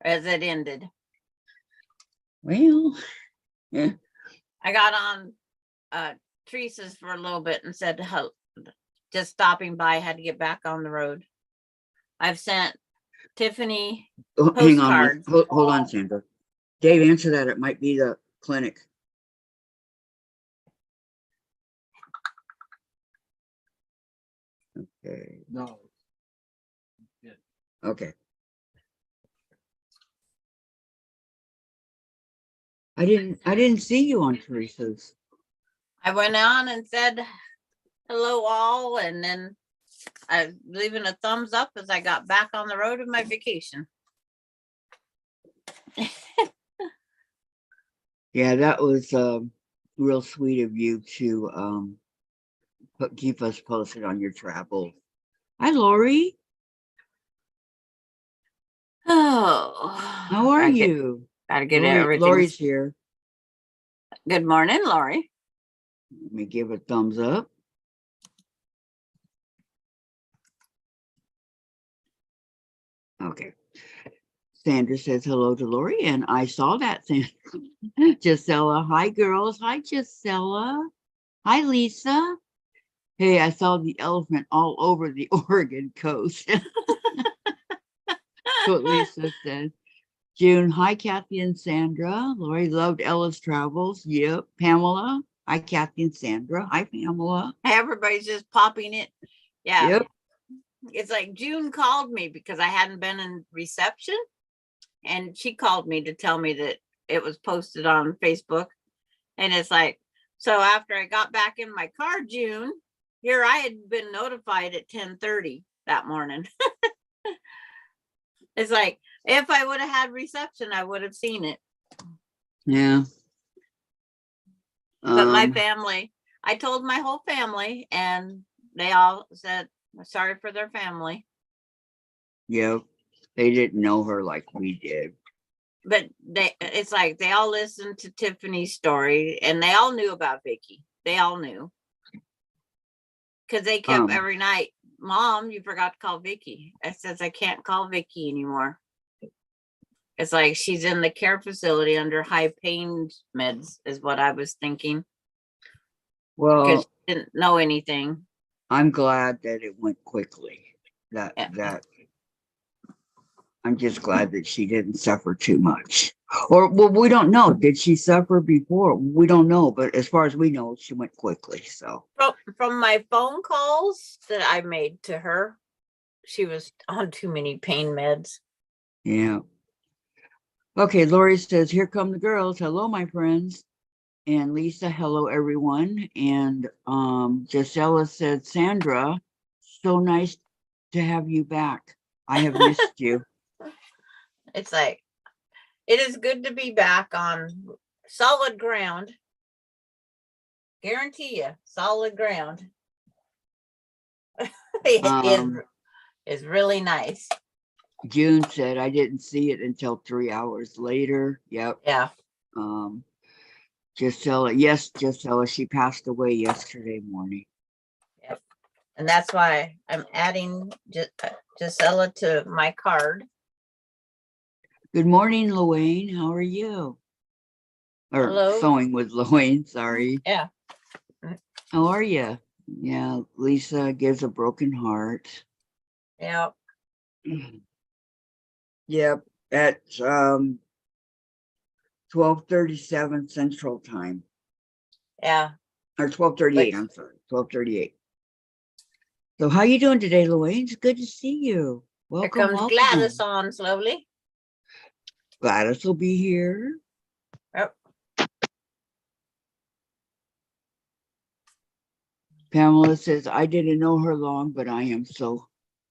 as it ended. Well, yeah. I got on Teresa's for a little bit and said, just stopping by, had to get back on the road. I've sent Tiffany Hang on, postcards. hold on, Sandra. Dave, answer that. It might be the clinic. Okay. No. Okay. I didn't see you on Teresa's. I went on and said hello all, and then I was leaving a thumbs up as I got back on the road of my vacation. Yeah, that was real sweet of you to keep us posted on your travel. Hi, Lori. Oh, How are you? Gotta get everything. Lori's here. Good morning, Lori. Let me give a thumbs up. Okay. Sandra says hello to Lori, and I saw that. Gisela, hi girls. Hi, Gisela. Hi, Lisa. Hey, I saw the elephant all over the Oregon coast. That's what Lisa said. June, hi, Kathy and Sandra. Lori loved Ella's travels. Yep. Pamela, hi, Kathy and Sandra. Hi, Pamela. Everybody's just popping it. Yeah. Yep. It's like June called me because I hadn't been in reception, and she called me to tell me that it was posted on Facebook. And it's like, so after I got back in my car, June, here I had been notified at 10:30 that morning. It's like, if I would have had reception, I would have seen it. Yeah. But my family, I told my whole family, and they all said, sorry for their family. Yeah. They didn't know her like we did. But it's like they all listened to Tiffany's story, and they all knew about Vicky. They all knew. Because they kept every night, Mom, you forgot to call Vicky. I says, I can't call Vicky anymore. It's like she's in the care facility under high pain meds, is what I was thinking. Well, because she didn't know anything. I'm glad that it went quickly. That I'm just glad that she didn't suffer too much. Or, well, we don't know. Did she suffer before? We don't know. But as far as we know, she went quickly. So from my phone calls that I made to her, she was on too many pain meds. Yeah. Okay, Lori says, here come the girls. Hello, my friends. And Lisa, hello, everyone. And Gisela said, Sandra, so nice to have you back. I have missed you. It's like, it is good to be back on solid ground. Guarantee you, solid ground. It is really nice. June said, I didn't see it until 3 hours later. Yep. Yeah. Gisela, yes, Gisela, she passed away yesterday morning. Yep. And that's why I'm adding Gisela to my card. Good morning, Luane. How are you? Or hello. Sewing with Luane, sorry. Yeah. How are you? Yeah, Lisa gives a broken heart. Yeah. Yep, at 12:37 Central Time. Yeah. Or 12:38, I'm sorry, 12:38. So how you doing today, Luane? It's good to see you. Welcome, Here comes welcome. Gladys on slowly. Gladys will be here. Yep. Pamela says, I didn't know her long, but I am so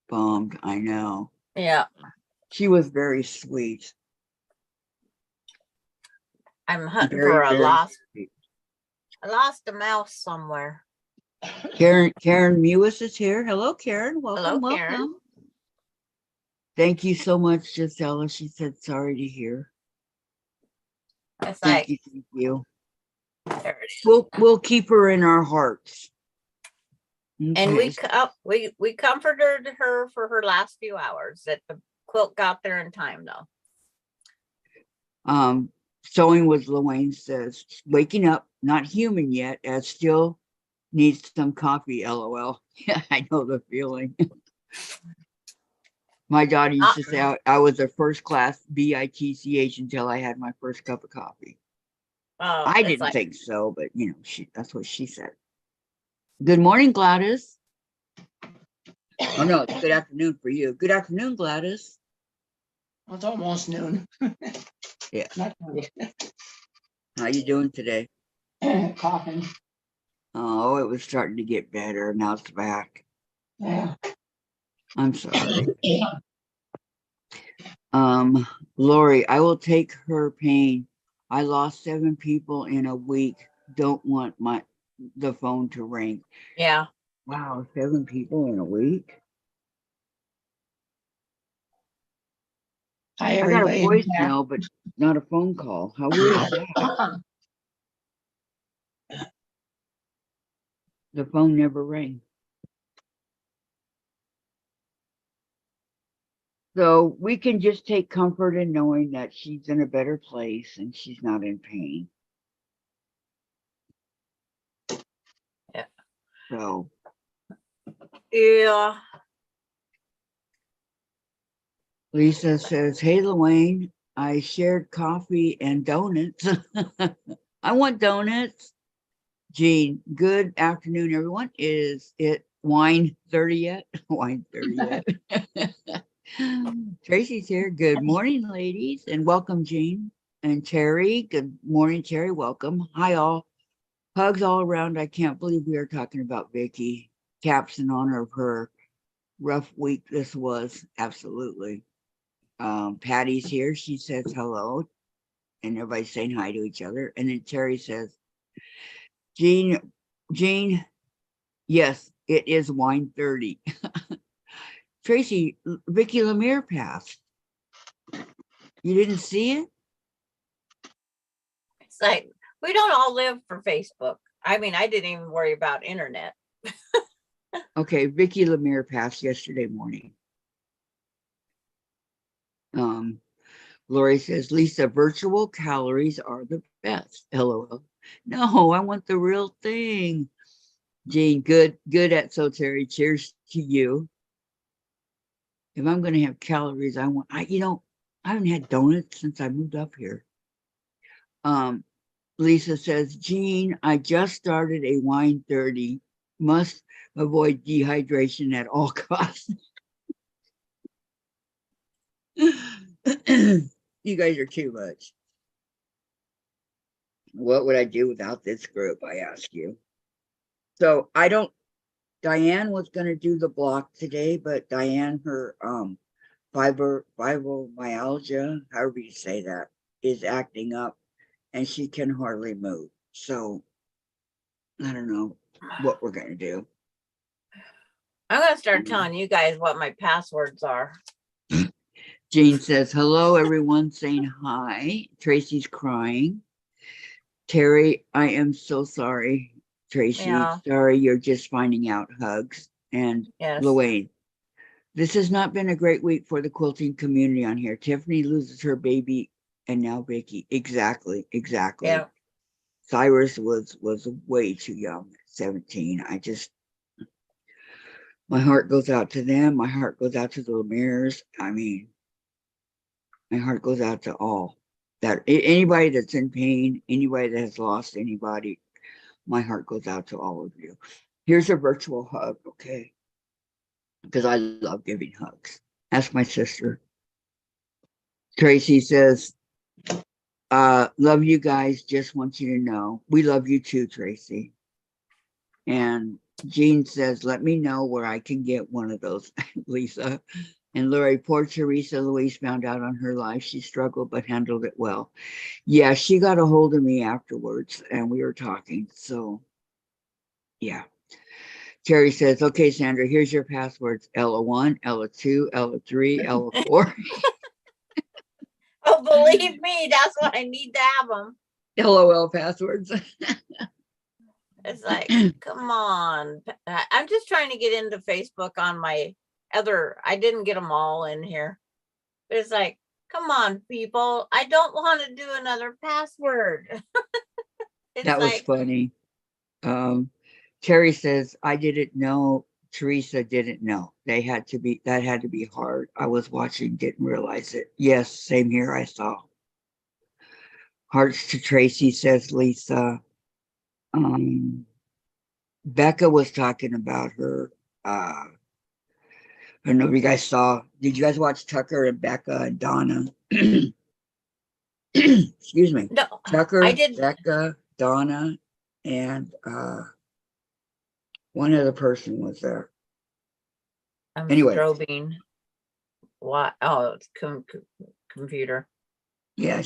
bummed. I know. Yeah. She was very sweet. I'm hunting for a lost. I lost a mouse somewhere. Karen Mewis is here. Hello, Karen. Welcome, hello, Karen. Welcome. Thank you so much, Gisela. She said sorry to hear. It's Thank like, you. There it is. We'll keep her in our hearts. Okay. And we comforted her for her last few hours. That the quilt got there in time, though. Sewing with Luane says, waking up, not human yet, as still needs some coffee, LOL. Yeah, I know the feeling. My daughter used to say I was a first class BITCH until I had my first cup of coffee. I didn't think so, but that's what she said. Good morning, Gladys. Oh no, it's good afternoon for you. Good afternoon, Gladys. Well, it's almost noon. Yeah. Not really. How you doing today? Coughing. Oh, it was starting to get better. Now it's back. Yeah. I'm sorry. Lori, I will take her pain. I lost 7 people in a week. Don't want the phone to ring. Yeah. Wow, 7 people in a week. Hi, I got a everybody. voicemail, but not a phone call. How weird is that? The phone never rang. So we can just take comfort in knowing that she's in a better place and she's not in pain. Yeah. So. Yeah. Lisa says, hey, Luane, I shared coffee and donuts. I want donuts. Jean, good afternoon, everyone. Is it wine 30 yet? Wine 30 yet? Tracy's here. Good morning, ladies, and welcome, Jean. And Terry, good morning, Terry. Welcome. Hi, all. Hugs all around. I can't believe we are talking about Vicky. Caps in honor of her rough week this was. Absolutely. Patty's here. She says hello, and everybody's saying hi to each other. And then Terry says, Jean, yes, it is wine 30. Tracy, Vicky Lemire passed. You didn't see it? It's like, we don't all live for Facebook. I mean, I didn't even worry about internet. Okay, Vicky Lemire passed yesterday morning. Lori says, Lisa, virtual calories are the best. LOL. No, I want the real thing. Jean, good at so Terry. Cheers to you. If I'm going to have calories, I haven't had donuts since I moved up here. Lisa says, Jean, I just started a wine 30. Must avoid dehydration at all costs. You guys are too much. What would I do without this group? I ask you. So Diane was going to do the block today, but Diane, her fibromyalgia, however you say that, is acting up and she can hardly move. So I don't know what we're going to do. I'm going to start telling you guys what my passwords are. Jean says, hello, everyone, saying hi. Tracy's crying. Terry, I am so sorry, Tracy. Yeah. Sorry, you're just finding out. Hugs. And yes. Luane, this has not been a great week for the quilting community on here. Tiffany loses her baby and now Vicky. Exactly. Yeah. Cyrus was way too young, 17. My heart goes out to them. My heart goes out to the Lemires. I mean, my heart goes out to all. That anybody that's in pain, anybody that has lost anybody, my heart goes out to all of you. Here's a virtual hug, okay? Because I love giving hugs. Ask my sister. Tracy says, love you guys. Just want you to know. We love you too, Tracy. And Jean says, let me know where I can get one of those, Lisa. And Lori, poor Teresa Louise found out on her life. She struggled, but handled it well. Yeah, she got a hold of me afterwards and we were talking. So, yeah. Terry says, okay, Sandra, here's your passwords. Ella1, Ella2, Ella3, Ella4. Oh, believe me, that's what I need to have them. LOL passwords. It's like, come on. I'm just trying to get into Facebook on my other, I didn't get them all in here. It's like, Come on, people. I don't want to do another password. It's That was like, funny. Terry says, I didn't know. Teresa didn't know. That had to be hard. I was watching, didn't realize it. Yes, same here. I saw. Hearts to Tracy, says Lisa. Becca was talking about her. I don't know if you guys saw. Did you guys watch Tucker and Becca and Donna? Excuse me. no, I Tucker, didn't. Becca, Donna, and one other person was there. I'm Anyway. strobing. What? Oh, it's computer. Yeah,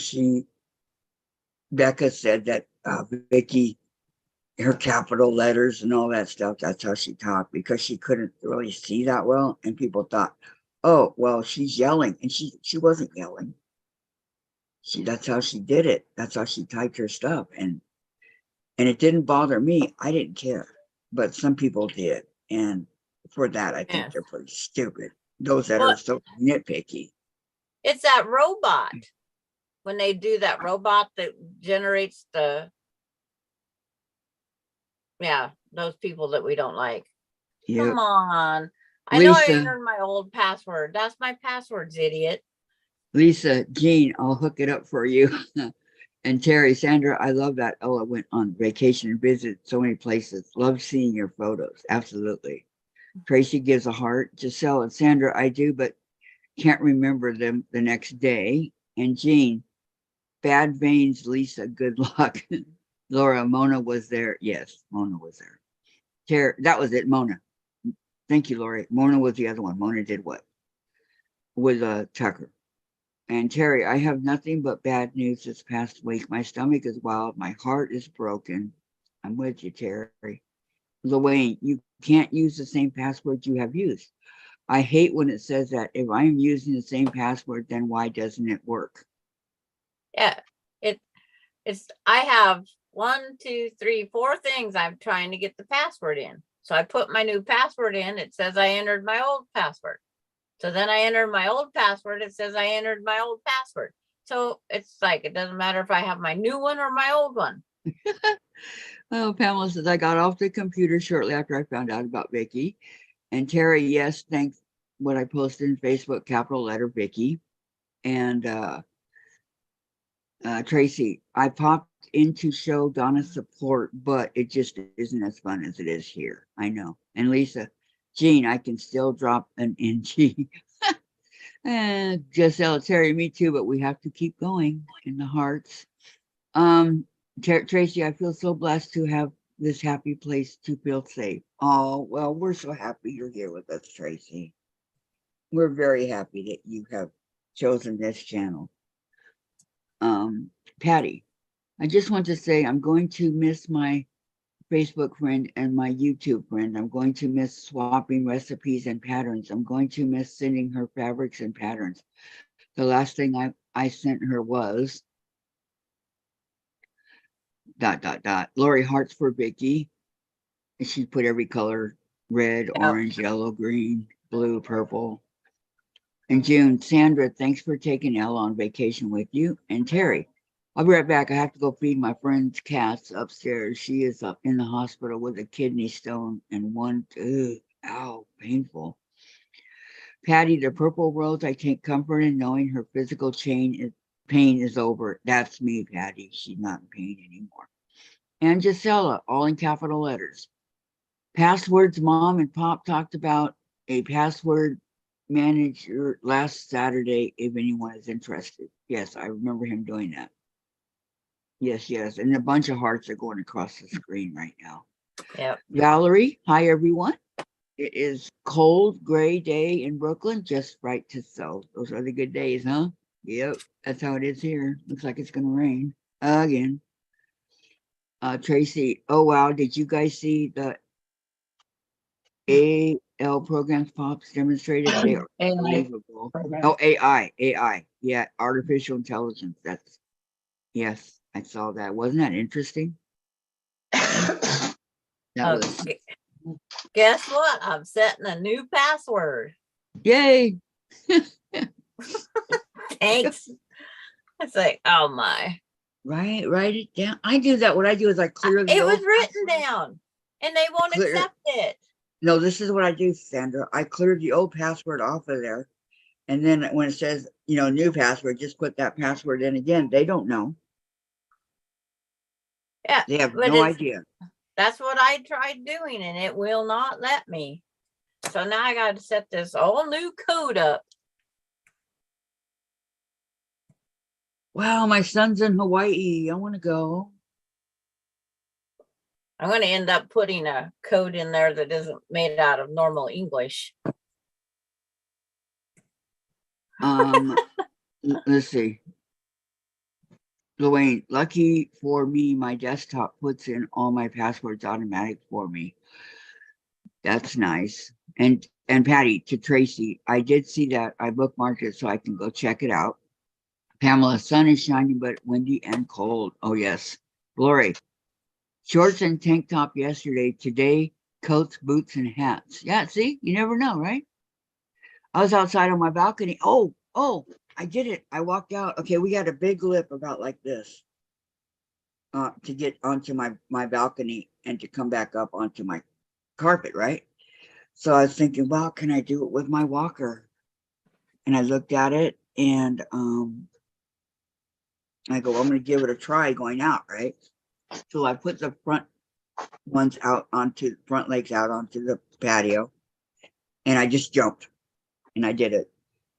Becca said that Vicky, her capital letters and all that stuff, that's how she talked because she couldn't really see that well. And people thought, oh, well, she's yelling. And she wasn't yelling. That's how she did it. That's how she typed her stuff. And it didn't bother me. I didn't care. But some people did. And for that, I think they're pretty stupid. Those that are so nitpicky. It's that robot. When they do that robot that generates those people that we don't like. Yep. Come on. I know I entered my old password. That's my passwords, idiot. Lisa, Jean, I'll hook it up for you. And Terry, Sandra, I love that. Oh, I went on vacation and visited so many places. Love seeing your photos. Absolutely. Tracy gives a heart. Giselle and Sandra, I do, but can't remember them the next day. And Jean, bad veins, Lisa, good luck. Laura, Mona was there. Yes, Mona was there. Terry, that was it, Mona. Thank you, Lori. Mona was the other one. Mona did what? With Tucker. And Terry, I have nothing but bad news this past week. My stomach is wild. My heart is broken. I'm with you, Terry. Luane, you can't use the same password you have used. I hate when it says that. If I'm using the same password, then why doesn't it work? Yeah, I have 1, 2, 3, 4 things I'm trying to get the password in. So I put my new password in. It says I entered my old password. So then I enter my old password. It says I entered my old password. So it's like, it doesn't matter if I have my new one or my old one. Oh, Pamela says, I got off the computer shortly after I found out about Vicky. And Terry, yes, thanks. What I posted in Facebook, capital letter Vicky. And Tracy, I popped in to show Donna's support, but it just isn't as fun as it is here. I know. And Lisa, Jean, I can still drop an NG. And Giselle, Terry, me too, but we have to keep going in the hearts. Tracy, I feel so blessed to have this happy place to feel safe. Oh, well, we're so happy you're here with us, Tracy. We're very happy that you have chosen this channel. Patty, I just want to say I'm going to miss my Facebook friend and my YouTube friend. I'm going to miss swapping recipes and patterns. I'm going to miss sending her fabrics and patterns. The last thing I sent her was ... Lori, hearts for Vicky. And she put every color: red, orange, yellow, green, blue, purple. In June, Sandra, thanks for taking Ella on vacation with you. And Terry, I'll be right back. I have to go feed my friend's cats upstairs. She is up in the hospital with a kidney stone and one, ow, painful. Patty, the purple rose, I take comfort in knowing her physical pain is over. That's me, Patty. She's not in pain anymore. And Gisela, all in capital letters. Passwords, Mom and Pop talked about a password manager last Saturday, if anyone is interested. Yes, I remember him doing that. Yes, yes. And a bunch of hearts are going across the screen right now. Yep. Valerie, hi, everyone. It is cold, gray day in Brooklyn, just right to sew. Those are the good days, huh? Yep, that's how it is here. Looks like it's going to rain again. Tracy, oh, wow. Did you guys see the AL programs Pops demonstrated? They are unbelievable. Oh, AI. Yeah, artificial intelligence. Yes, I saw that. Wasn't that interesting? Guess what? I'm setting a new password. Yay. Thanks. It's like, oh my. Right, write it down. I do that. What I do is I clear the It was old written password. down and they won't Clear- accept it. No, this is what I do, Sandra. I clear the old password off of there. And then when it says, new password, just put that password in again. They don't know. Yeah. They have But no idea. that's what I tried doing and it will not let me. So now I got to set this whole new code up. Wow, my son's in Hawaii. I want to go. I'm going to end up putting a code in there that isn't made out of normal English. Let's see. Luann, lucky for me, my desktop puts in all my passwords automatic for me. That's nice. And Patty, to Tracy, I did see that. I bookmarked it so I can go check it out. Pamela, sun is shining, but windy and cold. Oh, yes. Glory. Shorts and tank top yesterday. Today, coats, boots, and hats. Yeah, see? You never know, right? I was outside on my balcony. Oh, I did it. I walked out. Okay, we got a big lip about like this to get onto my balcony and to come back up onto my carpet, right? So I was thinking, well, can I do it with my walker? And I looked at it and I go, well, I'm going to give it a try going out, right? So I put the front legs out onto the patio and I just jumped and I did it.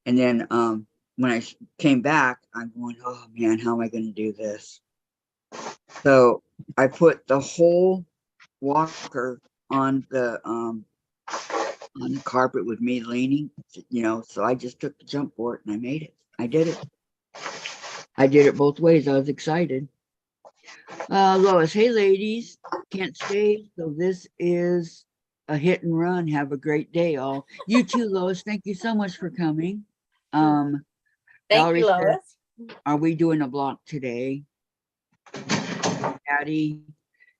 And then when I came back, I'm going, oh man, how am I going to do this? So I put the whole walker on the carpet with me leaning, so I just took the jump for it and I made it. I did it. I did it both ways. I was excited. Lois, hey ladies, can't stay. So this is a hit and run. Have a great day, all. You too, Lois. Thank you so much for coming. Thank Valerie you, said, Lois. are we doing a block today? Patty,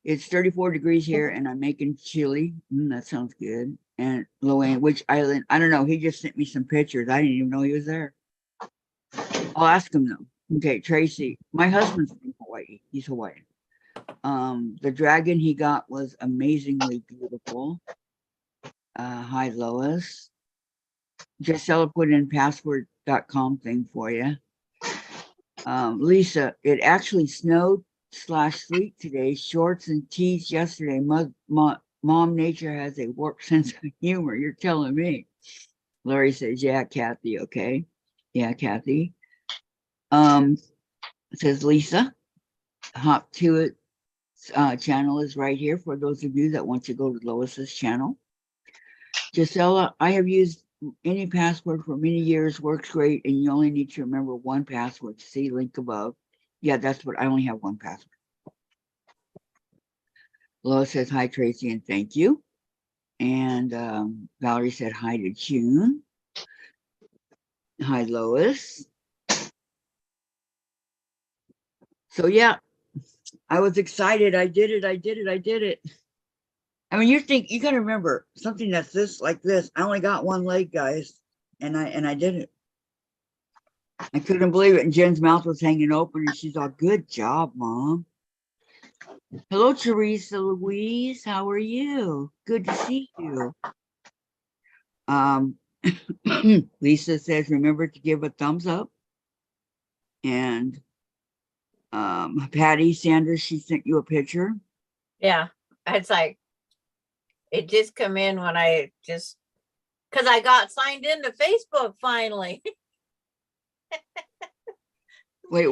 it's 34 degrees here and I'm making chili. That sounds good. And Luann, which island? I don't know. He just sent me some pictures. I didn't even know he was there. I'll ask him though. Okay, Tracy, my husband's from Hawaii. He's Hawaiian. The dragon he got was amazingly beautiful. Hi, Lois. Gisela put in password.com thing for you. Lisa, it actually snowed /sleet today. Shorts and tees yesterday. Mom nature has a warped sense of humor. You're telling me. Lori says, yeah, Kathy. Okay. Yeah, Kathy. Says Lisa, hop to it. Channel is right here for those of you that want to go to Lois's channel. Gisela, I have used any password for many years, works great, and you only need to remember one password. See link above. Yeah, that's what I only have one password. Lois says hi, Tracy, and thank you. And Valerie said hi to June. Hi, Lois. So yeah, I was excited. I did it. I mean, you got to remember something that's this like this. I only got one leg, guys, and I did it. I couldn't believe it. And Jen's mouth was hanging open, and she's all, "Good job, Mom." Hello, Teresa Louise. How are you? Good to see you. Lisa says, remember to give a thumbs up. And Patty Sanders, she sent you a picture. Yeah. It's like, it just come in when because I got signed into Facebook finally. Wait.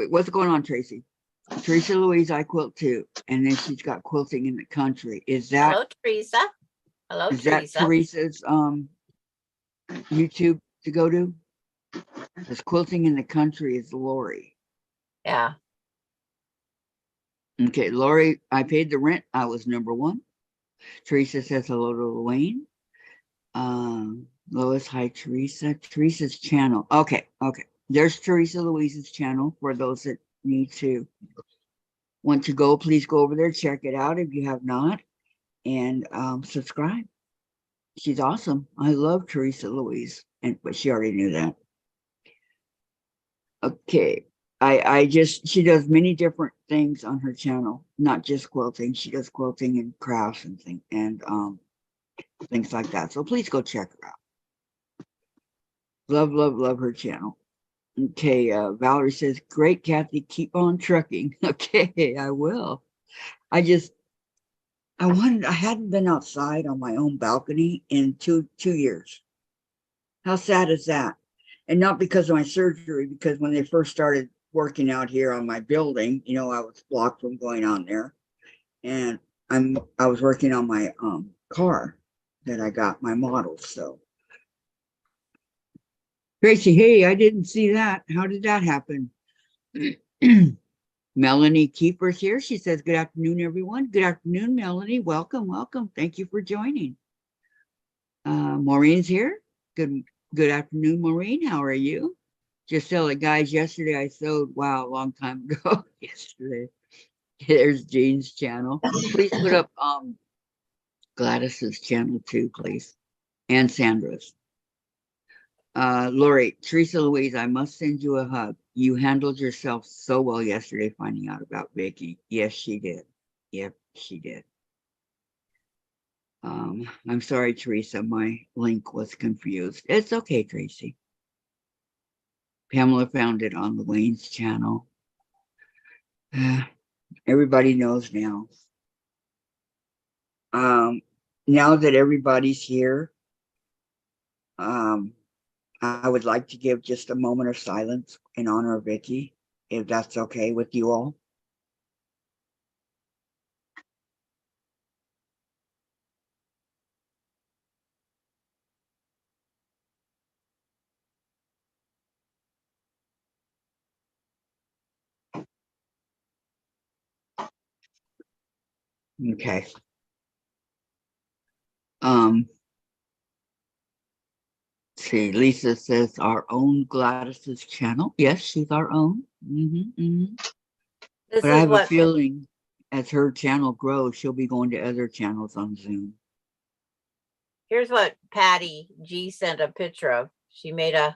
What's going on, Tracy? Teresa Louise, I quilt too. And then she's got quilting in the country. Is that Hello, Teresa. Hello, is Teresa. that Teresa's YouTube to go to? Because quilting in the country is Lori. Yeah. Okay, Lori, I paid the rent. I was number one. Teresa says hello to Luann. Lois, hi, Teresa. Teresa's channel. Okay. There's Teresa Louise's channel for those that want to go. Please go over there, check it out if you have not, and subscribe. She's awesome. I love Teresa Louise, but she already knew that. Okay. She does many different things on her channel, not just quilting. She does quilting and crafts and things like that. So please go check her out. Love, love, love her channel. Okay, Valerie says, great, Kathy, keep on trucking. Okay, I will. I hadn't been outside on my own balcony in two years. How sad is that? And not because of my surgery, because when they first started working out here on my building, I was blocked from going on there. And I was working on my car that I got my model. So Tracy, hey, I didn't see that. How did that happen? Melanie Keeper's here. She says, good afternoon, everyone. Good afternoon, Melanie. Welcome, welcome. Thank you for joining. Maureen's here. Good afternoon, Maureen. How are you? Gisela, guys, yesterday I sewed, wow, a long time ago. Yesterday. There's Jean's channel. Please put up Gladys's channel too, please. And Sandra's. Lori, Teresa Louise, I must send you a hug. You handled yourself so well yesterday finding out about Vicky. Yes, she did. Yep, she did. I'm sorry, Teresa, my link was confused. It's okay, Tracy. Pamela found it on Wayne's channel. Everybody knows now. Now that everybody's here, I would like to give just a moment of silence in honor of Vicky, if that's okay with you all. Okay. See, Lisa says our own Gladys's channel. Yes, she's our own. But I have a feeling as her channel grows, she'll be going to other channels on Zoom. Here's what Patty G sent a picture of. She made out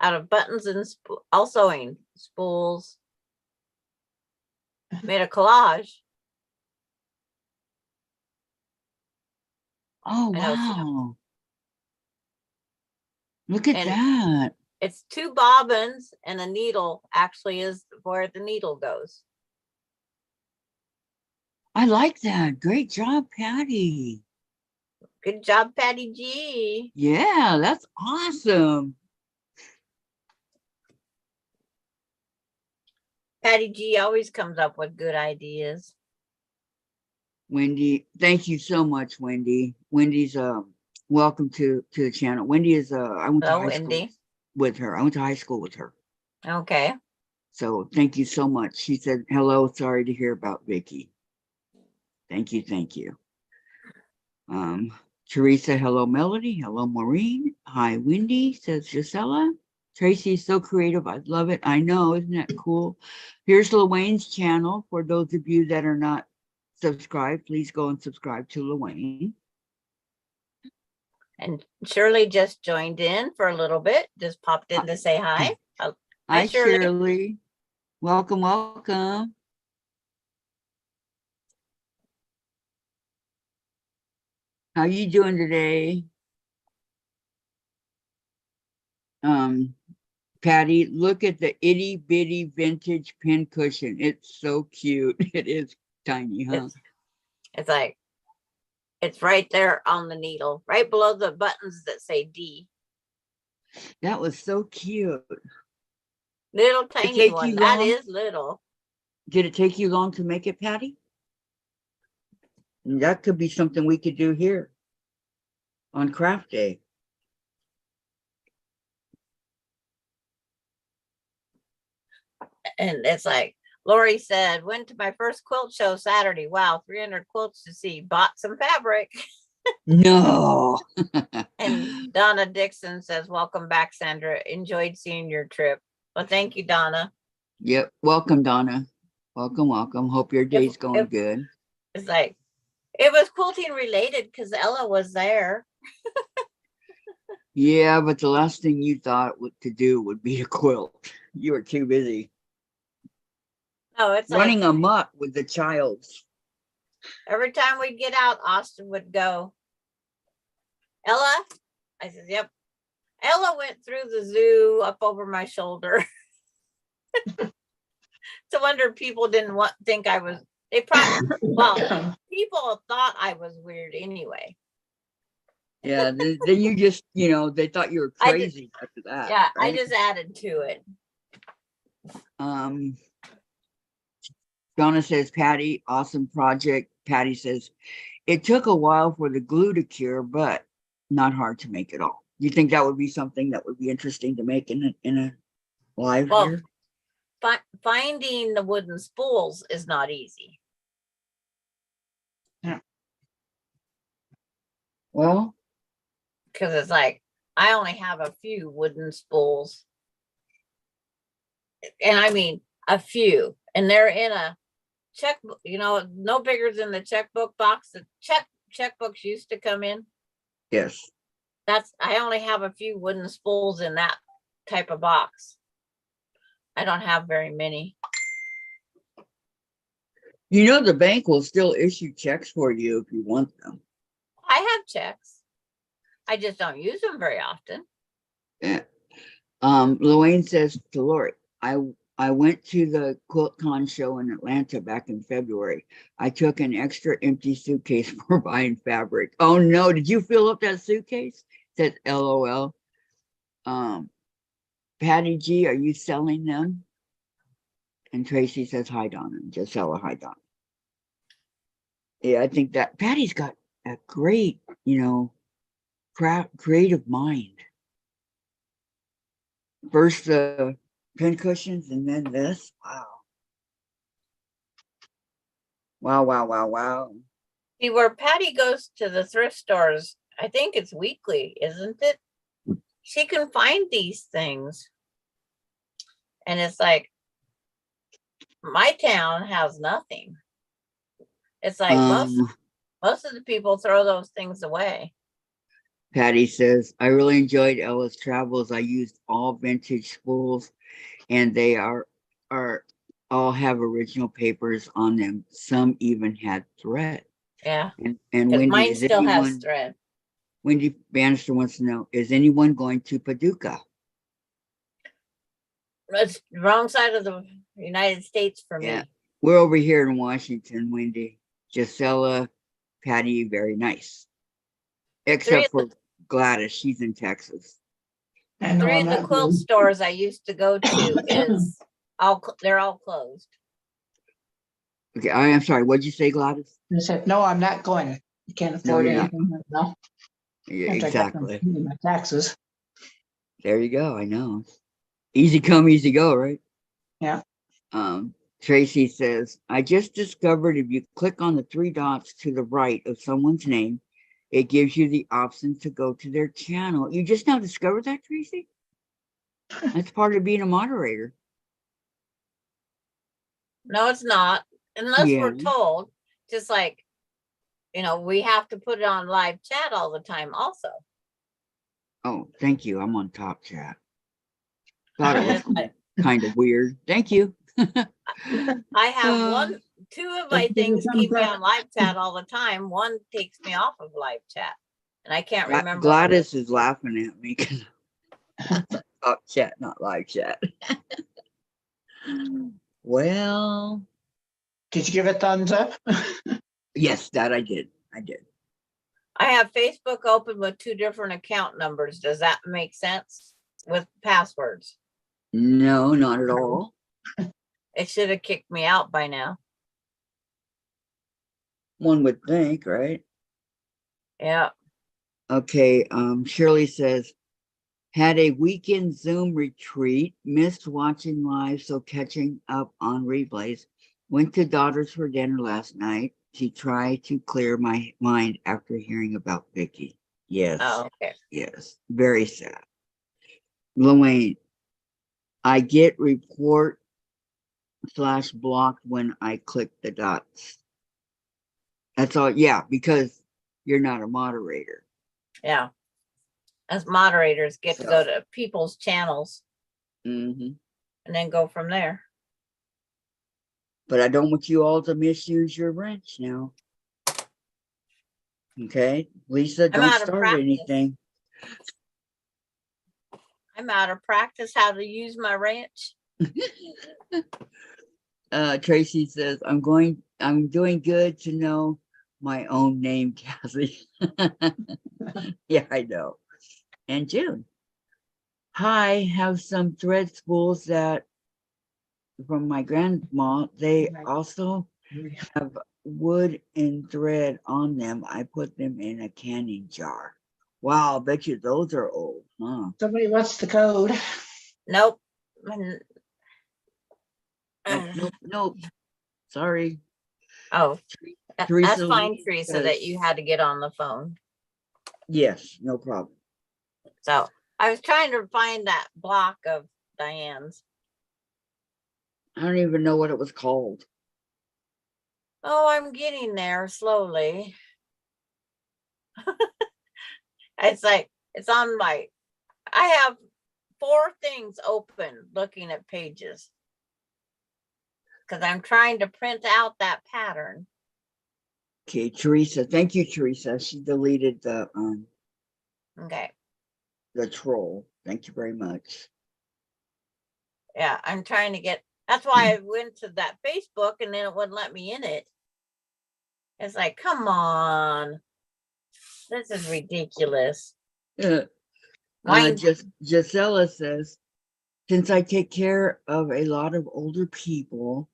of buttons and all sewing spools. Made a collage. Oh, wow. Look at that. It's 2 bobbins and a needle actually is where the needle goes. I like that. Great job, Patty. Good job, Patty G. Yeah, that's awesome. Patty G always comes up with good ideas. Wendy, thank you so much, Wendy. Wendy's welcome to the channel. Wendy is I went to high school with her. I went to high school with her. Okay. So thank you so much. She said, hello, sorry to hear about Vicky. Thank you, thank you. Teresa, hello, Melody. Hello, Maureen. Hi, Wendy, says Gisela. Tracy's so creative. I love it. I know, isn't that cool? Here's Wayne's channel. For those of you that are not subscribed, please go and subscribe to Wayne. And Shirley just joined in for a little bit. Just popped in to say hi. Hi, Shirley. Welcome, welcome. How you doing today? Patty, look at the itty bitty vintage pin cushion. It's so cute. It is tiny, huh? It's like, it's right there on the needle, right below the buttons that say D. That was so cute. Little tiny one. That is little. Did it take you long to make it, Patty? That could be something we could do here on craft day. And it's like, Lori said, went to my first quilt show Saturday. Wow, 300 quilts to see. Bought some fabric. No. And Donna Dixon says, welcome back, Sandra. Enjoyed seeing your trip. Well, thank you, Donna. Yep. Welcome, Donna. Welcome, welcome. Hope your day's going good. It's like, it was quilting related because Ella was there. Yeah, but the last thing you thought to do would be to quilt. You were too busy No, it's like running amok with the child. every time we'd get out, Austin would go, Ella? I said, yep. Ella went through the zoo up over my shoulder. It's a wonder people didn't think I was, they probably, well, people thought I was weird anyway. Yeah, then you just, they thought you were crazy after that. Yeah, right? I just added to it. Donna says, Patty, awesome project. Patty says, it took a while for the glue to cure, but not hard to make at all. You think that would be something that would be interesting to make in a live here? Finding the wooden spools is not easy. Yeah. Well, because it's like I only have a few wooden spools, and I mean a few, and they're in a checkbook, no bigger than the checkbook box. The checkbooks used to come in. yes. I only have a few wooden spools in that type of box. I don't have very many. The bank will still issue checks for you if you want them. I have checks. I just don't use them very often. Yeah. Luane says to Lori, I went to the QuiltCon show in Atlanta back in February. I took an extra empty suitcase for buying fabric. Oh no, did you fill up that suitcase? Says LOL. Patty G, are you selling them? And Tracy says hi Donna. Just sell a hi Donna. Yeah, I think that Patty's got a great, creative mind. First the pin cushions and then this. Wow. See, where Patty goes to the thrift stores, I think it's weekly, isn't it? She can find these things. And it's like, my town has nothing. It's like most of the people throw those things away. Patty says, I really enjoyed Ella's travels. I used all vintage spools and they are all have original papers on them. Some even had thread. Yeah. And Wendy, mine still has thread. Wendy Bannister wants to know, is anyone going to Paducah? It's the wrong side of the United States for me. We're over here in Washington, Wendy. Gisela, Patty, very nice. Except for Gladys, she's in Texas. Three of the quilt stores I used to go to they're all closed. Okay, I am sorry. What'd you say, Gladys? I said, no, I'm not going. You can't afford anything right now. Yeah, exactly. My taxes. There you go. I know. Easy come, easy go, right? Yeah. Tracy says, I just discovered if you click on the 3 dots to the right of someone's name, it gives you the option to go to their channel. You just now discovered that, Tracy? That's part of being a moderator. No, it's not. Unless we're told, just like, we have to put it on live chat all the time also. Oh, thank you. I'm on top chat. Thought it was kind of weird. Thank you. I have two of my things keep me on live chat all the time. One takes me off of live chat. And I can't remember. Gladys is laughing at me because top chat, not live chat. Well. Did you give it thumbs up? Yes, that I did. I have Facebook open with 2 different account numbers. Does that make sense? With passwords? No, not at all. It should have kicked me out by now. One would think, right? Yeah. Okay, Shirley says, had a weekend Zoom retreat, missed watching live, so catching up on replays. Went to Daughters for dinner last night to try to clear my mind after hearing about Vicky. Yes. Oh, okay. Yes. Very sad. Luane, I get report/blocked when I click the dots. That's all. Yeah, because you're not a moderator. Yeah. as moderators get to So. go to people's channels Mhm. and then go from there. But I don't want you all to misuse your wrench now. Okay, Lisa, I'm don't out of start practice. anything. I'm out of practice how to use my wrench. Tracy says, I'm doing good to know my own name, Kathy. Yeah, I know. And June. Hi, have some thread spools that from my grandma. They Right. also have wood and thread on them. I put them in a canning jar. Wow, I bet you those are old, huh? Somebody wants the code. Nope. Nope. Sorry. Oh, that's Teresa fine, Lee Teresa, says, that you had to get on the phone. yes, no problem. So I was trying to find that block of Diane's. I don't even know what it was called. Oh, I'm getting there slowly. It's like, it's on my, I have 4 things open looking at pages because I'm trying to print out that pattern. Okay, Teresa. Thank you, Teresa. She deleted Okay. the troll. Thank you very much. Yeah, I'm trying to get, that's why I went to that Facebook and then it wouldn't let me in it. It's like, come on. This is ridiculous. Mine, Gisela says, since I take care of a lot of older people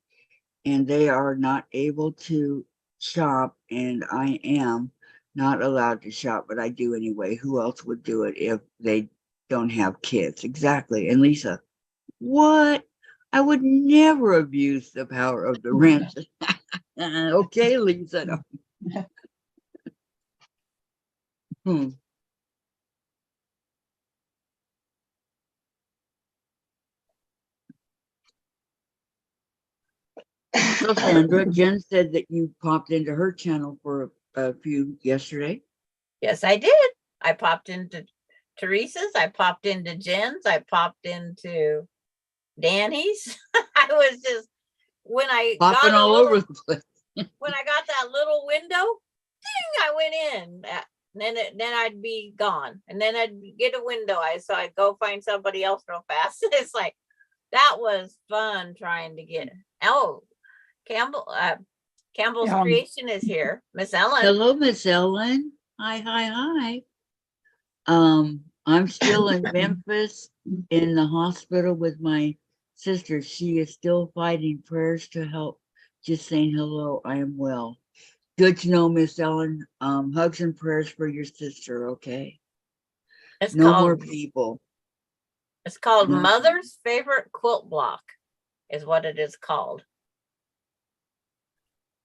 and they are not able to shop and I am not allowed to shop, but I do anyway. Who else would do it if they don't have kids? Exactly. And Lisa, what? I would never abuse the power of the wrench. Okay, Lisa. Hmm. So Sandra, Jen said that you popped into her channel for a few yesterday. yes, I did. I popped into Teresa's. I popped into Jen's. I popped into Danny's. I was just, when I Popping got a all little, over the place. when I got that little window, ding, I went in. Then I'd be gone, and then I'd get a window. I'd go find somebody else real fast. It's like that was fun trying to get. Oh, Campbell's Creation is here. Miss Ellen. Hello, Miss Ellen. Hi. I'm still in Memphis in the hospital with my sister. She is still fighting. Prayers to help. Just saying hello. I am well. Good to know, Miss Ellen. Hugs and prayers for your sister, okay? It's No called, more people. It's called No. Mother's Favorite Quilt Block, is what it is called.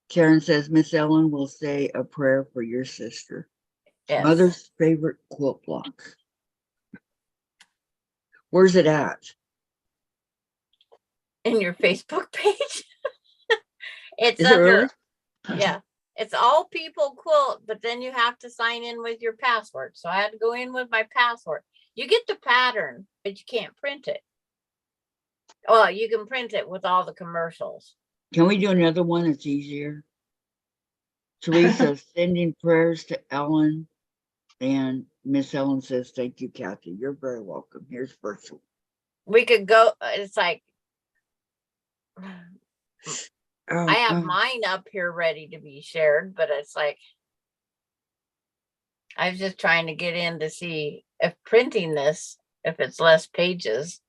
Karen says, Miss Ellen will say a prayer for your sister. Yes. Mother's favorite quilt block. Where's it at? In your Facebook page. It's Is it under, really? yeah, it's all people quilt, but then you have to sign in with your password. So I had to go in with my password. You get the pattern, but you can't print it. Well, you can print it with all the commercials. Can we do another one that's easier? Teresa sending prayers to Ellen, and Miss Ellen says, thank you, Kathy. You're very welcome. Here's first one. We could go, it's like, I have mine up here ready to be shared, but it's like, I was just trying to get in to see if printing this, if it's less pages.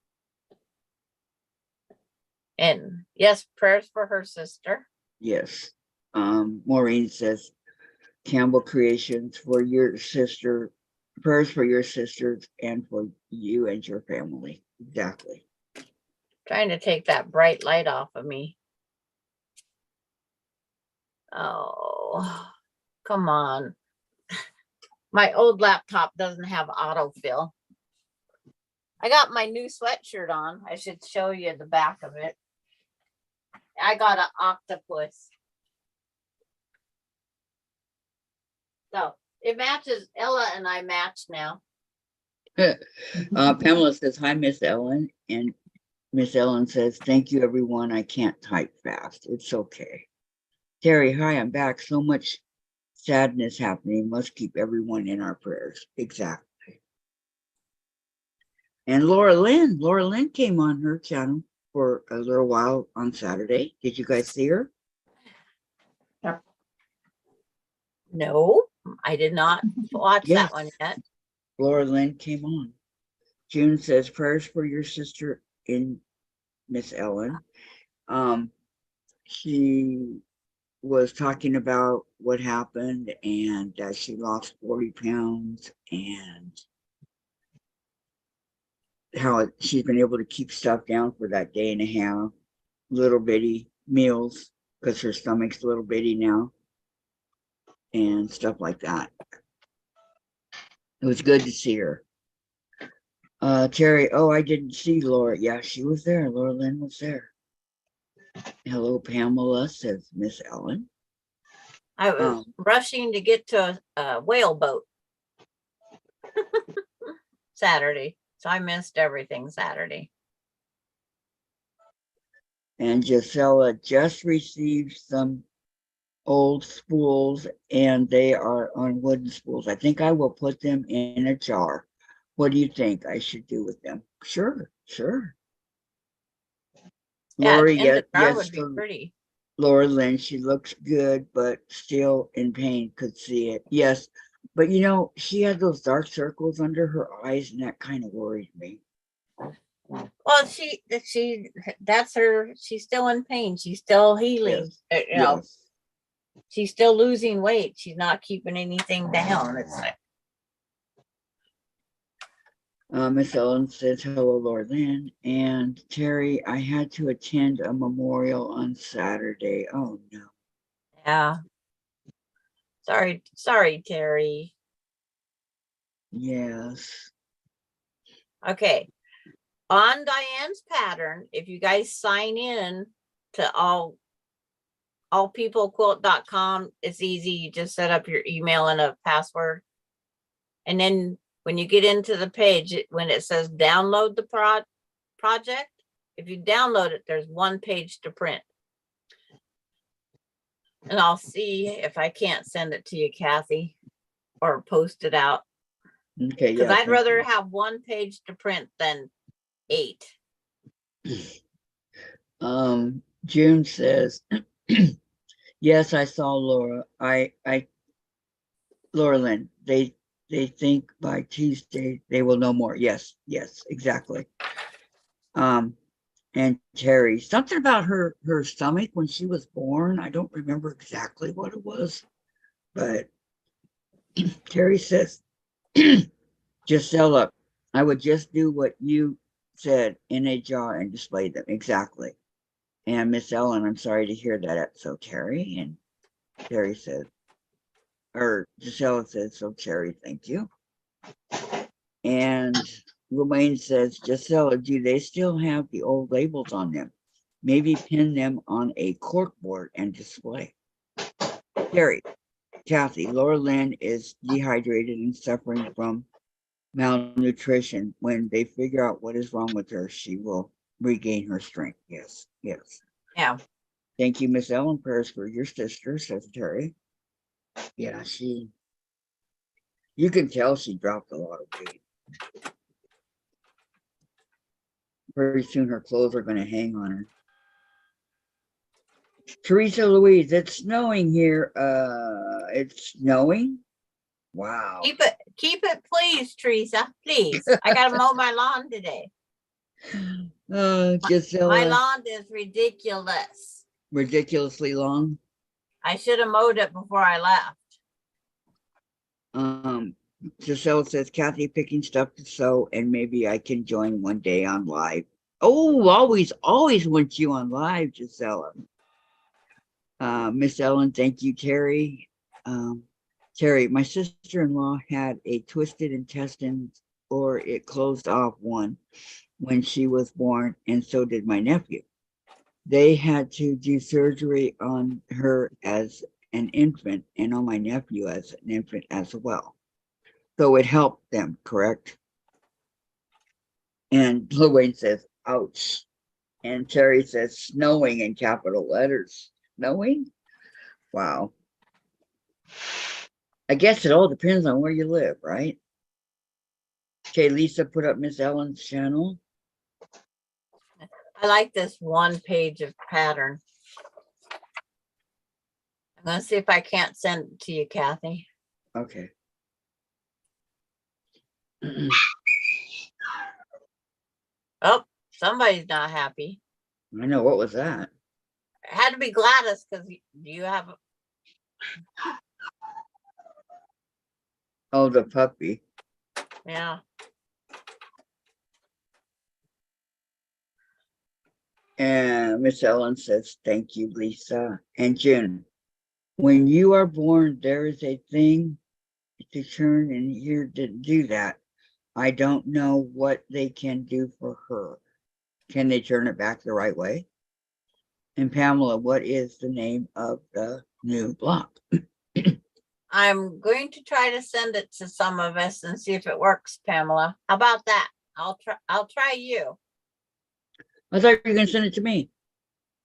And yes, prayers for her sister. Yes. Maureen says, Campbell Creations for your sister, prayers for your sisters and for you and your family. Exactly. Trying to take that bright light off of me. Oh, come on. My old laptop doesn't have autofill. I got my new sweatshirt on. I should show you the back of it. I got an octopus. So it matches. Ella and I match now. Pamela says, hi, Miss Ellen. And Miss Ellen says, thank you, everyone. I can't type fast. It's okay. Terry, hi, I'm back. So much sadness happening. Must keep everyone in our prayers. Exactly. And Laura Lynn came on her channel for a little while on Saturday. Did you guys see her? No, I did not watch Yes. that one yet. Laura Lynn came on. June says prayers for your sister in Miss Ellen. She was talking about what happened and that she lost 40 pounds and how she's been able to keep stuff down for that day and a half, little bitty meals because her stomach's a little bitty now and stuff like that. It was good to see her. Terry, oh, I didn't see Laura. Yeah, she was there. Laura Lynn was there. Hello, Pamela, says Miss Ellen. I was rushing to get to a whale boat Saturday, so I missed everything Saturday. And Gisela just received some old spools and they are on wooden spools. I think I will put them in a jar. What do you think I should do with them? Sure. Yeah, Lori, in the jar yes, would be pretty. Laura Lynn, she looks good, but still in pain, could see it. Yes, but you know, she had those dark circles under her eyes and that kind of worried me. Well, that's her. She's still in pain. She's still healing. Yes. You know, she's still losing weight. She's not keeping anything down. It's like, Miss Ellen says, hello, Laura Lynn. And Terry, I had to attend a memorial on Saturday. Oh, no. yeah. Sorry, Terry. Yes. Okay. On Diane's pattern, if you guys sign in to allpeoplequilt.com, it's easy. You just set up your email and a password. And then when you get into the page, when it says download the project, if you download it, there's one page to print. And I'll see if I can't send it to you, Kathy, or post it out. Okay. Because I'd rather have one page to print than 8. June says, yes, I saw Laura. Laura Lynn, they think by Tuesday they will know more. Yes, exactly. And Terry, something about her stomach when she was born. I don't remember exactly what it was, but Terry says, Gisela, I would just do what you said in a jar and display them. Exactly. And Miss Ellen, I'm sorry to hear that. So Terry, and Terry says, or Gisela says, so Terry, thank you. And Romaine says, Gisela, do they still have the old labels on them? Maybe pin them on a cork board and display. Terry, Kathy, Laura Lynn is dehydrated and suffering from malnutrition. When they figure out what is wrong with her, she will regain her strength. Yes. Yeah. Thank you, Miss Ellen. Prayers for your sister, says Terry. Yeah, you can tell she dropped a lot of weight. Pretty soon her clothes are going to hang on her. Teresa Louise, it's snowing here. It's snowing. Wow. Keep it, please, Teresa. Please. I gotta mow my lawn today. Gisela. My lawn is ridiculous. Ridiculously long. I should have mowed it before I left. Giselle says, Kathy picking stuff to sew, and maybe I can join one day on live. Oh, always want you on live, Gisela. Miss Ellen, thank you, Terry. Terry, my sister-in-law had a twisted intestine, or it closed off one when she was born, and so did my nephew. They had to do surgery on her as an infant and on my nephew as an infant as well. So it helped them, correct? And Lorraine says, ouch. And Terry says, snowing in capital letters. Snowing? Wow. I guess it all depends on where you live, right? Okay, Lisa put up Miss Ellen's channel. I like this one page of pattern. I'm going to see if I can't send it to you, Kathy. Okay. Oh, somebody's not happy. I know. What was that? It had to be Gladys because you have. Oh, the puppy. Yeah. And Miss Ellen says, thank you, Lisa. And Jen, when you are born, there is a thing to turn, and here to do that. I don't know what they can do for her. Can they turn it back the right way? And Pamela, what is the name of the new block? I'm going to try to send it to some of us and see if it works, Pamela. How about that? I'll try you. I thought you were going to send it to me.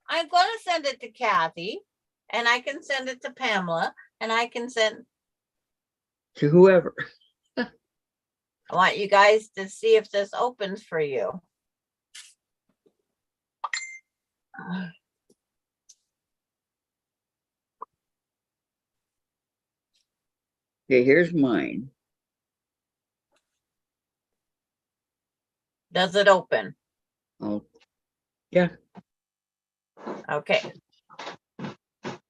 I'm going to send it to Kathy, and I can send it to Pamela, and I can send. To whoever. I want you guys to see if this opens for you. Okay, here's mine. Does it open? Oh, yeah. Okay.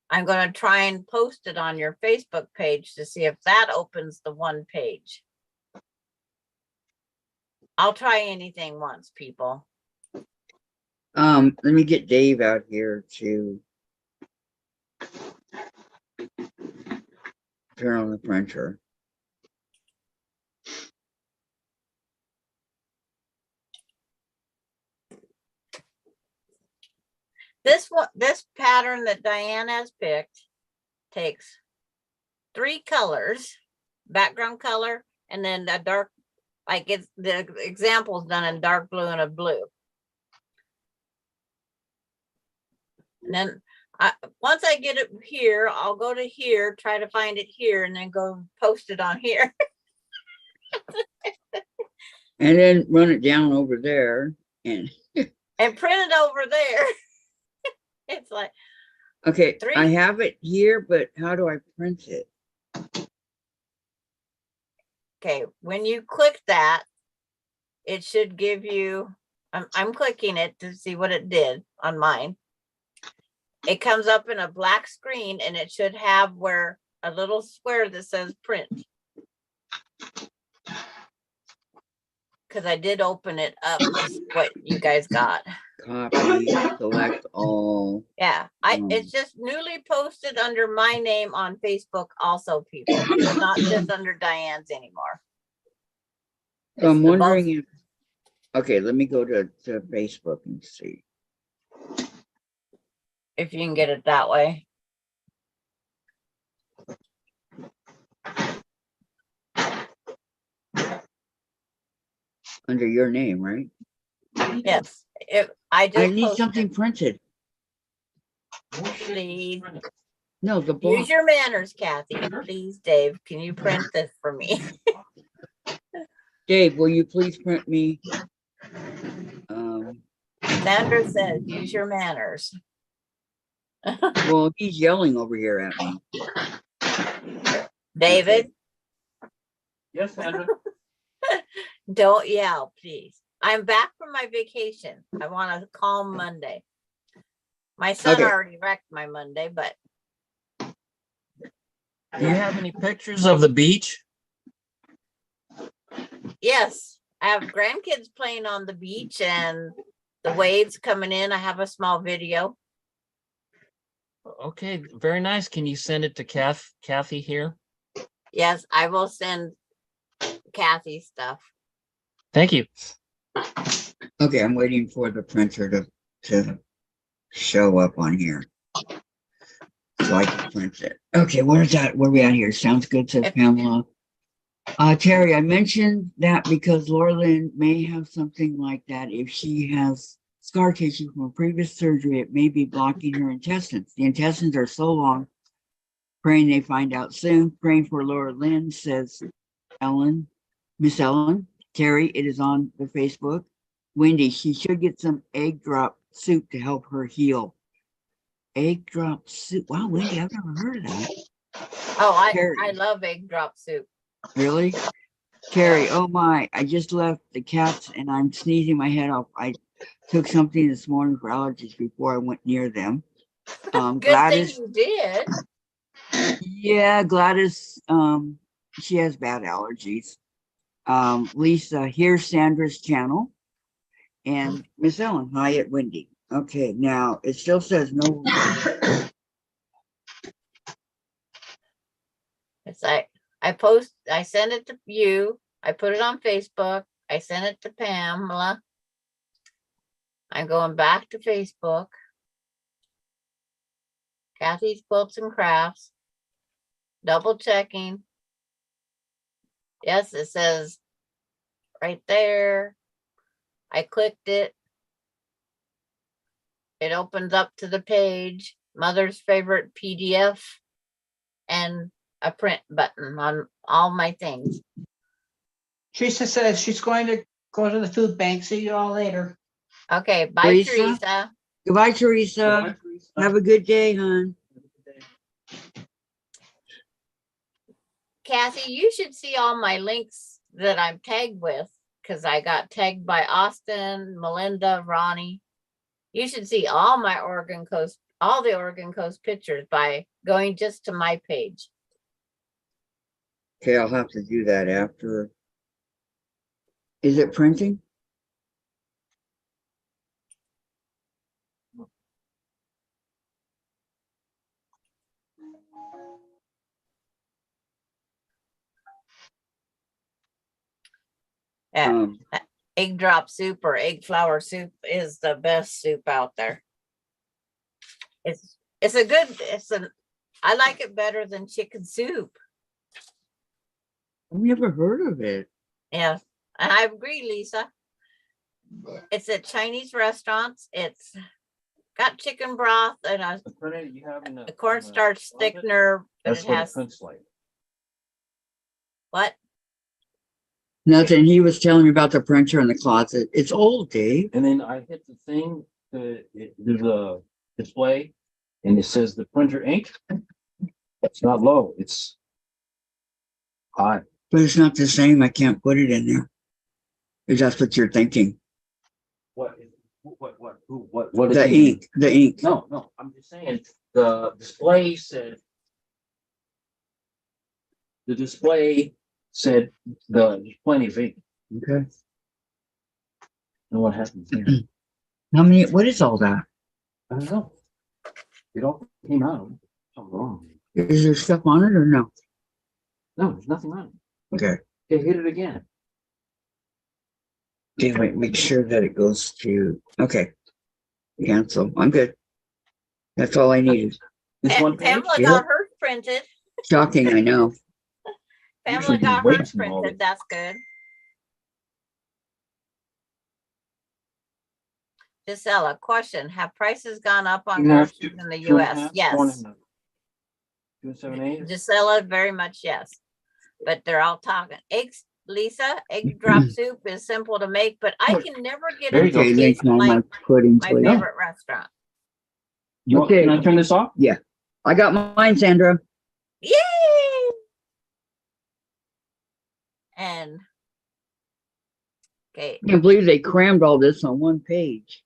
I'm going to try and post it on your Facebook page to see if that opens the one page. I'll try anything once, people. Let me get Dave out here to turn on the printer. This pattern that Diane has picked takes 3 colors, background color, and then a dark, like it's the example is done in dark blue and a blue. And then once I get it here, I'll go to here, try to find it here, and then go post it on here. And then run it down over there and print it over there. It's like, okay, 3. I have it here, but how do I print it? Okay, when you click that, it should give you, I'm clicking it to see what it did on mine. It comes up in a black screen, and it should have where a little square that says print. Because I did open it up to see what you guys got. Copy, select all. Yeah, it's just newly posted under my name on Facebook also, people. It's not just under Diane's anymore. So I'm wondering if, okay, let me go to Facebook and see. If you can get it that way. Under your name, right? Yes. I need posted, something printed. please. No, the block. Use your manners, Kathy. Please, Dave, can you print this for me? Dave, will you please print me? Sandra says, use your manners. Well, he's yelling over here at me. David? Yes, Sandra. Don't yell, please. I'm back from my vacation. I want a calm Monday. My son already wrecked my Monday, but. Do you have any pictures of the beach? Yes, I have grandkids playing on the beach and the waves coming in. I have a small video. Okay, very nice. Can you send it to Kathy here? Yes, I will send Kathy stuff. Thank you. Okay, I'm waiting for the printer to show up on here so I can print it. Okay, where's that? Where are we at here? Sounds good, says Pamela. Terry, I mentioned that because Laura Lynn may have something like that. If she has scar tissue from a previous surgery, it may be blocking her intestines. The intestines are so long. Praying they find out soon. Praying for Laura Lynn, says Ellen, Miss Ellen. Terry, it is on the Facebook. Wendy, she should get some egg drop soup to help her heal. Egg drop soup. Wow, Wendy, I've never heard of that. Oh, I Terry, love egg drop soup. really? Terry, oh my, I just left the cats and I'm sneezing my head off. I took something this morning for allergies before I went near them. Good Gladys, thing you did. yeah, Gladys, she has bad allergies. Lisa, here's Sandra's channel. And Miss Ellen, hi at Wendy. Okay, now it still says no. It's like I sent it to you. I put it on Facebook. I sent it to Pamela. I'm going back to Facebook. Kathy's Quilts and Crafts. Double checking. Yes, it says right there. I clicked it. It opens up to the page, Mother's Favorite PDF, and a print button on all my things. Teresa says she's going to go to the food bank. See you all later. Okay, bye, Teresa? Teresa. Goodbye, Teresa. Have a good day, hon. Kathy, you should see all my links that I'm tagged with because I got tagged by Austin, Melinda, Ronnie. You should see all my Oregon Coast, all the Oregon Coast pictures by going just to my page. Okay, I'll have to do that after. Is it printing? Yeah. Egg drop soup or egg flour soup is the best soup out there. I like it better than chicken soup. I've never heard of it. Yeah, and I agree, Lisa. It's at Chinese restaurants. It's got chicken broth and a cornstarch thickener, but That's it what has prints like. what? Nothing. He was telling me about the printer in the closet. It's old, Dave. And then I hit the thing, there's a display and it says the printer ink. It's not low, it's high. But it's not the same. I can't put it in there. If that's what you're thinking. What The ink. The ink. No, I'm just saying, the display said there's plenty of ink. Okay. And what happens here? How many? What is all that? I don't know. It all came out. Something wrong. Is there stuff on it or no? No, there's nothing on it. Okay. Okay, hit it again. Okay, wait, make sure that it goes to. Okay. Cancel. I'm good. That's all I needed. This one page? Pamela Yeah. got hers printed. Shocking, I know. Pamela Usually got way hers too long. printed. That's good. Gisela, question: have prices gone up on groceries in the U.S.? Yes. 278. Gisela, very much yes. But they're all talking. Eggs, Lisa, egg drop soup is simple to make, but I can never get There it you go. to Okay, taste link on my like pudding my plate. favorite restaurant. Okay. Can I turn this off? Yeah. I got mine, Sandra. Yay! And okay. I can't believe they crammed all this on one page.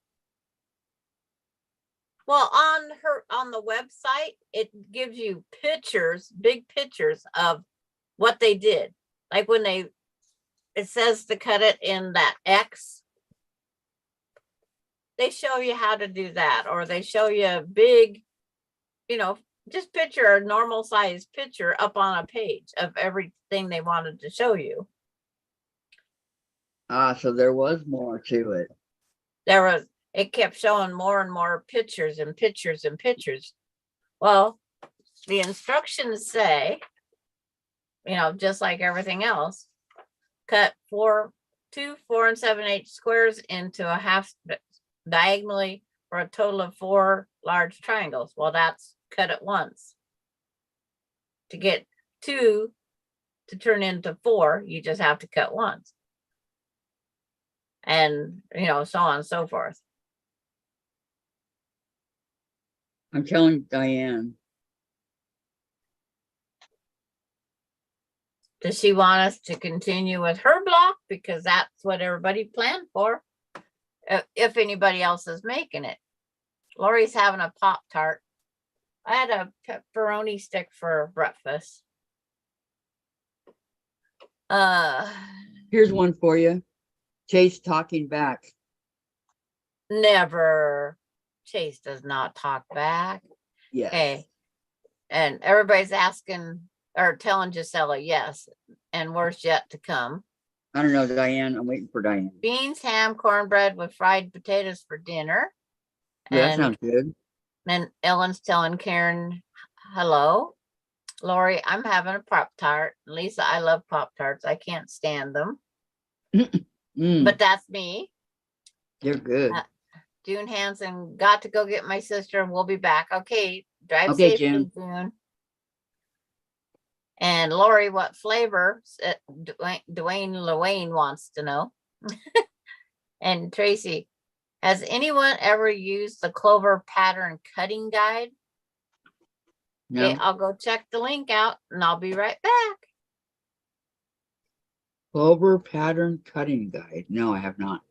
Well, on the website, it gives you pictures, big pictures of what they did. Like when it says to cut it in that X, they show you how to do that, or they show you a big, just picture a normal size picture up on a page of everything they wanted to show you. So there was more to it. It kept showing more and more pictures and pictures and pictures. Well, the instructions say just like everything else. Cut 2 4 7/8 squares into a half diagonally for a total of 4 large triangles. Well, that's cut it once. To get 2 to turn into 4, you just have to cut once. And, so on and so forth. I'm telling Diane. Does she want us to continue with her block? Because that's what everybody planned for. If anybody else is making it. Lori's having a Pop-Tart. I had a pepperoni stick for breakfast. Here's one for you. Chase talking back. Never. Chase does not talk back. Yes. Okay. And everybody's asking or telling Gisela yes. And worse yet to come. I don't know, Diane. I'm waiting for Diane. Beans, ham, cornbread with fried potatoes for dinner. Yeah, that And sounds good. then Ellen's telling Karen, hello. Lori, I'm having a Pop-Tart. Lisa, I love Pop-Tarts. I can't stand them. But that's me. They're good. June Hansen, got to go get my sister and we'll be back. Okay, drive Okay, safely, June. And Lori, what flavor? Dwayne Lewayne wants to know. And Tracy, has anyone ever used the Clover pattern cutting guide? No. Okay, I'll go check the link out and I'll be right back. Clover pattern cutting guide. No, I have not.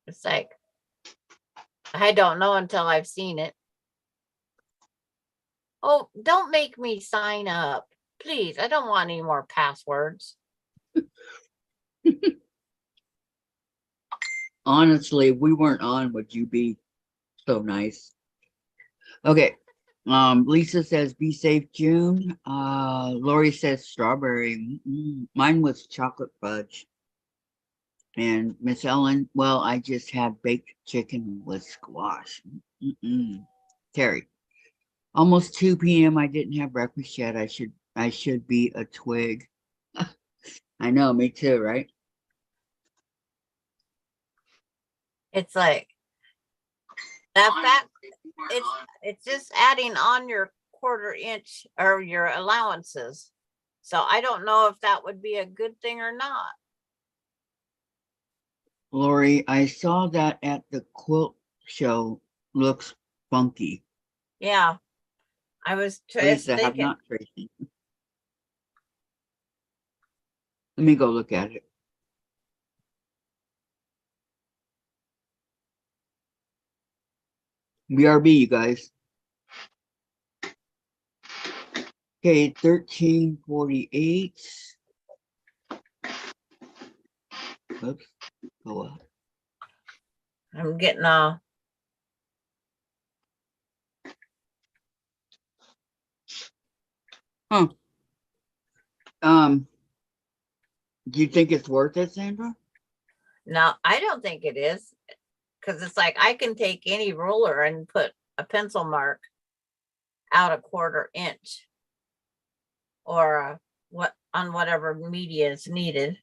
It's like, I don't know until I've seen it. Oh, don't make me sign up. Please, I don't want any more passwords. Honestly, if we weren't on, would you be so nice? Okay. Lisa says, be safe, June. Lori says strawberry. Mine was chocolate fudge. And Miss Ellen, well, I just had baked chicken with squash. Terry, almost 2 p.m. I didn't have breakfast yet. I should be a twig. I know, me too, right? It's like that fact. It's just adding on your 1/4 inch or your allowances. So I don't know if that would be a good thing or not. Lori, I saw that at the quilt show. Looks funky. Yeah, I was Lisa, have thinking. not, Tracy. Let me go look at it. BRB, you guys. Okay, 1348. Oops, go up. I'm getting a. Huh. Do you think it's worth it, Sandra? No, I don't think it is. Because it's like I can take any ruler and put a pencil mark out a 1/4 inch or on whatever media is needed.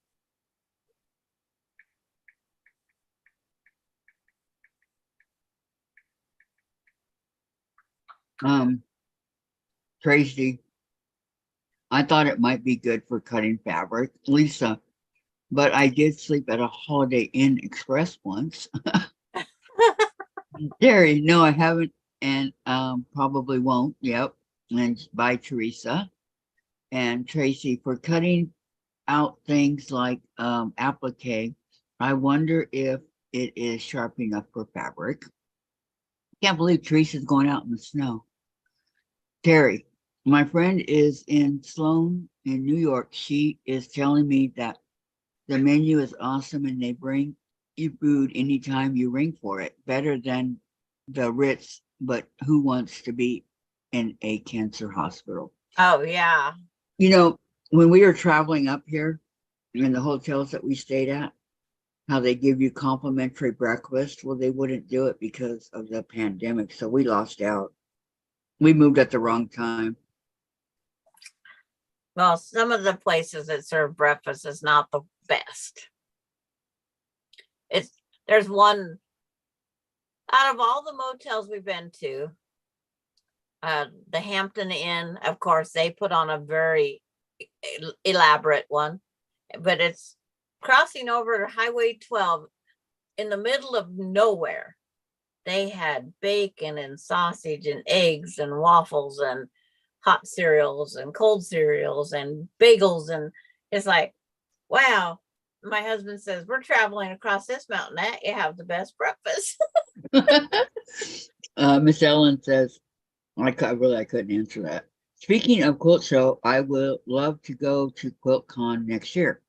Tracy, I thought it might be good for cutting fabric. Lisa, but I did sleep at a Holiday Inn Express once. Terry, no, I haven't, and probably won't. Yep. And by Teresa. And Tracy, for cutting out things like applique, I wonder if it is sharp enough for fabric. Can't believe Teresa's going out in the snow. Terry, my friend is in Sloan in New York. She is telling me that the menu is awesome and they bring you food anytime you ring for it. Better than the Ritz, but who wants to be in a cancer hospital? Oh, yeah. You know, when we were traveling up here in the hotels that we stayed at, how they give you complimentary breakfast. Well, they wouldn't do it because of the pandemic. So we lost out. We moved at the wrong time. Well, some of the places that serve breakfast is not the best. There's one out of all the motels we've been to, the Hampton Inn, of course, they put on a very elaborate one, but it's crossing over Highway 12 in the middle of nowhere. They had bacon and sausage and eggs and waffles and hot cereals and cold cereals and bagels. And it's like, wow. My husband says, we're traveling across this mountain. You have the best breakfast. Miss Ellen says, I couldn't answer that. Speaking of quilt show, I would love to go to QuiltCon next year.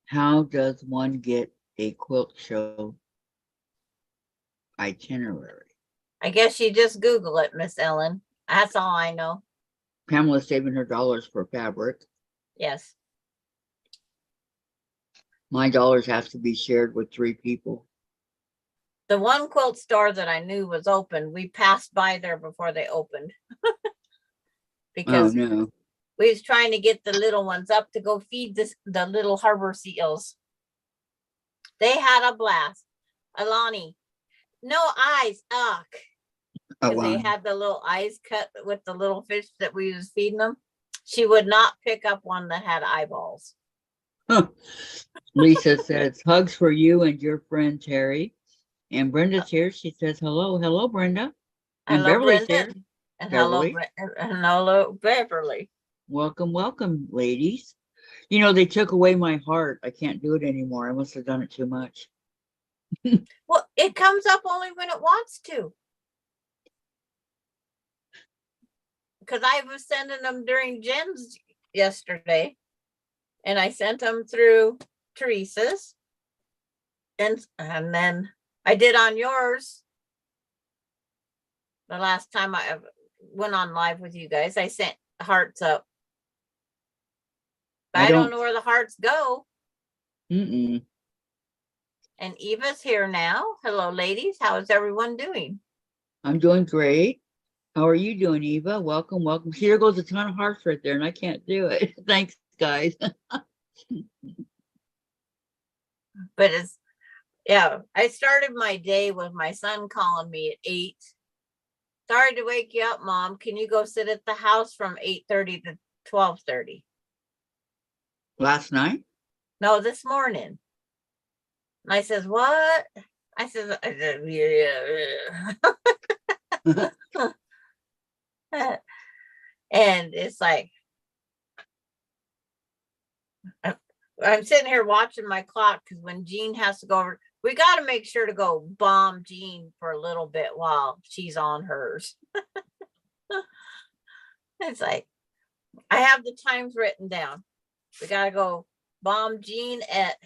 How does one get a quilt show itinerary? I guess you just Google it, Miss Ellen. That's all I know. Pamela's saving her dollars for fabric. Yes. My dollars have to be shared with 3 people. The one quilt store that I knew was open, we passed by there before they opened. Oh Because no. we was trying to get the little ones up to go feed the little harbor seals. They had a blast. Alani, no eyes, ugh. Oh, Because they wow. had the little eyes cut with the little fish that we was feeding them. She would not pick up one that had eyeballs. Lisa says, hugs for you and your friend Terry. And Brenda's here. She says, hello. Hello, Brenda. And Hello, Beverly's Brenda. here. And Beverly. hello, Beverly. Welcome, welcome, ladies. You know, they took away my heart. I can't do it anymore. I must have done it too much. Well, it comes up only when it wants to. Because I was sending them during Jen's yesterday. And I sent them through Teresa's. And then I did on yours. The last time I went on live with you guys, I sent hearts up. But I don't know where the hearts go. Mm-mm. And Eva's here now. Hello, ladies. How is everyone doing? I'm doing great. How are you doing, Eva? Welcome, welcome. See, there goes a ton of hearts right there, and I can't do it. Thanks, guys. But yeah, I started my day with my son calling me at 8. Sorry to wake you up, Mom. Can you go sit at the house from 8:30 to 12:30? Last night? No, this morning. And I says, what? I said, yeah. And it's like, I'm sitting here watching my clock because when Jean has to go over, we got to make sure to go bomb Jean for a little bit while she's on hers. It's like, I have the times written down. We got to go bomb Jean at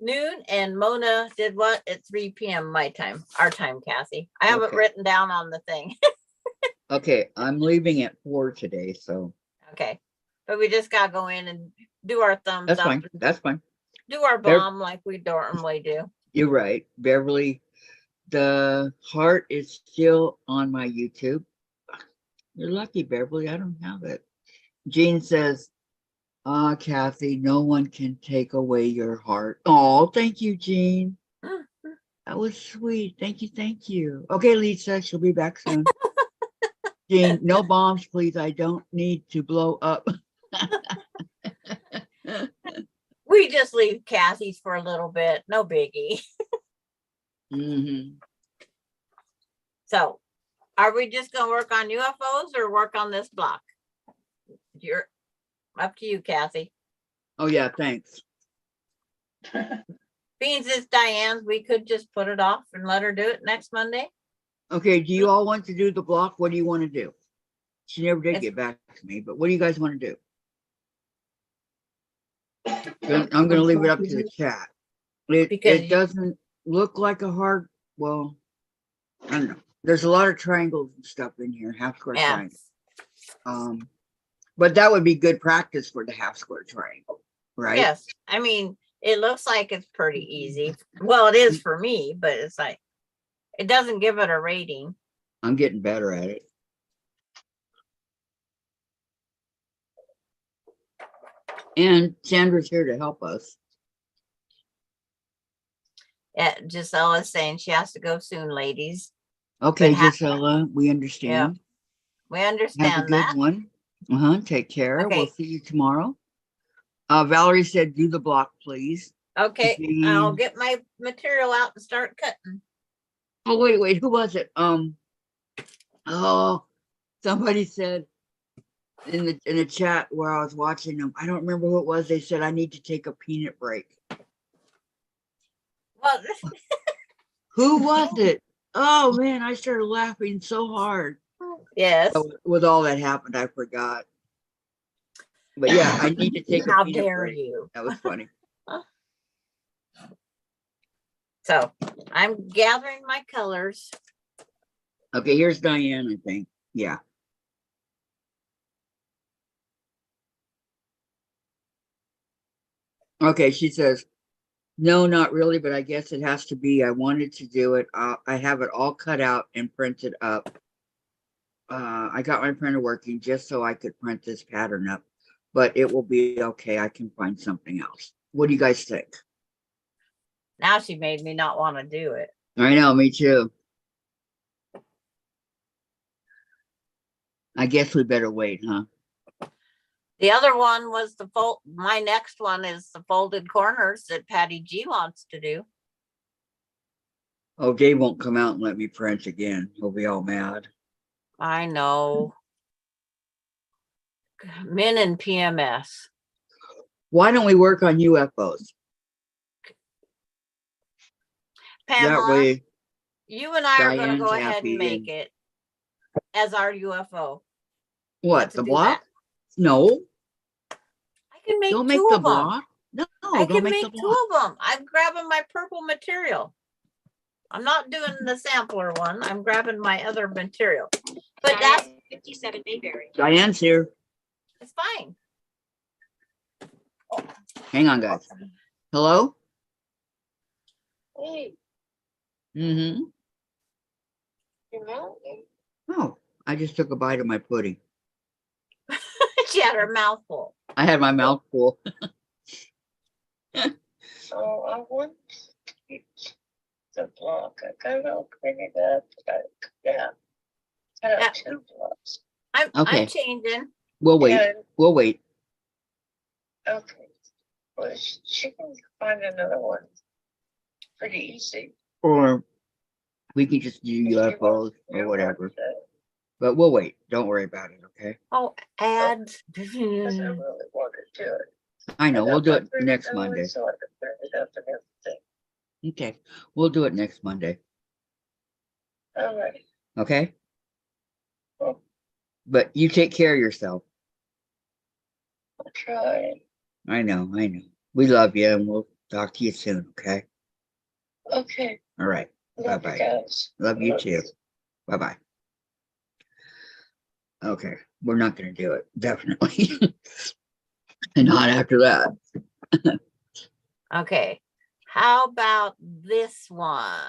noon, and Mona did what at 3 p.m. my time, our time, Kathy. I have it written down on the thing. Okay, I'm leaving at 4 today, so. Okay, but we just got to go in and do our thumbs That's up. fine. That's fine. Do our bomb like we normally do. You're right, Beverly. The heart is still on my YouTube. You're lucky, Beverly. I don't have it. Jean says, Kathy, no one can take away your heart. Oh, thank you, Jean. That was sweet. Thank you. Thank you. Okay, Lisa, she'll be back soon. Jean, no bombs, please. I don't need to blow up. We just leave Kathy's for a little bit. No biggie. Mm-hmm. So, are we just going to work on UFOs or work on this block? You're up to you, Kathy. Oh, yeah, thanks. Beans is Diane's. We could just put it off and let her do it next Monday. Okay, do you all want to do the block? What do you want to do? She never did get back to me, but what do you guys want to do? I'm going to leave it up to the chat. It doesn't look like a hard, well, I don't know. There's a lot of triangles and stuff in here, half square triangle. But that would be good practice for the half square triangle, right? Yes. I mean, it looks like it's pretty easy. Well, it is for me, but it's like, it doesn't give it a rating. I'm getting better at it. And Sandra's here to help us. Yeah, Gisella's saying she has to go soon, ladies. Okay, But ha- Gisela, we understand. We Have a understand good that. one. Take care. We'll Okay. see you tomorrow. Valerie said, do the block, please. Okay, Jane- I'll get my material out and start cutting. Oh, wait, who was it? Oh, somebody said in the chat where I was watching them, I don't remember who it was. They said, I need to take a peanut break. Well, Who was it? Oh man, I started laughing so hard. yes. With all that happened, I forgot. But yeah, I need to take a How peanut dare break. you? That was funny. So I'm gathering my colors. Okay, here's Diane, I think. Yeah. Okay, she says, no, not really, but I guess it has to be. I wanted to do it. I have it all cut out and printed up. I got my printer working just so I could print this pattern up, but it will be okay. I can find something else. What do you guys think? Now she made me not want to do it. I know, me too. I guess we better wait, huh? The other one was the fold. My next one is the folded corners that Patty G wants to do. Oh, Dave won't come out and let me print again. He'll be all mad. I know. Min and PMS. Why don't we work on UFOs? Pamela, That way, you and I are going to Diane's go ahead happy and make and- it as our UFO. what, to the do block? that. No, I can make don't make two the of them. block. No, I don't can make make the two block. of them. I'm grabbing my purple material. I'm not doing the sampler one. I'm grabbing my other material. But that's 57 Mayberry. Diane's here. it's fine. Hang on, guys. Hello? Hey, Mm-hmm. you're out? Oh, I just took a bite of my pudding. She had her mouth full. I had my mouth full. So I want to get the block. I gotta open it up. Yeah. I Yeah. have two blocks. I'm Okay. changing. We'll wait. And, We'll wait. okay. Well, she can find another one pretty easy. Or we can just do UFOs or whatever. But we'll wait. Don't worry about it, okay? Oh, ads. Because I really want to do it. I know. We'll do it I got my next printer going, Monday. So I can print it up and everything. Okay. We'll do it next Monday. All right. Okay? Well, But you take care of yourself. I'll try. I know. I know. We love you and we'll talk to you soon, okay? Okay. All right. Love Bye-bye. you guys. Love you too. Bye-bye. Okay. We're not going to do it. Definitely. And not after that. Okay. How about this one?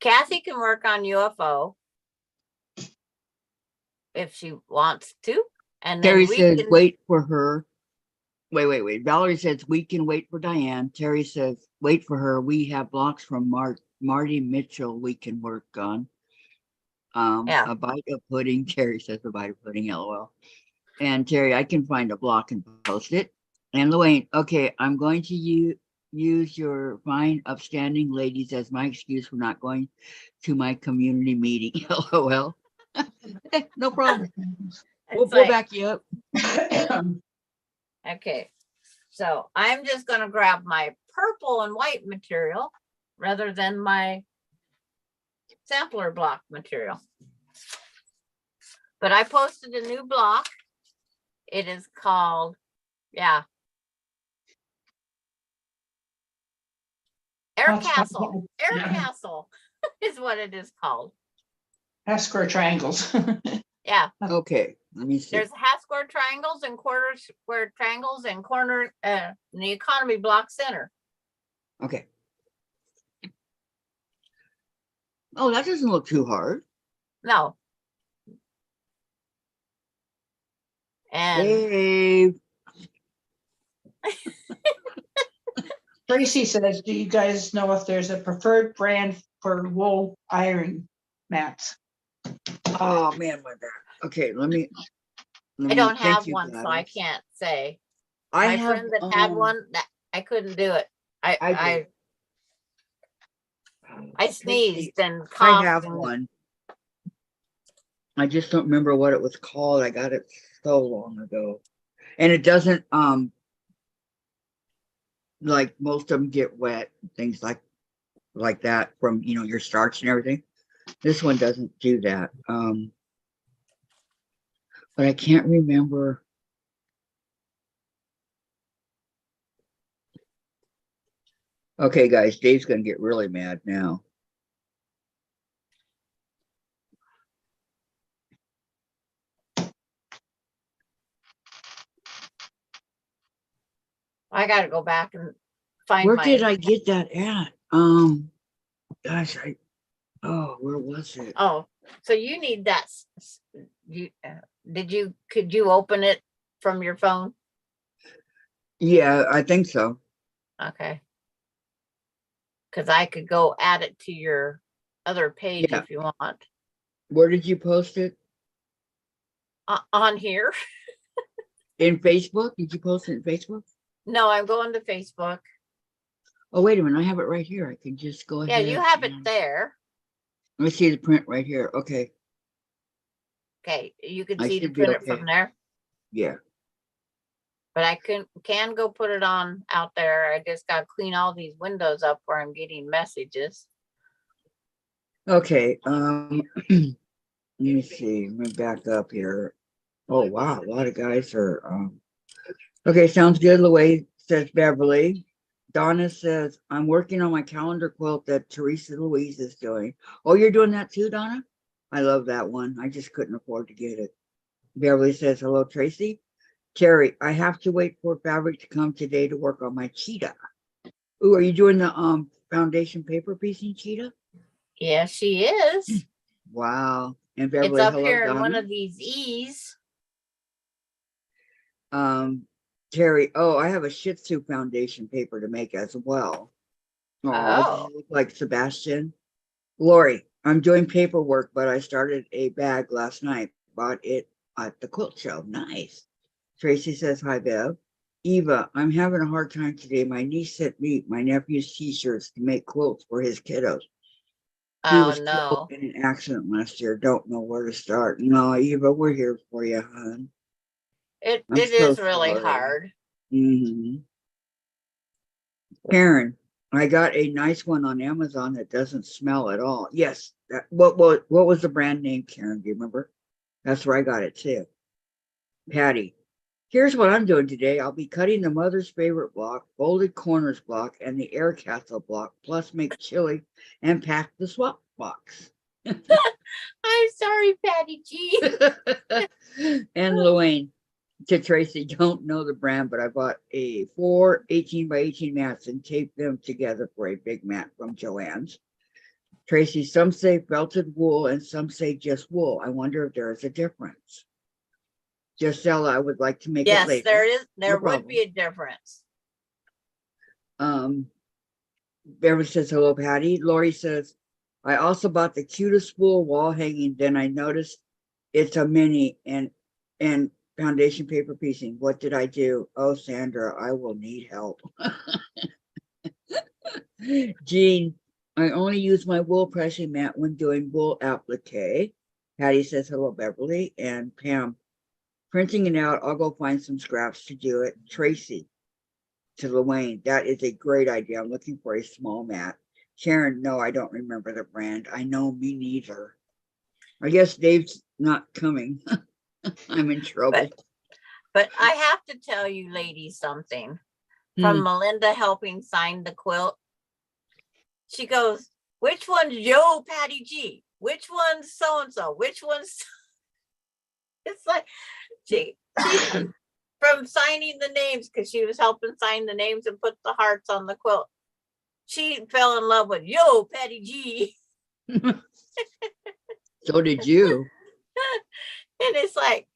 Kathy can work on UFO if she wants to. And then Terry we says, can wait for her. Wait. Valerie says, we can wait for Diane. Terry says, wait for her. We have blocks from Marty Mitchell we can work on. Yeah. A bite of pudding. Terry says, a bite of pudding, LOL. And Terry, I can find a block and post it. And Luane, okay, I'm going to use your fine, upstanding ladies as my excuse for not going to my community meeting. LOL. No problem. We'll it's like, back you up. okay. So I'm just going to grab my purple and white material rather than my sampler block material. But I posted a new block. It is called, Air That's Castle. Air yeah. Castle is what it is called. Half square triangles. Yeah. Okay, let me see. There's half square triangles and quarter square triangles and corner in the economy block center. Okay. Oh, that doesn't look too hard. No. And Dave. Tracy says, do you guys know if there's a preferred brand for wool iron mats? Oh man, my back. Okay, let me I don't thank have you, one, so I Gladys. can't say. I My have friend that had one, that I couldn't do it. I Tracy, sneezed and I coughed. have and- one. I just don't remember what it was called. I got it so long ago. And it doesn't like most of them get wet, things like that from your starch and everything. This one doesn't do that. But I can't remember. Okay, guys, Dave's gonna get really mad now. I got to go back and find Where my. did I get that at? Gosh, where was it? Oh, so you need that. You could you open it from your phone? Yeah, I think so. Okay. Because I could go add it to your other page Yeah. if you want. Where did you post it? On here. In Facebook? Did you post it in Facebook? No, I'm going to Facebook. Oh, wait a minute. I have it right here. I can just go Yeah, ahead. you have it and- there. Let me see the print right here. Okay. Okay, you can I see to should be print it okay. from there. Yeah. But I can go put it on out there. I just got to clean all these windows up where I'm getting messages. Okay. Let me see. Let me back up here. Oh, wow. A lot of guys are. Okay, sounds good. Louise says Beverly. Donna says, I'm working on my calendar quilt that Teresa Louise is doing. Oh, you're doing that too, Donna? I love that one. I just couldn't afford to get it. Beverly says, hello, Tracy. Terry, I have to wait for fabric to come today to work on my cheetah. Ooh, are you doing the foundation paper piecing cheetah? Yeah, she is. Wow. And It's Beverly, up hello, here in one Donna. of these E's. Terry, oh, I have a Shih Tzu foundation paper to make as well. Oh, does Oh. he look like Sebastian? Lori, I'm doing paperwork, but I started a bag last night. Bought it at the quilt show. Nice. Tracy says, hi, Bev. Eva, I'm having a hard time today. My niece sent me my nephew's t-shirts to make quilts for his kiddos. He Oh was no. killed in an accident last year. Don't know where to start. No, Eva, we're here for you, hon. It I'm so is really sorry. hard. Mm-hmm. Karen, I got a nice one on Amazon that doesn't smell at all. Yes. What was the brand name, Karen? Do you remember? That's where I got it too. Patty, here's what I'm doing today. I'll be cutting the mother's favorite block, folded corners block, and the air castle block, plus make chili and pack the swap box. I'm sorry, Patty G. And Luane, to Tracy, don't know the brand, but I bought a 4 18 by 18 mats and taped them together for a big mat from Joann's. Tracy, some say felted wool and some say just wool. I wonder if there is a difference. Gisela, I would like to make it Yes, later. there is. There No would be a difference. Beverly says, hello, Patty. Lori says, I also bought the cutest wool wall hanging. Then I noticed it's a mini and foundation paper piecing. What did I do? Oh, Sandra, I will need help. Jean, I only use my wool pressing mat when doing wool applique. Patty says, hello, Beverly. And Pam, printing it out, I'll go find some scraps to do it. Tracy, to Luane, that is a great idea. I'm looking for a small mat. Sharon, no, I don't remember the brand. I know, me neither. I guess Dave's not coming. I'm in trouble. But I have to tell you ladies something. From Melinda helping sign the quilt. She goes, which one's yo, Patty G? Which one's so-and-so? Which one's it's like she from signing the names, because she was helping sign the names and put the hearts on the quilt. She fell in love with yo, Patty G. So did you. And it's like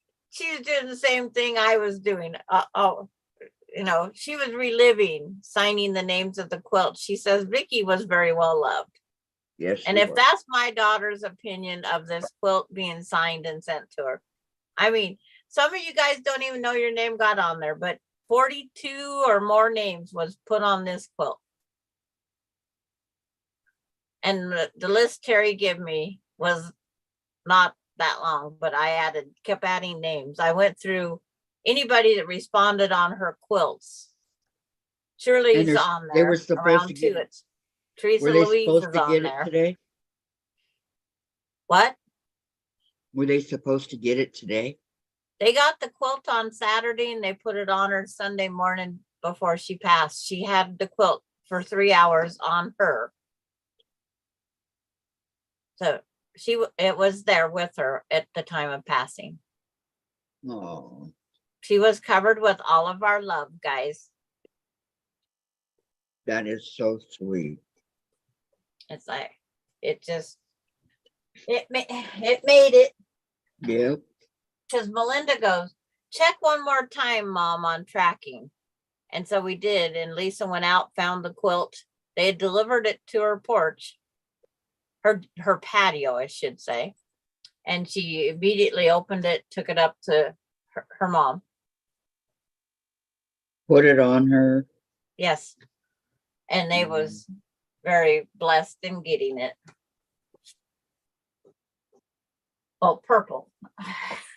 she was doing the same thing I was doing. She was reliving signing the names of the quilt. She says Vicky was very well loved. Yes. And she if was. that's my daughter's opinion of this quilt being signed and sent to her, I mean, some of you guys don't even know your name got on there, but 42 or more names was put on this quilt. And the list Terry gave me was not that long, but I kept adding names. I went through anybody that responded on her quilts. Shirley's on they there. were supposed around to get two. it. It's Teresa Were they Louise supposed is to on get there. it today? What? Were they supposed to get it today? They got the quilt on Saturday and they put it on her Sunday morning before she passed. She had the quilt for 3 hours on her. So it was there with her at the time of passing. Oh, She was covered with all of our love, guys. that is so sweet. It's like, it made it. Yep. Because Melinda goes, check one more time, Mom, on tracking. And so we did. And Lisa went out, found the quilt. They had delivered it to her porch, her patio, I should say. And she immediately opened it, took it up to her mom. Put it on her. Yes. And they was very blessed in getting it. Oh, purple.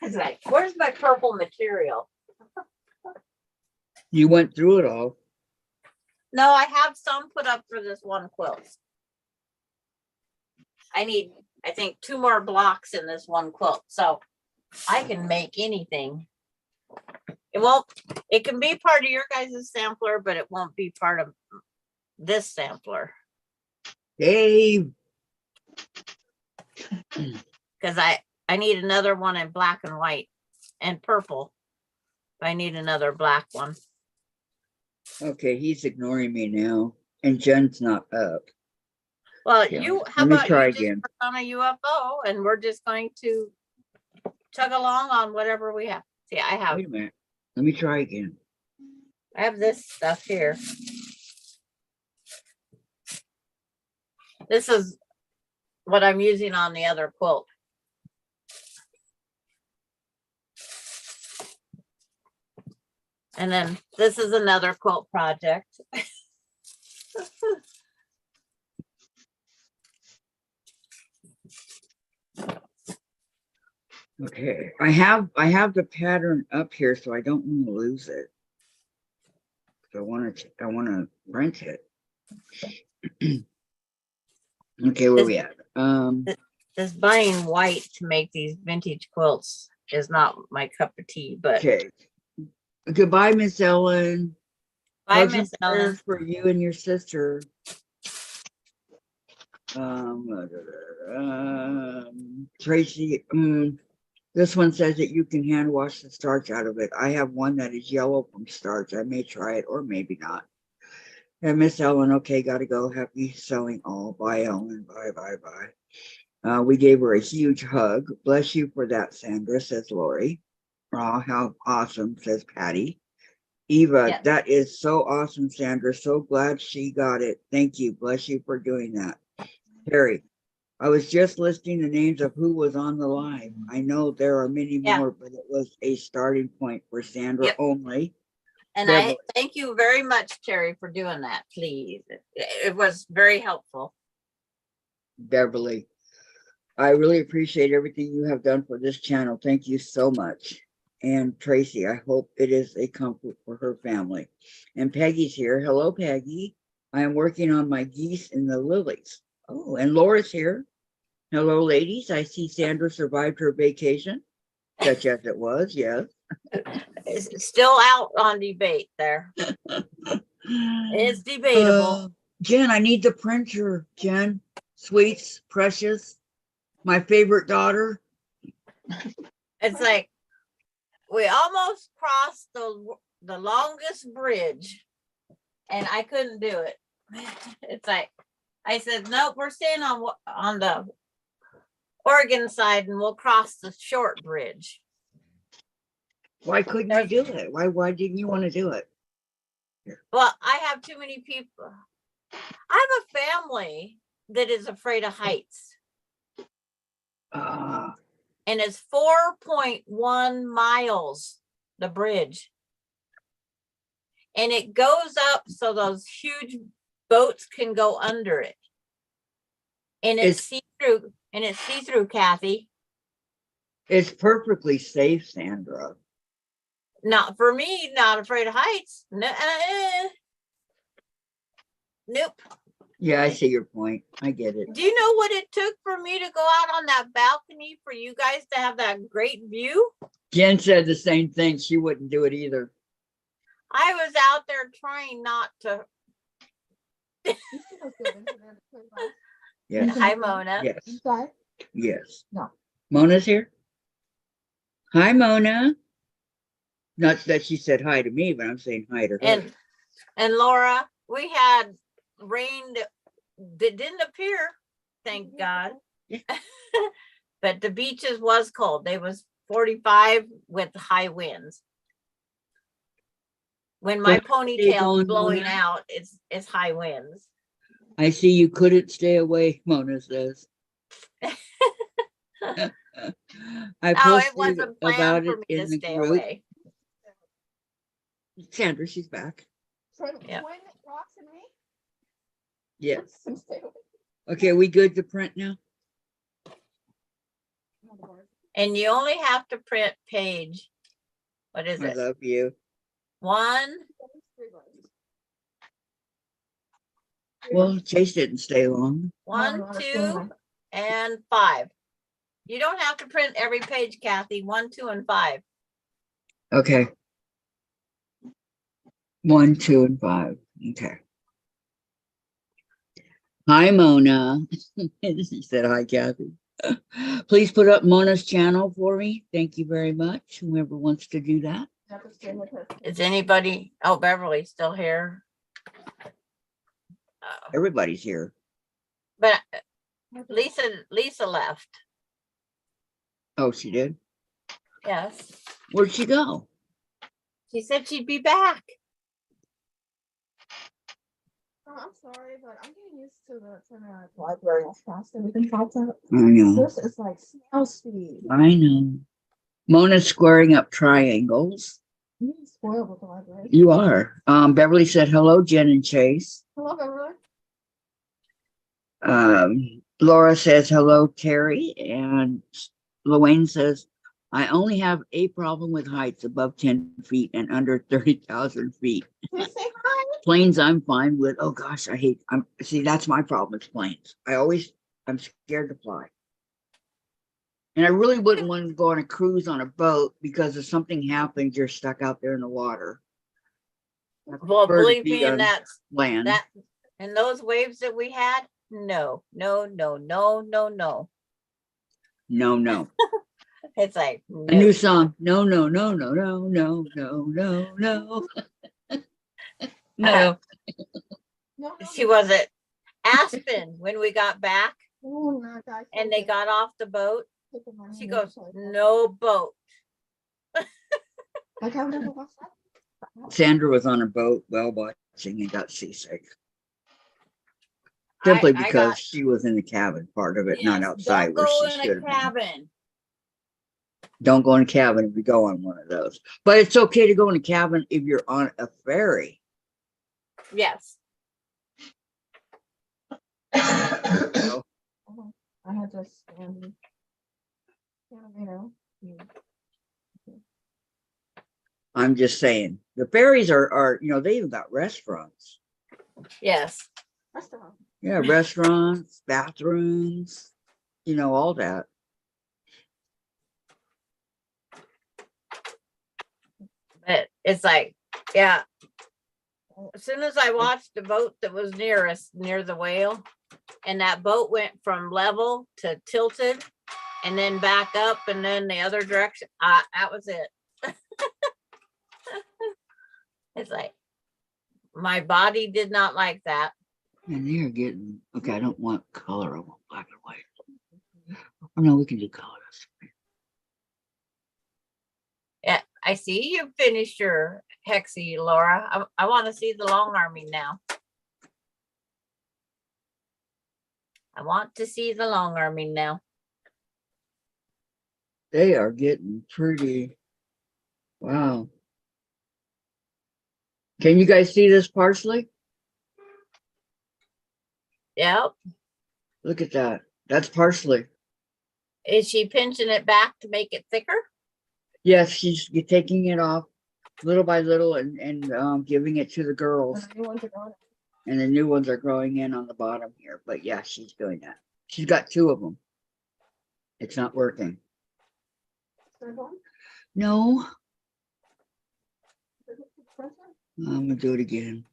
It's like, where's my purple material? You went through it all. No, I have some put up for this one quilt. I need, I think, 2 more blocks in this one quilt. So I can make anything. It can be part of your guys' sampler, but it won't be part of this sampler. Dave. Because I need another one in black and white and purple. I need another black one. Okay, he's ignoring me now. And Jen's not up. Well, Yeah. how Let me about try you just again. work on a UFO and we're just going to tug along on whatever we have. See, I Wait a minute. Let me try again. have this stuff here. This is what I'm using on the other quilt. And then this is another quilt project. Okay. I have the pattern up here, so I don't want to lose it. So I want to print it. Okay, where we at? This buying white to make these vintage quilts is not my cup of tea, but Okay. Goodbye, Miss Ellen. bye, Hugs and Miss Ellen. prayers for you and your sister. Tracy, this one says that you can hand wash the starch out of it. I have one that is yellow from starch. I may try it or maybe not. And Miss Ellen, okay, gotta go. Happy selling all. Bye, Ellen. Bye, bye, bye. We gave her a huge hug. Bless you for that, Sandra, says Lori. Oh, how awesome, says Patty. Eva, Yes. That is so awesome, Sandra. So glad she got it. Thank you. Bless you for doing that. Terry, I was just listing the names of who was on the live. I know there are many more, but it was a starting point for Sandra only. And Beverly. I thank you very much, Terry, for doing that, please. It was very helpful. Beverly, I really appreciate everything you have done for this channel. Thank you so much. And Tracy, I hope it is a comfort for her family. And Peggy's here. Hello, Peggy. I am working on my geese and the lilies. Oh, and Laura's here. Hello, ladies. I see Sandra survived her vacation, such as it was. Yes. It's still out on debate there. It's debatable. Jen, I need the printer. Jen, Sweets, Precious, my favorite daughter. It's like we almost crossed the longest bridge and I couldn't do it. It's like I said, nope, we're staying on the Oregon side and we'll cross the short bridge. Why couldn't you do it? Why didn't you want to do it? Well, I have too many people. I have a family that is afraid of heights, Ah, and it's 4.1 miles, the bridge. And it goes up so those huge boats can go under it. And it's see-through, Kathy. it's perfectly safe, Sandra. Not for me, not afraid of heights. No, nope. Yeah, I see your point. I get it. Do you know what it took for me to go out on that balcony for you guys to have that great view? Jen said the same thing. She wouldn't do it either. I was out there trying not to. Yes. Hi, Mona. Yes. Inside? Yes. No. Mona's here. Hi, Mona. Not that she said hi to me, but I'm saying hi to her. And Laura, we had rain that didn't appear, thank God. Yeah. But the beaches was cold. They was 45 with high winds. When my ponytail is blowing out, it's high winds. I see you couldn't stay away, Mona says. I Oh, posted it wasn't about planned for it me in to the stay group. away. Sandra, she's back. Yeah. Rocks and me? Yes. Stay away. Okay, we good to print now? And you only have to print page. What is I it? love you. 1. Well, Chase didn't stay long. 1, 2, and 5. You don't have to print every page, Kathy. 1, 2, and 5. Okay. 1, 2, and 5. Okay. Hi, Mona. She said hi, Kathy. Please put up Mona's channel for me. Thank you very much. Whoever wants to do that. Is anybody? Oh, Beverly's still here. Everybody's here. But Lisa left. Oh, she did? Yes. Where'd she go? She said she'd be back. Oh, I'm sorry, but I'm getting used to the library as fast everything pops up. I know. This is like snail speed. I know. Mona's squaring up triangles. I'm getting spoiled with the library. You are. Beverly said hello, Jen and Chase. Hello, everyone. Laura says hello, Terry. And Luane says, I only have a problem with heights above 10 feet and under 30,000 feet. Can I say hi? Planes I'm fine with. Oh gosh, see, that's my problem with planes. I'm scared to fly. And I really wouldn't want to go on a cruise on a boat because if something happens, you're stuck out there in the water. Well, believe me, in that land. And those waves that we had, no. No. It's like A new song. No. No. She was at Aspen when we got back Oh, no, guys. and they got off the boat. She goes, no boat. Like, I've never watched that. Sandra was on a boat while watching and got seasick. Simply because she was in the cabin part of it, not outside where she should have been. Don't go in a cabin if you go on one of those. But it's okay to go in a cabin if you're on a ferry. Yes. So, I had to stand, I'm just saying the ferries are they even got restaurants. Yes. restaurant. Yeah, restaurants, bathrooms, all that. But it's like, yeah. As soon as I watched the boat that was near us, near the whale, and that boat went from level to tilted and then back up and then the other direction, that was it. It's like, my body did not like that. And they're getting, okay, I don't want color, I want black and white. Oh no, we can do colors. Yeah, I see you finished your hexie, Laura. I want to see the long arming now. I want to see the long arming now. They are getting pretty. Wow. Can you guys see this parsley? Yep. Look at that. That's parsley. Is she pinching it back to make it thicker? Yes, she's taking it off little by little and giving it to the girls. And the new ones are growing in on the bottom here. But yeah, she's doing that. She's got 2 of them. It's not working. No. I'm gonna do it again.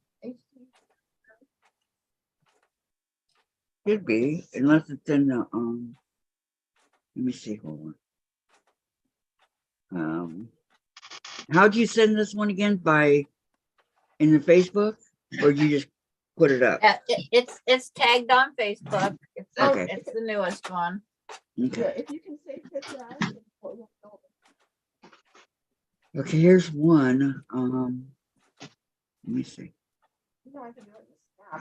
Could be, unless it's in the let me see, hold on. How'd you send this one again? By in the Facebook? Or did you just put it up? It's tagged on Facebook. Okay. It's the newest one. Okay. If you can say picture, Okay, here's one. Let me see. you know, I can do it.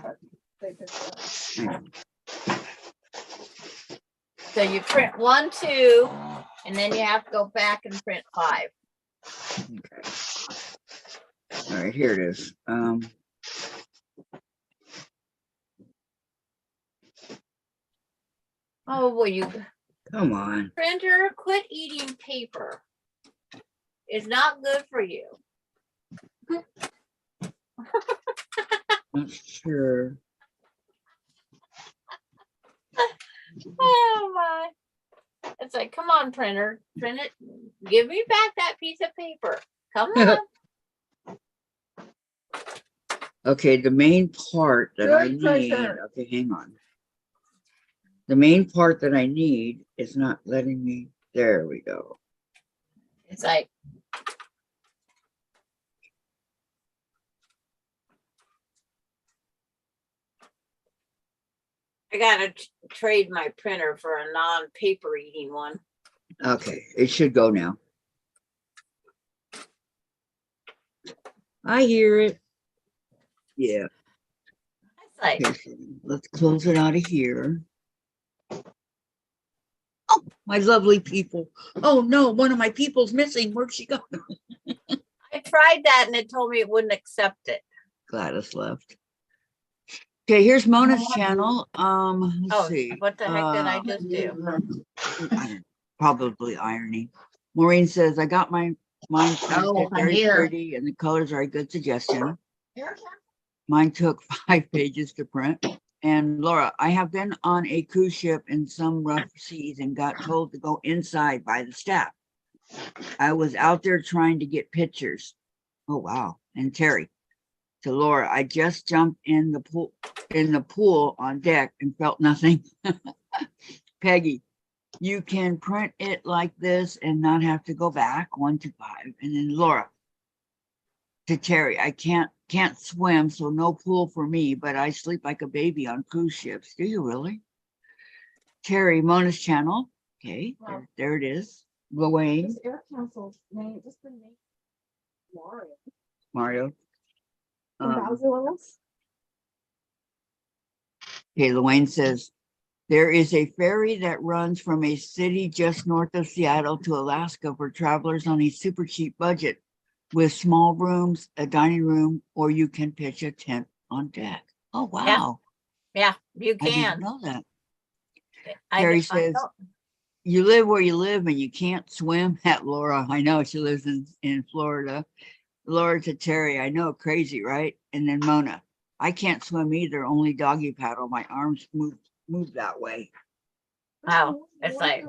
But say picture. Hang on. So you print 1, 2, and then you have to go back and print 5. Okay. All right, here it is. Oh, well, you Come on. printer, quit eating paper. It's not good for you. Not sure. Oh my. It's like, come on, printer, print it. Give me back that piece of paper. Come on. Okay, the main part that I Good need. printer. Okay, hang on. The main part that I need is not letting me. There we go. It's like, I gotta trade my printer for a non-paper eating one. Okay, it should go now. I hear it. Yeah. It's like, Okay, so let's close it out of here. Oh, my lovely people. Oh no, one of my people's missing. Where'd she go? I tried that and it told me it wouldn't accept it. Gladys left. Okay, here's Mona's channel. Let's Oh, see. what the heck did I just do? I don't- probably ironing. Maureen says, I got mine Oh, printed I'm very here. pretty and the colors are a good suggestion. Mine took 5 pages to print. And Laura, I have been on a cruise ship in some rough seas and got told to go inside by the staff. I was out there trying to get pictures. Oh, wow. And Terry, to Laura, I just jumped in the pool on deck and felt nothing. Peggy, you can print it like this and not have to go back 1 to 5. And then Laura, to Terry, I can't swim, so no pool for me, but I sleep like a baby on cruise ships. Do you really? Terry, Mona's channel. Okay, Wow. there it is. Gawain, This air council's name, just the name. Mario. Mario. And Bowser Willis. Okay, Luane says, there is a ferry that runs from a city just north of Seattle to Alaska for travelers on a super cheap budget with small rooms, a dining room, or you can pitch a tent on deck. Oh, wow. Yeah, you I didn't can. know that. I Terry I says, don't- you live where you live and you can't swim. At Laura, I know she lives in Florida. Laura to Terry, I know, crazy, right? And then Mona, I can't swim either, only doggy paddle. My arms move that way. Wow, it's like,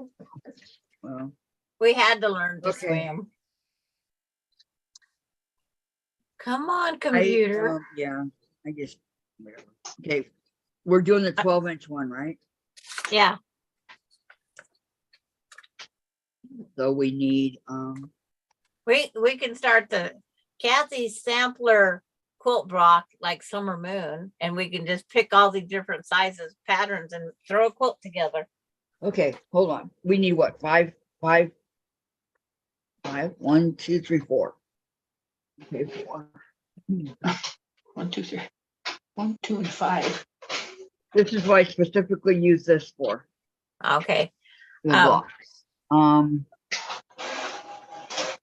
Well, we had to learn to Okay. swim. Come on, computer. yeah, I just, whatever. Okay, we're doing the 12-inch one, right? Yeah, So we need, we can start the Kathy's sampler quilt block like Summer Moon, and we can just pick all the different sizes, patterns, and throw a quilt together. okay, hold on. We need what, five 5, 1, 2, 3, 4. Okay, 4. 1, 2, 3. 1, 2, and 5. This is what I specifically use this for, Okay. the blocks.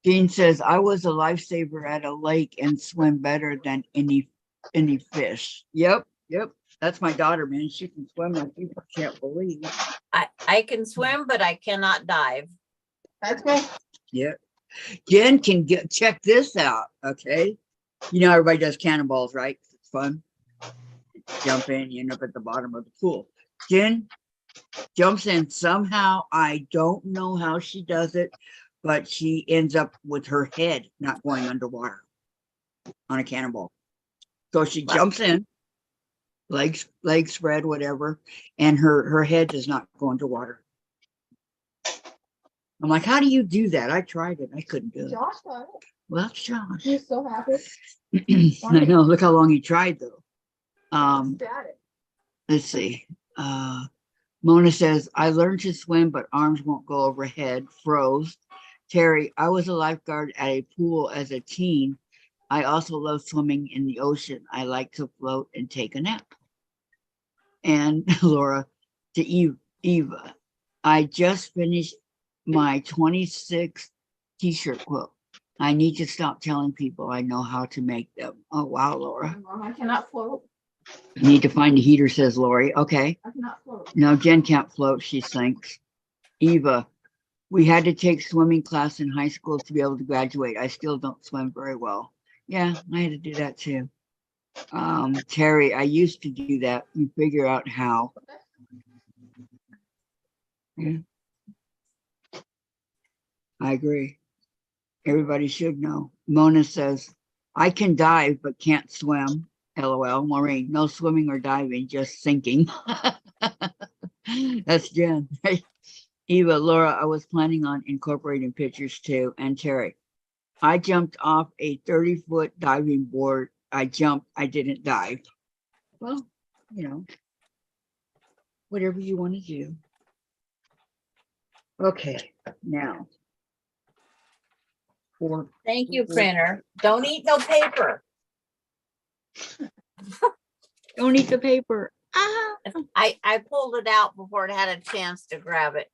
Jean says, I was a lifesaver at a lake and swim better than any fish. Yep. That's my daughter, man. She can swim like you can't believe. I can swim, but I cannot dive. That's good. Yep. Jen can check this out. Okay. You know, everybody does cannonballs, right? It's fun. Jump in, you end up at the bottom of the pool. Jen jumps in somehow. I don't know how she does it, but she ends up with her head not going underwater on a cannonball. So she jumps in, legs spread, whatever, and her head does not go underwater. I'm like, how do you do that? I tried it. I couldn't do it. Josh got it. Well, Josh. He's so happy. I know. Look how long he tried, though. Got it. Let's see. Mona says, I learned to swim, but arms won't go overhead. Froze. Terry, I was a lifeguard at a pool as a teen. I also love swimming in the ocean. I like to float and take a nap. And Laura, to Eva, I just finished my 26th t-shirt quilt. I need to stop telling people I know how to make them. Oh, wow, Laura. Mom, I cannot float. Need to find a heater, says Lori. Okay. I cannot float. No, Jen can't float, she thinks. Eva, we had to take swimming class in high school to be able to graduate. I still don't swim very well. Yeah, I had to do that too. Terry, I used to do that. You figure out how. Yeah. I agree. Everybody should know. Mona says, I can dive but can't swim. LOL. Maureen, no swimming or diving, just sinking. That's Jen. Eva, Laura, I was planning on incorporating pictures too. And Terry, I jumped off a 30-foot diving board. I jumped, I didn't dive. Well, you know, whatever you want to do. Okay, now. Thank you, printer. Don't eat no paper. Don't eat the paper. Ah. I pulled it out before it had a chance to grab it.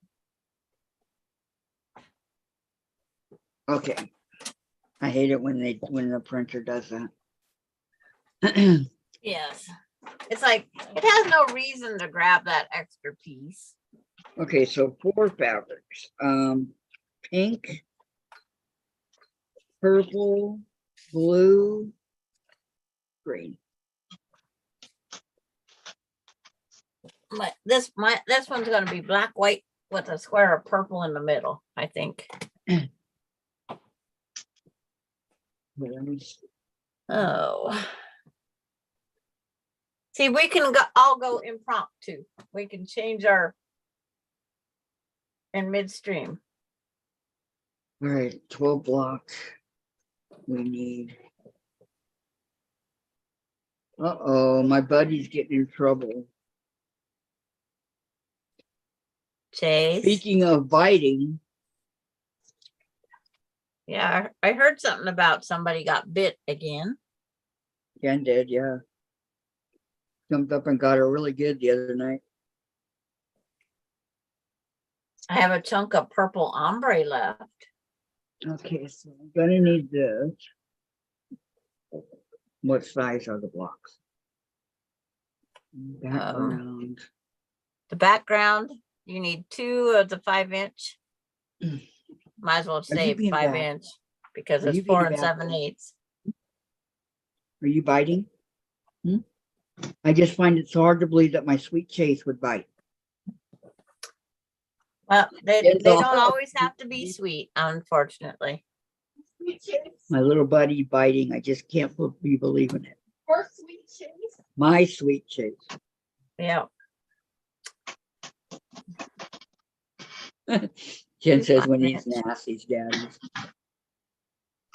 Okay. I hate it when the printer does that. Yes. It's like, it has no reason to grab that extra piece. Okay, so 4 fabrics. Pink, purple, blue, green. This one's gonna be black, white with a square of purple in the middle, I think. Oh. See, we can all go impromptu. We can change our in midstream. All right, 12 blocks. We need. Uh-oh, my buddy's getting in trouble. Chase. Speaking of biting. Yeah, I heard something about somebody got bit again. Jen did, yeah. Jumped up and got her really good the other night. I have a chunk of purple ombre left. Okay, so I'm gonna need this. What size are the blocks? Background. The background, you need 2 of the 5-inch. Might as well say being 5-inch because Are it's you being 4 and bad? 7/8. Are you biting? I just find it so hard to believe that my sweet Chase would bite. Well, they It's don't all- always have to be sweet, unfortunately. Sweet Chase. My little buddy biting. I just can't be believing it. Or Sweet Chase. My sweet Chase. Yeah. Jen says when he's nasty, he's daddy.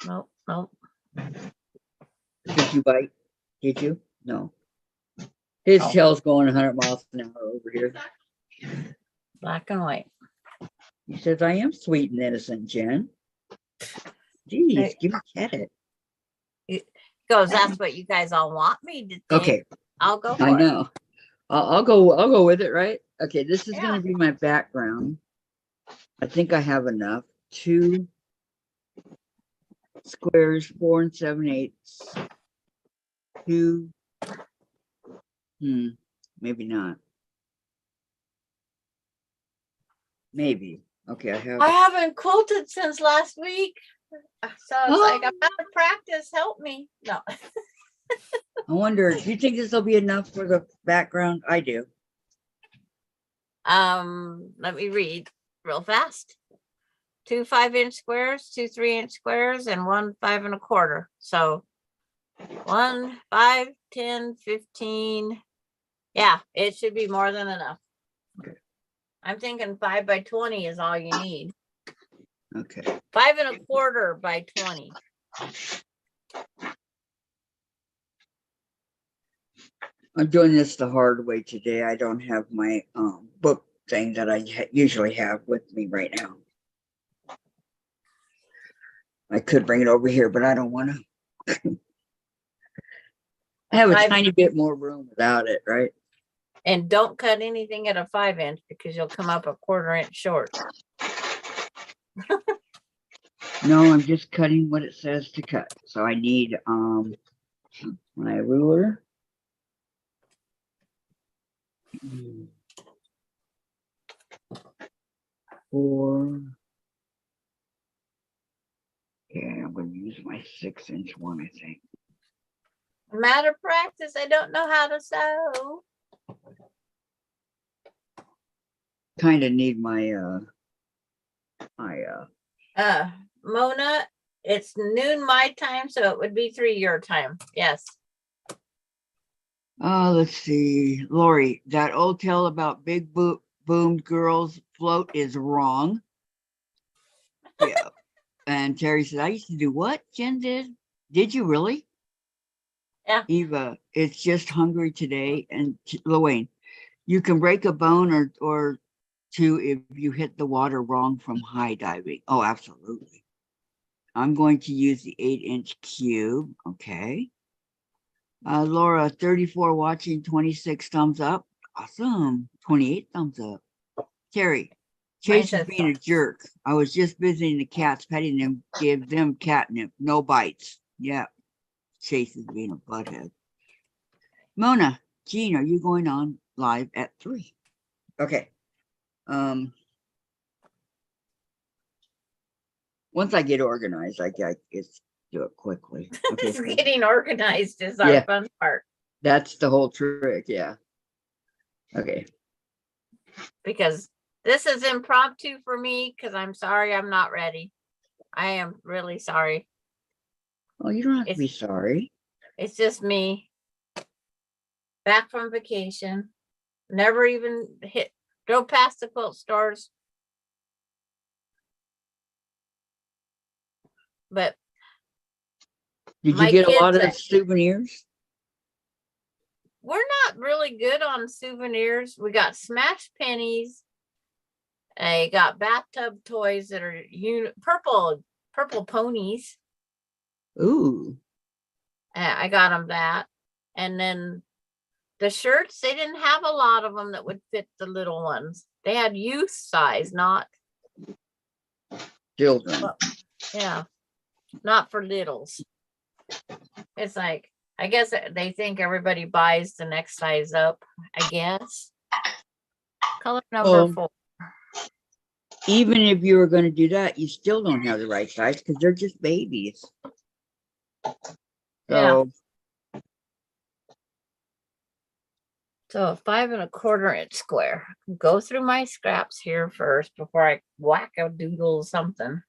Nope. Did you bite? Did you? No. His Oh. tail's going 100 miles an hour over here. Black and white. He says, I am sweet and innocent, Jen. Geez, give me credit. Goes, that's what you guys all want me to think. Okay, I'll go for I it. know. I'll go with it, right? Okay, this is Yeah. gonna be my background. I think I have enough. 2 squares, 4 7/8. 2. Maybe not. Maybe. Okay, I have. I haven't quilted since last week. So it's like, I'm out of practice. Help me. No. I wonder, do you think this will be enough for the background? I do. Let me read real fast. 2 5-inch squares, 2 3-inch squares, and 1 5 1/4. So 1 5 10 15. Yeah, it should be more than enough. Okay. I'm thinking 5 by 20 is all you need. Okay. 5 1/4 by 20. I'm doing this the hard way today. I don't have my book thing that I usually have with me right now. I could bring it over here, but I don't want to. I have a tiny bit more room without it, right? And don't cut anything at a 5-inch because you'll come up a 1/4 inch short. No, I'm just cutting what it says to cut. So I need my ruler. Four. Yeah, I'm going to use my 6-inch one, I think. I'm out of practice. I don't know how to sew. Kind of need my Mona, it's noon my time, so it would be 3 your time. Yes. let's see, Lori, that old tale about big boomed girls float is wrong. Yeah. And Terry said, I used to do what Jen did. Did you really? Yeah. Eva, it's just hungry today. And Luane, you can break a bone or two if you hit the water wrong from high diving. Oh, absolutely. I'm going to use the 8-inch cube. Okay. Laura, 34 watching, 26 thumbs up. Awesome. 28 thumbs up. Terry, Chase is being a jerk. I was just visiting the cats, petting them, give them catnip, no bites. Yeah. Chase is being a butthead. Mona, Jean, are you going on live at 3? Okay. Once I get organized, I just do it quickly. Okay. Getting organized is our fun part. That's the whole trick. Yeah. Okay. Because this is impromptu for me because I'm sorry I'm not ready. I am really sorry. Oh, you don't have to be sorry. It's just me. Back from vacation. Never even drove past the quilt stores. But did you get a lot of souvenirs? We're not really good on souvenirs. We got smashed pennies. I got bathtub toys that are purple ponies. Ooh. I got them that. And then the shirts, they didn't have a lot of them that would fit the little ones. They had youth size, not children. Well, yeah, not for littles. It's like, I guess they think everybody buys the next size up, I guess. Color number 4. Even if you were going to do that, you still don't have the right size because they're just babies. Yeah. So a 5 1/4 inch square. Go through my scraps here first before I whack a doodle something.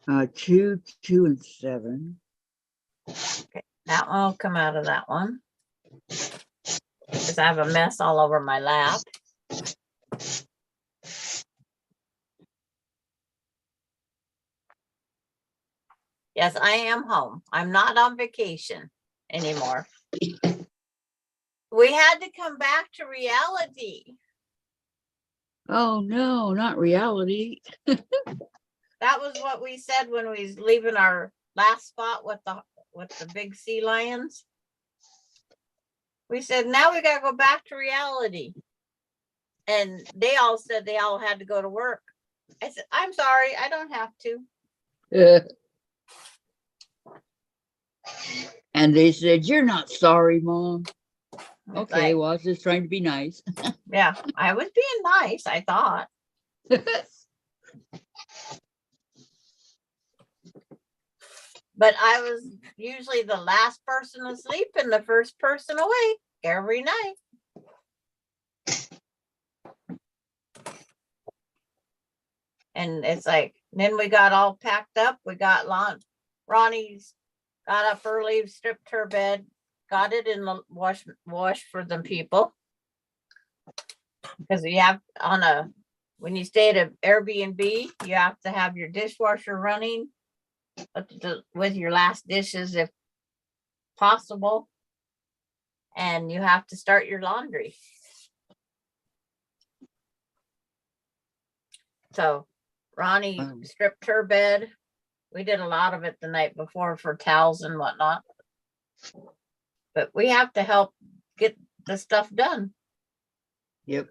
2, 2, and 7. Okay, that one will come out of that one. Because I have a mess all over my lap. Yes, I am home. I'm not on vacation anymore. We had to come back to reality. Oh, no, not reality. That was what we said when we was leaving our last spot with the big sea lions. We said, now we gotta go back to reality. And they all said they all had to go to work. I said, I'm sorry, I don't have to. And they said, you're not sorry, Mom. It's Okay, like, well, I was just trying to be nice. yeah, I was being nice, I thought. But I was usually the last person asleep and the first person awake every night. And it's like, then we got all packed up. We got Ronnie's got up early, stripped her bed, got it in the wash for the people. Because you have when you stay at an Airbnb, you have to have your dishwasher running with your last dishes if possible. And you have to start your laundry. So Ronnie stripped her bed. We did a lot of it the night before for towels and whatnot. But we have to help get the stuff done. Yep.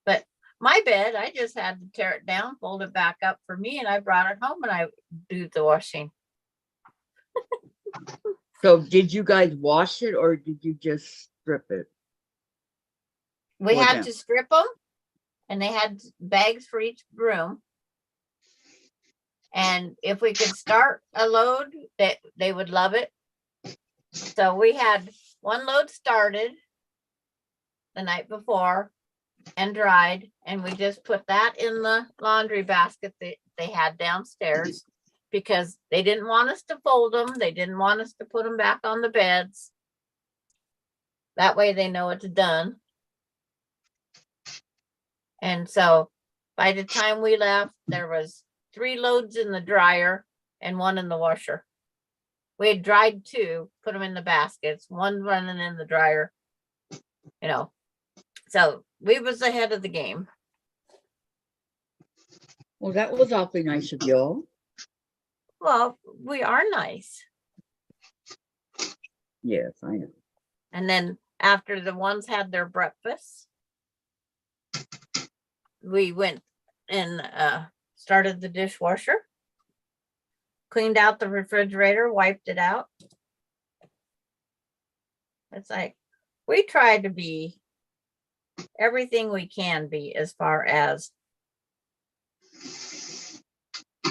But my bed, I just had to tear it down, fold it back up for me, and I brought it home and I do the washing. So did you guys wash it or did you just strip it? We For had them. to strip them, and they had bags for each room. And if we could start a load, they would love it. So we had one load started the night before and dried, and we just put that in the laundry basket that they had downstairs because they didn't want us to fold them. They didn't want us to put them back on the beds. That way they know it's done. And so by the time we left, there was 3 loads in the dryer and 1 in the washer. We had dried 2, put them in the baskets, 1 running in the dryer, so we was ahead of the game. Well, that was awfully nice of y'all. Well, we are nice. Yes, I know. And then after the ones had their breakfast, we went and started the dishwasher, cleaned out the refrigerator, wiped it out. It's like, we try to be everything we can be as far as.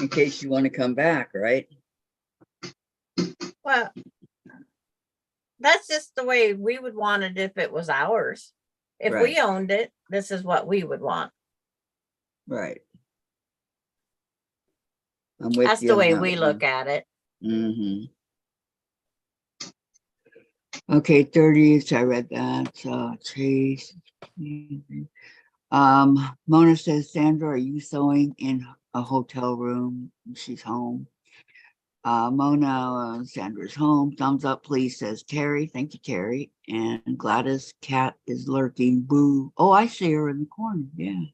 In case you want to come back, right? Well, that's just the way we would want it if it was ours. If Right. we owned it, this is what we would want. Right. I'm with That's you the on way that we one. look at it. Mm-hmm. Okay, 30th, I read that. Chase. Mona says, Sandra, are you sewing in a hotel room? She's home. Mona, Sandra's home. Thumbs up, please, says Terry. Thank you, Terry. And Gladys, cat is lurking. Boo. Oh, I see her in the corner. Yeah.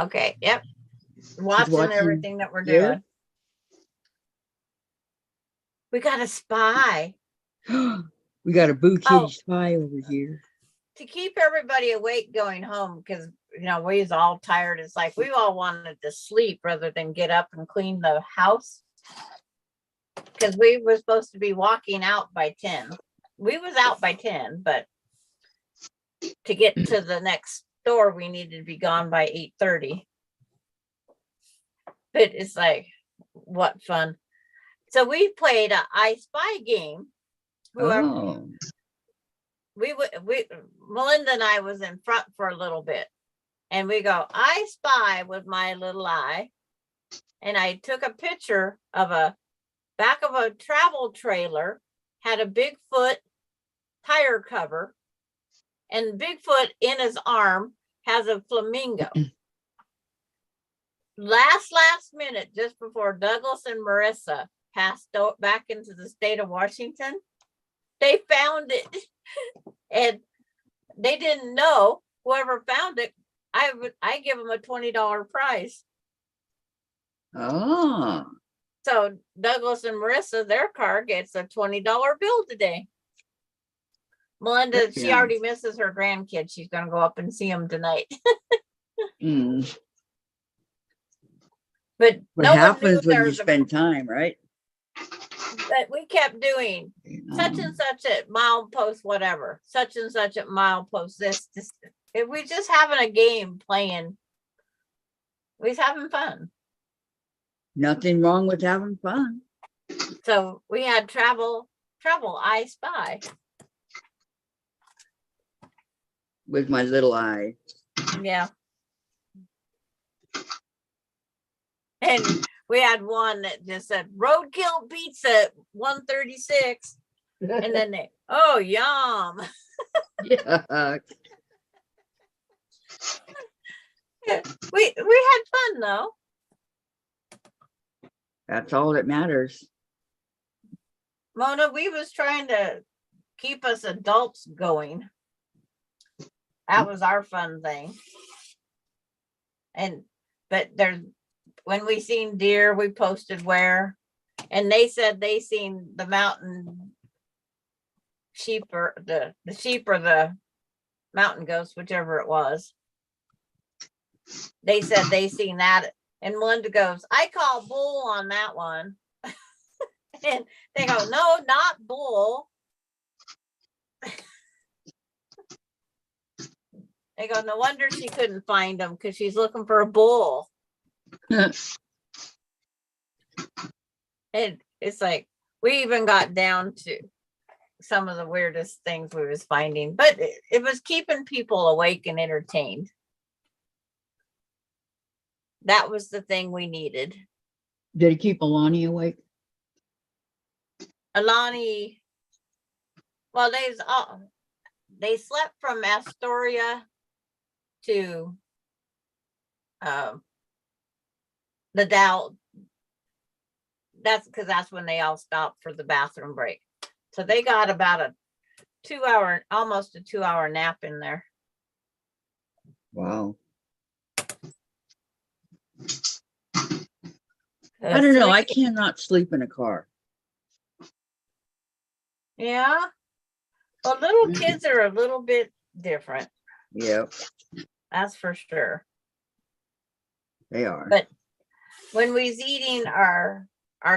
Okay. Yep. Watching everything that we're yeah. doing. We got a spy. We got a boo kitty spy over here. To keep everybody awake going home, because we was all tired. It's like we all wanted to sleep rather than get up and clean the house. Because we were supposed to be walking out by 10. We was out by 10, but to get to the next store, we needed to be gone by 8:30. But it's like, what fun. So we played a I Spy game. Whoever Melinda and I was in front for a little bit, and we go, I spy with my little eye. And I took a picture of a back of a travel trailer, had a Bigfoot tire cover, and Bigfoot in his arm has a flamingo. Last minute, just before Douglas and Marissa passed back into the state of Washington, they found it. And they didn't know, whoever found it I give them a $20 prize. Oh, So Douglas and Marissa, their car gets a $20 bill today. Melinda, Good she job. already misses her grandkids. She's gonna go up and see them tonight. mm. But What no one knew happens when there you was a, spend time, right? but we kept doing such and such at milepost, whatever, such and such at milepost. This. If we just having a game playing, we was having fun. Nothing wrong with having fun. So we had travel, I spy. With my little eye. Yeah. And we had one that just said roadkill pizza 136. And then they, oh, yum. Yeah. We had fun though. That's all that matters. Mona, we was trying to keep us adults going. That was our fun thing. But there's, when we seen deer, we posted where, and they said they seen the mountain sheep or the sheep or the mountain goats, whichever it was. They said they seen that. And Melinda goes, I call bull on that one. And they go, no, not bull. They go, no wonder she couldn't find them because she's looking for a bull. And it's like, we even got down to some of the weirdest things we was finding, but it was keeping people awake and entertained. That was the thing we needed. Did it keep Alani awake? Alani, well, they slept from Astoria to the Dow. That's because that's when they all stopped for the bathroom break. So they got about a 2 hour, almost a 2 hour nap in there. Wow. I don't know. I cannot sleep in a car. Yeah. Well, little kids are a little bit different. Yep, That's for sure. they are. But when we was eating our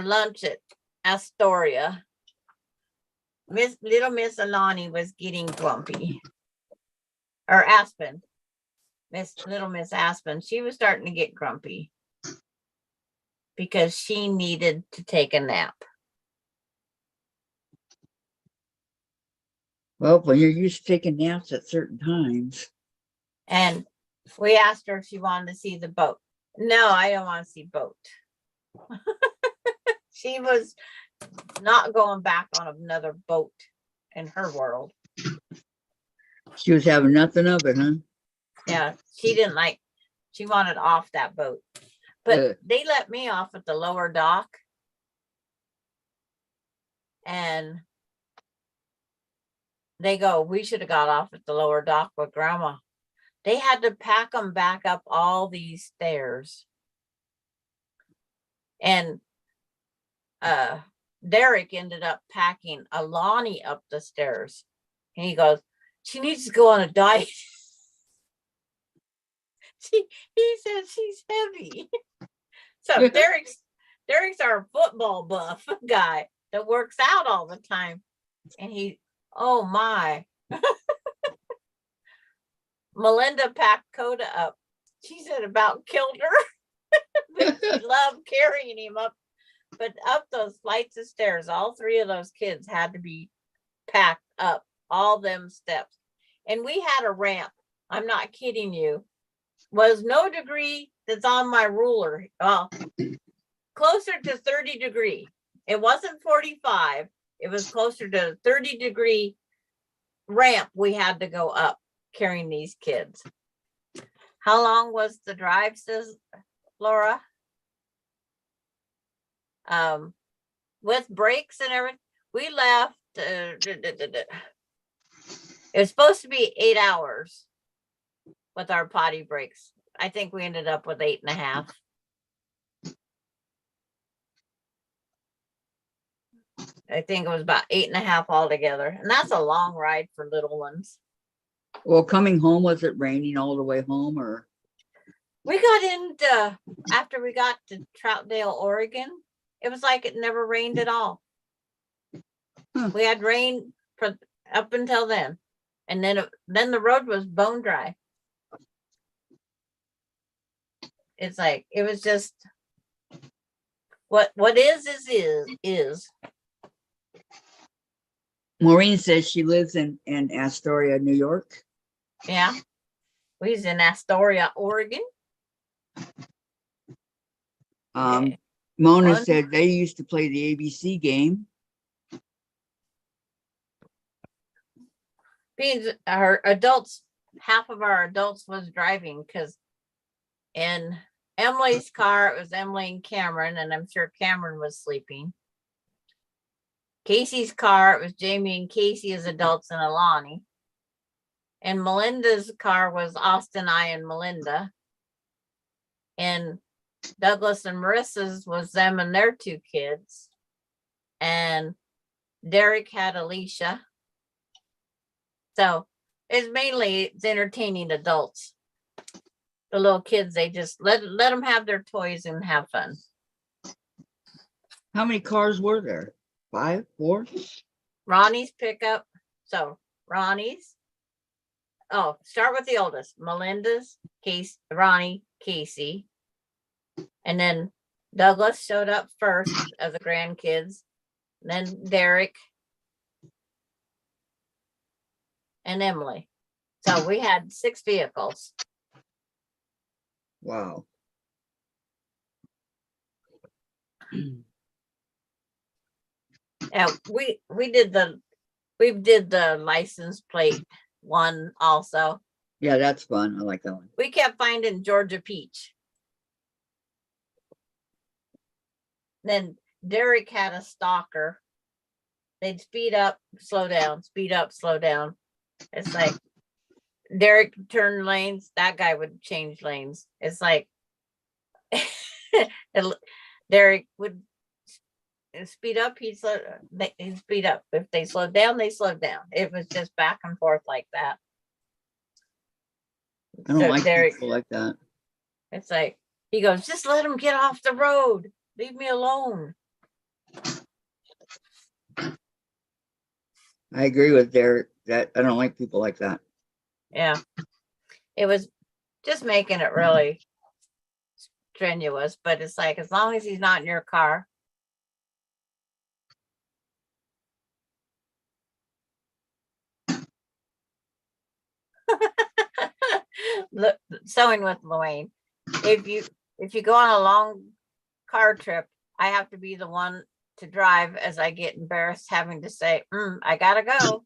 lunch at Astoria, little Miss Alani was getting grumpy. Or Aspen. Little Miss Aspen, she was starting to get grumpy because she needed to take a nap. Well, when you're used to taking naps at certain times. And we asked her if she wanted to see the boat. No, I don't want to see boat. She was not going back on another boat in her world. She was having nothing of it, huh? Yeah, she didn't like, she wanted off that boat. But they let me off at the lower dock. And they go, we should have got off at the lower dock with Grandma. They had to pack them back up all these stairs. And Derek ended up packing Alani up the stairs. And he goes, she needs to go on a diet. He says she's heavy. So Derek's our football buff guy that works out all the time. And he, oh my. Melinda packed Coda up. She said about killed her. But she loved carrying him up. But up those flights of stairs, all three of those kids had to be packed up, all them steps. And we had a ramp. I'm not kidding you. Was no degree that's on my ruler. Well, closer to 30 degree. It wasn't 45. It was closer to 30-degree ramp we had to go up carrying these kids. How long was the drive, says Laura? With breaks and everything, we left. It was supposed to be 8 hours. with our potty breaks. I think we ended up with 8.5. I think it was about 8.5 altogether. And that's a long ride for little ones. Well, coming home, was it raining all the way home or? We got into, after we got to Troutdale, Oregon, it was like it never rained at all. Huh. We had rain for up until then. And then the road was bone dry. It's like, it was just, what is. Maureen says she lives in Astoria, New York. Yeah. We was in Astoria, Oregon. Mona Fun. said they used to play the ABC game. Being our adults, half of our adults was driving because in Emily's car, it was Emily and Cameron, and I'm sure Cameron was sleeping. Casey's car, it was Jamie and Casey as adults and Alani. And Melinda's car was Austin, I, and Melinda. And Douglas and Marissa's was them and their 2 kids. And Derek had Alicia. So it's entertaining adults. The little kids, they just let them have their toys and have fun. How many cars were there? 5, 4? Ronnie's pickup. So Ronnie's. Oh, start with the oldest. Melinda's, Ronnie, Casey. And then Douglas showed up first as the grandkids. Then Derek. And Emily. So we had 6 vehicles. Wow. Yeah, we did the license plate one also. Yeah, that's fun. I like that one. We kept finding Georgia Peach. Then Derek had a stalker. They'd speed up, slow down, speed up, slow down. It's like Derek turned lanes, that guy would change lanes. It's like Derek would speed up, he'd speed up. If they slowed down, they slowed down. It was just back and forth like that. I don't So like Derek, people like that. it's like, he goes, just let him get off the road. Leave me alone. I agree with Derek that I don't like people like that. Yeah. It was just making it really strenuous, but it's like, as long as he's not in your car. Look, sewing with Luane. If you go on a long car trip, I have to be the one to drive, as I get embarrassed having to say, I gotta go.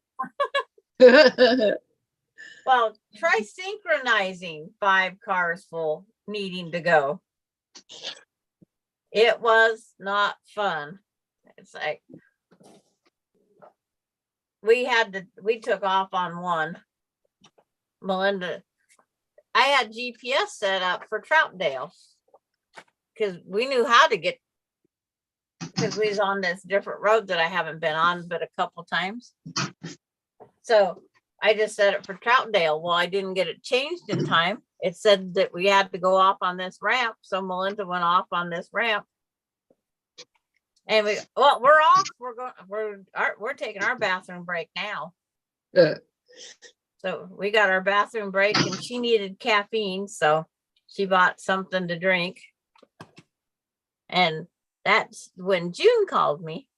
Well, try synchronizing 5 cars full needing to go. It was not fun. It's like we took off on one. Melinda, I had GPS set up for Troutdale because we knew how to get, because we was on this different road that I haven't been on but a couple times. So I just set it for Troutdale. Well, I didn't get it changed in time. It said that we had to go off on this ramp. So Melinda went off on this ramp. And we're off. We're taking our bathroom break now. So we got our bathroom break, and she needed caffeine, so she bought something to drink. And that's when June called me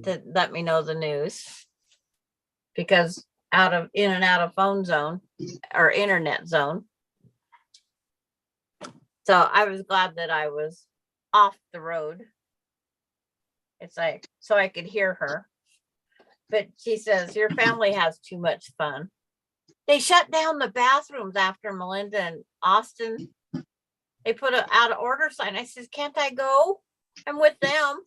to let me know the news, because in and out of phone zone or internet zone. So I was glad that I was off the road. It's like, so I could hear her. But she says, your family has too much fun. They shut down the bathrooms after Melinda and Austin. They put an out of order sign. I says, can't I go? I'm with them.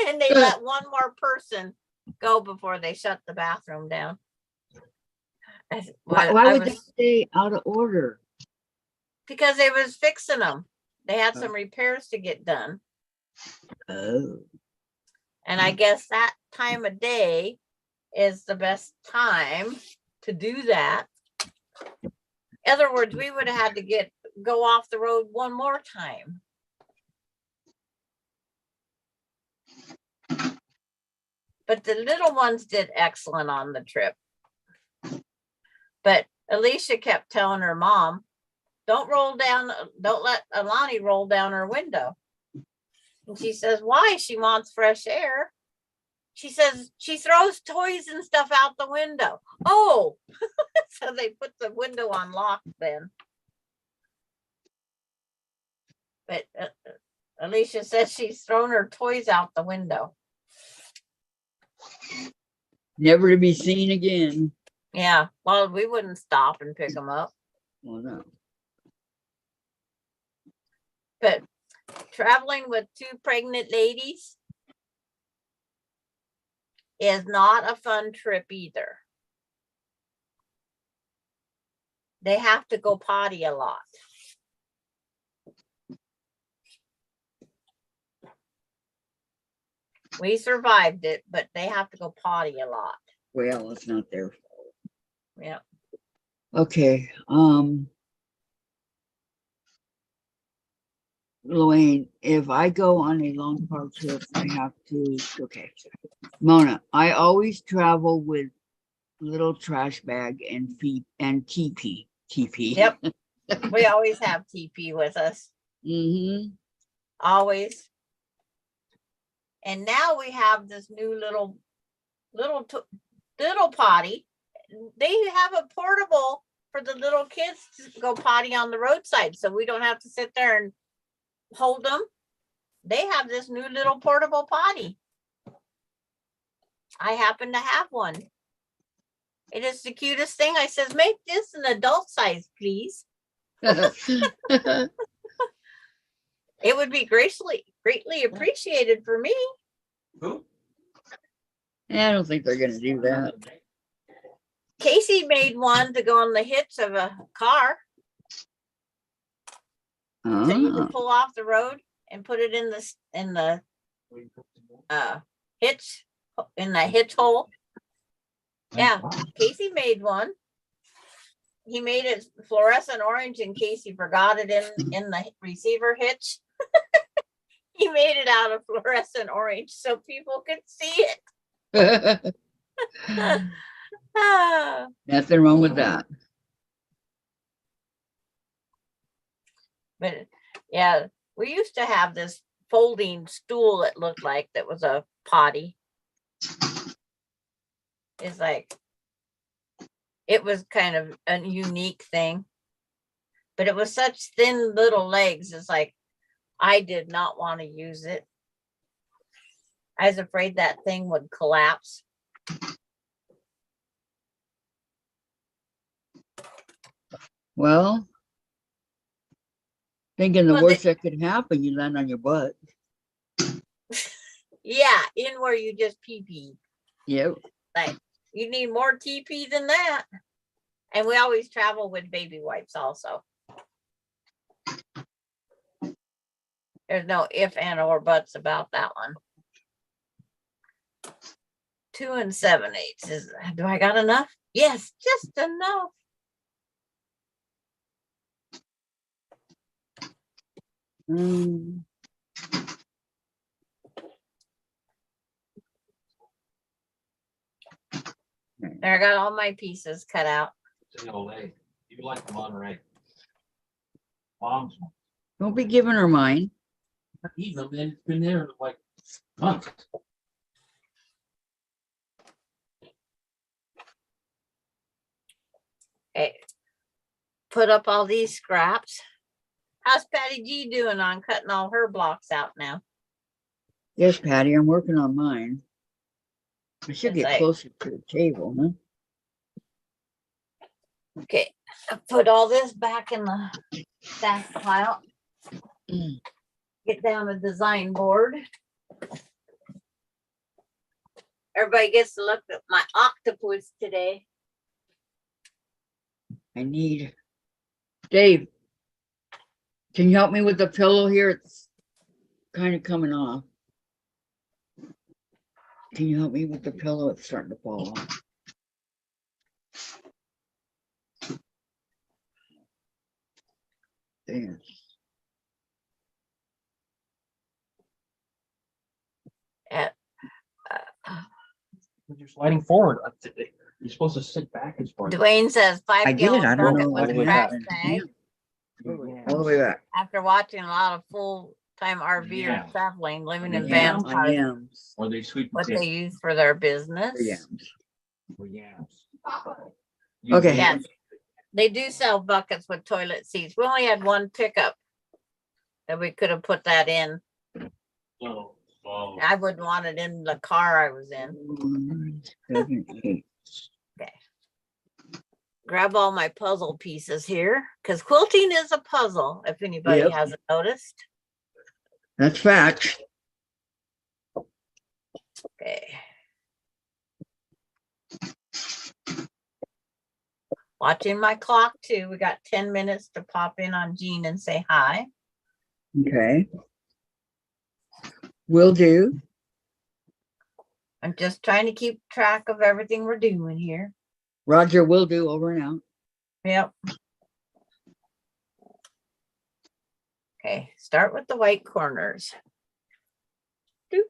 And they let one more person go before they shut the bathroom down. Why would they stay out of order? Because they was fixing them. They had some repairs to get done. Oh. And I guess that time of day is the best time to do that. In other words, we would have had to go off the road one more time. But the little ones did excellent on the trip. But Alicia kept telling her mom, don't let Alani roll down her window. And she says, why? She wants fresh air. She says she throws toys and stuff out the window. Oh, so they put the window on lock then. But Alicia says she's thrown her toys out the window. Never to be seen again. Yeah, well, we wouldn't stop and pick them up. Well, no. But traveling with two pregnant ladies is not a fun trip either. They have to go potty a lot. We survived it, but they have to go potty a lot. Well, it's not their fault. Yeah. Okay. Luanne, if I go on a long car trip, I have to, okay. Mona, I always travel with little trash bag and feet and TP. Yep. We always have TP with us. Mm-hmm. Always. And now we have this new little potty. They have a portable for the little kids to go potty on the roadside, so we don't have to sit there and hold them. They have this new little portable potty. I happen to have one. It is the cutest thing. I says, make this an adult size, please. It would be greatly appreciated for me. Who? I don't think they're gonna do that. Casey made one to go on the hitch of a car. So you can pull off the road and put it in the hitch, in the hitch hole. Yeah, Casey made one. He made it fluorescent orange in case he forgot it in the receiver hitch. He made it out of fluorescent orange so people could see it. Nothing wrong with that. But yeah, we used to have this folding stool, it looked like, that was a potty. It's like, it was kind of a unique thing, but it was such thin little legs. It's like, I did not want to use it. I was afraid that thing would collapse. Well, thinking the worst that could happen, you land on your butt. Yeah, in where you just pee. Yep. Like, you need more TP than that. And we always travel with baby wipes also. There's no if and or buts about that one. 2 7/8. Do I got enough? Yes, just enough. There, I got all my pieces cut out. It's in LA. You like the Monterey. Mom's Don't be giving her mine. eating them, and it's been there like months. Hey, put up all these scraps. How's Patty G doing on cutting all her blocks out now? Yes, Patty, I'm working on mine. I should It's get like, closer to the table, huh? okay, I put all this back in the stack pile. Get down the design board. Everybody gets to look at my octopus today. I need Dave. Can you help me with the pillow here? It's kind of coming off. Can you help me with the pillow? It's starting to fall off. There. At, You're sliding forward. You're supposed to sit back as far. Dwayne says I 5 did it. I gallon don't bucket know with what a trash happened. bag. All the way back. After watching a lot of full-time RV Yeah. or traveling, living in Yeah, vans, my yams. Or they sweet what they potato. use for their business. Or yams. Or yams. Okay. Yes, they do sell buckets with toilet seats. We only had one pickup that we could have put that in. So, I wouldn't want it in the car I was in. 1, 7, 8. Grab all my puzzle pieces here because quilting is a puzzle, if anybody Yep. hasn't noticed. That's fact. Okay. Watching my clock too. We got 10 minutes to pop in on Jean and say hi. Okay. Will do. I'm just trying to keep track of everything we're doing here. Roger, will do. Over and out. Yep. Okay, start with the white corners. Doop.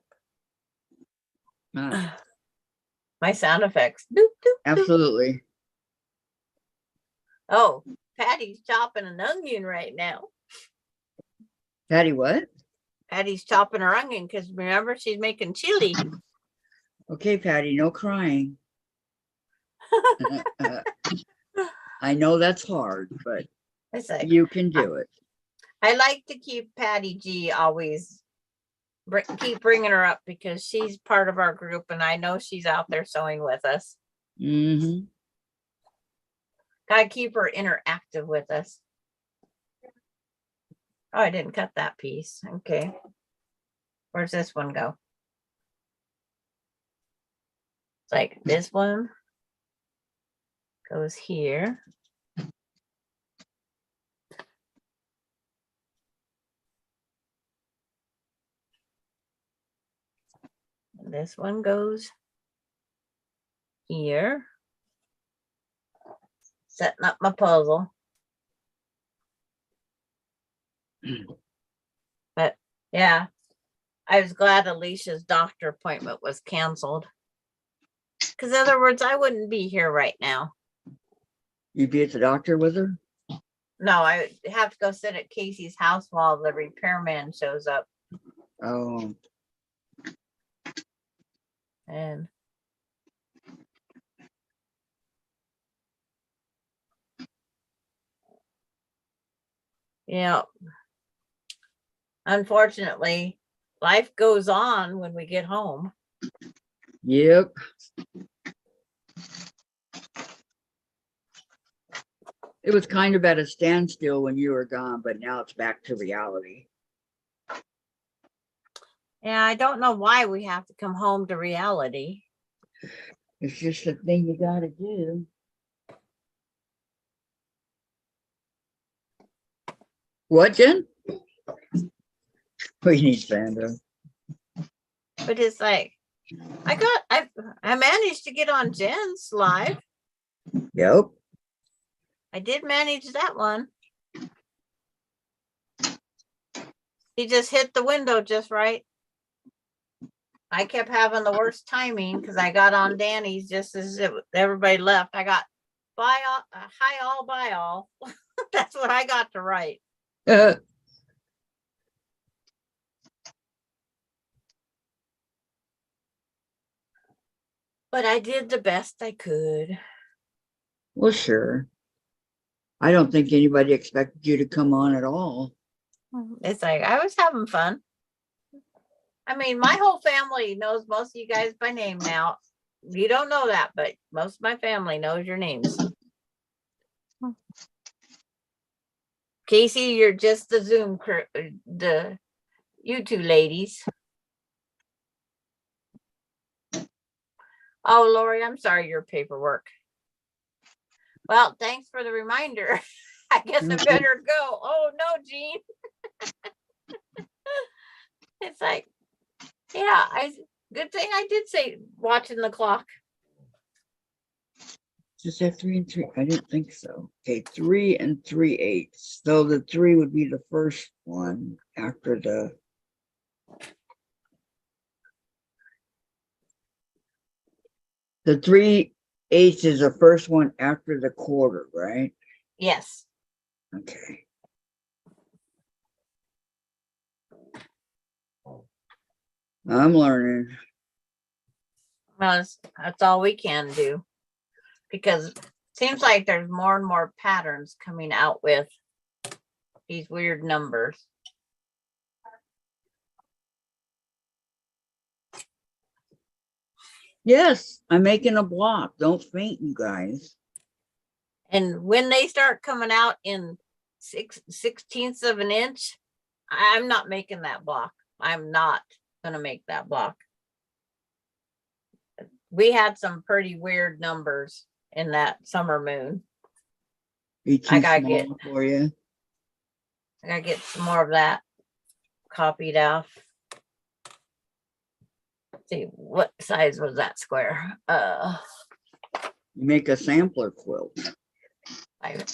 My sound effects. Doop, doop, doop. Absolutely. Oh, Patty's chopping an onion right now. Patty, what? Patty's chopping her onion because remember she's making chili. Okay, Patty, no crying. I know that's hard, but It's like you can do it. I like to keep Patty G always keep bringing her up because she's part of our group and I know she's out there sewing with us. Mm-hmm. Gotta keep her interactive with us. Oh, I didn't cut that piece. Okay. Where's this one go? It's like this one goes here. And this one goes here. Setting up my puzzle. But yeah, I was glad Alicia's doctor appointment was canceled. Because in other words, I wouldn't be here right now. You'd be at the doctor with her? No, I would have to go sit at Casey's house while the repairman shows up. Oh, And yeah, unfortunately, life goes on when we get home. yep. It was kind of at a standstill when you were gone, but now it's back to reality. Yeah, I don't know why we have to come home to reality. It's just a thing you gotta do. What, Jen? We need Sandra. But it's like I managed to get on Jen's live. Yep. I did manage that one. He just hit the window just right. I kept having the worst timing because I got on Danny's just as everybody left. I got hi all, bye all. That's what I got to write. But I did the best I could. Well, sure. I don't think anybody expected you to come on at all. It's like I was having fun. I mean, my whole family knows most of you guys by name now. You don't know that, but most of my family knows your names. Casey, you're just the Zoom crew, you two ladies. Oh, Lori, I'm sorry, your paperwork. Well, thanks for the reminder. I guess I better go. Oh no, Jean. It's like, yeah, good thing I did say watching the clock. Just have 3 and 3. I didn't think so. Okay, 3 and 3/8. So the 3 would be the first one after the 3/8 is the first one after the quarter, right? Yes. Okay. I'm learning. Well, that's all we can do, because it seems like there's more and more patterns coming out with these weird numbers. Yes, I'm making a block. Don't faint, you guys. And when they start coming out in 6/16 of an inch, I'm not making that block. I'm not going to make that block. We had some pretty weird numbers in that summer moon. Be too I gotta small for you. I gotta get some more of that copied off. Let's see, what size was that square? You make a sampler quilt. I,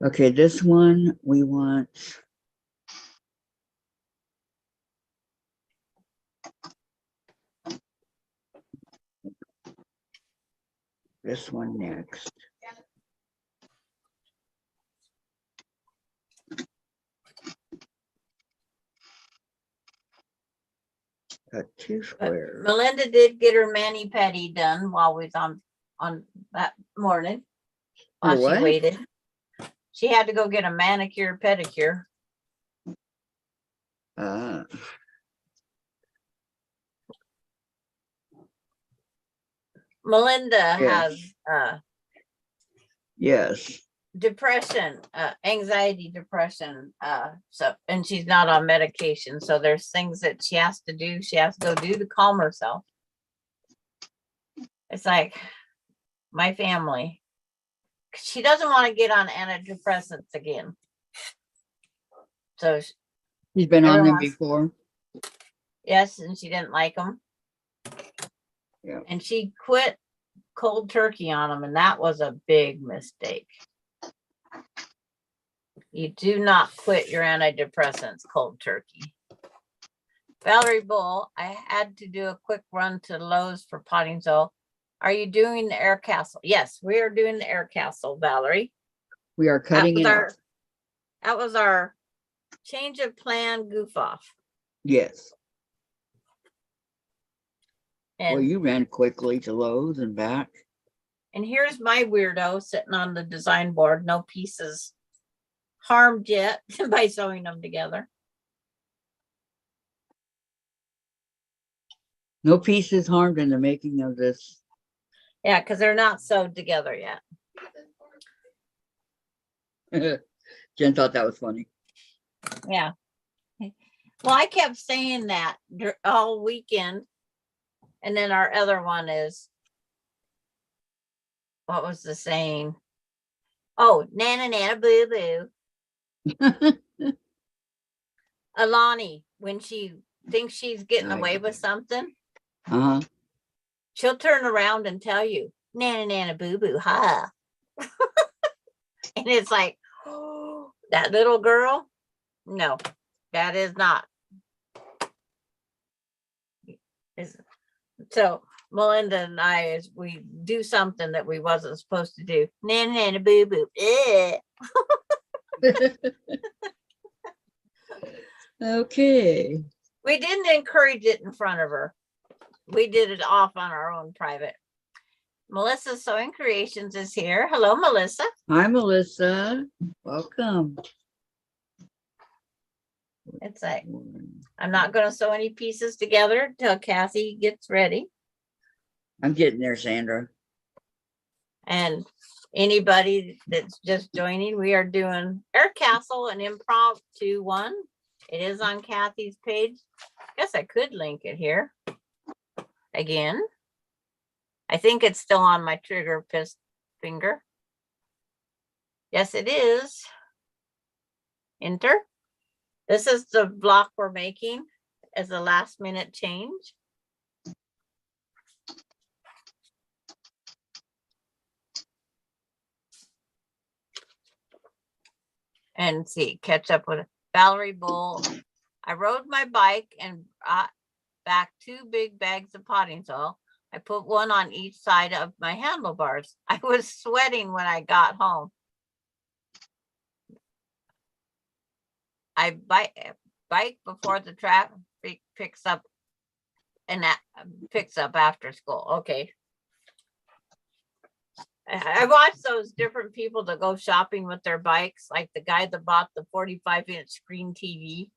Okay, this one we want. This one next. Got 2 squares. Melinda did get her mani-pedi done while we was on that morning. While Her what? she waited. She had to go get a manicure, pedicure. Melinda Yes. has Yes. depression, anxiety, depression, so, and she's not on medication, so there's things that she has to do, she has to go do to calm herself. It's like my family, she doesn't want to get on antidepressants again, so He's been on them Everyone's- before. yes, and she didn't like them. Yeah. And she quit cold turkey on them, and that was a big mistake. You do not quit your antidepressants cold turkey. Valerie Bull, I had to do a quick run to Lowe's for potting soil. Are you doing the air castle? Yes, we are doing the air castle, Valerie. We are cutting it out. That was our change of plan goof off. Yes. Well, And, you ran quickly to Lowe's and back. and here's my weirdo sitting on the design board, no pieces harmed yet by sewing them together. No pieces harmed in the making of this. Yeah, because they're not sewed together yet. Jen thought that was funny. Yeah. Well, I kept saying that all weekend. And then our other one is, what was the saying? Oh, nana nana boo boo. Alani, when she thinks she's getting away with something, Uh-huh. she'll turn around and tell you, nana nana boo boo, ha. And it's like, oh, that little girl? No, that is not. So Melinda and I, as we do something that we wasn't supposed to do, nana nana boo boo. Okay. We didn't encourage it in front of her. We did it off on our own private. Melissa Sewing Creations is here. Hello, Melissa. Hi, Melissa. Welcome. It's like, I'm not going to sew any pieces together till Kathy gets ready. I'm getting there, Sandra. And anybody that's just joining, we are doing Air Castle, an impromptu one. It is on Kathy's page. I guess I could link it here again. I think it's still on my trigger finger. Yes, it is. Enter. This is the block we're making as a last minute change. And see, catch up with Valerie Bull. I rode my bike and brought back 2 big bags of potting soil. I put one on each side of my handlebars. I was sweating when I got home. I bike before the traffic picks up, and that picks up after school. Okay. I watch those different people that go shopping with their bikes, like the guy that bought the 45-inch screen TV,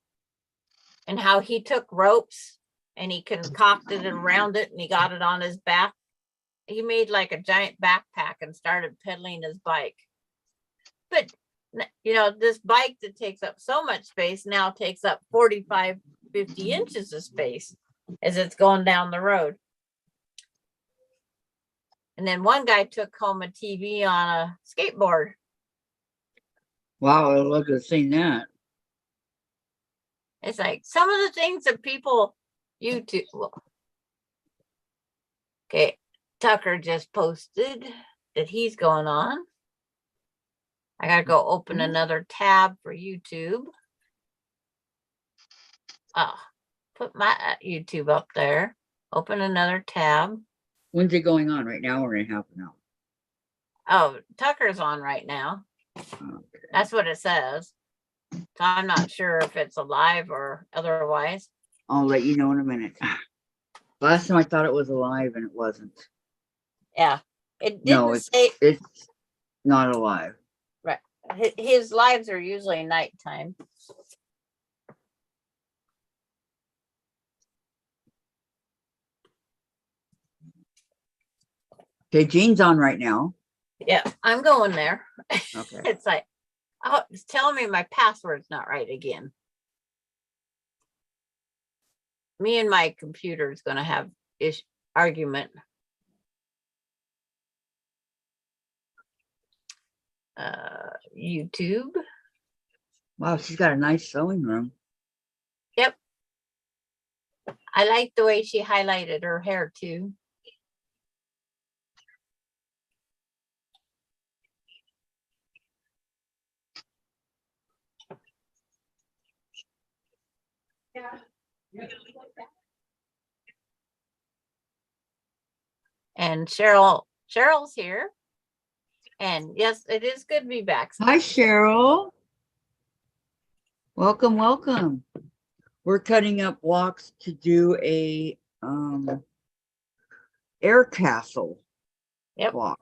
and how he took ropes and he concocted it around it and he got it on his back. He made like a giant backpack and started pedaling his bike. But you know, this bike that takes up so much space now takes up 45, 50 inches of space as it's going down the road. And then one guy took home a TV on a skateboard. Wow, I'd love to have seen that. It's like some of the things that people YouTube. Okay, Tucker just posted that he's going on. I gotta go open another tab for YouTube. Put my YouTube up there. Open another tab. When's it going on? Right now or in half an hour? Oh, Tucker's on right now. Okay. That's what it says. So I'm not sure if it's alive or otherwise. I'll let you know in a minute. Last time I thought it was alive and it wasn't. Yeah, it didn't No, say. It's not alive. Right. His lives are usually nighttime. Okay, Jean's on right now. Yeah, I'm going there. Okay. It's like, oh, it's telling me my password's not right again. Me and my computer is going to have argument. YouTube. Wow, she's got a nice sewing room. Yep. I like the way she highlighted her hair too. And Cheryl's here. And yes, it is good to be back. Hi, Cheryl. Welcome, welcome. We're cutting up blocks to do a air castle block.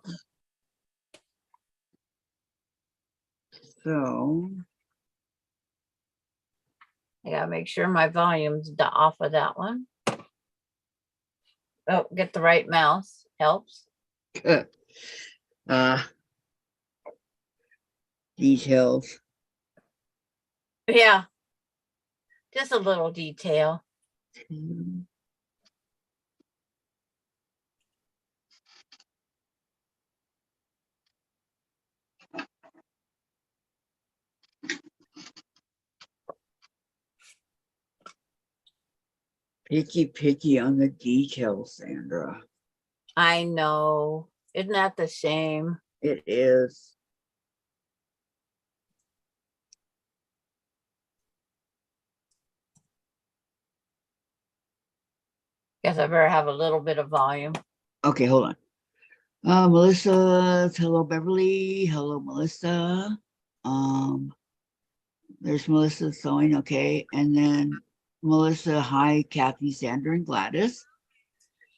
So I gotta make sure my volume's off of that one. Oh, get the right mouse helps. Details. Yeah, just a little detail. Picky on the details, Sandra. I know. Isn't that the shame? It is. Guess I better have a little bit of volume. Okay, hold on. Melissa, hello Beverly. Hello, Melissa. There's Melissa sewing, okay. And then Melissa, hi, Kathy, Sandra, and Gladys.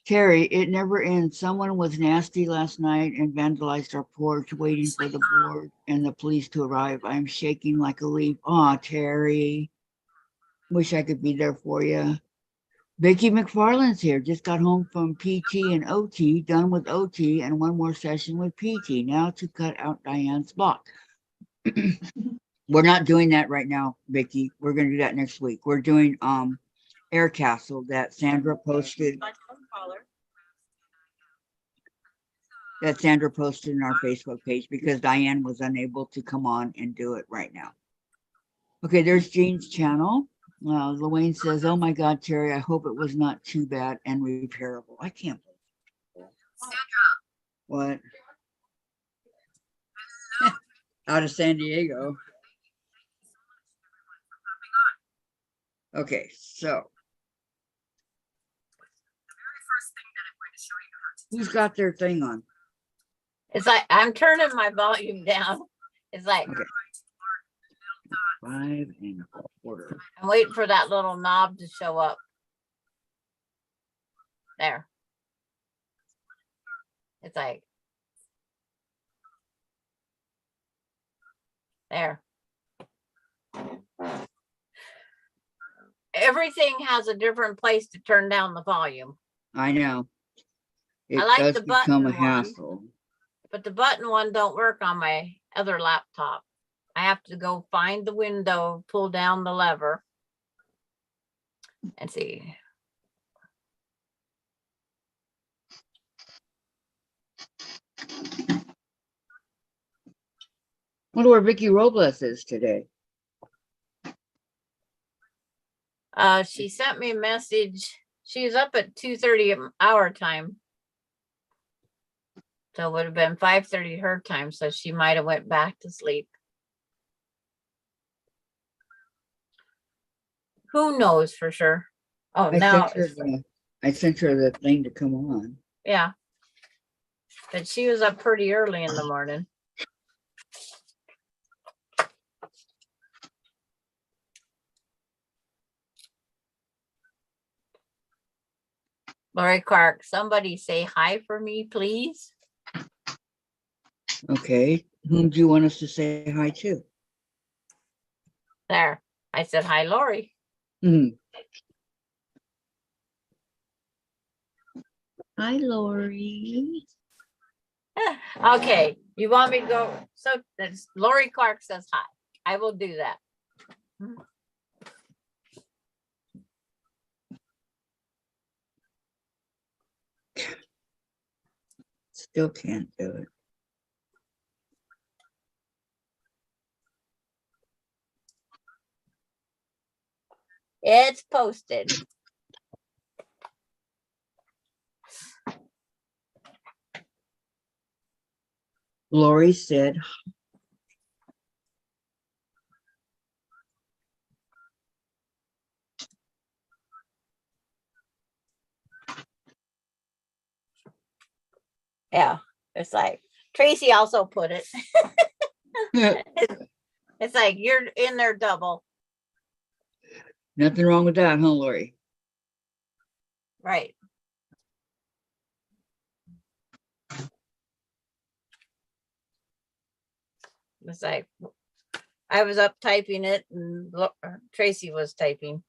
Terry, it never ends. Someone was nasty last night and vandalized our porch, waiting for the board and the police to arrive. I'm shaking like a leaf. Aw, Terry. Wish I could be there for you. Vicki McFarland's here. Just got home from PT and OT, done with OT, and one more session with PT. Now to cut out Diane's block. We're not doing that right now, Vicki. We're going to do that next week. We're doing Air Castle that Sandra posted. that Sandra posted in our Facebook page because Diane was unable to come on and do it right now. Okay, there's Jean's channel. Luane says, "Oh my God, Terry, I hope it was not too bad and repairable." I can't believe it. What? Out of San Diego. Okay, so who's got their thing on? It's like I'm turning my volume down. It's like Okay. 5 1/4. I'm waiting for that little knob to show up. There. It's like there. Everything has a different place to turn down the volume. I know. It I like does the become a button one. hassle. But the button one don't work on my other laptop. I have to go find the window, pull down the lever, and see. Wonder where Vicky Robles is today. She sent me a message. She's up at 2:30 our time. So it would have been 5:30 her time. So she might have went back to sleep. Who knows for sure? Oh, now, I sent her the thing to come on. yeah. But she was up pretty early in the morning. Lori Clark, somebody say hi for me, please. Okay, whom do you want us to say hi to? There. I said, hi, Lori. Hi, Lori. Okay. You want me to go? So that's Lori Clark says hi. I will do that. Still can't do it. It's posted. Lori said, Yeah. It's like Tracy also put it. It's like you're in there double. nothing wrong with that, huh, Lori? Right. It's like I was up typing it and Tracy was typing.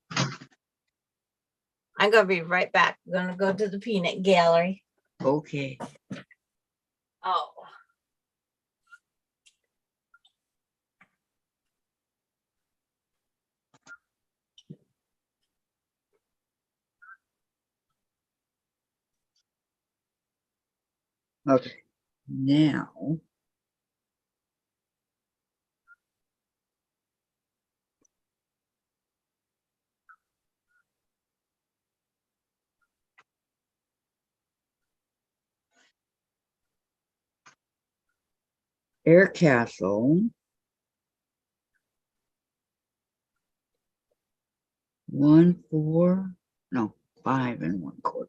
I'm going to be right back. I'm going to go to the peanut gallery. Okay. Oh. Okay. Now. Air Castle. 1 4, no, 5 1/4.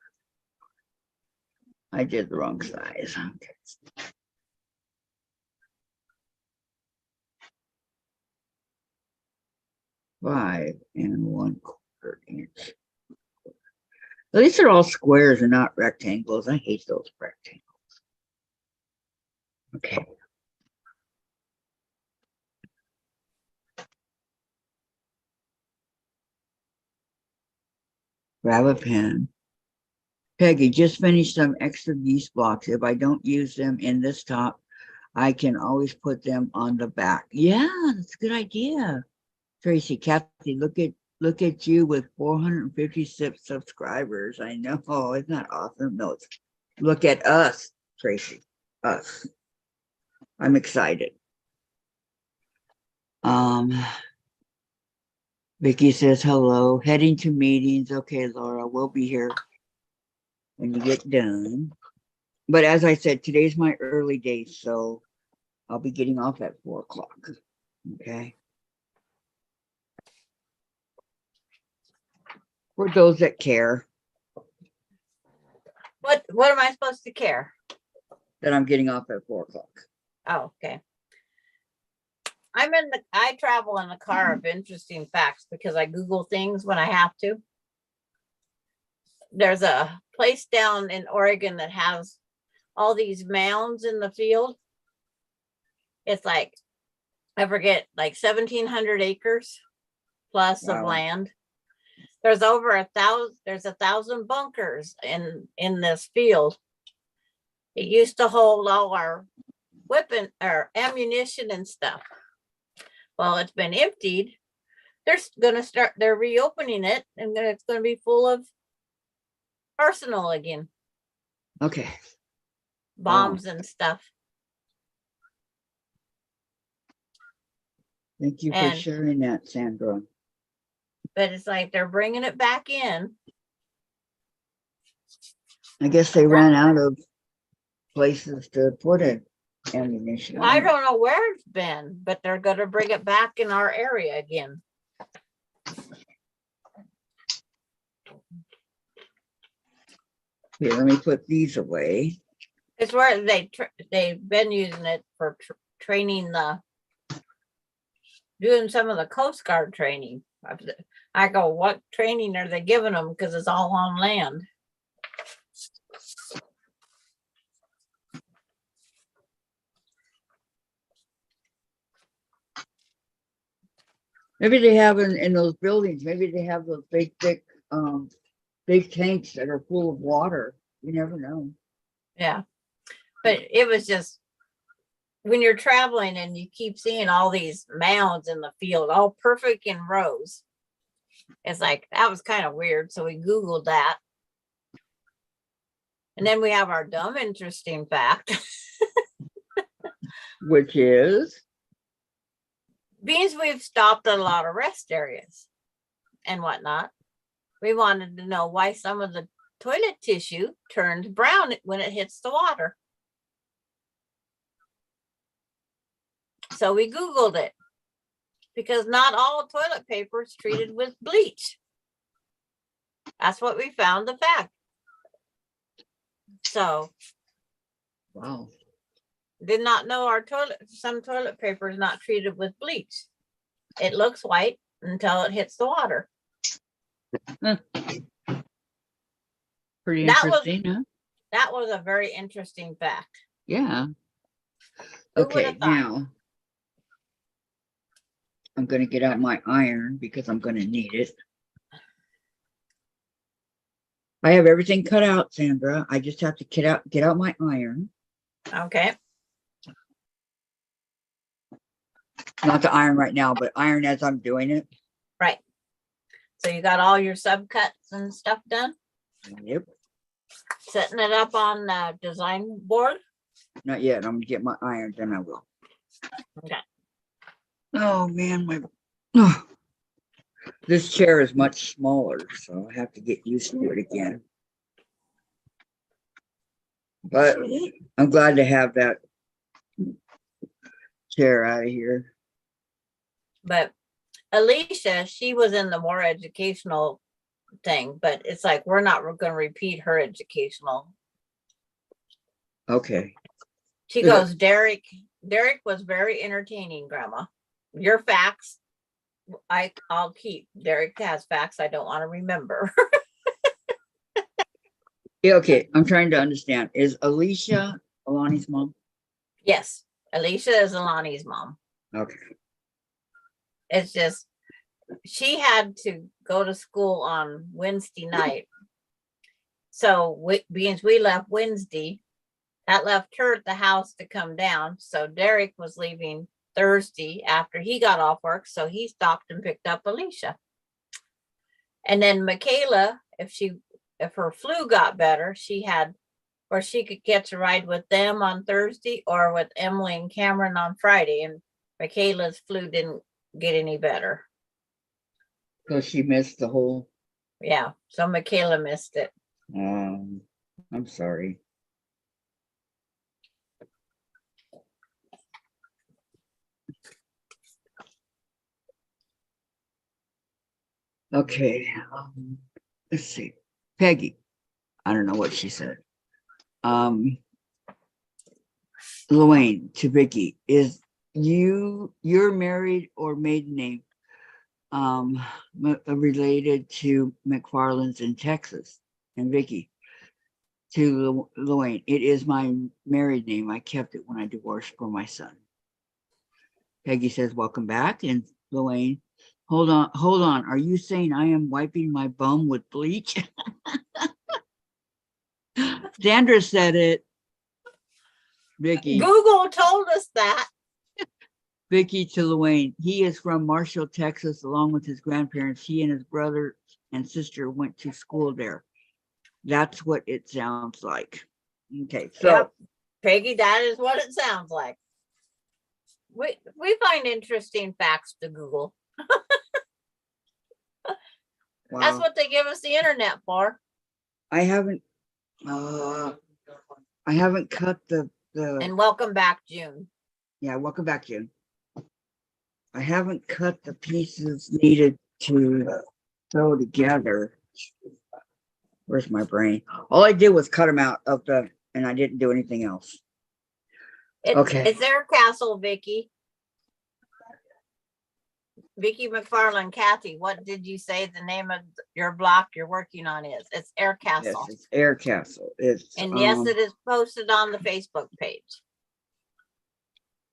I did the wrong size. Okay. 5 1/4 inch. At least they're all squares and not rectangles. I hate those rectangles. Okay. Grab a pen. Peggy, just finished some extra geese blocks. If I don't use them in this top, I can always put them on the back. Yeah, that's a good idea. Tracy, Kathy, look at you with 456 subscribers. I know, isn't that awesome? No, look at us, Tracy. us. I'm excited. Vicky says hello, heading to meetings. Okay, Laura, we'll be here when you get done. But as I said, today's my early day, so I'll be getting off at 4 o'clock. Okay. For those that care What am I supposed to care? that I'm getting off at 4 o'clock. Oh, okay. I travel in the car of interesting facts because I Google things when I have to. There's a place down in Oregon that has all these mounds in the field. It's like, I forget, like 1,700 acres plus of Wow. land. There's over 1,000, there's 1,000 bunkers in this field. It used to hold all our weapon or ammunition and stuff. Well, it's been emptied. They're reopening it, and then it's gonna be full of arsenal again, Okay. bombs and stuff. Thank you for And- sharing that, Sandra. But it's like they're bringing it back in. I guess they ran out of places to put it ammunition. I don't know where it's been, but they're gonna bring it back in our area again. Here, let me put these away. It's where they've been using it for training doing some of the Coast Guard training. I go, what training are they giving them? Because it's all on land. Maybe they have in those buildings, maybe they have those big, thick, big tanks that are full of water. You never know. Yeah. But it was just, when you're traveling and you keep seeing all these mounds in the field, all perfect in rows, it's like, that was kind of weird. So we Googled that. And then we have our dumb, interesting fact. Which is? Means we've stopped at a lot of rest areas and whatnot. We wanted to know why some of the toilet tissue turns brown when it hits the water. So we Googled it, because not all toilet paper is treated with bleach. That's what we found, the fact. So Wow. did not know some toilet paper is not treated with bleach. It looks white until it hits the water. Pretty That was- interesting, huh? That was a very interesting fact. Yeah. Who would Okay, have thought? now I'm gonna get out my iron because I'm gonna need it. I have everything cut out, Sandra. I just have to get out my iron. Okay. Not the iron right now, but iron as I'm doing it. Right. So you got all your subcuts and stuff done? Yep. Setting it up on the design board? Not yet. I'm gonna get my iron, then I will. Okay. Oh man, this chair is much smaller, so I have to get used to it again. But I'm glad to have that chair out of here. But Alicia, she was in the more educational thing, but it's like, we're not going to repeat her educational. Okay. She goes, Derek was very entertaining, Grandma. Your facts, I'll keep. Derek has facts I don't want to remember. Yeah, okay. I'm trying to understand. Is Alicia Alani's mom? Yes, Alicia is Alani's mom. Okay. It's just, she had to go to school on Wednesday night. So being we left Wednesday, that left her at the house to come down. So Derek was leaving Thursday after he got off work. So he stopped and picked up Alicia. And then Michaela, if her flu got better, she had or she could catch a ride with them on Thursday or with Emily and Cameron on Friday. And Michaela's flu didn't get any better. So she missed the whole, Yeah, so Michaela missed it. I'm sorry. Okay, let's see. Peggy, I don't know what she said. Luann to Vicky, is your married or maiden name related to McFarland's in Texas? And Vicky to Luann, it is my married name. I kept it when I divorced for my son. Peggy says, welcome back. And Luann, hold on. Are you saying I am wiping my bum with bleach? Sandra said it. Vicky. Google told us that. Vicky to Luann. He is from Marshall, Texas, along with his grandparents. He and his brother and sister went to school there. That's what it sounds like. Okay, so Yep. Peggy, that is what it sounds like. We find interesting facts to Google. wow. That's what they give us the internet for. I haven't cut the And welcome back, June. yeah, welcome back, June. I haven't cut the pieces needed to sew together. Where's my brain? All I did was cut them out of the, and I didn't do anything else. Okay. It's Air Castle, Vicky. Vicky McFarland, Kathy, what did you say the name of your block you're working on is? It's Air Yes, Castle. it's Air Castle. It's And yes, it is posted on the Facebook page.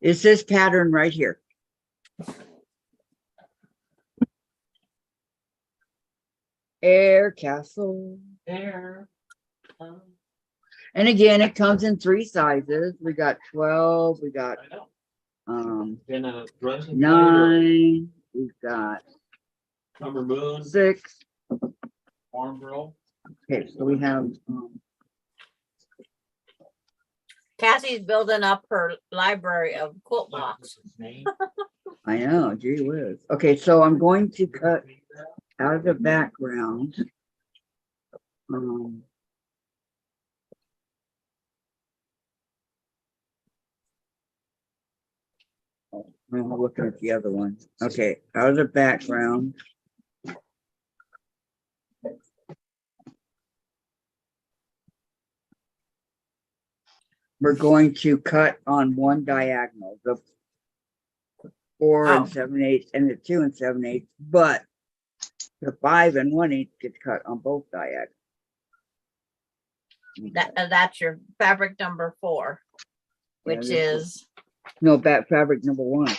it's this pattern right here. Air Castle. There. And again, it comes in 3 sizes. We got 12, we got I know. In a dressing 9, we've got Summer moon, 6. farm girl. Okay, so we have Cassie's building up her library of quilt blocks. I know, gee whiz. Okay, so I'm going to cut out of the background. I'm looking at the other one. Okay, out of the background. We're going to cut on one diagonal, the 4 Oh. and 7/8 and the 2 and 7/8, but the 5 and 1/8 gets cut on both diagonals. That's your fabric number 4, which this is no, that fabric number 1.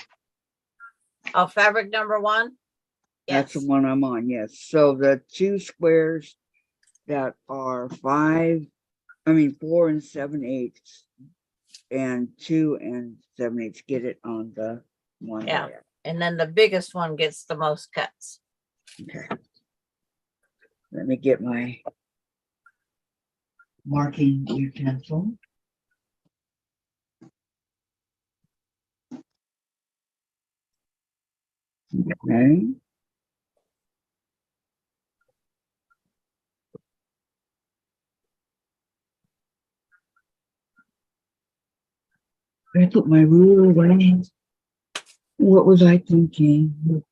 oh, fabric number 1. That's Yes. the one I'm on, yes. So the 2 squares that are 4 and 7/8 and 2 and 7/8 get it on the one. Yeah. diagonal. And then the biggest one gets the most cuts. Okay. Let me get my marking utensil. Okay. I put my ruler away. What was I thinking?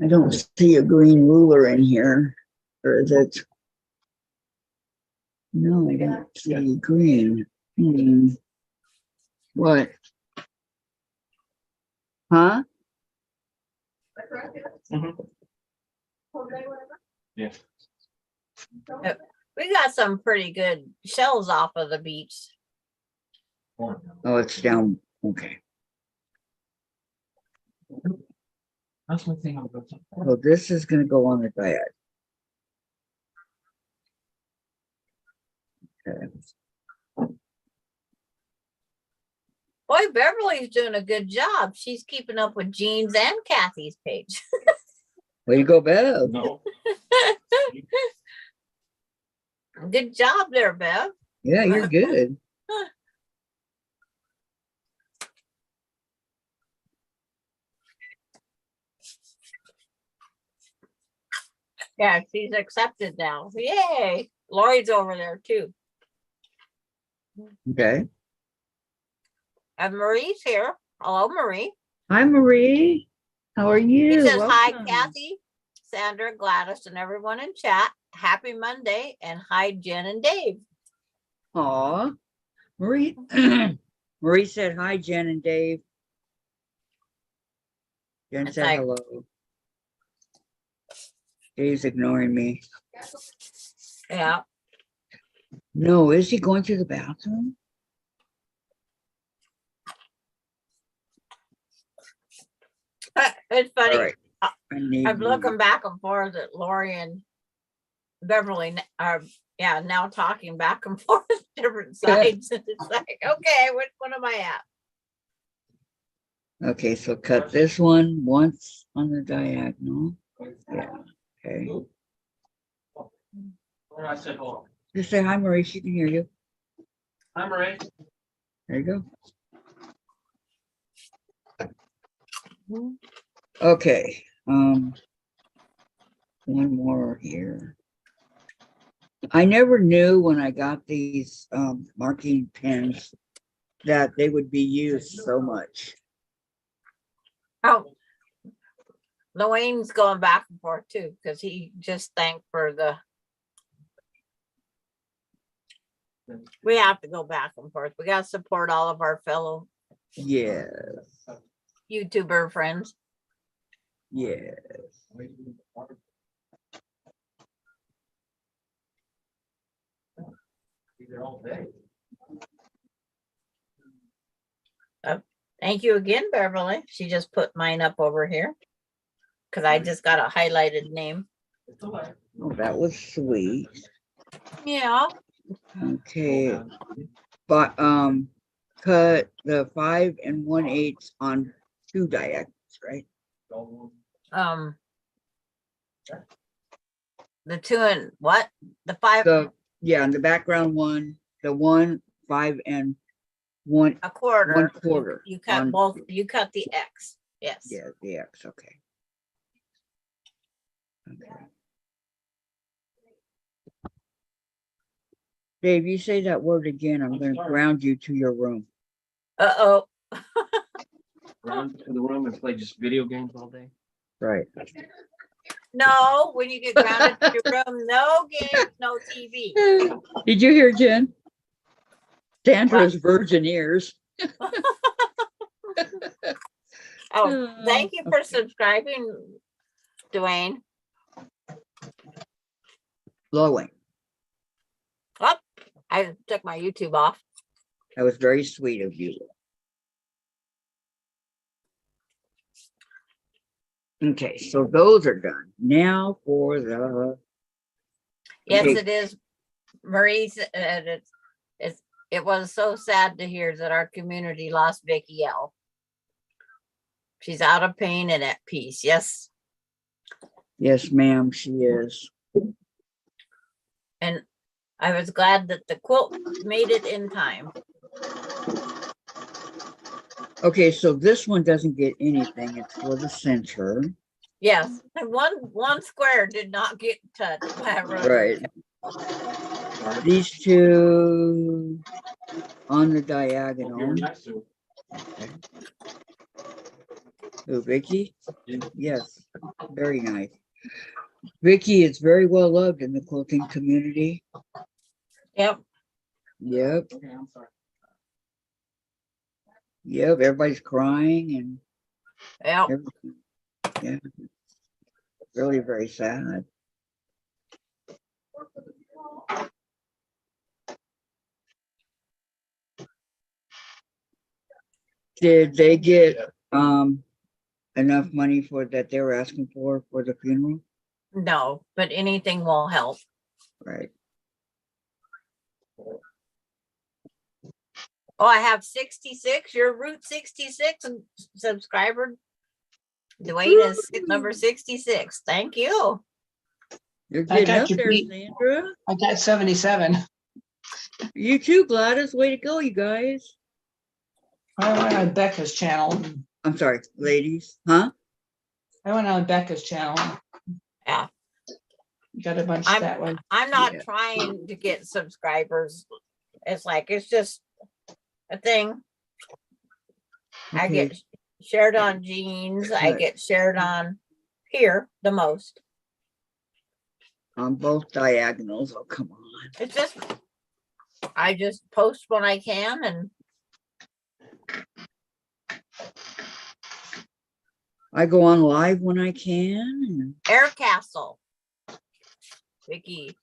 I don't see a green ruler in here. Or is it? No, I don't see green. What? Huh? Yeah. We got some pretty good shells off of the beach. Oh, it's down. Okay. That's one thing I'm going to. So this is going to go on the diagonal. Okay. Boy, Beverly's doing a good job. She's keeping up with Jean's and Kathy's page. Way to go, Bev. No. Good job there, Bev. Yeah, you're good. Yeah, she's accepted now. Yay. Lori's over there too. Okay. And Marie's here. Hello, Marie. Hi, Marie. How are you? He says, hi, Welcome. Kathy, Sandra, Gladys, and everyone in chat. Happy Monday. And hi, Jen and Dave. Aw. Marie. Marie said hi, Jen and Dave. Jen It's said like- hello. Dave's ignoring me. Yeah. No, is he going to the bathroom? It's funny. All right. I need I'm you. looking back and forth at Lori and Beverly are now talking back and forth different sides. And it's like, okay, which one am I at? Okay, so cut this one once on the diagonal. Yeah. Okay. I said, oh, Just say hi, Marie. She can hear you. hi, Marie. There you go. Okay. One more here. I never knew when I got these marking pens that they would be used so much. Oh, Loane's going back and forth too, because he just thanked for the. We have to go back and forth. We got to support all of our fellow Yes. YouTuber friends. Yes. All day. Thank you again, Beverly. She just put mine up over here because I just got a highlighted name. Oh, that was sweet. Yeah. Okay. But cut the 5 1/8 on 2 diagonals, right? The 2 and what? The 5 Yeah, in the background one, the 1, 5 and 1 a quarter. 1/4. You cut on- both. You cut the X. Yes. Yeah, the X, okay. Okay. Dave, you say that word again, I'm gonna ground you to your room. Uh-oh. Run to the room and play just video games all day. Right. No, when you get grounded to your room, no games, no TV. Did you hear Jen? Sandra's virgin ears. Oh, thank you for subscribing, Dwayne. Blowing. Oh, I took my YouTube off. That was very sweet of you. Okay, so those are done. Now for the Yes, Okay. it is. Marie, it was so sad to hear that our community lost Vicky L. She's out of pain and at peace. Yes. yes, ma'am, she is. And I was glad that the quilt made it in time. Okay, so this one doesn't get anything. It's for the center. Yes. And one square did not get touched by a rodent. Right. These two on the diagonal. Oh, Vicky? Yes, very nice. Vicky is very well loved in the quilting community. Yep. Yep, Okay, I'm sorry. yep, everybody's crying and Yep. everything. Yeah, really very sad. Did they get enough money for that they were asking for the funeral? No, but anything will help. Right. Oh, I have 66. You're Route 66 subscriber. Dwayne is number 66. Thank you. You're I getting got up you there, beat. Sandra. I got 77. You too, Gladys. Way to go, you guys. I went on Becca's channel. I'm sorry, ladies. Huh? I went on Becca's channel. Yeah. Got a bunch I'm- that way. I'm not Yeah. trying to get subscribers. It's like, it's just a thing. I Okay. get shared on Jeans. I Right. get shared on here the most. On both diagonals. Oh, come on. It's just, I just post when I can, and I go on live when I can. Air Castle. Vicky,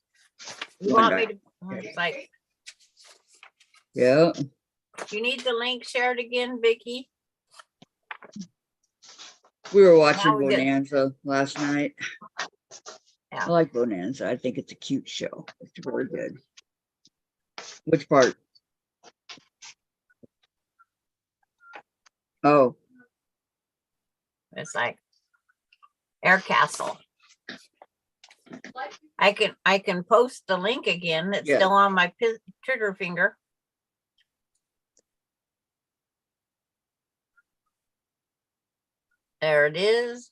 you One want me to? It's like, Yeah. you need the link shared again, Vicky? We were watching Now we get- Bonanza last night. Yeah. I like Bonanza. I think it's a cute show. It's really good. Which part? Oh, It's like Air Castle. I can post the link again. It's Yeah. still on my trigger finger. There it is.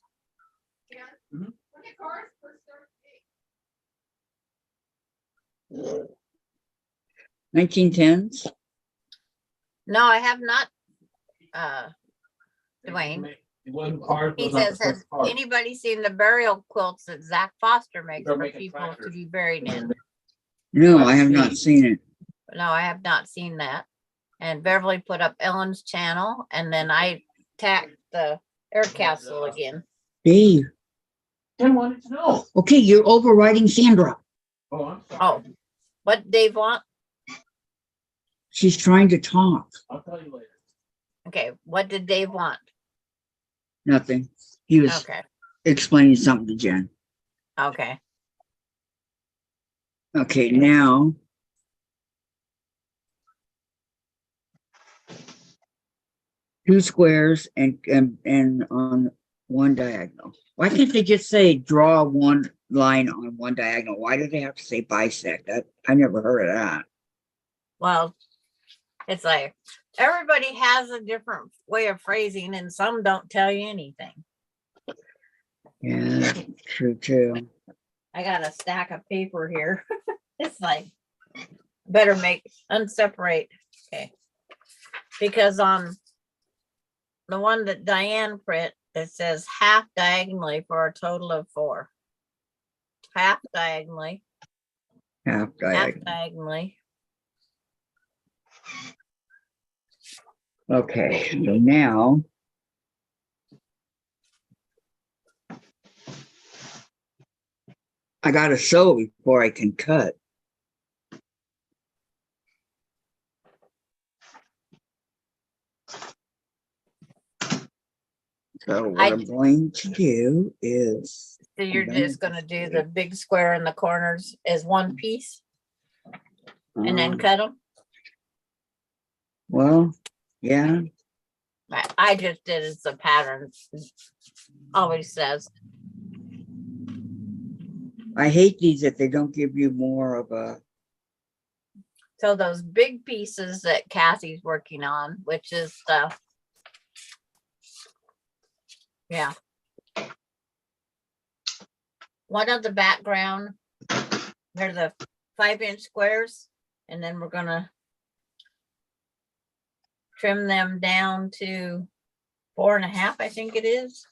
1910s. No, I have not. Dwayne, It wasn't cars, it he was not the says, has first car. anybody seen the burial quilts that Zach Foster makes They're for making people tractors. to be buried in? No, I've I have not seen it. No, I have not seen that. And Beverly put up Ellen's channel, and then I tagged the Air Castle again. Dave. Ken wanted to know. Okay, you're overriding Sandra. Oh, I'm sorry. Oh, what Dave want? She's trying to talk. I'll tell you later. Okay, what did Dave want? Nothing. He was Okay, explaining something to Jen. okay. Okay, now. Two squares and on one diagonal. Why can't they just say draw one line on one diagonal? Why do they have to say bisect? I never heard of that. Well, it's like everybody has a different way of phrasing, and some don't tell you anything. Yeah, true too. I got a stack of paper here. It's like, better make unseparate. Okay. Because on the one that Diane print, it says half diagonally for a total of 4. Half diagonally, Half half diagonal. diagonally. Okay, so now. I gotta sew before I can cut. So what I'm going to do is. So you're I'm gonna just gonna just do the big square in the corners as one piece and then um, cut them? Well, yeah, I just did as the pattern always says. I hate these if they don't give you more of a. So those big pieces that Kathy's working on, which is the, yeah. One of the background, they're the 5-inch squares, and then we're gonna trim them down to 4.5, I think it is.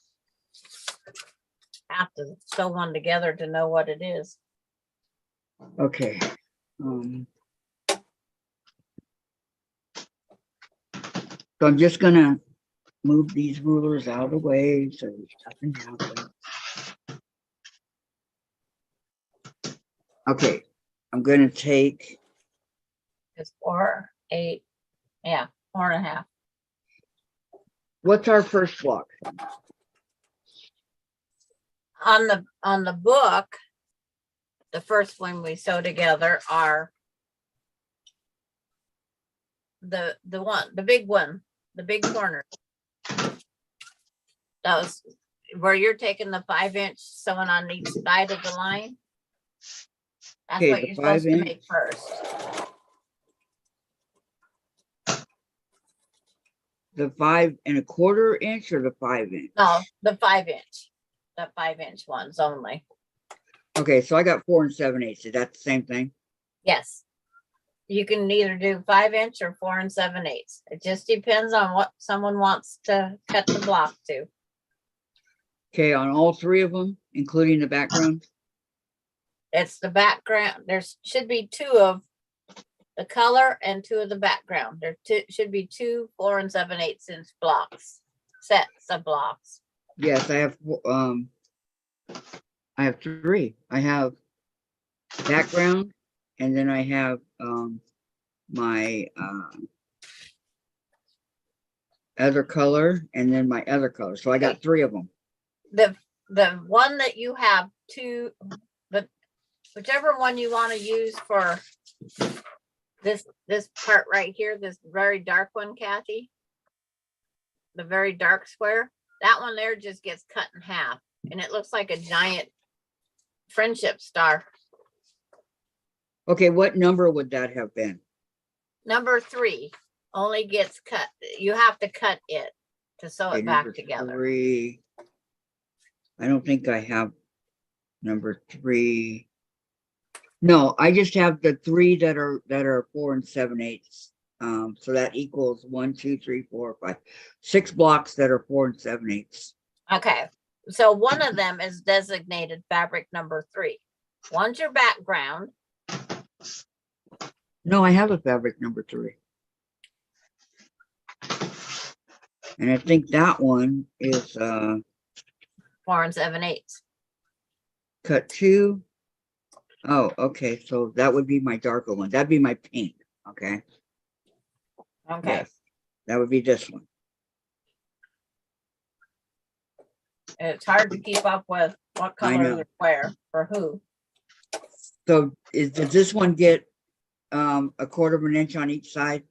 Have to sew one together to know what it is. Okay. So I'm just gonna move these rulers out of the way so nothing happens. Okay, I'm gonna take. It's 4, 8, yeah, 4.5. What's our first block? On the book, the first one we sew together are the big one, the big corner. That was where you're taking the 5-inch sewing on each side of the line. That's Okay, what the you're supposed to 5-inch. make first. The 5 1/4 inch or the 5-inch? No, the 5-inch. The 5-inch ones only. Okay, so I got 4 7/8. Is that the same thing? Yes. You can either do 5-inch or 4 7/8. It just depends on what someone wants to cut the block to. Okay, on all 3 of them, including the background. It's the background. There should be 2 of the color and 2 of the background. Should be 2 4 7/8 inch blocks, sets of blocks. Yes, I have 3. I have background, and then I have my other color, and then my other color. So I got 3 of them. The one that you have two, but whichever one you want to use for this part right here, this very dark one, Kathy, the very dark square, that one there just gets cut in half, and it looks like a giant friendship star. Okay, what number would that have been? Number 3 only gets cut. You have to cut it to sew Okay, it back number together. 3. I don't think I have number 3. No, I just have the 3 that are 4 7/8. So that equals 1, 2, 3, 4, 5, 6 blocks that are 4 7/8. Okay, so one of them is designated fabric number 3. One's your background. No, I have a fabric number 3. And I think that one is 4 7/8. cut 2. Oh, okay. So that would be my darker one. That'd be my pink. Okay. Okay. Yes. That would be this one. It's hard to keep up with what I color know. to wear for who. So does this one get 1/4 inch on each side?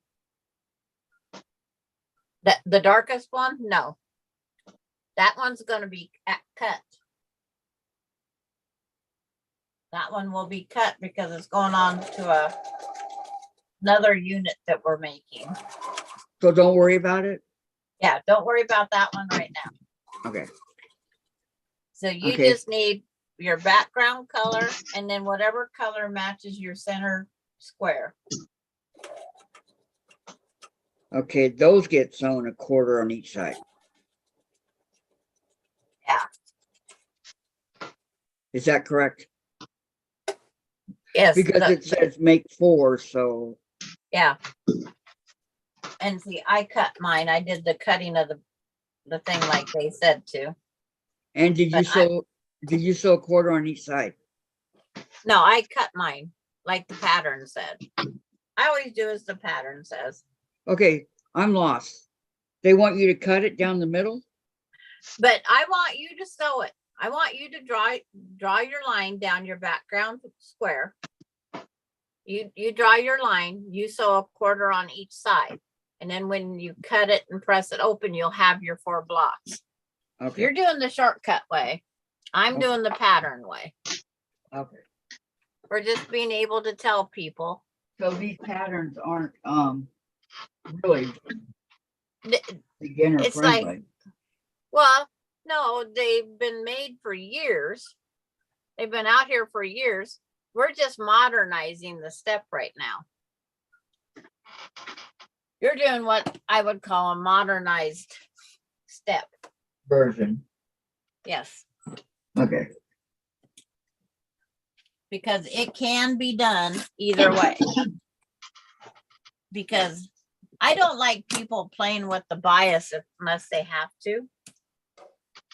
The darkest one? No. That one's going to be cut. That one will be cut because it's going on to another unit that we're making. So don't worry about it. Yeah, don't worry about that one right now. Okay. So you Okay. just need your background color and then whatever color matches your center square. Okay. Those get sewn 1/4 on each side. Yeah. Is that correct? Yes. Because it says make 4. So Yeah. And see, I cut mine. I did the cutting of the thing like they said to. and did you But sew 1/4 on each side? No, I cut mine like the pattern said. I always do as the pattern says. Okay, I'm lost. They want you to cut it down the middle? But I want you to sew it. I want you to draw your line down your background square. You draw your line, you sew 1/4 on each side. And then when you cut it and press it open, you'll have your 4 blocks. Okay. You're doing the shortcut way. I'm Okay. doing the pattern way. Okay. We're just being able to tell people. So these patterns aren't really th- beginner It's like- friendly. Well, no, they've been made for years. They've been out here for years. We're just modernizing the step right now. You're doing what I would call a modernized step. Version. Yes, Okay. because it can be done either way. Because I don't like people playing with the bias unless they have to.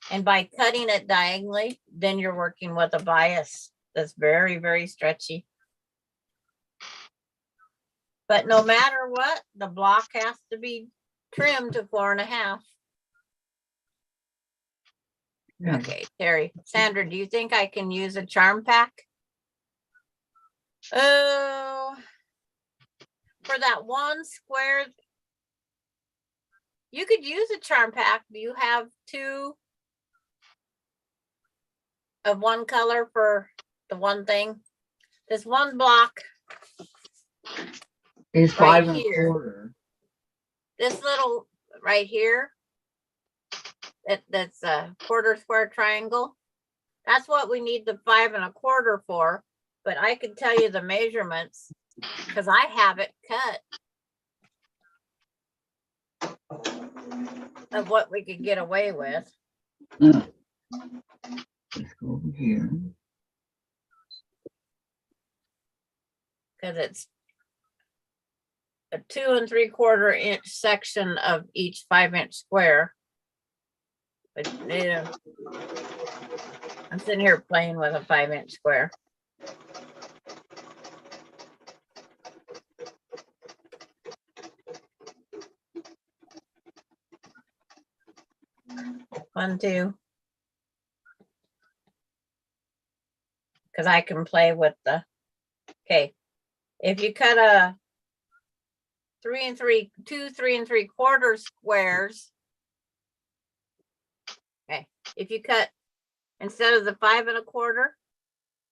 And by cutting it diagonally, then you're working with a bias that's very, very stretchy. But no matter what, the block has to be trimmed to 4 1/2. Yeah. Okay, Terry. Sandra, do you think I can use a charm pack? Oh, for that one square, you could use a charm pack. Do you have two of one color for the one thing? This one block, It's Right 5 and a here. quarter. this little right here, that's a quarter square triangle. That's what we need the 5 and a quarter for. But I can tell you the measurements because I have it cut of what we could get away with. Let's go over here. Because it's a 2 3/4 inch section of each 5-inch square. But yeah, I'm sitting here playing with a 5-inch square. One, two. Because I can play with the, okay. If you cut a 2 3 3/4 squares. Okay, if you cut, instead of the 5 and a quarter,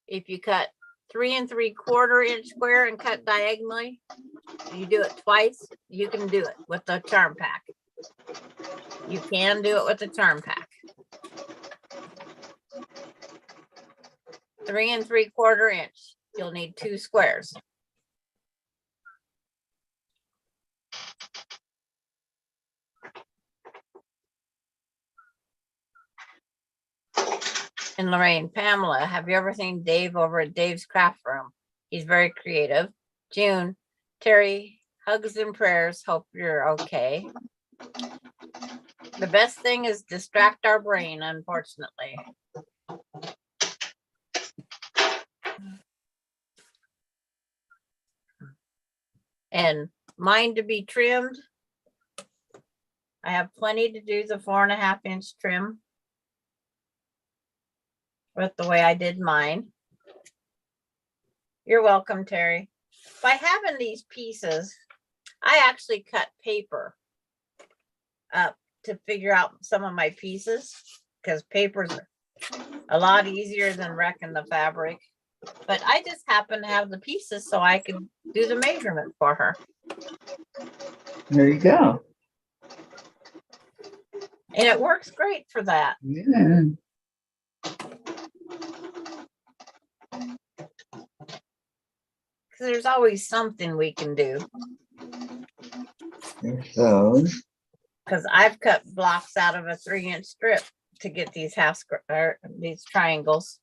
if you cut 3 3/4 inch square and cut diagonally, you do it twice, you can do it with the charm pack. You can do it with the charm pack. 3 3/4 inch, you'll need 2 squares. And Lorraine, Pamela, have you ever seen Dave over at Dave's Craft Room? He's very creative. June, Terry, hugs and prayers. Hope you're okay. The best thing is distract our brain, unfortunately. And mine to be trimmed. I have plenty to do the 4.5 inch trim with the way I did mine. You're welcome, Terry. By having these pieces, I actually cut paper up to figure out some of my pieces because paper's a lot easier than wrecking the fabric. But I just happen to have the pieces so I can do the measurement for her. There you go. And it works great for that. Yeah. Because there's always something we can do. There's those. Because I've cut blocks out of a 3-inch strip to get these these triangles.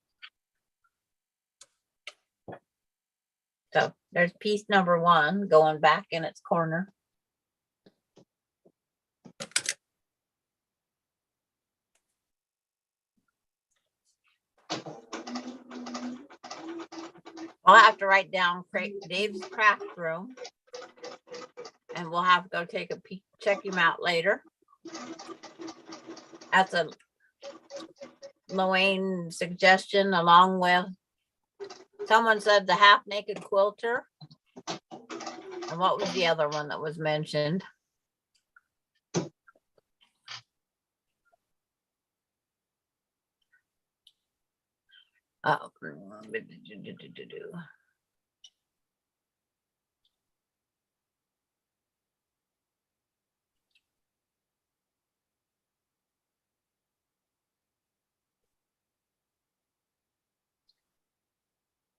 So there's piece number 1 going back in its corner. I'll have to write down Dave's Craft Room. And we'll have to go take a peek, check him out later. That's a Loane suggestion, along with someone said the half naked quilter. And what was the other one that was mentioned? Oh.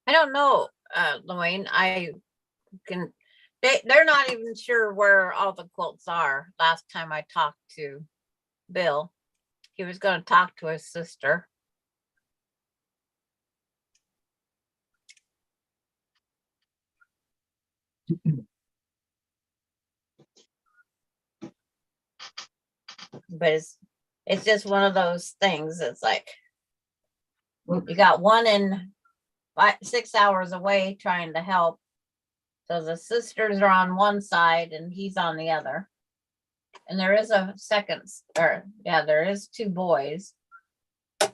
I don't know, Loane. They're not even sure where all the quilts are. Last time I talked to Bill, he was going to talk to his sister. But it's just one of those things. It's like you got one in 6 hours away trying to help. So the sisters are on one side and he's on the other. And there is a second, or yeah, there is 2 boys. And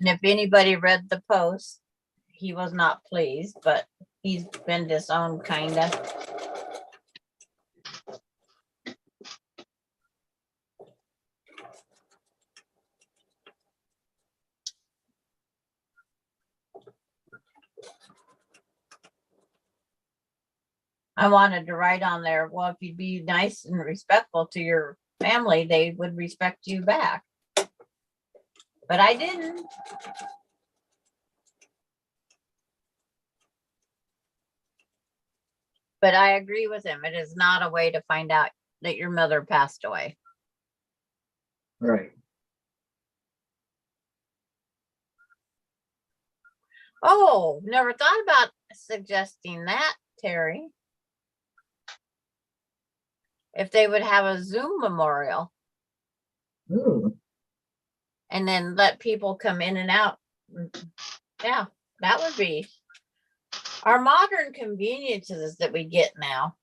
if anybody read the post, he was not pleased, but He's been disowned, kinda. I wanted to write on there, well, if you'd be nice and respectful to your family, they would respect you back. But I didn't. But I agree with him. It is not a way to find out that your mother passed away. Right. Oh, never thought about suggesting that, Terry. If they would have a Zoom memorial Ooh, and then let people come in and out. Yeah, that would be our modern conveniences that we get now.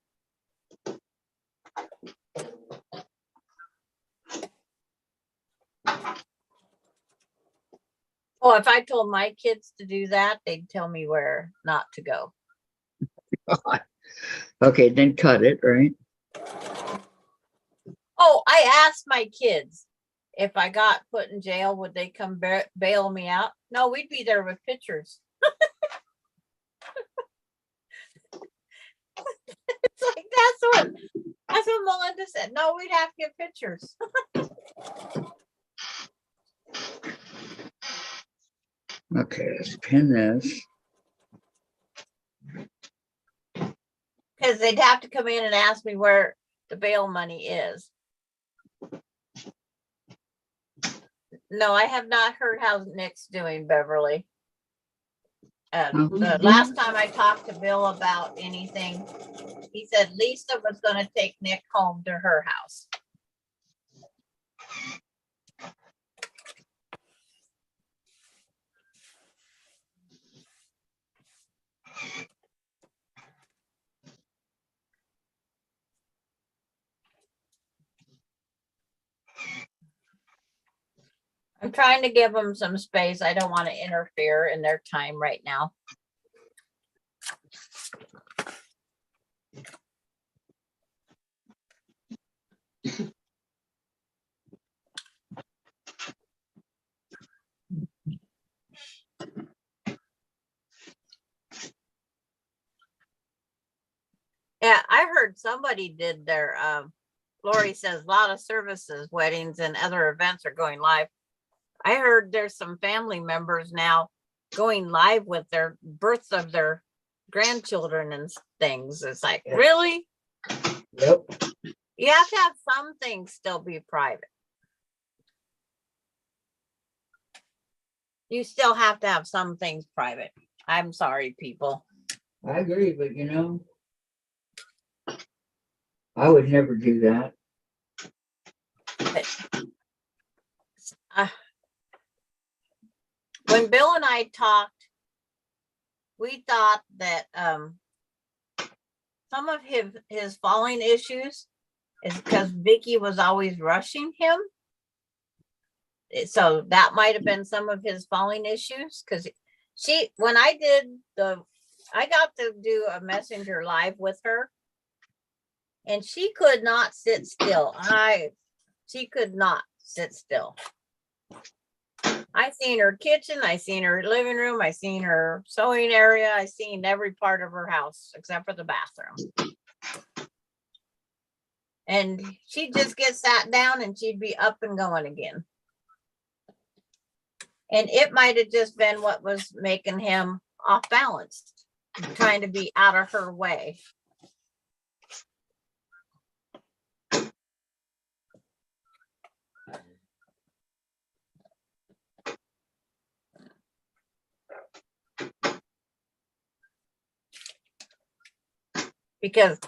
Oh, if I told my kids to do that, they'd tell me where not to go. Okay, then cut it, right? Oh, I asked my kids if I got put in jail, would they come bail me out? No, we'd be there with pictures. It's like that's what Melinda said. No, we'd have to get pictures. Okay, let's pin this. Because they'd have to come in and ask me where the bail money is. No, I have not heard how Nick's doing, Beverly. The last time I talked to Bill about anything, he said Lisa was going to take Nick home to her house. I'm trying to give them some space. I don't want to interfere in their time right now. Yeah, I heard somebody did their, Lori says a lot of services, weddings and other events are going live. I heard there's some family members now going live with their births of their grandchildren and things. It's like, really? yep. You have to have some things still be private. You still have to have some things private. I'm sorry, people. I agree, but you know, I would never do that. When Bill and I talked, we thought that some of his falling issues is because Vicky was always rushing him. So that might have been some of his falling issues, because when I got to do a messenger live with her, and she could not sit still. She could not sit still. I seen her kitchen, I seen her living room, I seen her sewing area, I seen every part of her house except for the bathroom. And she'd just get sat down and she'd be up and going again. And it might have just been what was making him off balance, trying to be out of her way. Because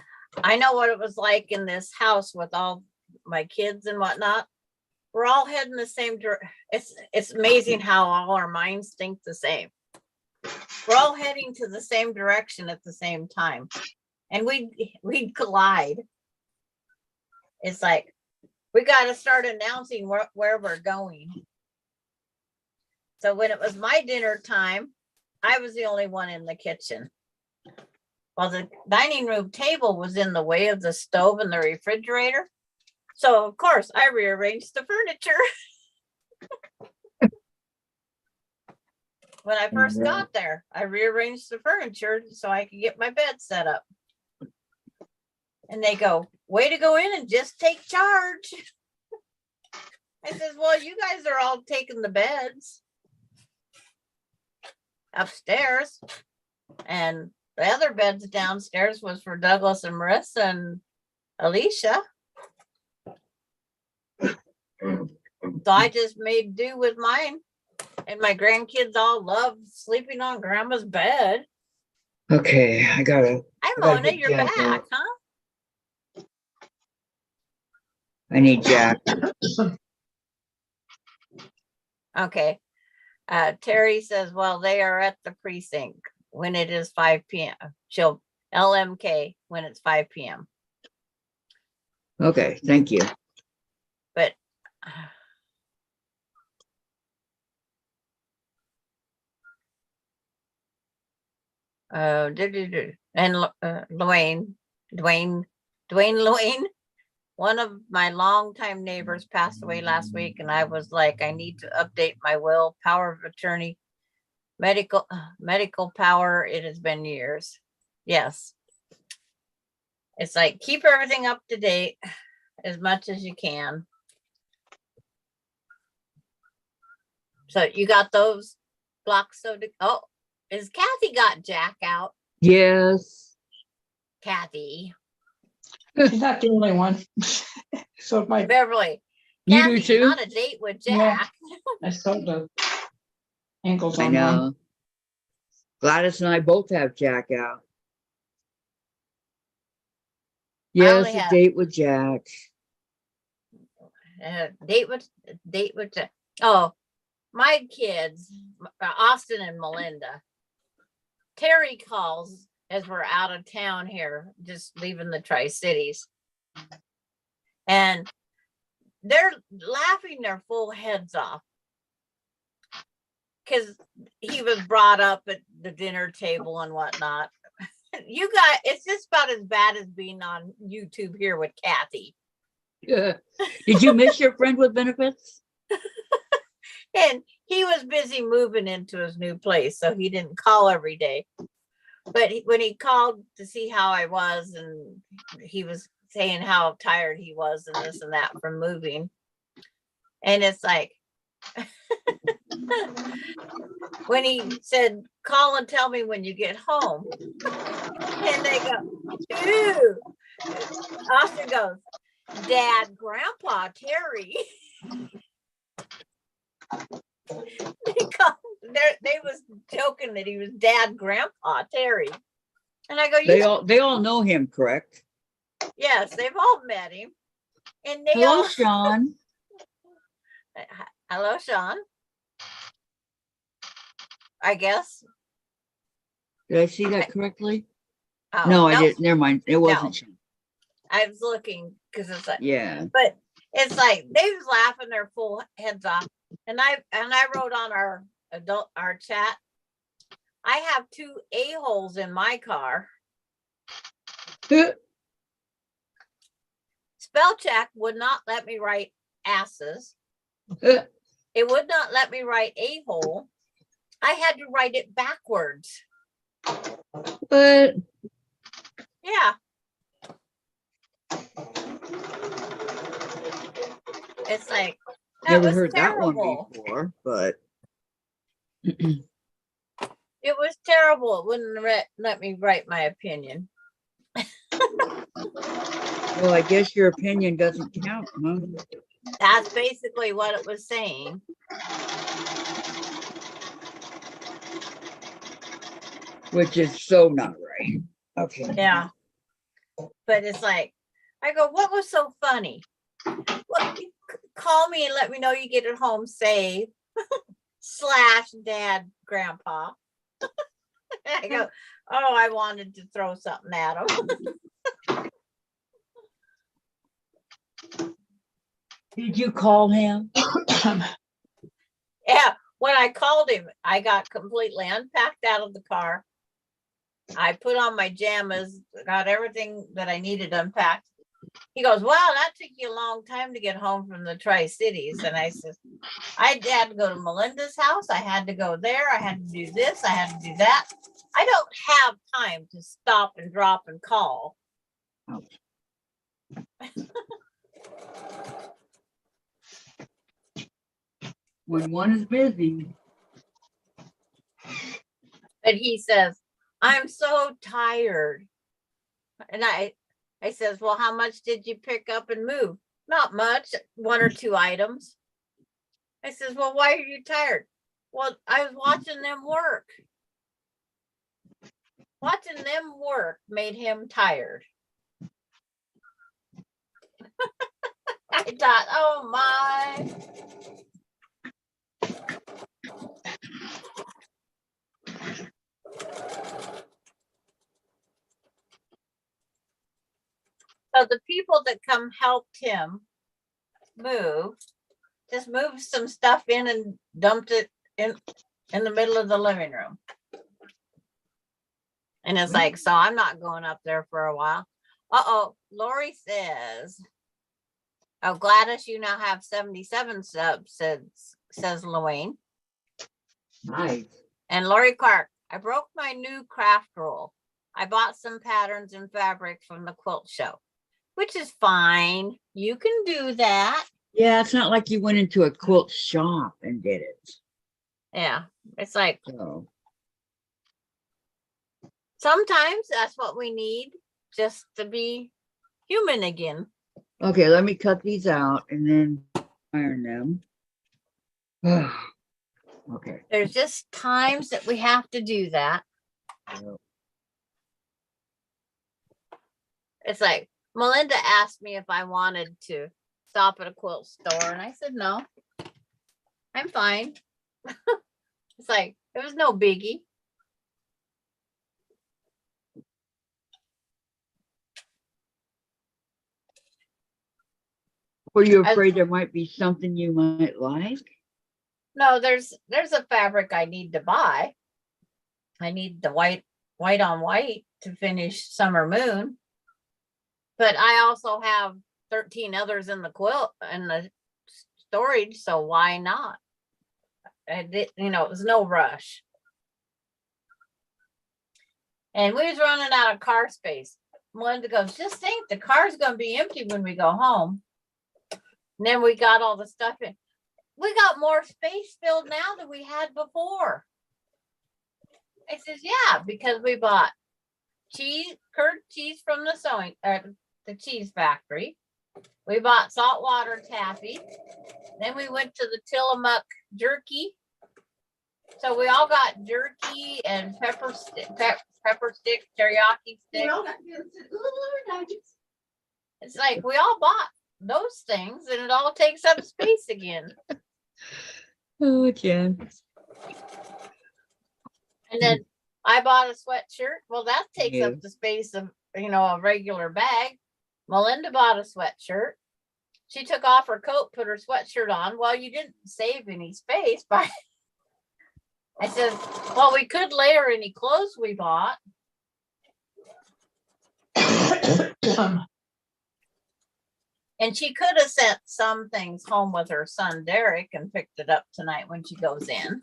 I know what it was like in this house with all my kids and whatnot. We're all heading the same direction. It's amazing how all our minds think the same. We're all heading to the same direction at the same time, and we'd collide. It's like we got to start announcing where we're going. So when it was my dinner time, I was the only one in the kitchen. Well, the dining room table was in the way of the stove and the refrigerator. So of course I rearranged the furniture. When I first Yeah. got there, I rearranged the furniture so I could get my bed set up. And they go, way to go in and just take charge. I says, well, you guys are all taking the beds upstairs. And the other beds downstairs was for Douglas and Marissa and Alicia. So I just made do with mine. And my grandkids all love sleeping on grandma's bed. Okay, I gotta Hi, gotta Mona, get you're Jack back, out. huh? I need Jack. Okay. Terry says, well, they are at the precinct when it is 5 p.m. She'll LMK when it's 5 p.m. Okay, thank you. But and Dwayne, one of my longtime neighbors passed away last week, and I was like, I need to update my will, power of attorney, medical power. It has been years. Yes. It's like, keep everything up to date as much as you can. So you got those blocks of, oh, is Kathy got Jack out? Yes. Kathy. She's not the only one. So my, Beverly. You Kathy, do too? not a date with Yeah. Jack. I saw the ankles I on one. know. Gladys and I both have Jack out. Yes, only a have- date with Jack. Date with Jack. Oh, my kids, Austin and Melinda. Terry calls as we're out of town here, just leaving the Tri-Cities. And they're laughing their full heads off. Because he was brought up at the dinner table and whatnot. You got, it's just about as bad as being on YouTube here with Kathy. Yeah. Did you miss your friend with benefits? And he was busy moving into his new place, so he didn't call every day. But when he called to see how I was, and he was saying how tired he was and this and that from moving. And it's like, when he said, call and tell me when you get home. And they go, ew. Austin goes, Dad, Grandpa, Terry. They was joking that he was Dad, Grandpa, Terry. And I go, They all know him, correct? yes, they've all met him. And they Hello, all, Sean. hello, Sean. I guess. Did I see that correctly? Oh, No, I didn't. Never mind. It wasn't No. Sean. I was looking because it's like, Yeah. but it's like they was laughing their full heads off. And I wrote on our chat, I have 2 a-holes in my car. Spell check would not let me write asses. It would not let me write a-hole. I had to write it backwards. But Yeah. It's like, that never was heard terrible. that one before, but It was terrible. It wouldn't let me write my opinion. well, I guess your opinion doesn't count, huh? That's basically what it was saying. Which is so not right. Okay. Yeah. But it's like, I go, what was so funny? Well, you call me and let me know you get it home safe. / Dad, Grandpa. I go, oh, I wanted to throw something at him. Did you call him? Yeah. When I called him, I got completely unpacked out of the car. I put on my jammas, got everything that I needed unpacked. He goes, wow, that took you a long time to get home from the Tri-Cities. And I said, I had to go to Melinda's house. I had to go there. I had to do this. I had to do that. I don't have time to stop and drop and call. When one is busy. But he says, I'm so tired. And I says, well, how much did you pick up and move? Not much, 1 or 2 items. I says, well, why are you tired? Well, I was watching them work. Watching them work made him tired. I thought, oh my. So the people that come helped him move, just moved some stuff in and dumped it in the middle of the living room. And it's like, so I'm not going up there for a while. Uh-oh, Lori says, oh, Gladys, you now have 77 subs, says Luane. Nice. And Lori Clark, I broke my new craft roll. I bought some patterns and fabric from the quilt show, which is fine. You can do that. Yeah, it's not like you went into a quilt shop and did it. Yeah, it's like, So sometimes that's what we need, just to be human again. okay, let me cut these out and then iron them. Okay. There's just times that we have to do that. Yep. It's like, Melinda asked me if I wanted to stop at a quilt store, and I said, no, I'm fine. It's like, it was no biggie. Were you afraid there might be something you might like? No, there's a fabric I need to buy. I need the white on white to finish Summer Moon. But I also have 13 others in the quilt and the storage, so why not? It was no rush. And we was running out of car space. Melinda goes, just think the car's gonna be empty when we go home. And then we got all the stuff in. We got more space filled now than we had before. I says, yeah, because we bought curd cheese from the cheese factory. We bought saltwater taffy. Then we went to the Tillamook jerky. So we all got jerky and pepper stick, teriyaki stick. It's like we all bought those things and it all takes up space again. Oh, Jen. And then I bought a sweatshirt. Well, that takes Yeah. up the space of, a regular bag. Melinda bought a sweatshirt. She took off her coat, put her sweatshirt on. Well, you didn't save any space by. I said, well, we could layer any clothes we bought. And she could have sent some things home with her son, Derek, and picked it up tonight when she goes in.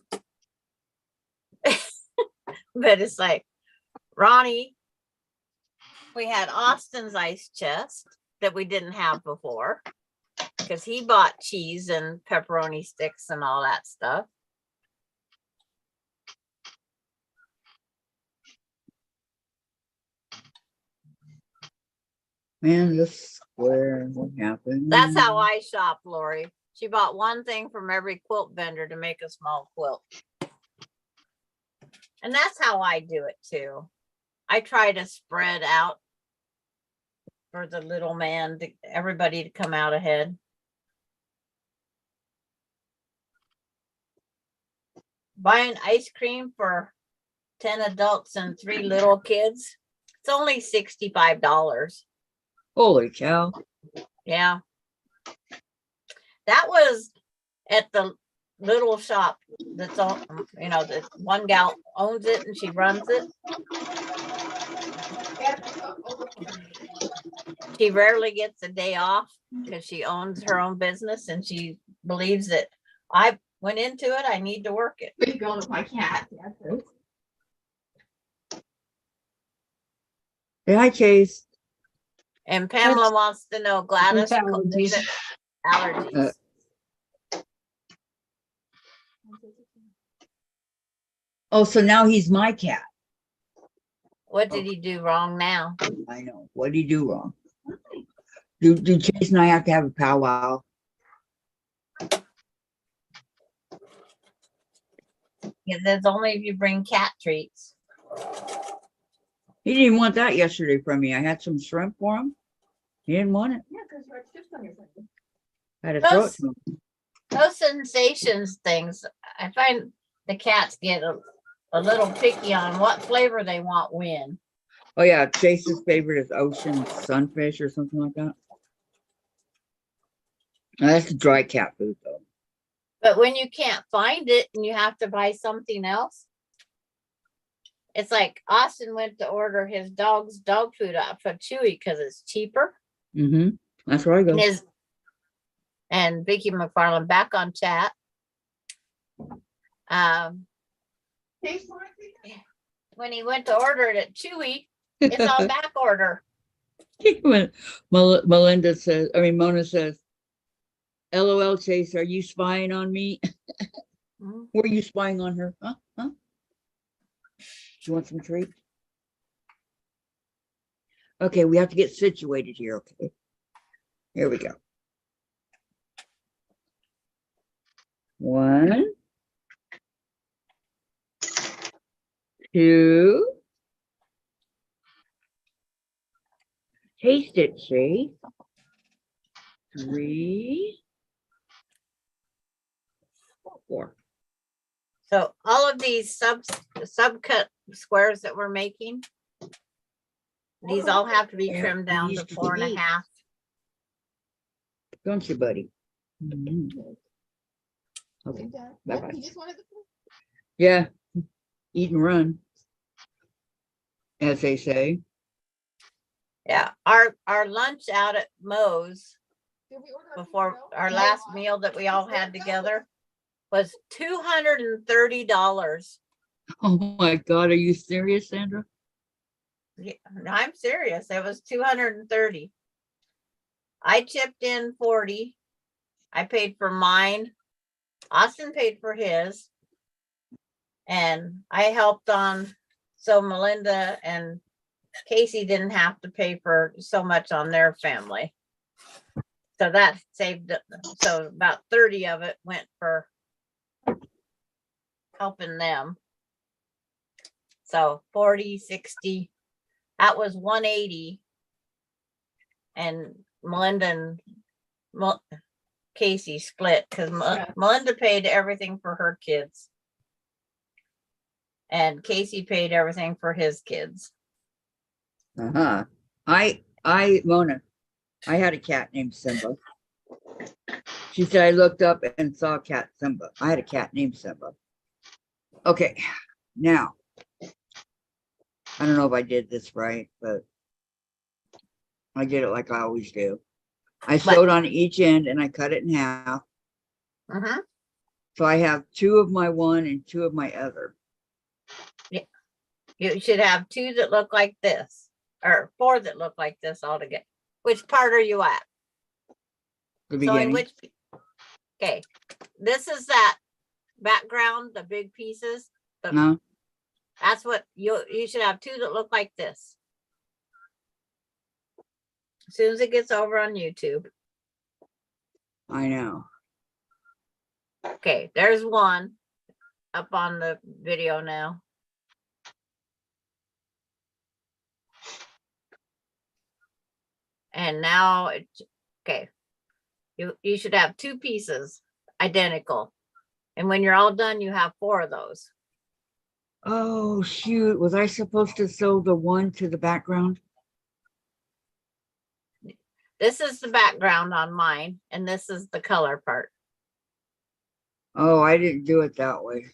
But it's like, Ronnie, we had Austin's ice chest that we didn't have before because he bought cheese and pepperoni sticks and all that stuff. Man, this square, what happened? That's how I shop, Lori. She bought one thing from every quilt vendor to make a small quilt. And that's how I do it too. I try to spread out for the little man, everybody to come out ahead. Buying ice cream for 10 adults and 3 little kids. It's only $65. Holy cow. Yeah. That was at the little shop that's on, the one gal owns it and she runs it. She rarely gets a day off because she owns her own business and she believes that I went into it, I need to work it. Big going with my cat. Yeah, so- Say hi, Chase. And Pamela wants to know, Gladys, It's is it allergies? Oh, so now he's my cat. What did he do wrong now? I know. What did he do wrong? Do Chase and I have to have a powwow? Yeah, that's only if you bring cat treats. He didn't want that yesterday from me. I had some shrimp for him. He didn't want it. Yeah, because you're chips on your finger. I had to throw it to him. Those sensations things, I find the cats get a little picky on what flavor they want when. Oh yeah, Chase's favorite is ocean sunfish or something like that. Now, that's dry cat food though. But when you can't find it and you have to buy something else, it's like Austin went to order his dog's dog food out for Chewy because it's cheaper. Mm-hmm. That's where I go. And Vicky McFarland back on chat. Taste like it? When he went to order it at Chewy, it's on back order. When Melinda says, I mean Mona says, LOL, Chase, are you spying on me? Mhm. Were you spying on her? Huh? Huh? You want some treats? Okay, we have to get situated here. Okay. Here we go. 1, 2. Taste it, Chase. 3, 4. So all of these subcut squares that we're making, these all have to be Yeah, trimmed down to these 4.5. Don't you, buddy? Mhm. Okay. You done? Bye-bye. What? You just wanted the food? Yeah. Eat and run, as they say. Yeah, our lunch out at Moe's Did we order our before pizza? our No. last meal that we all had together was $230. Oh my God, are you serious, Sandra? Yeah, I'm serious. It was 230. I chipped in 40. I paid for mine. Austin paid for his. And I helped on, so Melinda and Casey didn't have to pay for so much on their family. So that saved, so about 30 of it went for helping them. So 40, 60, that was 180. And Melinda and Casey split because Melinda paid everything for her kids. And Casey paid everything for his kids. Uh-huh. Mona, I had a cat named Simba. She said I looked up and saw cat Simba. I had a cat named Simba. Okay, now, I don't know if I did this right, but I did it like I always do. I sewed on each end and I cut it in half. Mm-hmm. So I have 2 of my one and 2 of my other. You should have 2 that look like this, or 4 that look like this altogether. Which part are you at? The So in beginning. which, okay, this is that background, the big pieces. No, That's what you should have 2 that look like this. As soon as it gets over on YouTube. I know. Okay, there's one up on the video now. And now it's okay. You should have 2 pieces identical. And when you're all done, you have 4 of those. Oh shoot, was I supposed to sew the one to the background? This is the background on mine, and this is the color part. Oh, I didn't do it that way.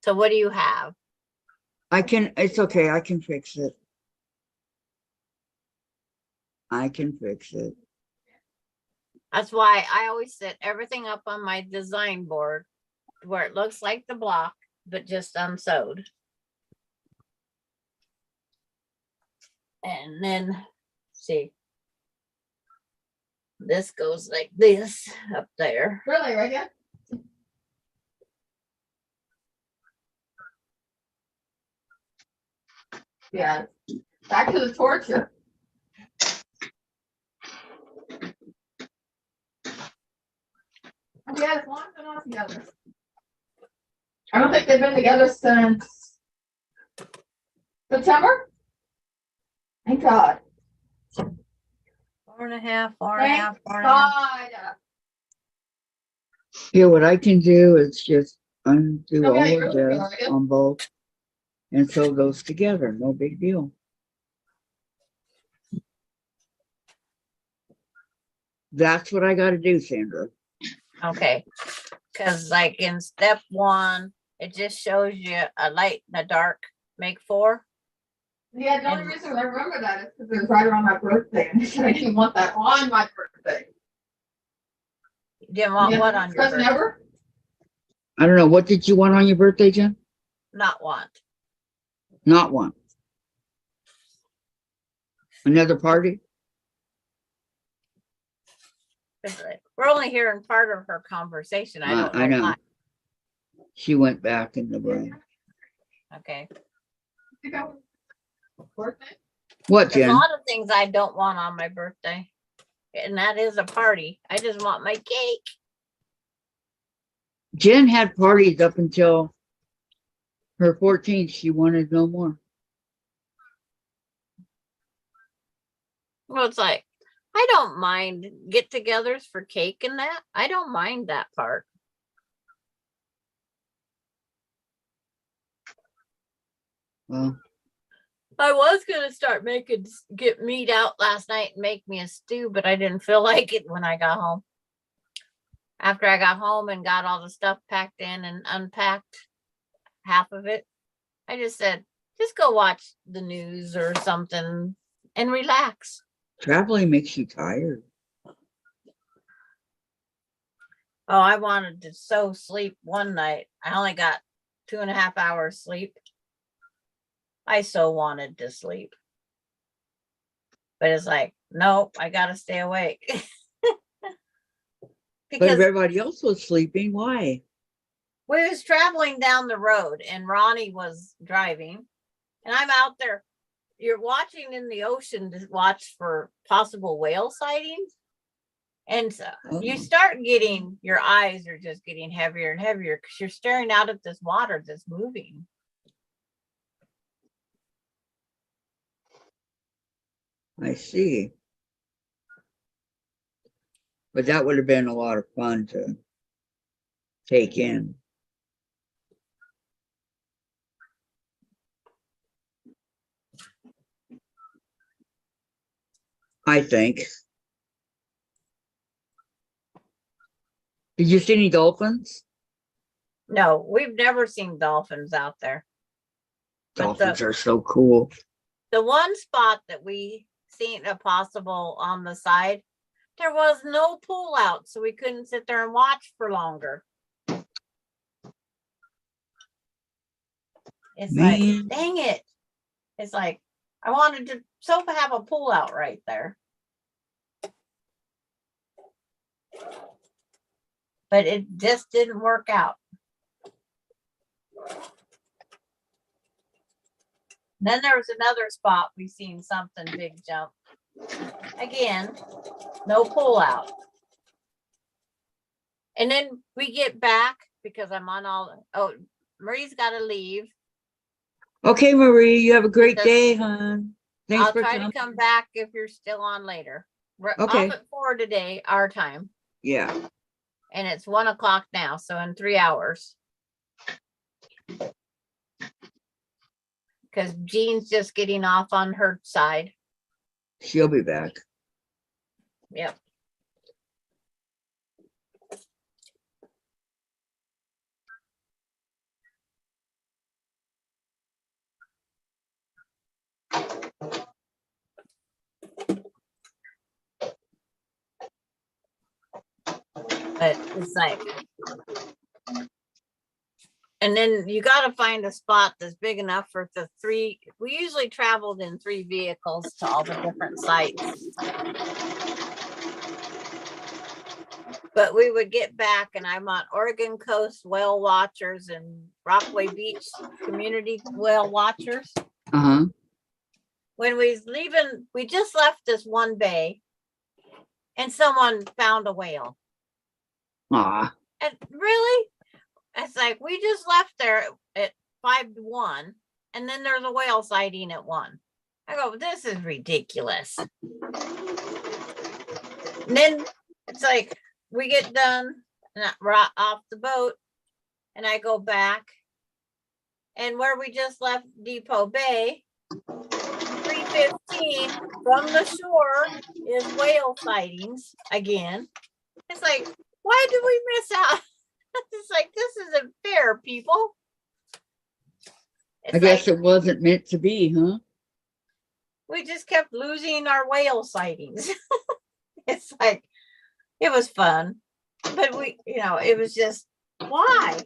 So what do you have? It's okay. I can fix it. I can fix it. That's why I always set everything up on my design board where it looks like the block, but just unsewed. And then, see, this goes like this up there. Really, right here? Yeah, back to the torture. Yeah, as long as they're not together. I don't think they've been together since September. Thank God. 4.5, 4.5, Thank 4.5. God. Here, what I can do is just undo Oh, yeah, all you're of looking this at it. on both and sew those together. No big deal. That's what I got to do, Sandra. Okay, because like in step 1, it just shows you a light and a dark make 4. Yeah, the only And- reason I remember that is because it was right around my birthday, and I said I didn't want that on my birthday. You didn't want Yeah, what on your Cousin birthday? Ever? I don't know. What did you want on your birthday, Jen? Not want. Not one. Another party? 'Cause, we're only hearing part of her conversation. I don't know. I know. why. She went back in the room. Okay. Birthday? What, There's a Jen? lot of things I don't want on my birthday. And that is a party. I just want my cake. Jen had parties up until her 14th. She wanted no more. Well, it's like, I don't mind get togethers for cake and that. I don't mind that part. Well, I was gonna start get meat out last night and make me a stew, but I didn't feel like it when I got home. After I got home and got all the stuff packed in and unpacked half of it, I just said, just go watch the news or something and relax. traveling makes you tired. Oh, I wanted to so sleep one night. I only got 2.5 hours sleep. I so wanted to sleep. But it's like, nope, I gotta stay awake. But if Because everybody else was sleeping, why? we was traveling down the road and Ronnie was driving and I'm out there. You're watching in the ocean to watch for possible whale sightings. And so you Oh. start getting, your eyes are just getting heavier and heavier because you're staring out at this water that's moving. I see. But that would have been a lot of fun to take in. I think. Did you see any dolphins? No, we've never seen dolphins out there. But Dolphins are so cool. the one spot that we seen a possible on the side, there was no pool out, so we couldn't sit there and watch for longer. It's like, Man. dang it. It's like, I wanted to so have a pool out right there. But it just didn't work out. Then there was another spot we seen something big jump. Again, no pull out. And then we get back because I'm on all. Oh, Marie's got to leave. Okay, Marie, you have a great Because day, hon. Thanks I'll for try coming. to come back if you're still on later. We're Okay. off at 4 today, our time, Yeah. and it's 1 o'clock now, so in 3 hours. Because Jean's just getting off on her side. She'll be back. Yep. But it's like, and then you got to find a spot that's big enough for the three. We usually traveled in 3 vehicles to all the different sites. But we would get back, and I'm on Oregon Coast Whale Watchers and Rockaway Beach Community Whale Watchers. Uh-huh. When we was leaving, we just left this one bay, and someone found a whale. Aw. And really, it's like we just left there at 5 to 1, and then there's a whale sighting at 1. I go, this is ridiculous. And then it's like we get done and we're off the boat, and I go back, and where we just left Depot Bay, 3:15 from the shore is whale sightings again. It's like, why did we miss out? It's like, this isn't fair, people. It's I guess like, it wasn't meant to be, huh? we just kept losing our whale sightings. It's like, it was fun, but we, it was just, why?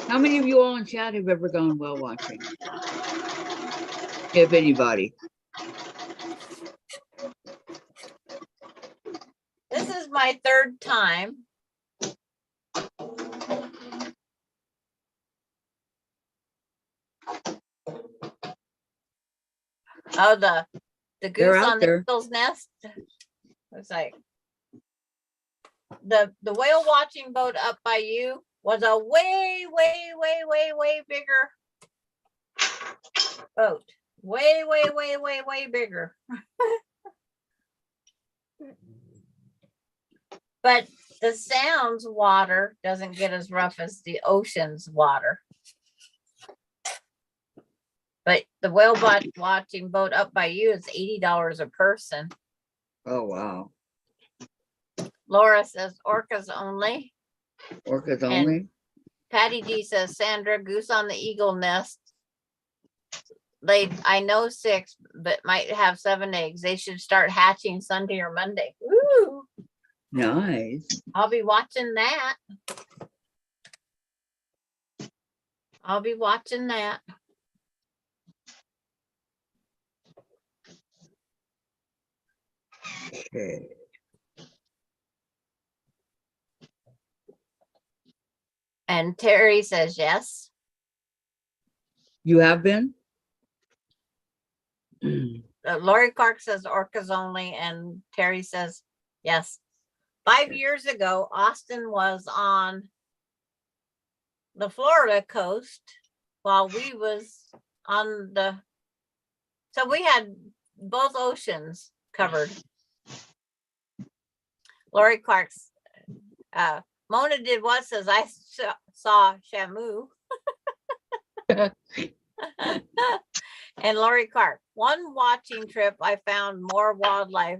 How many of you all in chat have ever gone whale watching? If anybody. This is my 3rd time. Oh, the They're goose out on the there. eagle's nest. It's like the whale watching boat up by you was a way bigger boat. Way bigger. But the Sound's water doesn't get as rough as the ocean's water. But the whale watching boat up by you is $80 a person. Oh, wow. Laura says orcas only. Orcas And only? Patty D says Sandra, goose on the eagle nest. I know 6, but might have 7 eggs. They should start hatching Sunday or Monday. Woo! Nice. I'll be watching that. I'll be watching that. Okay. And Terry says yes. You have been? Lori Clark says orcas only, and Terry says yes. 5 years ago, Austin was on the Florida coast while we was on the, so we had both oceans covered. Lori Clark's Mona did what says I saw Shamu. And Lori Clark, one watching trip, I found more wildlife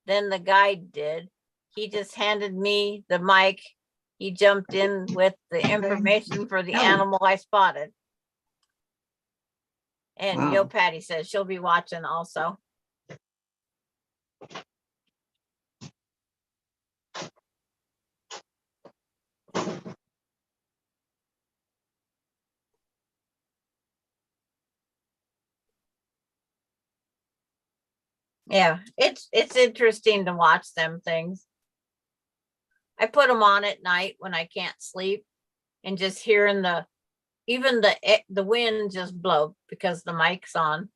than the guide did. He just handed me the mic. He jumped in with the information for the animal I spotted. And Wow. Yo Patty says she'll be watching also. Yeah, it's interesting to watch them things. I put them on at night when I can't sleep, and just hearing even the wind just blow because the mic's on.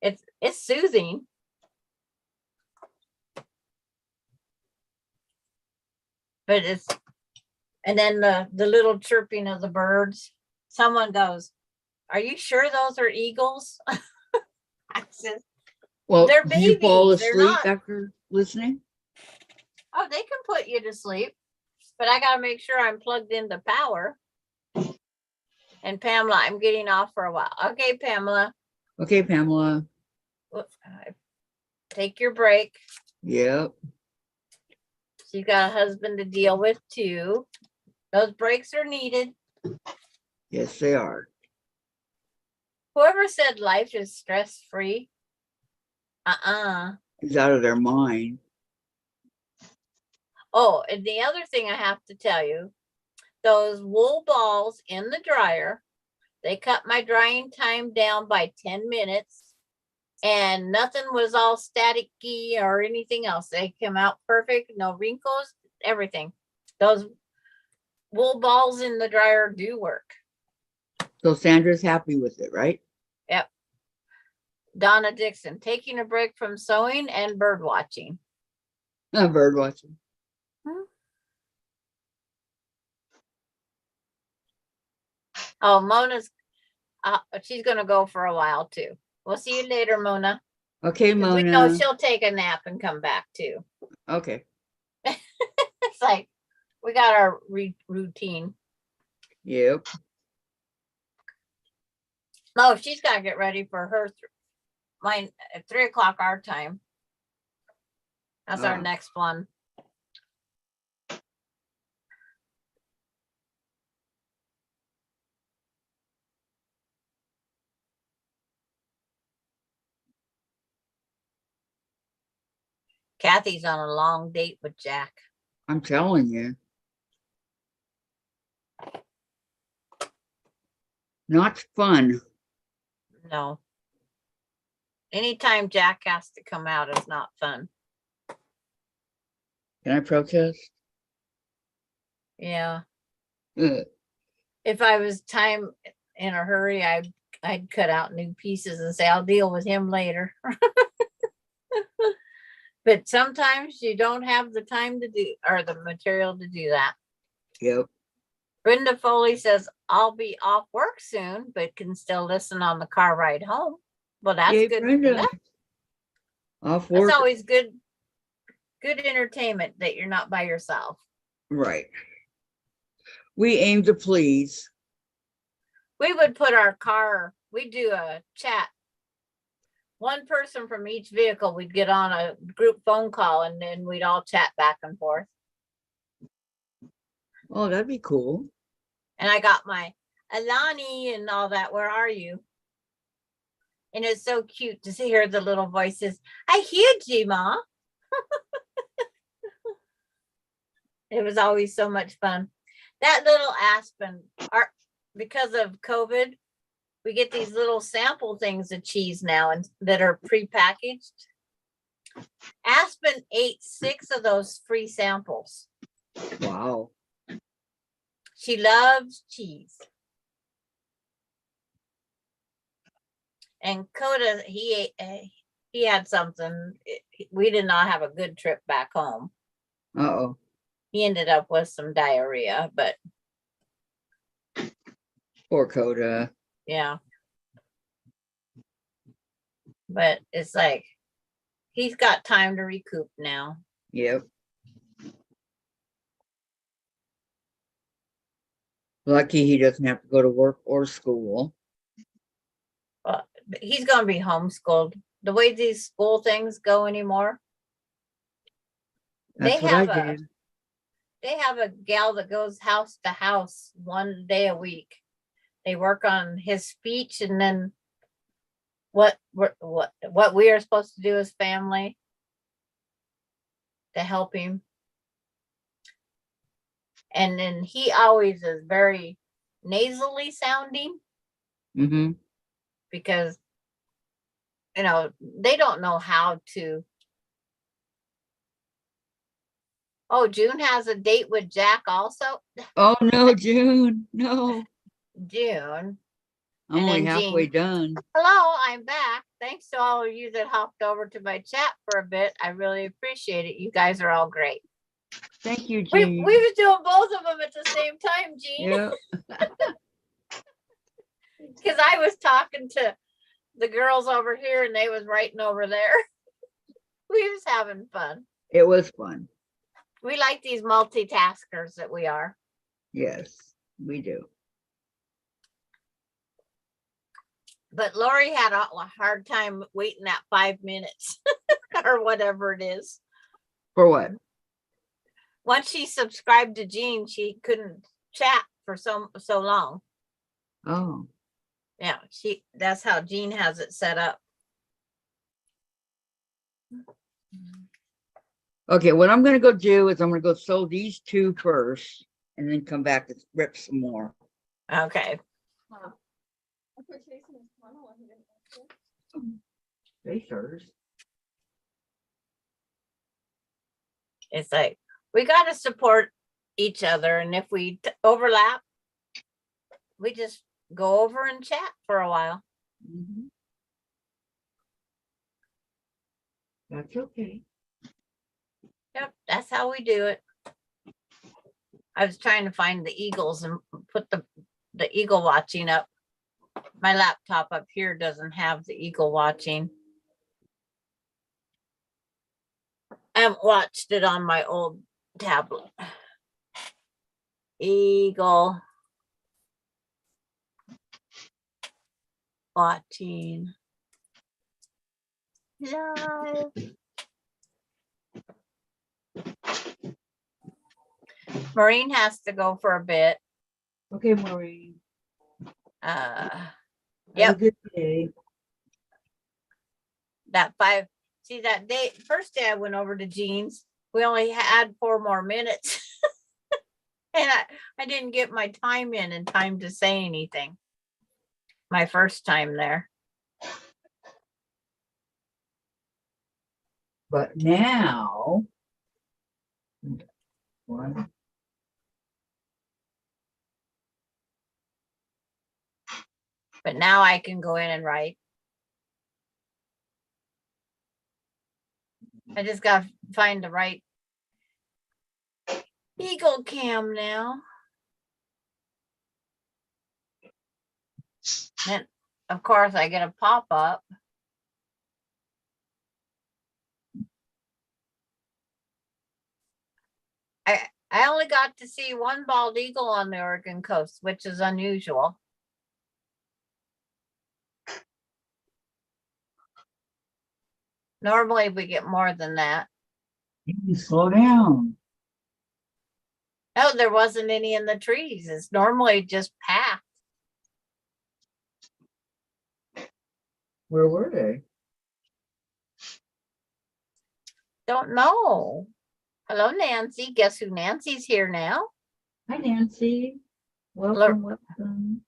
It's soothing. But and then the little chirping of the birds. Someone goes, "Are you sure those are eagles?" I said, Well, they're do you fall babies, they're asleep not. after listening? "Oh, they can put you to sleep, but I got to make sure I'm plugged into power." And Pamela, I'm getting off for a while. Okay, Pamela. Okay, Pamela. Take your break. Yep. She's got a husband to deal with too. Those breaks are needed. Yes, they are. Whoever said life is stress-free, He's out of their mind. Oh, and the other thing I have to tell you, those wool balls in the dryer, they cut my drying time down by 10 minutes and nothing was all staticky or anything else. They came out perfect, no wrinkles, everything. Those wool balls in the dryer do work. So Sandra's happy with it, right? Yep. Donna Dixon, taking a break from sewing and bird watching. Bird watching. Oh, Mona's, she's going to go for a while too. We'll see you later, Mona. Okay, 'Cause we know Mona. she'll take a nap and come back too. Okay. It's like we got our routine. Yep. No, she's got to get ready for her mine at 3:00 our time. That's our Ah. next one. Kathy's on a long date with Jack. I'm telling you. Not fun. No. Anytime Jack has to come out is not fun. Can I protest? Yeah. Ugh. If I was time in a hurry, I'd cut out new pieces and say I'll deal with him later. But sometimes you don't have the time to do or the material to do that. Yep. Brenda Foley says, I'll be off work soon, but can still listen on the car ride home. Well, that's Yay, good. Brenda. Off work. That's always good entertainment that you're not by yourself. Right. We aim to please. We would we'd do a chat. One person from each vehicle, we'd get on a group phone call and then we'd all chat back and forth. Oh, that'd be cool. And I got my Alani and all that. Where are you? And it's so cute to hear the little voices. I hear you, Ma. It was always so much fun. That little Aspen, because of COVID, we get these little sample things of cheese now and that are prepackaged. Aspen ate 6 of those free samples. Wow. She loves cheese. And Coda, he had something. We did not have a good trip back home. Uh-oh. He ended up with some diarrhea, but Poor Coda. yeah. But it's like he's got time to recoup now. Yep. Lucky he doesn't have to go to work or school. But he's going to be homeschooled. The way these school things go anymore. That's They what have I did. They have a gal that goes house to house 1 day a week. They work on his speech and then what we are supposed to do as family to help him. And then he always is very nasally sounding Mm-hmm. because, you know, they don't know how to. Oh, June has a date with Jack also. Oh no, June. No. June. I'm And only then halfway Jean. done. Hello, I'm back. Thanks to all of you that hopped over to my chat for a bit. I really appreciate it. You guys are all great. Thank you, We Jean. was doing both of them at the same time, Jean. Yeah. Because I was talking to the girls over here and they was writing over there. We was having fun. It was fun. We like these multitaskers that we are. Yes, we do. But Lori had a hard time waiting that 5 minutes or whatever it is. For what? Once she subscribed to Jean, she couldn't chat for so long. Oh. Yeah, that's how Jean has it set up. Okay, what I'm gonna go do is I'm gonna go sew these two first and then come back and rip some more. Okay. They hers. It's like we got to support each other, and if we overlap, we just go over and chat for a while. Mhm. That's okay. Yep, that's how we do it. I was trying to find the eagles and put the eagle watching up. My laptop up here doesn't have the eagle watching. I haven't watched it on my old tablet. Eagle watching live. Maureen has to go for a bit. Okay, Maureen. Yep. Have a good day. That day, first day I went over to Jean's, we only had 4 more minutes. And I didn't get my time in time to say anything. My first time there. But now, one, But now I can go in and write. I just got to find the right Eagle Cam now. Then, of course, I get a pop-up. I only got to see one bald eagle on the Oregon coast, which is unusual. Normally we get more than that. you slow down. No, there wasn't any in the trees. It's normally just path. Where were they? Don't know. Hello, Nancy. Guess who Nancy's here now? Hi, Nancy. Welcome, welcome.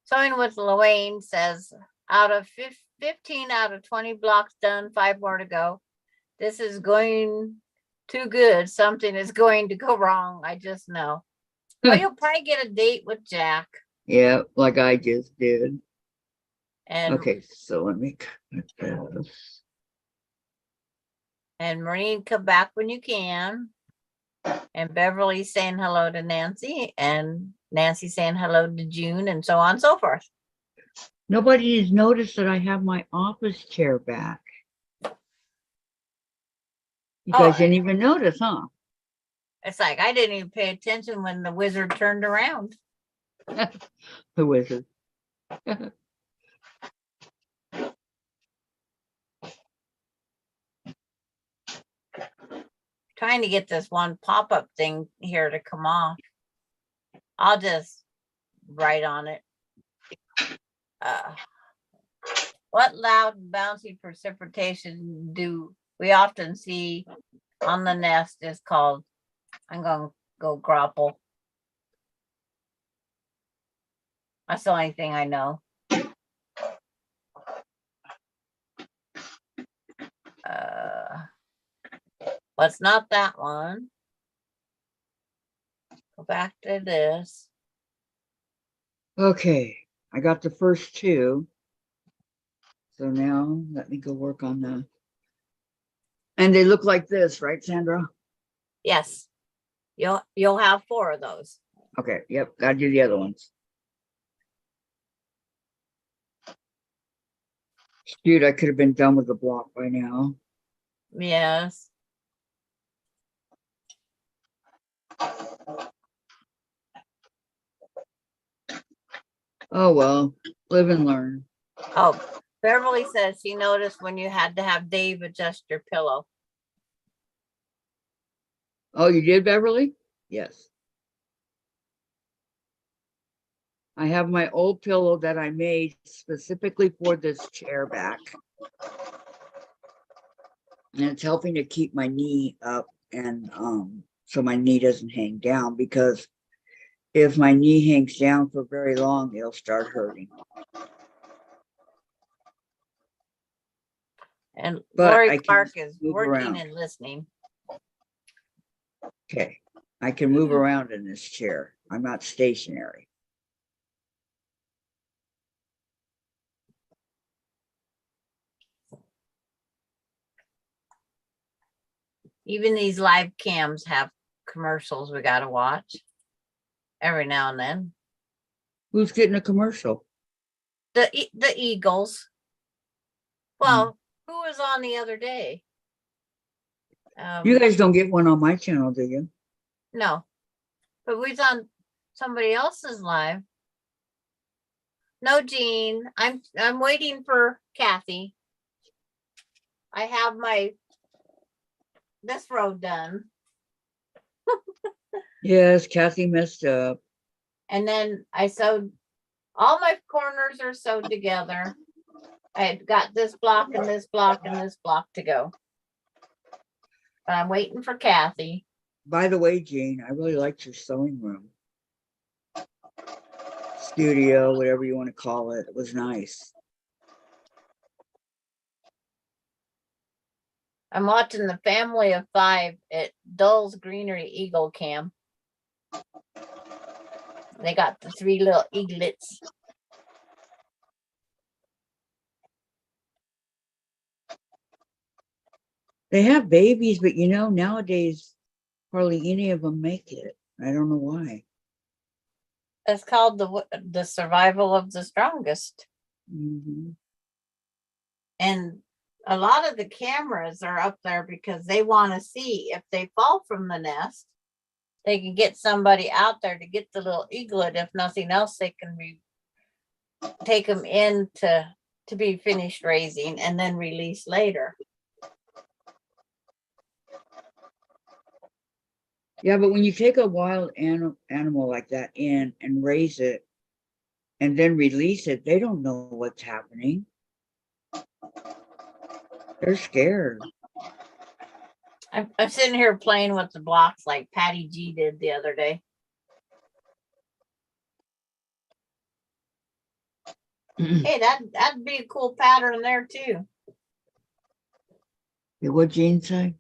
Sewing with Luane says, out of 15 out of 20 blocks done, 5 more to go. This is going too good. Something is going to go wrong. I just know. Well, you'll probably get a date with Jack. Yeah, like I just did. And Okay, so let me cut this. And Maureen, come back when you can. And Beverly saying hello to Nancy, and Nancy saying hello to June, and so on and so forth. Nobody has noticed that I have my office chair back. You guys didn't even notice, huh? It's like I didn't even pay attention when the wizard turned around. The wizard. Trying to get this one pop-up thing here to come off. I'll just write on it. What loud and bouncy precipitation do we often see on the nest is called, I'm going to go grapple. That's the only thing I know. What's not that one? Go back to this. Okay, I got the first 2. So now let me go work on the. And they look like this, right, Sandra? Yes. You'll have 4 of those. Okay, yep, gotta do the other ones. Dude, I could have been done with the block by now. Yes. Oh well, live and learn. Oh, Beverly says she noticed when you had to have Dave adjust your pillow. Oh, you did, Beverly? Yes. I have my old pillow that I made specifically for this chair back. And it's helping to keep my knee up and so my knee doesn't hang down, because if my knee hangs down for very long, it'll start hurting. And But I Lori can Clark is move working around. and listening. Okay, I can move around in this chair. I'm not stationary. Even these live cams have commercials we got to watch every now and then. Who's getting a commercial? The Eagles. Well, who was on the other day? You guys don't get one on my channel, do you? No, but we was on somebody else's live. No, Jean. I'm waiting for Kathy. I have this row done, Yes, Kathy messed up. and then I sewed all my corners are sewed together. I had got this block and this block and this block to go. But I'm waiting for Kathy. By the way, Jean, I really liked your sewing room. Studio, whatever you want to call it. It was nice. I'm watching the Family of 5 at Dull's Greenery Eagle Cam. They got the 3 little eaglets. They have babies, but nowadays hardly any of them make it. I don't know why. That's called the survival of the strongest. Mm-hmm. And a lot of the cameras are up there because they want to see if they fall from the nest, they can get somebody out there to get the little eaglet. If nothing else, they can take them in to be finished raising and then release later. Yeah, but when you take a wild animal like that in and raise it and then release it, they don't know what's happening. They're scared. I'm sitting here playing with the blocks like Patty G did the other day. Hey, that'd be a cool pattern there too. What Jean say?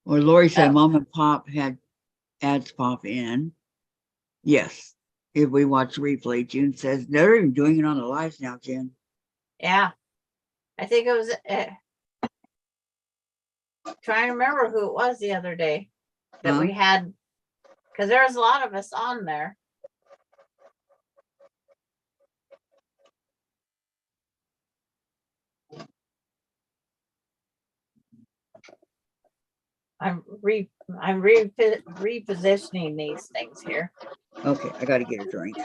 Or Lori said, Oh. Mom and Pop had ads pop in. Yes. If we watch replay, June says they're even doing it on the lives now, Jen. Yeah. I think it was trying to remember who it was the other day that we had, because there was a lot of us on there. I'm repositioning these things here. Okay, I got to get a drink.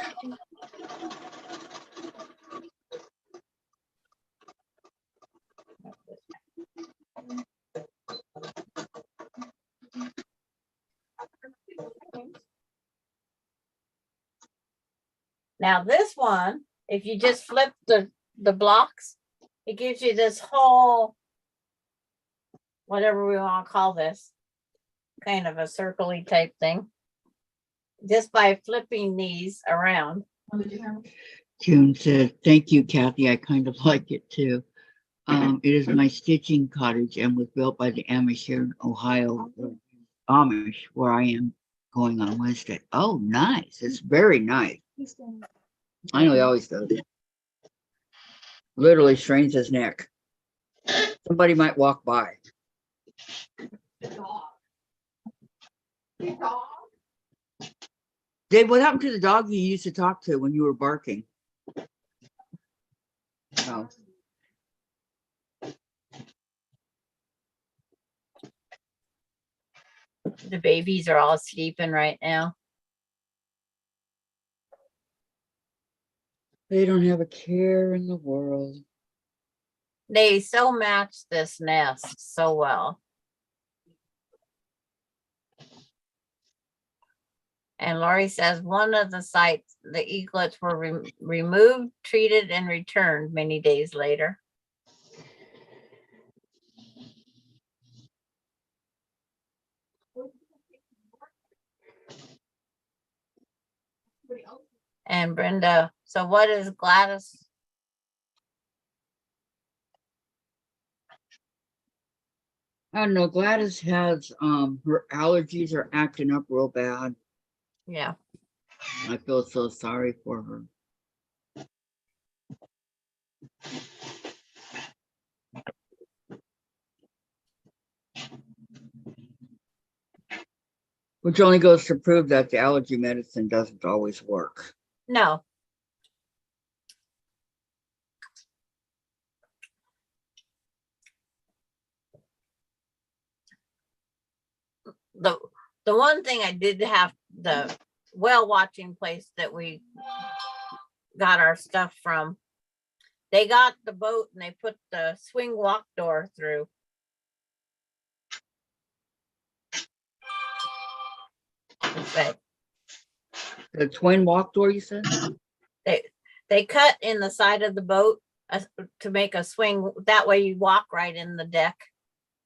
Now this one, if you just flip the blocks, it gives you this whole, whatever we want to call this, kind of a circle-y type thing, just by flipping these around. June said, thank you, Kathy. I kind of like it too. It is my stitching cottage and was built by the Amish here in Ohio, Amish, where I am going on Wednesday. Oh, nice. It's very nice. I know he always does. Literally strains his neck. Somebody might walk by. Dave, what happened to the dog you used to talk to when you were barking? Oh. The babies are all sleeping right now. They don't have a care in the world. They so match this nest so well. And Lori says one of the sites, the eaglets were removed, treated, and returned many days later. And Brenda, so what is Gladys? I don't know. Gladys has her allergies are acting up real bad. Yeah. I feel so sorry for her. Which only goes to prove that the allergy medicine doesn't always work. No. The one thing I did have, the whale watching place that we got our stuff from, they got the boat and they put the swing walk door through. But The twin walk door, you said? they cut in the side of the boat to make a swing. That way you walk right in the deck.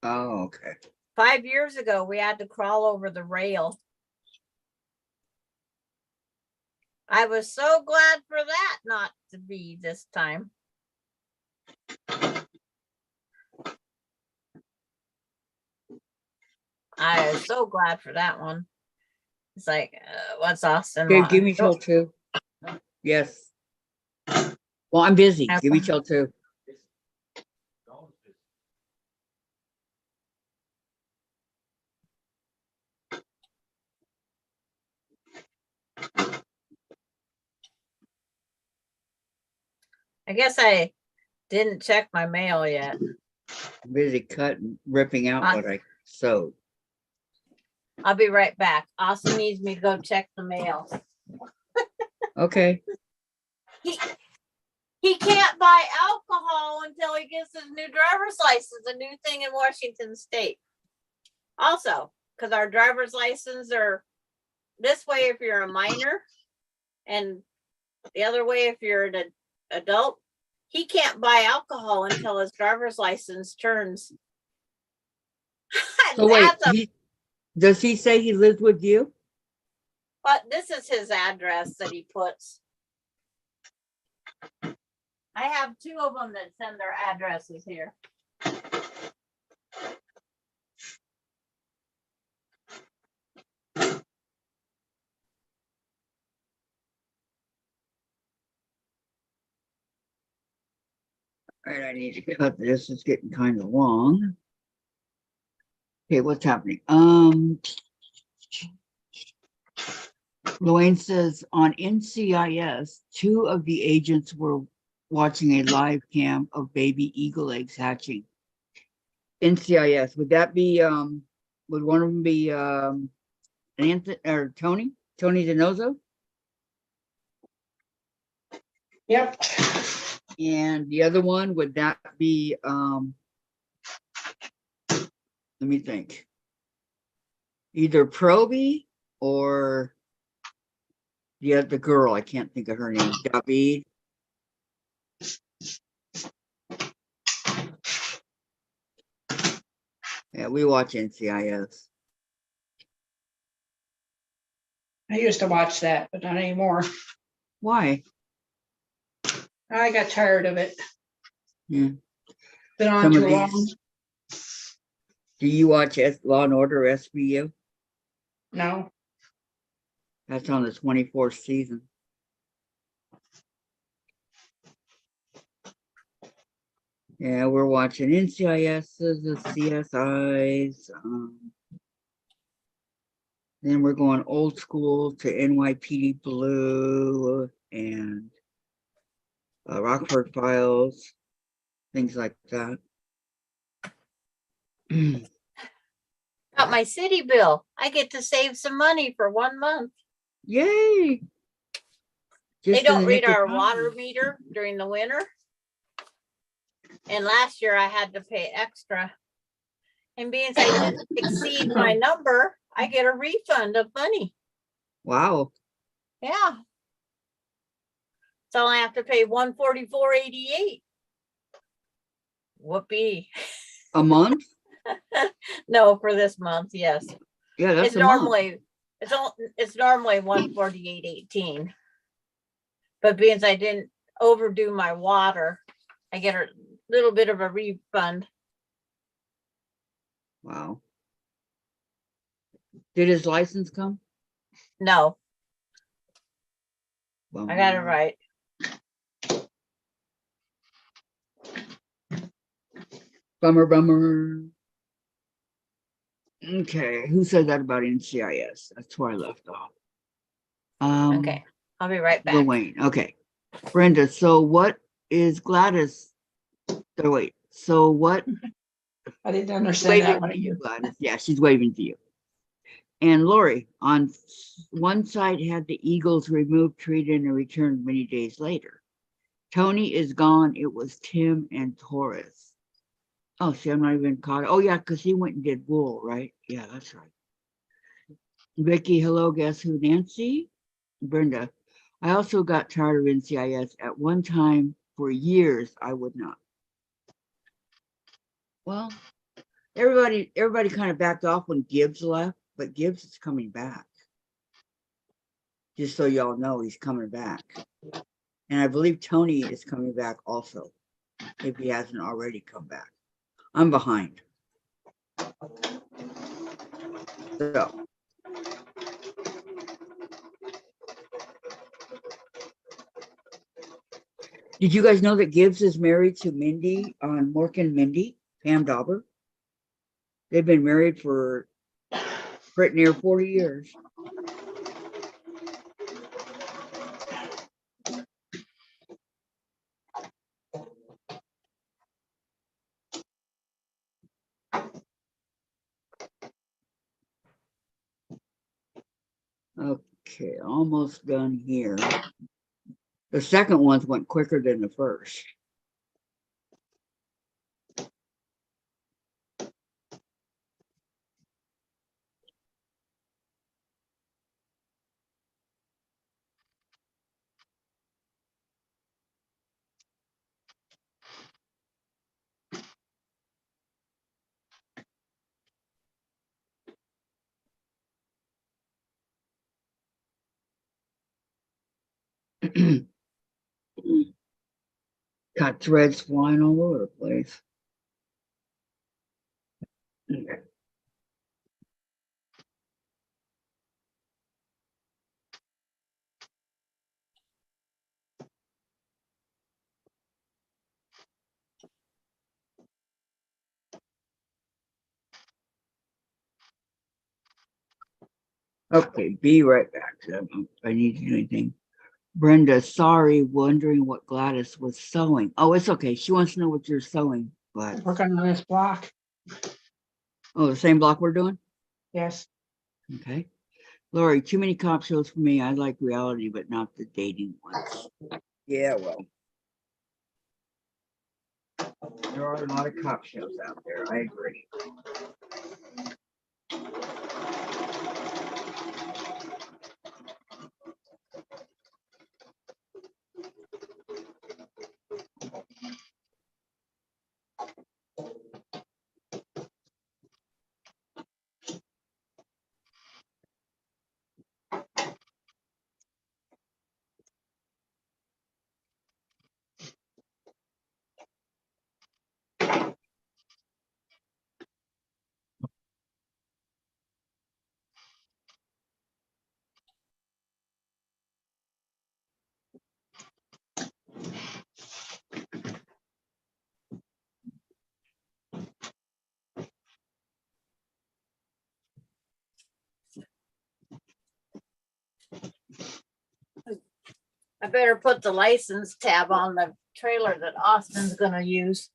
Oh, okay. 5 years ago, we had to crawl over the rail. I was so glad for that not to be this time. I was so glad for that one. It's like, what's Austin? Dave, give me till 2. Yes. Well, I'm busy. Give me till 2. I guess I didn't check my mail yet. I'm busy cutting, ripping out what I sewed. I'll be right back. Austin needs me to go check the mail. Okay. He can't buy alcohol until he gets his new driver's license, a new thing in Washington State. Also, because our driver's license are this way if you're a minor, and the other way if you're an adult, he can't buy alcohol until his driver's license turns. So wait, does he say he lives with you? But this is his address that he puts. I have 2 of them that send their addresses here. All right, I need to cut this. It's getting kind of long. Okay, what's happening? Luann says on NCIS, 2 of the agents were watching a live cam of baby eagle eggs hatching. NCIS, would that be would one of them be Anthony or Tony DeNozo? Yep. And the other one, would that be let me think. Either Proby or the girl, I can't think of her name. David. Yeah, we watch NCIS. I used to watch that, but not anymore. Why? I got tired of it. Yeah. Been on Some too of long. these. Do you watch Law and Order SVU? No. That's on the 24th season. Yeah, we're watching NCISs, the CSIs. Then we're going old school to NYPD Blue and Rockford Files, things like that. Got my city bill. I get to save some money for 1 month. Yay! They Just in don't the read nick of our time. water meter during the winter. And last year I had to pay extra. And being I didn't exceed my number, I get a refund of money. Wow. Yeah. So I have to pay $144.88. Whoopee. A month? No, for this month, yes. Yeah, that's It's a month. normally It's normally 148.18. But because I didn't overdo my water, I get a little bit of a refund. Wow. Did his license come? No, Well, I got it right. Bummer. Okay, who said that about NCIS? That's where I left off. Okay, I'll be right back. Wayne. Okay. Brenda, so what is Gladys? Oh, wait. So what? I didn't understand that one of you. Gladys. Yeah, she's waving to you. And Lori, on one side had the Eagles removed, treated, and returned many days later. Tony is gone. It was Tim and Torres. Oh, see, I'm not even caught. Oh, yeah, because he went and did wool, right? Yeah, that's right. Vicky, hello, guess who? Nancy? Brenda, I also got tired of NCIS. At one time, for years, I would not. Well, everybody kind of backed off when Gibbs left, but Gibbs is coming back. Just so y'all know, he's coming back. And I believe Tony is coming back also, if he hasn't already come back. I'm behind. So. Did you guys know that Gibbs is married to Mindy on Mork and Mindy, Pam Dauber? They've been married for pretty near 40 years. Okay, almost done here. The second ones went quicker than the first. Got threads flying all over the place. Okay. Okay, be right back. I need to do anything. Brenda, sorry, wondering what Gladys was sewing. Oh, it's okay. She wants to know what you're sewing, Gladys. Working on this block. Oh, the same block we're doing? Yes. Okay. Lori, too many cop shows for me. I like reality, but not the dating ones. Yeah, well. There are a lot of cop shows out there. I agree. I better put the license tab on the trailer that Austin's gonna use.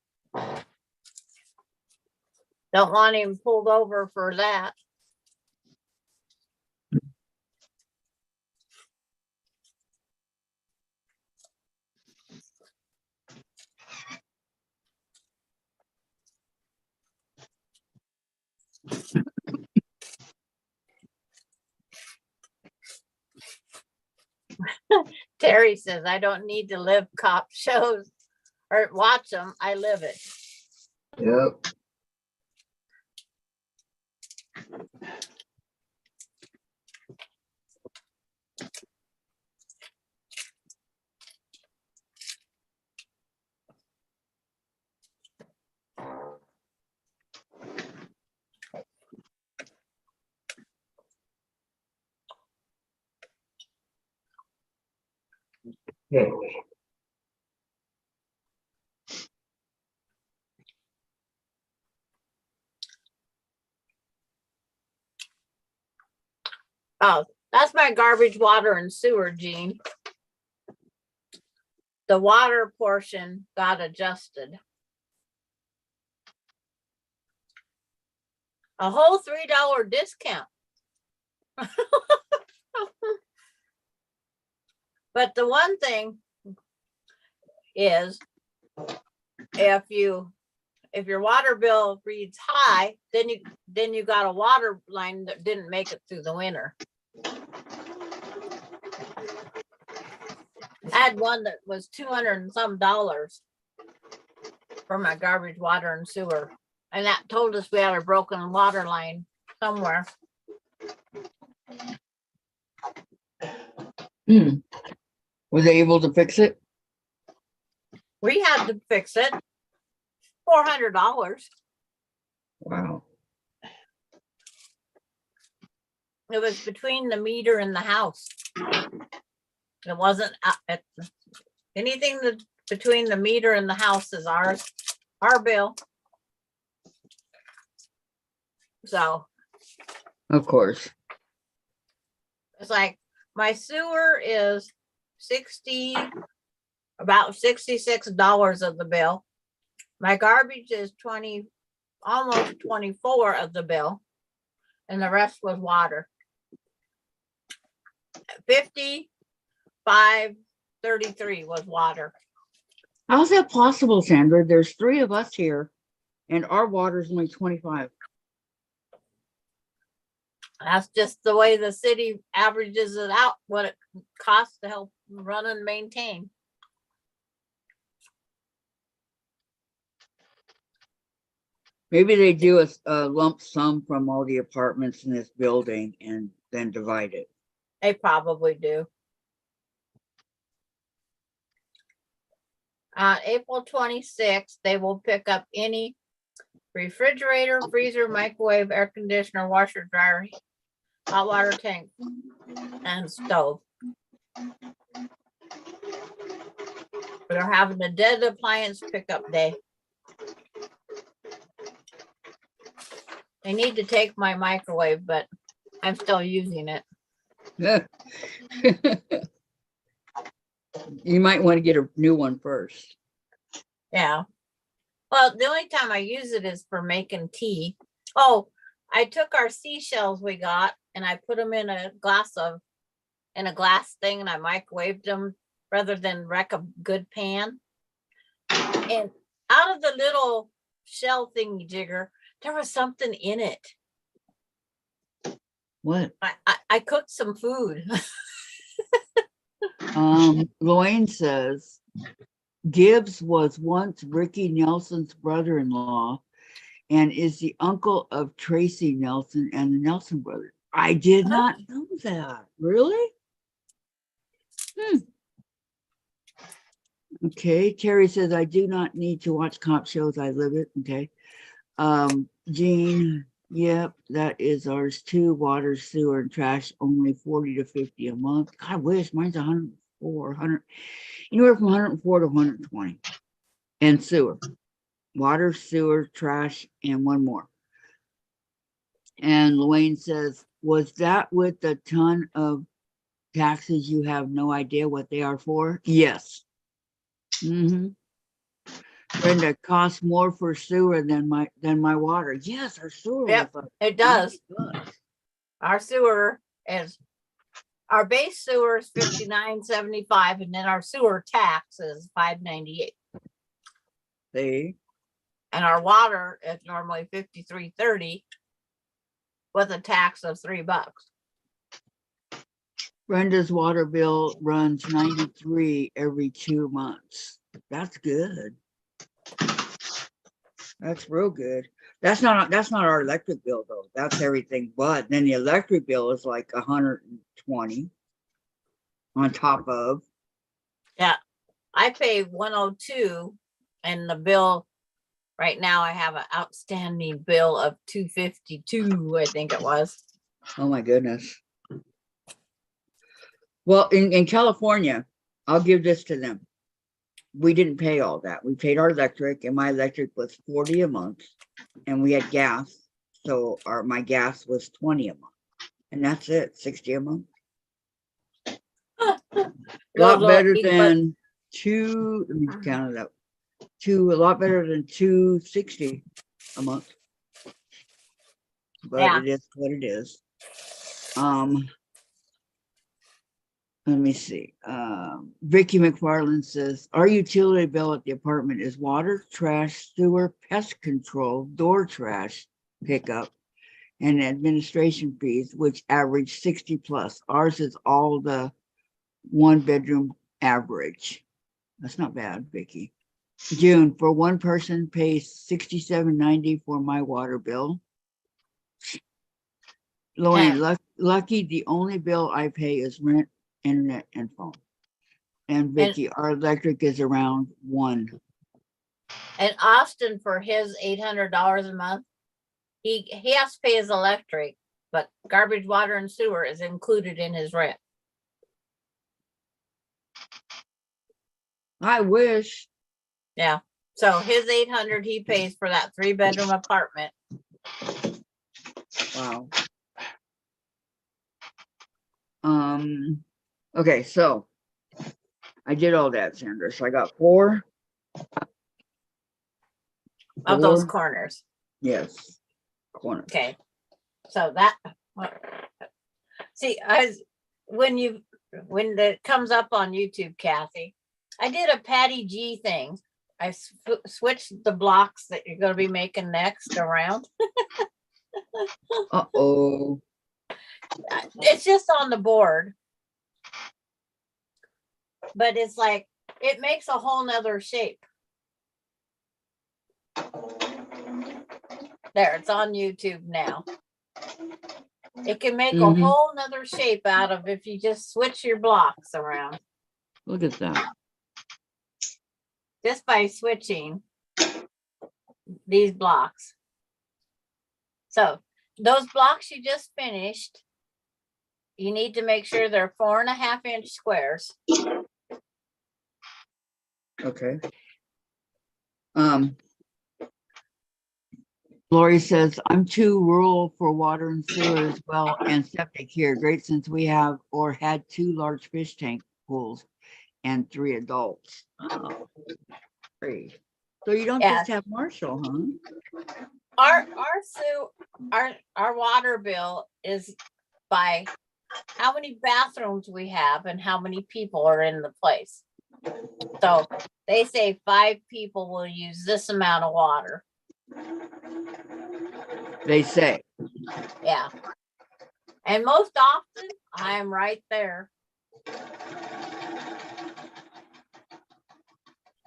Don't want him pulled over for that. Terry says, I don't need to live cop shows or watch them. I live it. Yep. Yeah. Oh, that's my garbage, water, and sewer, Gene. The water portion got adjusted. A whole $3 discount. But the one thing is, if your water bill reads high, then you got a water line that didn't make it through the winter. I had one that was $200 and some for my garbage, water, and sewer, and that told us we had a broken water line somewhere. Was they able to fix it? We had to fix it. $400. Wow. It was between the meter and the house. It wasn't anything that between the meter and the house is our bill. So Of course. it's like my sewer is about $66 of the bill. My garbage is almost 24 of the bill, and the rest was water. 55.33 was water. How's that possible, Sandra? There's 3 of us here and our water's only 25. That's just the way the city averages it out, what it costs to help run and maintain. Maybe they do a lump sum from all the apartments in this building and then divide it. They probably do. On April 26th, they will pick up any refrigerator, freezer, microwave, air conditioner, washer, dryer, hot water tank, and stove. They're having a dead appliance pickup day. They need to take my microwave, but I'm still using it. You might want to get a new one first. Yeah. Well, the only time I use it is for making tea. Oh, I took our seashells we got and I put them in a glass thing, and I microwaved them rather than wreck a good pan. And out of the little shell thingy jigger, there was something in it. What? I cooked some food. Loane says Gibbs was once Ricky Nelson's brother-in-law and is the uncle of Tracy Nelson and the Nelson brothers. I did not know that. Really? Okay. Terry says I do not need to watch cop shows. I live it. Okay. Jean, yep, that is ours too. Water, sewer, and trash, only 40 to 50 a month. God, I wish mine's 100, anywhere from 104 to 120. And sewer, water, sewer, trash, and one more. And Luane says, was that with the ton of taxes you have no idea what they are for? Yes. Brenda, costs more for sewer than my water. Yes, our sewer. Yep, it does. Our sewer is, our base sewer is $59.75, and then our sewer tax is $5.98. See? And our water is normally $53.30 with a tax of $3. Brenda's water bill runs 93 every 2 months. That's good. That's real good. That's not our electric bill though. That's everything but. Then the electric bill is like 120 on top of. Yeah, I pay 102, and the bill right now I have an outstanding bill of 252, I think it was. Oh my goodness. Well, in California, I'll give this to them. We didn't pay all that. We paid our electric, and my electric was 40 a month, and we had gas. So my gas was 20 a month. And that's it, 60 a month. A lot better than let me count it up. A lot better than 260 a month. But Yeah. it is what it is. Let me see. Vicky McFarland says, our utility bill at the apartment is water, trash, sewer, pest control, door trash pickup, and administration fees, which average 60 plus. Ours is all the 1-bedroom average. That's not bad, Vicky. June, for one person pays $67.90 for my water bill. Lorraine, lucky the only bill I pay is rent, internet, and phone. And Vicky, our electric is around $1. And Austin, for his $800 a month, he has to pay his electric, but garbage, water, and sewer is included in his rent. I wish. Yeah. So his 800 he pays for that 3-bedroom apartment. Wow. Okay, so I did all that, Sandra. So I got 4 Of those corners. Yes. Corner. Okay. So that, see, when it comes up on YouTube, Kathy, I did a Patty G thing. I switched the blocks that you're going to be making next around. Uh-oh. It's just on the board. But it's like, it makes a whole nother shape. There, it's on YouTube now. It can make a whole nother shape out of if you just switch your blocks around. Look at that. Just by switching these blocks. So those blocks you just finished, you need to make sure they're 4.5-inch squares. Okay. Lori says, I'm too rural for water and sewer as well, and septic here. Great, since we have or had 2 large fish tank pools and 3 adults. Oh, great. So you don't just have Marshall, huh? Our water bill is by how many bathrooms we have and how many people are in the place. So they say 5 people will use this amount of water. They say. Yeah. And most often I'm right there.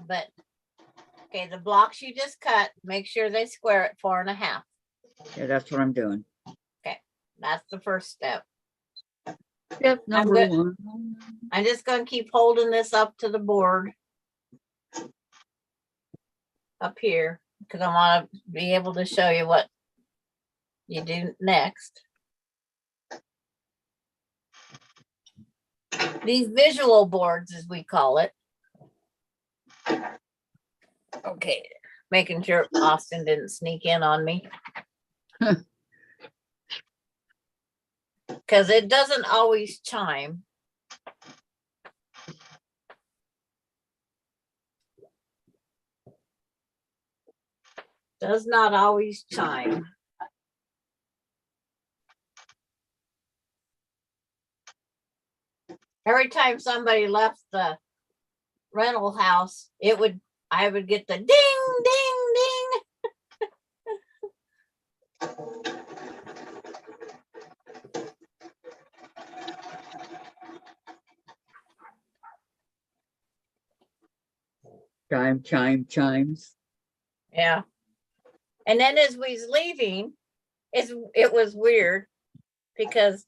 But okay, the blocks you just cut, make sure they square at 4.5. Yeah, that's what I'm doing. Okay, that's the first step. Step number 1. I'm just going to keep holding this up to the board up here because I want to be able to show you what you do next. These visual boards, as we call it. Okay, making sure Austin didn't sneak in on me. Because it doesn't always chime. Does not always chime. Every time somebody left the rental house, I would get the ding, ding, ding. Chimes. Yeah. And then as we was leaving, it was weird because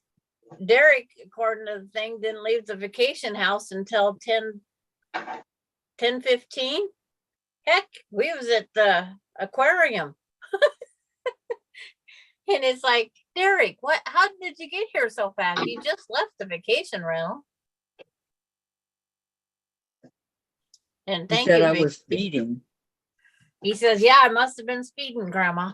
Derek, according to the thing, didn't leave the vacation house until 10:15. Heck, we was at the aquarium. And it's like, Derek, how did you get here so fast? You just left the vacation rental. And He thank said you, I Vicky. was speeding. He says, yeah, I must have been speeding, Grandma.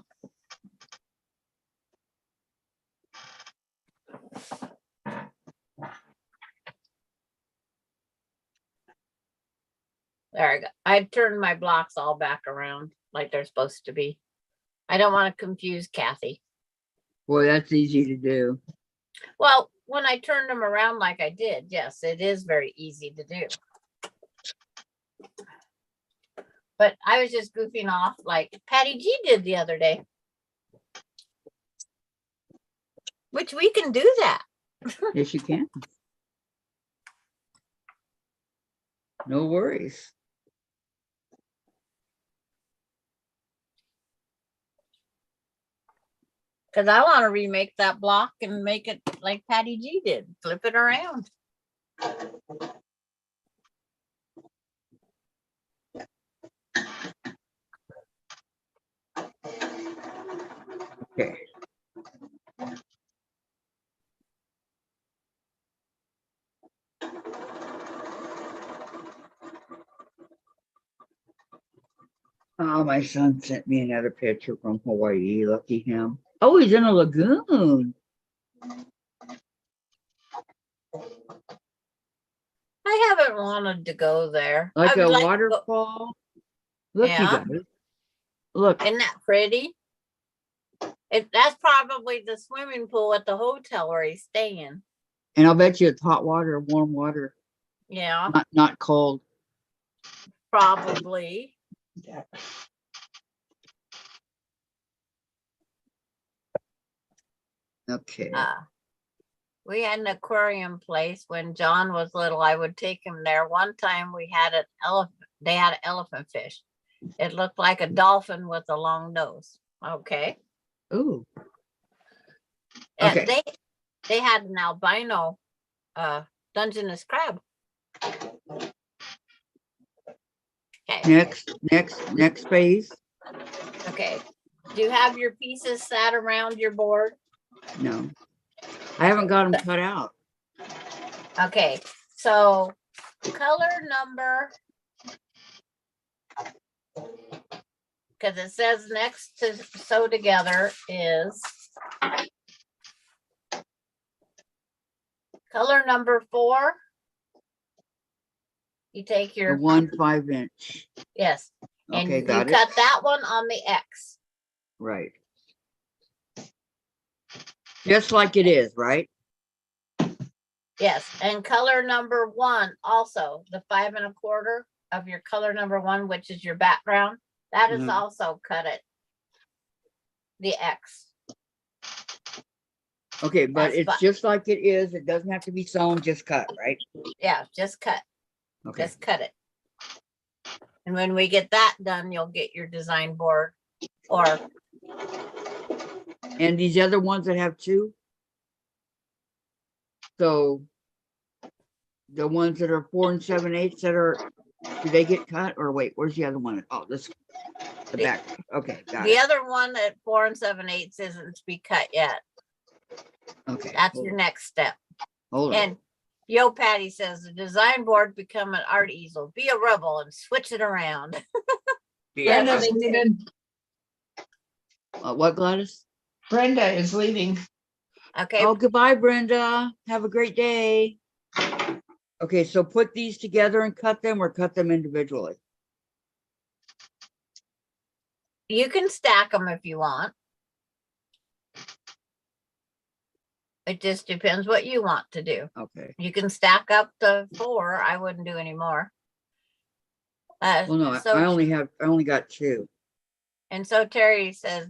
There I go. I turned my blocks all back around like they're supposed to be. I don't want to confuse Kathy. Boy, that's easy to do. Well, when I turned them around like I did, yes, it is very easy to do. But I was just goofing off like Patty G did the other day. Which we can do that. Yes, you can. No worries. Because I want to remake that block and make it like Patty G did. Flip it around. Okay. Oh, my son sent me another picture from Hawaii. Lucky him. Oh, he's in a lagoon. I haven't wanted to go there. Like I would a like to go- waterfall. Look, you Yeah. guys. Look. Isn't that pretty? That's probably the swimming pool at the hotel where he's staying. And I'll bet you it's hot water, warm water, Yeah, not cold. probably. Yeah. Okay. We had an aquarium place when John was little. I would take him there. One time we had an elephant. They had an elephant fish. It looked like a dolphin with a long nose. Okay. Ooh. And Okay. they had an albino Dungeness crab. Okay. Next phase. Okay. Do you have your pieces sat around your board? No, I haven't got them cut out. Okay. So color number, because it says next to sew together is color number 4. You take The your 1 5-inch. yes, and Okay, you got it. cut that one on the X. Right. Just like it is, right? Yes, and color number 1 also the 5 1/4 of your color number 1, which is your background. That is Mhm. also cut at the X. Okay, but That's it's fine. just like it is. It doesn't have to be sewn, just cut, right? Yeah, just cut. Okay. Just cut it. And when we get that done, you'll get your design board. Or And these other ones that have 2. So the ones that are 4 7/8 that are, do they get cut or wait? Where's the other one? Oh, this the back. Okay, got the it. other one at 4 7/8 isn't to be cut yet. Okay, That's hold your on, next step. hold on. And Yo Patty says the design board become an art easel. Be a rebel and switch it around. Yeah. Brenda's they do. leaving. What, Gladys? Brenda is leaving. Okay. Oh, goodbye, Brenda. Have a great day. Okay, so put these together and cut them, or cut them individually. You can stack them if you want. It just depends what you want to do. Okay. You can stack up the 4. I wouldn't do any more. Well, no, So I only got 2. And so Terry says,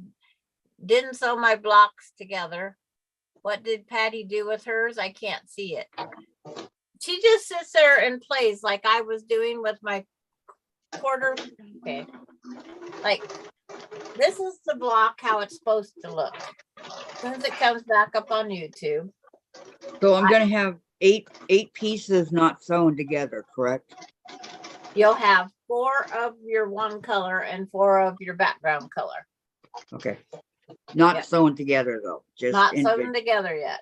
didn't sew my blocks together. What did Patty do with hers? I can't see it. She just sits there and plays like I was doing with my quarter. Okay. Like this is the block, how it's supposed to look. As soon as it comes back up on YouTube. So I'm gonna have eight pieces not sewn together, correct? You'll have 4 of your one color and 4 of your background color. Okay. Not Yep. sewn together though, just Not sewn individual. together yet.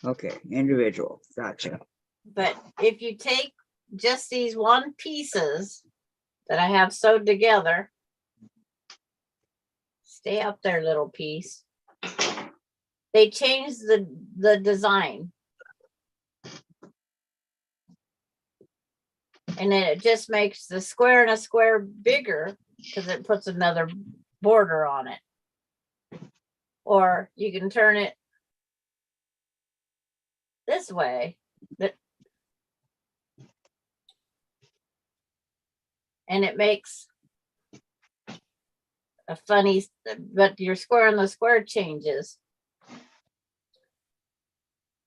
Okay, individual. Gotcha. But if you take just these 1 pieces that I have sewed together. Stay up there, little piece. They changed the design. And then it just makes the square and a square bigger because it puts another border on it. Or you can turn it this way. And it makes a funny, but your square and the square changes.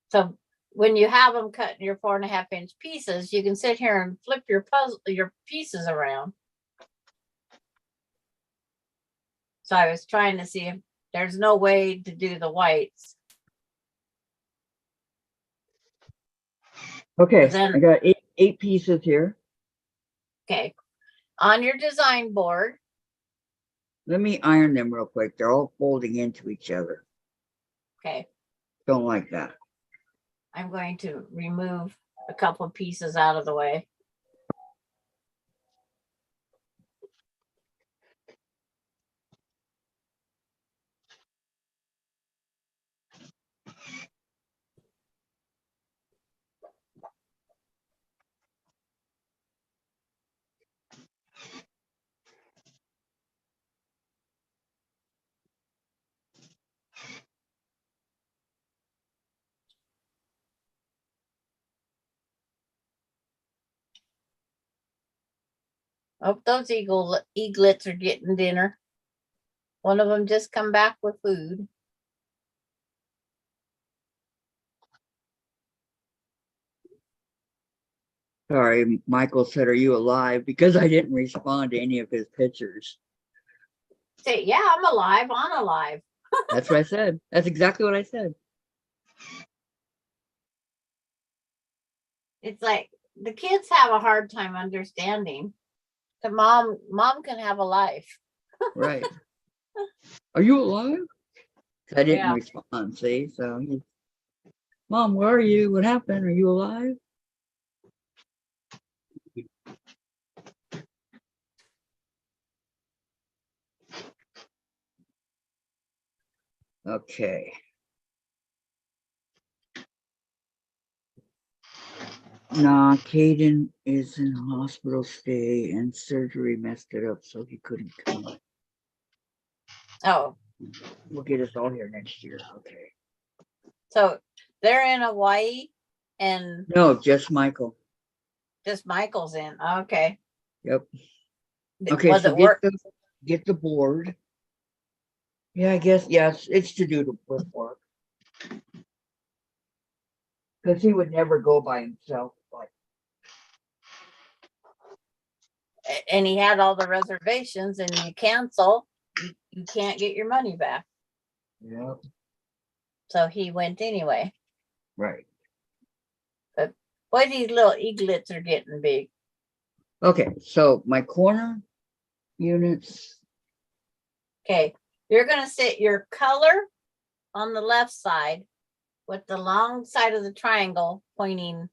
So when you have them cut in your 4.5-inch pieces, you can sit here and flip your pieces around. So I was trying to see if there's no way to do the whites. Okay, Then- I got eight pieces here. Okay. On your design board, Let me iron them real quick. They're all folding into each other. okay, Don't like that. I'm going to remove a couple of pieces out of the way. Oh, those eaglets are getting dinner. One of them just come back with food. Sorry, Michael said, "Are you alive?" Because I didn't respond to any of his pictures. Say, yeah, I'm alive. I'm alive. That's what I said. That's exactly what I said. It's like the kids have a hard time understanding that mom can have a life. Right. Are you alive? I didn't Yeah. respond. See, so Mom, where are you? What happened? Are you alive? Okay. Nah, Caden is in hospital stay and surgery messed it up, so he couldn't come. Oh, We'll get us all here next year. Okay. so they're in Hawaii and No, just Michael. just Michael's in. Okay. Yep. Okay, Was so it work? get the board. Yeah, I guess, yes, it's to do with work. Because he would never go by himself. Like, And he had all the reservations and you cancel, you can't get your money back. yeah, So he went anyway. right. Boy, these little eaglets are getting big. Okay, so my corner units. Okay, you're gonna sit your color on the left side with the long side of the triangle pointing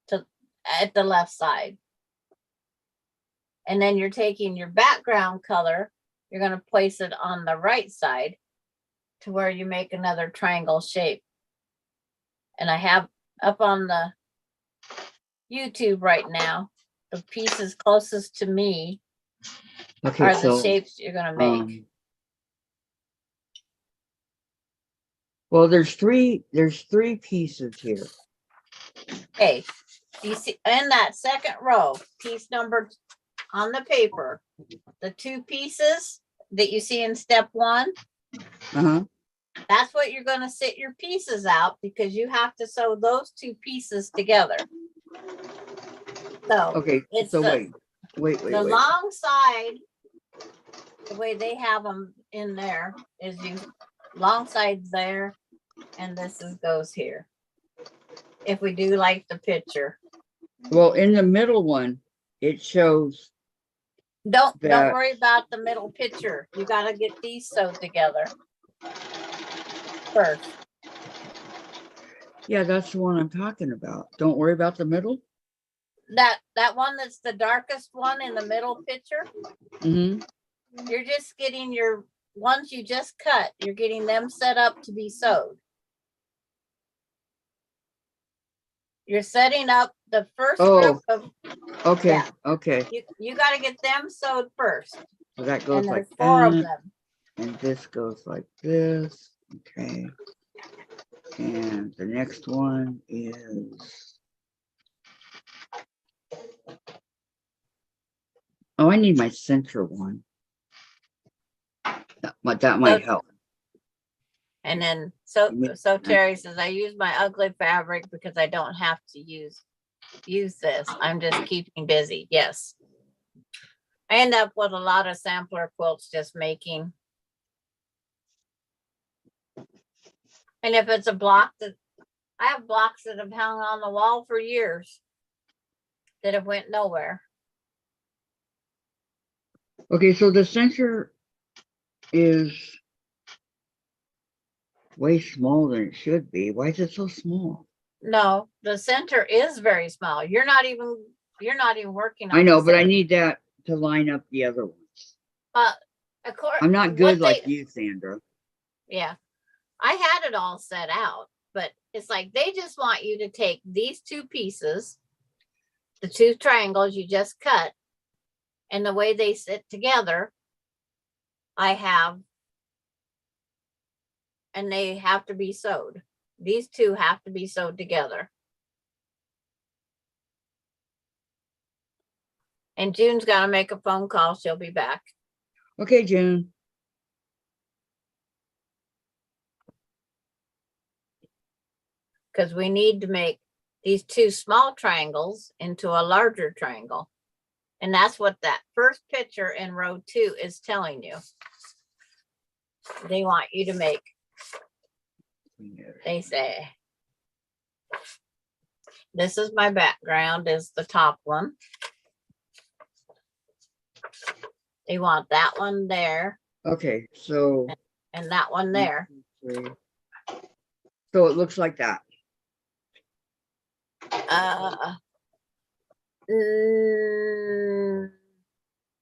to at the left side. And then you're taking your background color, you're gonna place it on the right side to where you make another triangle shape. And I have up on the YouTube right now, the pieces closest to me Okay, are the so shapes you're gonna make. Well, there's three pieces here. Okay, you see in that second row, piece number on the paper, the two pieces that you see in step 1, Uh-huh. that's what you're going to sit your pieces out because you have to sew those two pieces together. So Okay, it's so the wait. long side, the way they have them in there is you long sides there, and this goes here. If we do like the picture, Well, in the middle one, it shows don't that. worry about the middle picture. You got to get these sewed together first. Yeah, that's the one I'm talking about. Don't worry about the middle. that one that's the darkest one in the middle picture, Hmm. you're just getting your ones you just cut, you're getting them set up to be sewed. You're setting up the first group of, Okay, Yeah. okay. you got to get them sewed first. So that goes And like there's 4 of that, them. and this goes like this. Okay. And the next one is. Oh, I need my center one. That might help. And then so You Terry says, I use my ugly fabric because I don't have to use this. I'm just keeping busy. Yes. I end up with a lot of sampler quilts just making. And if it's a block that I have blocks that have hung on the wall for years that have went nowhere. Okay, so the center is way smaller than it should be. Why is it so small? No, the center is very small. You're not even working on I know, the but I center. need that to line up the other ones. But of course, I'm not good like you, Sandra. Yeah, I had it all set out, but it's like they just want you to take these 2 pieces, the 2 triangles you just cut, and the way they sit together, I have, and they have to be sewed. These 2 have to be sewed together. And June's got to make a phone call. She'll be back. Okay, June. Because we need to make these 2 small triangles into a larger triangle. And that's what that first picture in row 2 is telling you. They want you to make, they say, this is my background, is the top one. They want that one there. Okay, so. And that one there. 1, 2, 3. So it looks like that.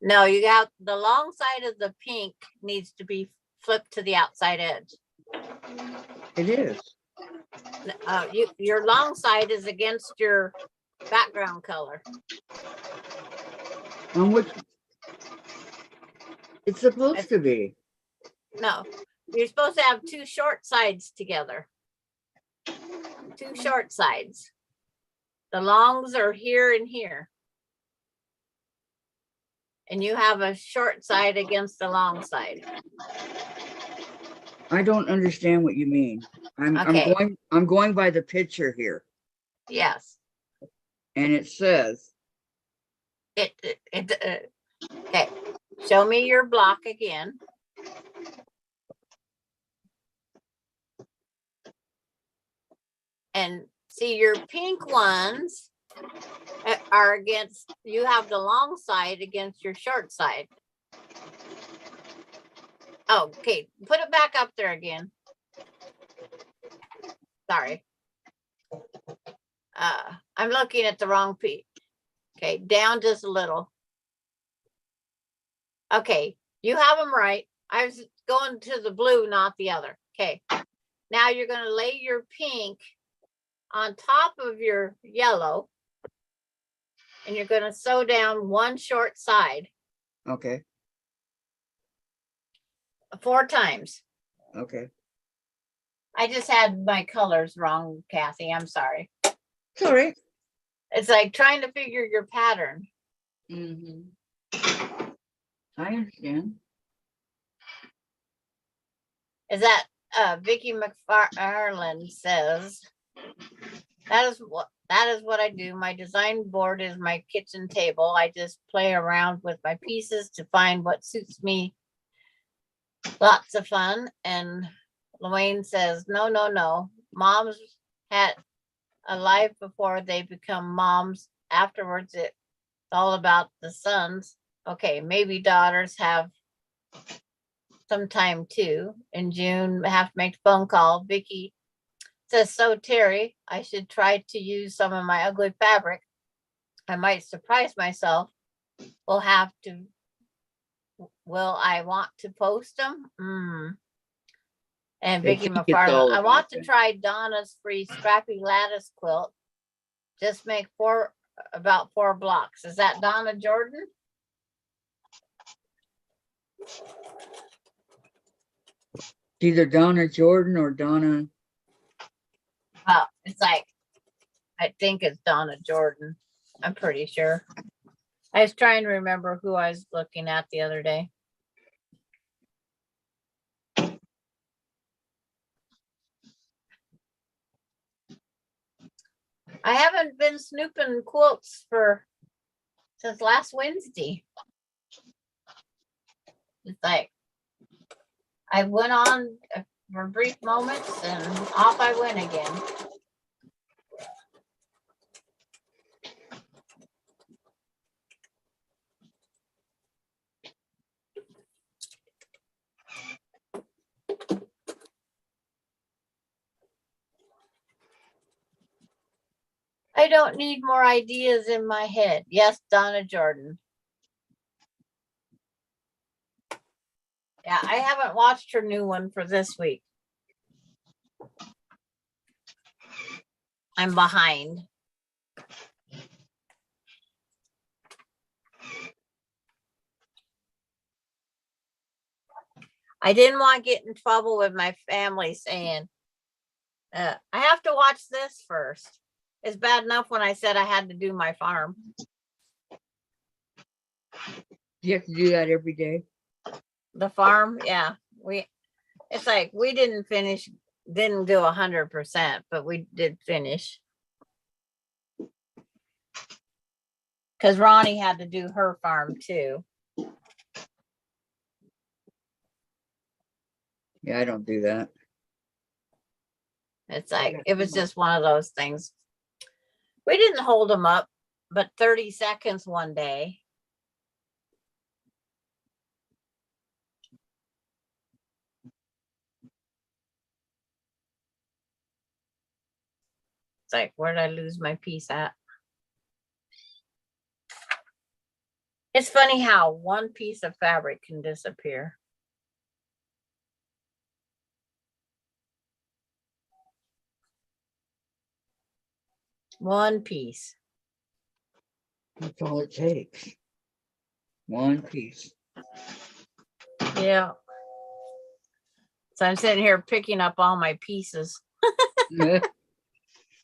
No, you got the long side of the pink needs to be flipped to the outside edge. It is. Your long side is against your background color. On which it's supposed to be. No, you're supposed to have 2 short sides together. 2 short sides. The longs are here and here. And you have a short side against the long side. I don't understand what you mean. I'm going by the picture here. Yes. And it says. Okay. Show me your block again. And see, your pink ones are against, you have the long side against your short side. Oh, okay, put it back up there again. Sorry. I'm looking at the wrong piece. Okay, down just a little. Okay, you have them right. I was going to the blue, not the other. Okay, now you're going to lay your pink on top of your yellow, and you're going to sew down 1 short side. Okay. 4 times. Okay. I just had my colors wrong, Kathy. I'm sorry. Sorry. It's like trying to figure your pattern. Mm-hmm. I understand. Is that Vicky McFarland says, that is what I do. My design board is my kitchen table. I just play around with my pieces to find what suits me. Lots of fun. And Luane says, no. Moms had a life before they become moms. Afterwards, it's all about the sons. Okay, maybe daughters have some time too. In June, have to make a phone call. Vicky says, so Terry, I should try to use some of my ugly fabric. I might surprise myself. Will I want to post them? And I Vicky think it's McFarland, all I about want to that. try Donna's free scrappy lattice quilt. Just make about 4 blocks. Is that Donna Jordan? Either Donna Jordan or Donna. Well, it's like, I think it's Donna Jordan. I'm pretty sure. I was trying to remember who I was looking at the other day. I haven't been snooping quilts since last Wednesday. It's like I went on for brief moments and off I went again. I don't need more ideas in my head. Yes, Donna Jordan. Yeah, I haven't watched her new one for this week. I'm behind. I didn't want to get in trouble with my family saying, I have to watch this first. It's bad enough when I said I had to do my farm. You have to do that every day. The farm, yeah. It's like we didn't do 100%, but we did finish. Because Ronnie had to do her farm too. Yeah, I don't do that. It's like, it was just one of those things. We didn't hold them up, but 30 seconds one day. It's like, where did I lose my piece at? It's funny how one piece of fabric can disappear. One piece. That's all it takes. One piece. Yeah. So I'm sitting here picking up all my pieces and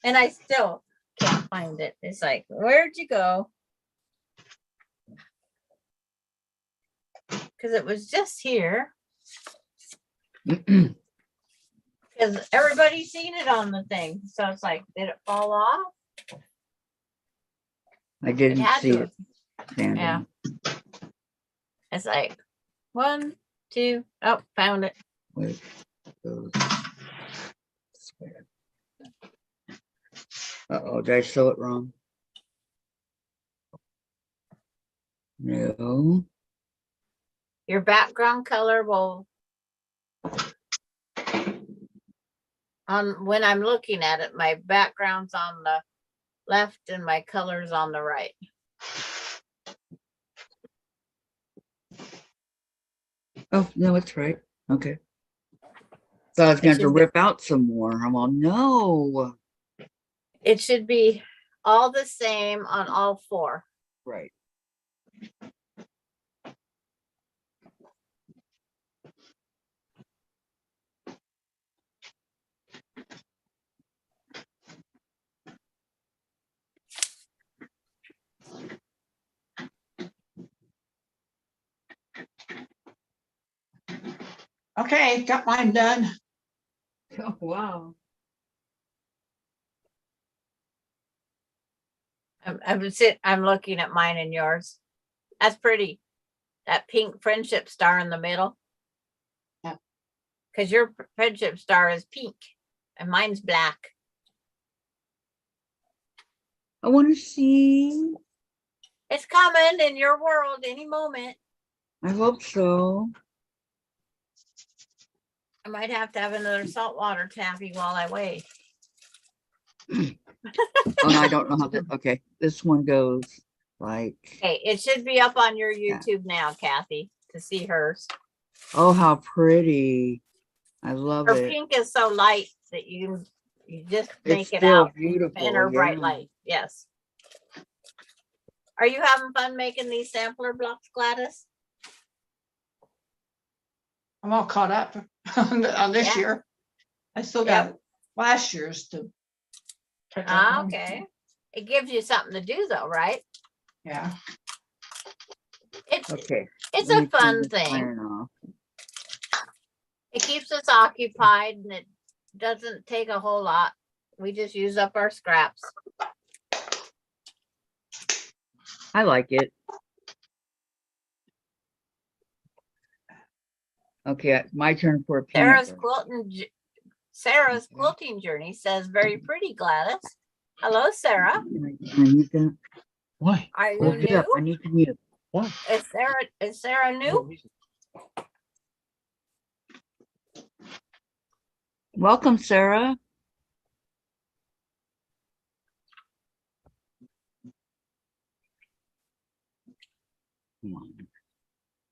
I still can't find it. It's like, where'd you go? Because it was just here. Because everybody's seen it on the thing. So it's like, did it fall off? I didn't had see to it. Sandra. Yeah. It's like 1, 2. Oh, found it. Wait, goes. Uh-oh, did I sew it wrong? No. Your background color will, when I'm looking at it, my background's on the left and my color's on the right. Oh, no, it's right. Okay. So I was going to rip out some more. I'm all, no. It should be all the same on all 4. Right. Okay, got mine done. Oh, wow. I'm looking at mine and yours. That's pretty. That pink friendship star in the middle. Yeah. Because your friendship star is pink and mine's black. I want to see. It's coming in your world any moment. I hope so. I might have to have another saltwater taffy while I wait. Oh, no, I don't know how that, okay, this one goes like, Okay, it should be up on your Yeah. YouTube now, Kathy, to see hers. oh, how pretty. I love Her it. pink is so light that you just It's make it still out beautiful. in her bright yeah. light. Yes. Are you having fun making these sampler blocks, Gladys? I'm all caught up on this Yeah. year. I still Yep. got last year's to pick up Ah, on. okay. It gives you something to do though, right? Yeah. It's Okay. it's let a me turn fun this thing. iron off. It keeps us occupied and it doesn't take a whole lot. We just use up our scraps. I like it. Okay, my turn for a peanut Sarah's butter. Sarah's Okay. quilting journey says very pretty, Gladys. Hello, Sarah. Can I use that? Why? Are Oh, you get up. I new? need to mute. Why? Is Sarah new? Welcome, Sarah. Come on.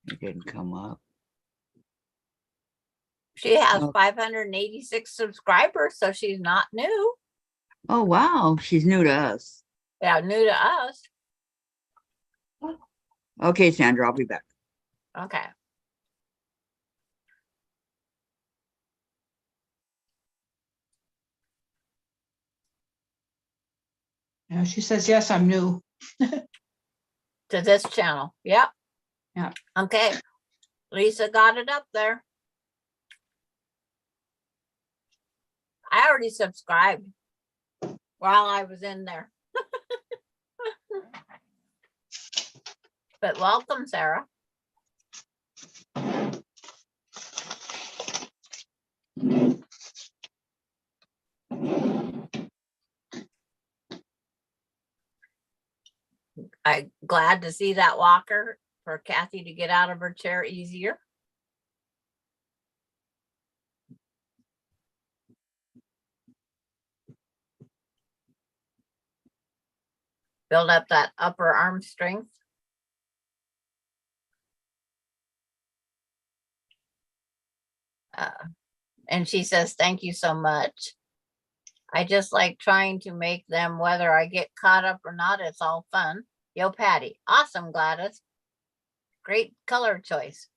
It didn't come up. She has Oh. 586 subscribers, so she's not new. Oh, wow. She's new to us. Yeah, new to us. Okay, Sandra, I'll be back. Okay. Yeah, she says, yes, I'm new. To this channel. Yep. Yeah. Okay. Lisa got it up there. I already subscribed while I was in there. But welcome, Sarah. I'm glad to see that walker for Kathy to get out of her chair easier. Build up that upper arm strength. And she says, thank you so much. I just like trying to make them, whether I get caught up or not, it's all fun. Yo, Patty. Awesome, Gladys. Great color choice.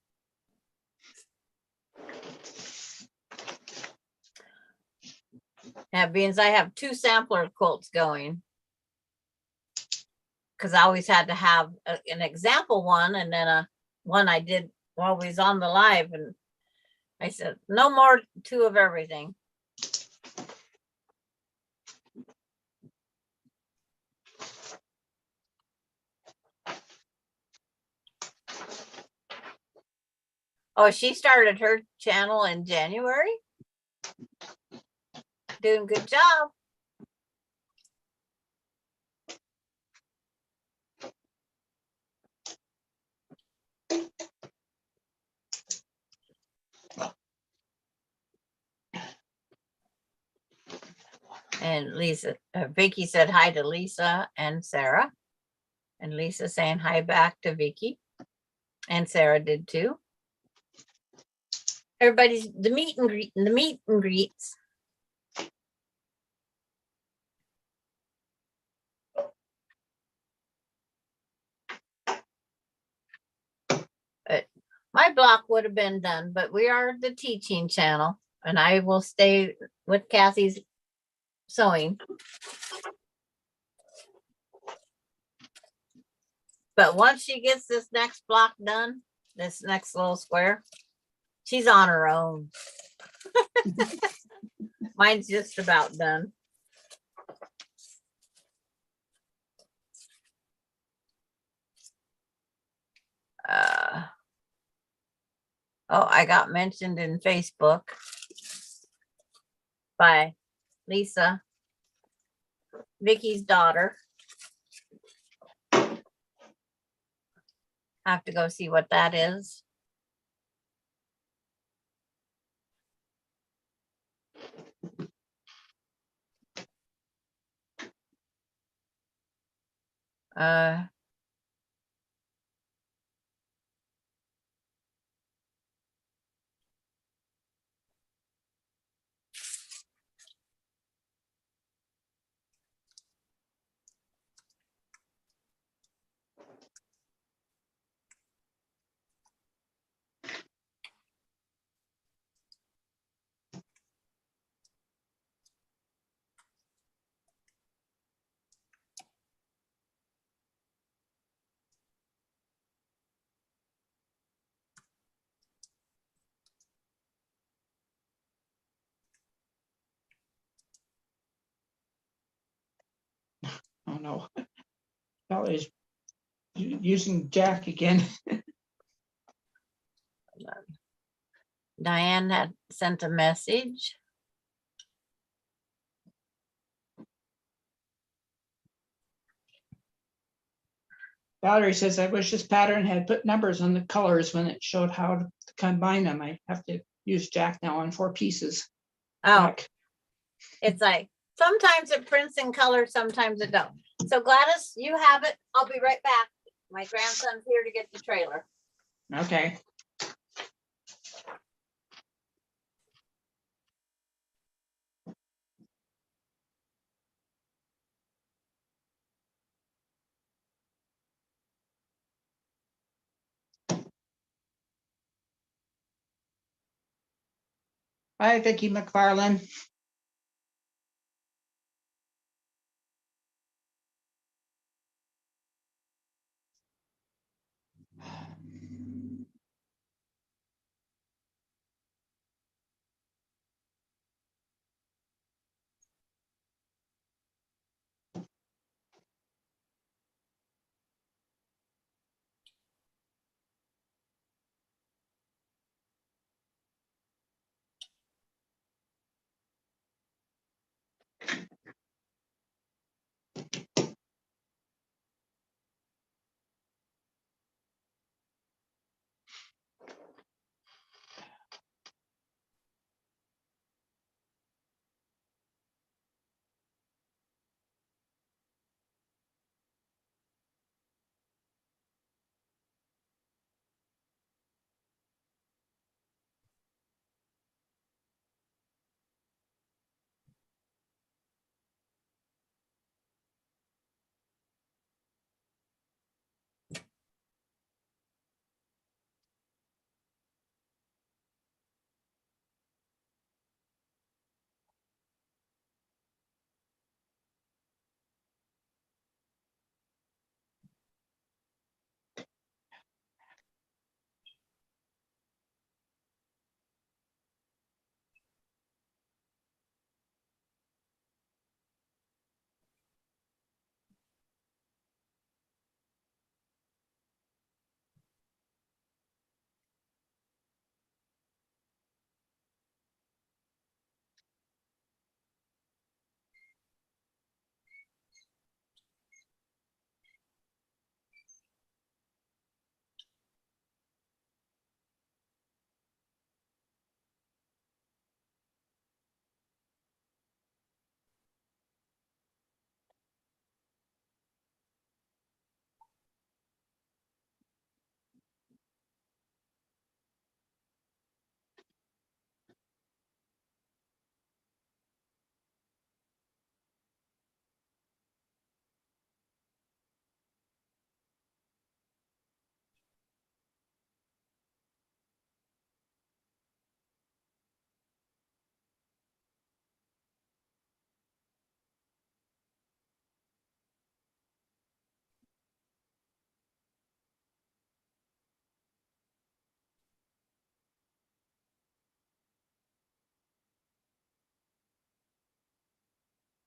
Yeah, beans, I have 2 sampler quilts going. Because I always had to have an example one and then a one I did while we was on the live. And I said, no more 2 of everything. Oh, she started her channel in January. Doing good job. And Lisa, Vicky said hi to Lisa and Sarah. And Lisa saying hi back to Vicky. And Sarah did too. Everybody's the meet and greets. My block would have been done, but we are the teaching channel and I will stay with Kathy's sewing. But once she gets this next block done, this next little square, she's on her own. Mine's just about done. Oh, I got mentioned in Facebook by Lisa, Vicky's daughter. I have to go see what that is. Uh, Oh, no. Valerie's using Jack again. Diane had sent a message. Valerie says, I wish this pattern had put numbers on the colors when it showed how to combine them. I have to use Jack now on 4 pieces. Oh, Jack. it's like sometimes it prints in color, sometimes it don't. So Gladys, you have it. I'll be right back. My grandson's here to get the trailer. Okay. Hi, Vicki McFarland.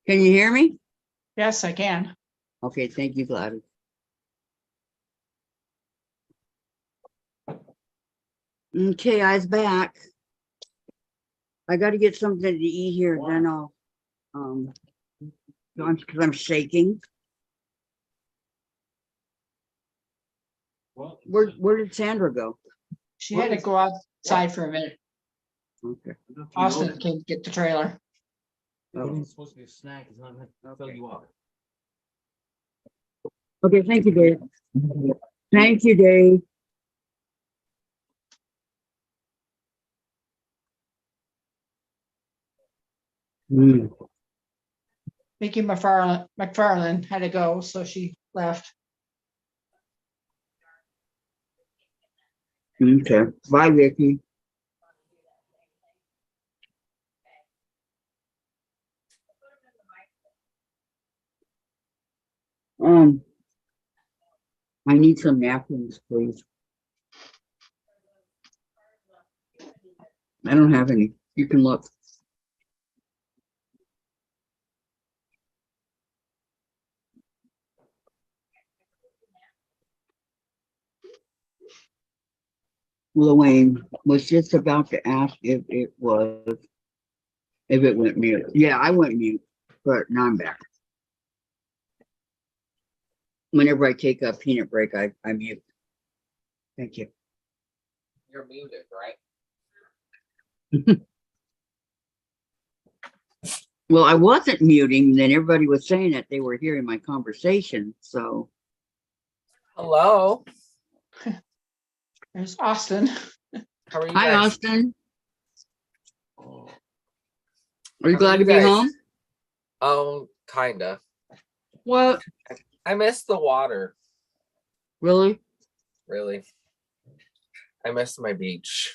Can you hear me? Yes, I can. Okay, thank you, Gladys. Okay, I's back. I gotta get something to eat here, then I'll, because I'm shaking. Well, Where did Sandra go? She had to go outside for a minute. Okay. Austin came to get the trailer. Oh. It's supposed to be a snack. It's not meant to fill you up. Okay, thank you, Dave. Thank you, Dave. Mm. Mickey McFarland had to go, so she left. Okay. Bye, Vicky. I need some napkins, please. I don't have any. You can look. Luann was just about to ask if it went mute. Yeah, I went mute, but now I'm back. Whenever I take a peanut break, I mute. Thank you. You're muted, right? Well, I wasn't muting, then everybody was saying that they were hearing my conversation. So Hello. There's Austin. How are you hi, guys? Austin. Oh. Are you How glad are to you be guys? home? Kinda. What? I miss the water, Really? really. I miss my beach.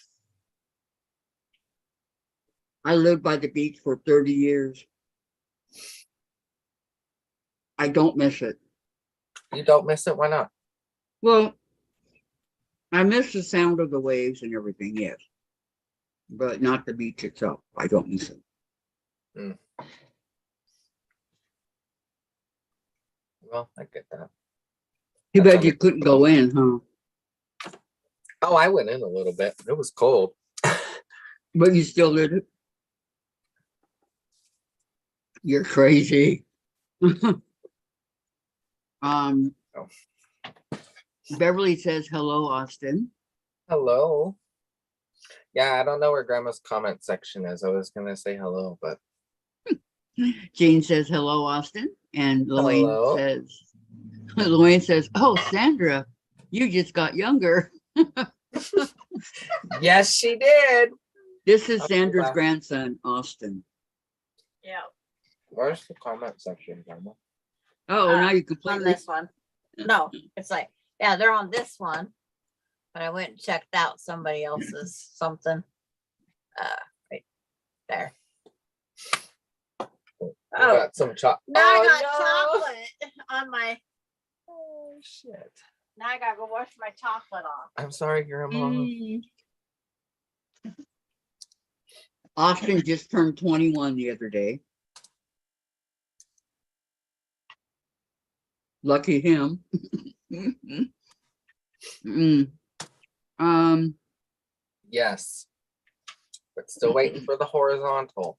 I lived by the beach for 30 years. I don't miss it. You don't miss it? Why not? Well, I miss the sound of the waves and everything, yes. But not the beach itself. I don't miss it. Well, I get that. Too That's bad you couldn't go in, huh? Oh, I went in a little bit. It was cold. But you still did it. You're crazy. Oh. Beverly says hello, Austin. Hello. Yeah, I don't know where Grandma's comment section is. I was gonna say hello, but Jane says hello, Austin. And Hello. Luann says, oh, Sandra, you just got younger. yes, she did. This is Oh, Sandra's wow. grandson, Austin. Yeah, Where's the comment section, Grandma? Oh, now you on completely. this one. No, it's like, yeah, they're on this one. But I went and checked out somebody else's something. Right there. We Oh, got some chocolate. now I got chocolate on my. Oh shit! Now I gotta go wash my chocolate off. I'm sorry, Grandma. Mm. Austin just turned 21 the other day. Lucky him. Yes, but still waiting for the horizontal.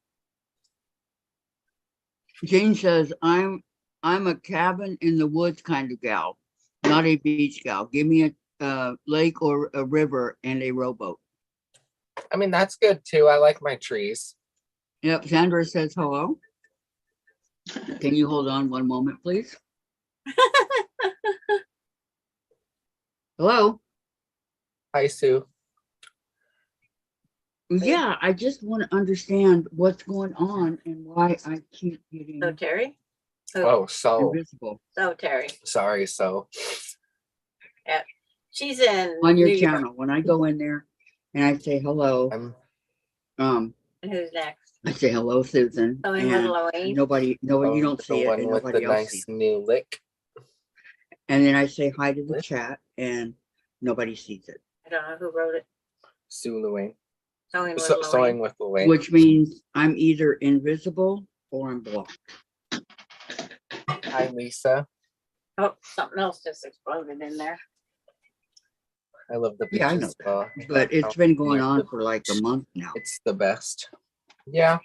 Jane says, I'm a cabin in the woods kind of gal, not a beach gal. Give me a lake or a river and a rowboat. I mean, that's good too. I like my trees. Yep, Sandra says hello. Can you hold on one moment, please? Hello. Hi, Sue. Yeah, I just want to understand what's going on and why I keep getting So Terry. Oh, so invisible So Terry. sorry. So She's in on your New York. channel. When I go in there and I say hello, I'm And who's next? I say hello, Susan, Oh, and with and Lorraine. nobody, you don't the see it, one and with the nobody else sees nice it. new lick. And then I say hi to the Lick? chat, and nobody sees it, I don't know who wrote it. Sue Luane. Sewing with Sewing Lorraine. with Luane. which means I'm either invisible or I'm blocked. Hi, Lisa. Oh, something else just exploded in there. I love the Yeah, I beaches. know But it's been going Like on the for like a month now. It's the best. Yeah.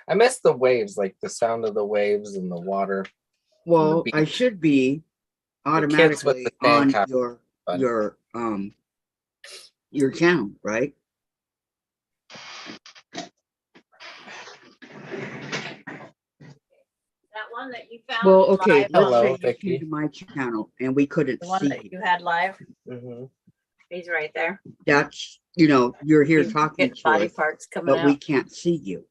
I miss the waves, like the sound of the waves and the water. Well, I beach. should be The kids with automatically the sand on castle. your channel, right? That one that you found. Well, okay, live, let's Hello, say you Vicky. came to my channel and we couldn't the one see that you. you had live, Mhm. he's right there. That's, you're here You talking get to body us, parts coming but we out. can't see you.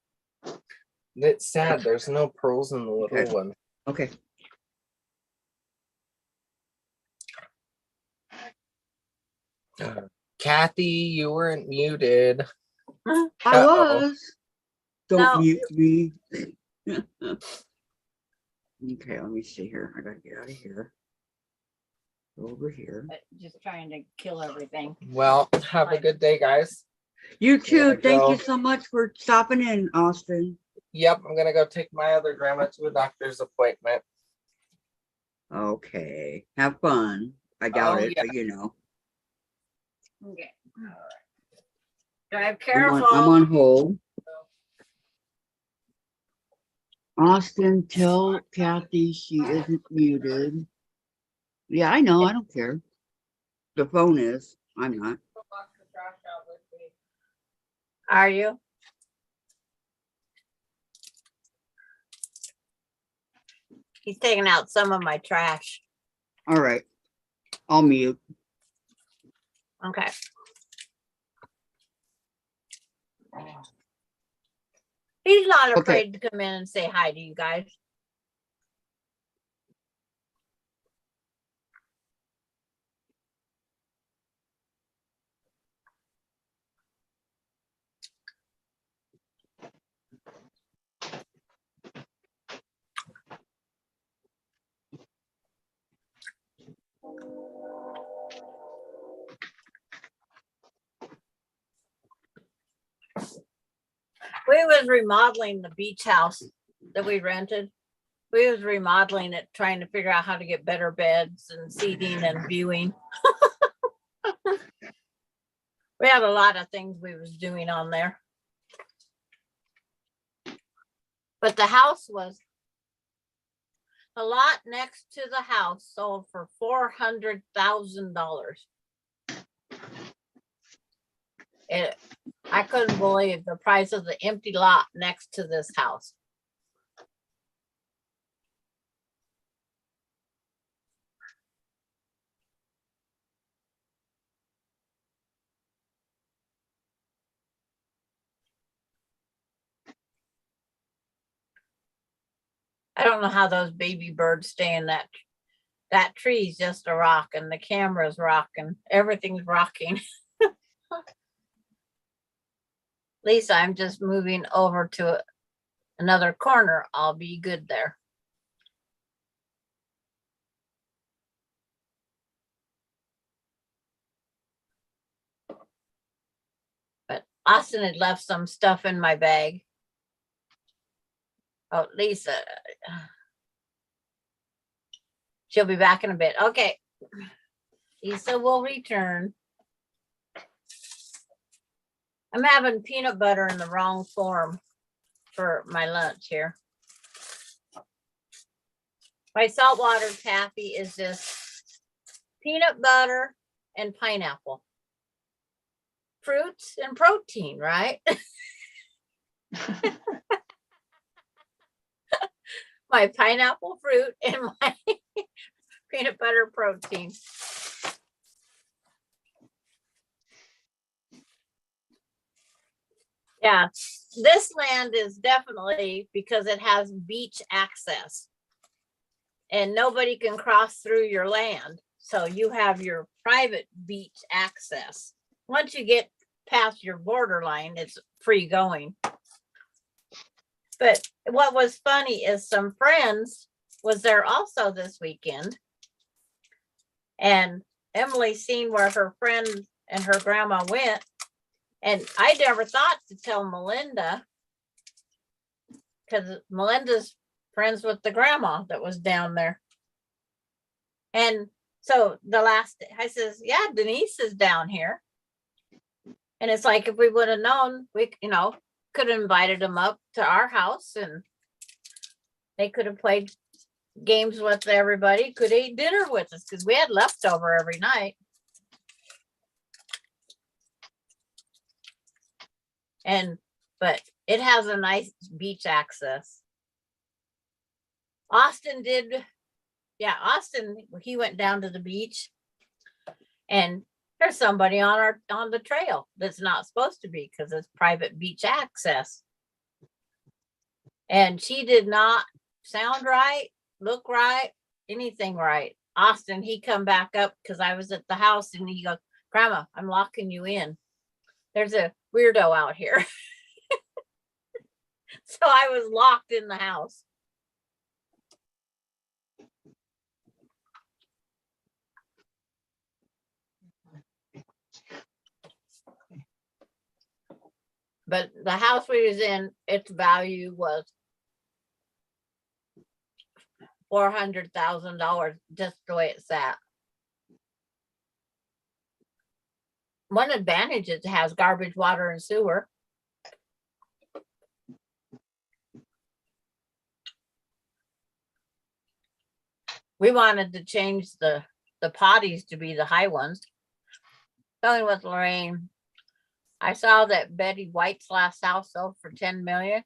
It's sad. There's no pearls in the little Okay. one. Okay. Kathy, you weren't muted. I Uh-oh. was. Don't No. mute me. Okay, let me see here. I gotta get out of here. Go over here. But just trying to kill everything. Well, have a good day, guys. You too. Gotta Thank you go. so much for stopping in, Austin. Yep, I'm gonna go take my other grandma to a doctor's appointment. Okay. Have fun. I doubt Oh, it, yeah. but you know. Okay. Drive I'm careful. on hold. Austin, tell Kathy she isn't muted. Yeah, I know. I don't care. The phone is. I'm not. Are you? He's taking out some of my trash. All right. I'll mute. Okay. He's not Okay. afraid to come in and say hi to you guys. We was remodeling the beach house that we rented. We was remodeling it, trying to figure out how to get better beds and seating and viewing. We had a lot of things we was doing on there. But the house was, the lot next to the house sold for $400,000. I couldn't believe the price of the empty lot next to this house. I don't know how those baby birds stay in that tree's just a rock and the camera's rocking. Everything's rocking. Lisa, I'm just moving over to another corner. I'll be good there. But Austin had left some stuff in my bag. Oh, Lisa. She'll be back in a bit. Okay. Lisa will return. I'm having peanut butter in the wrong form for my lunch here. My saltwater taffy is just peanut butter and pineapple. Fruits and protein, right? My pineapple fruit and my peanut butter protein. Yeah, this land is definitely because it has beach access and nobody can cross through your land. So you have your private beach access. Once you get past your borderline, it's free going. But what was funny is some friends was there also this weekend. And Emily seen where her friend and her grandma went. And I never thought to tell Melinda, because Melinda's friends with the grandma that was down there. And so the last day, I says, yeah, Denise is down here. And it's like, if we would have known, we, could have invited them up to our house and they could have played games with everybody, could eat dinner with us because we had leftover every night. But it has a nice beach access. Austin did. Yeah, Austin, he went down to the beach and there's somebody on the trail that's not supposed to be because it's private beach access. And she did not sound right, look right, anything right. Austin, he come back up because I was at the house and he goes, Grandma, I'm locking you in. There's a weirdo out here. So I was locked in the house. But the house we was in, its value was $400,000 just the way it sat. One advantage is it has garbage, water, and sewer. We wanted to change the potties to be the high ones. Going with Lorraine, I saw that Betty White's last house sold for $10 million.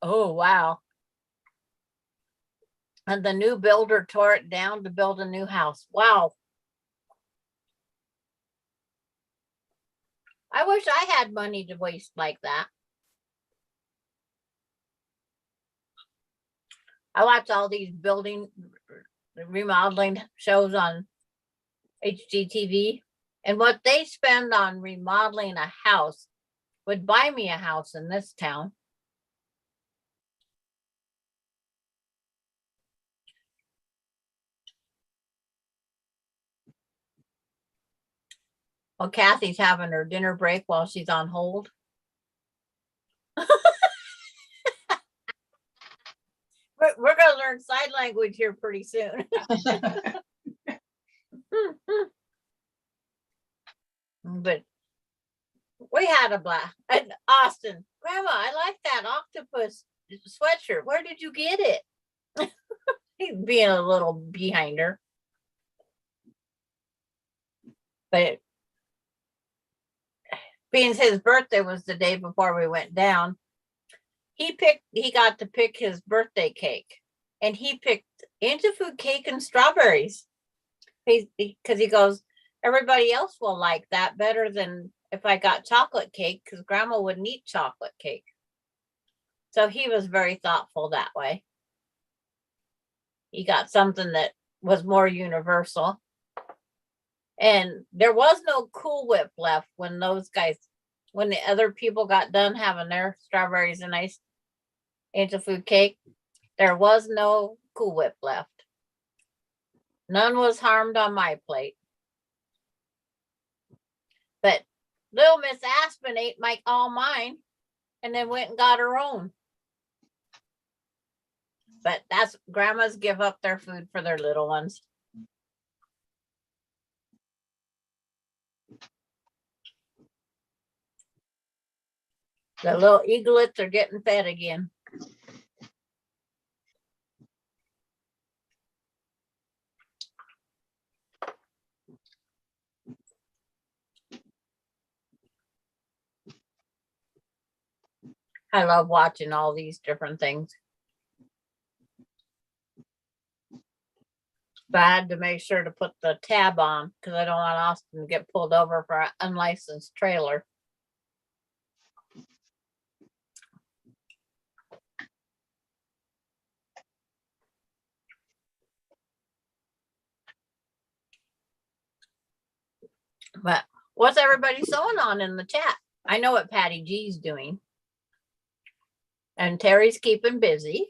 Oh, wow. And the new builder tore it down to build a new house. Wow. I wish I had money to waste like that. I watch all these building remodeling shows on HGTV, and what they spend on remodeling a house would buy me a house in this town. Well, Kathy's having her dinner break while she's on hold. We're going to learn sign language here pretty soon. But we had a blast. And Austin, Grandma, I like that octopus sweatshirt. Where did you get it? He's being a little behind her. But being his birthday was the day before we went down, he got to pick his birthday cake, and he picked Interfood cake and strawberries. Because he goes, everybody else will like that better than if I got chocolate cake, because Grandma wouldn't eat chocolate cake. So he was very thoughtful that way. He got something that was more universal. And there was no Cool Whip left when the other people got done having their strawberries and ice Interfood cake. There was no Cool Whip left. None was harmed on my plate. But little Miss Aspen ate all mine and then went and got her own. But that's grandmas give up their food for their little ones. The little eaglets are getting fed again. I love watching all these different things. But I had to make sure to put the tab on because I don't want Austin to get pulled over for an unlicensed trailer. But what's everybody sewing on in the chat? I know what Patty G's doing. And Terry's keeping busy.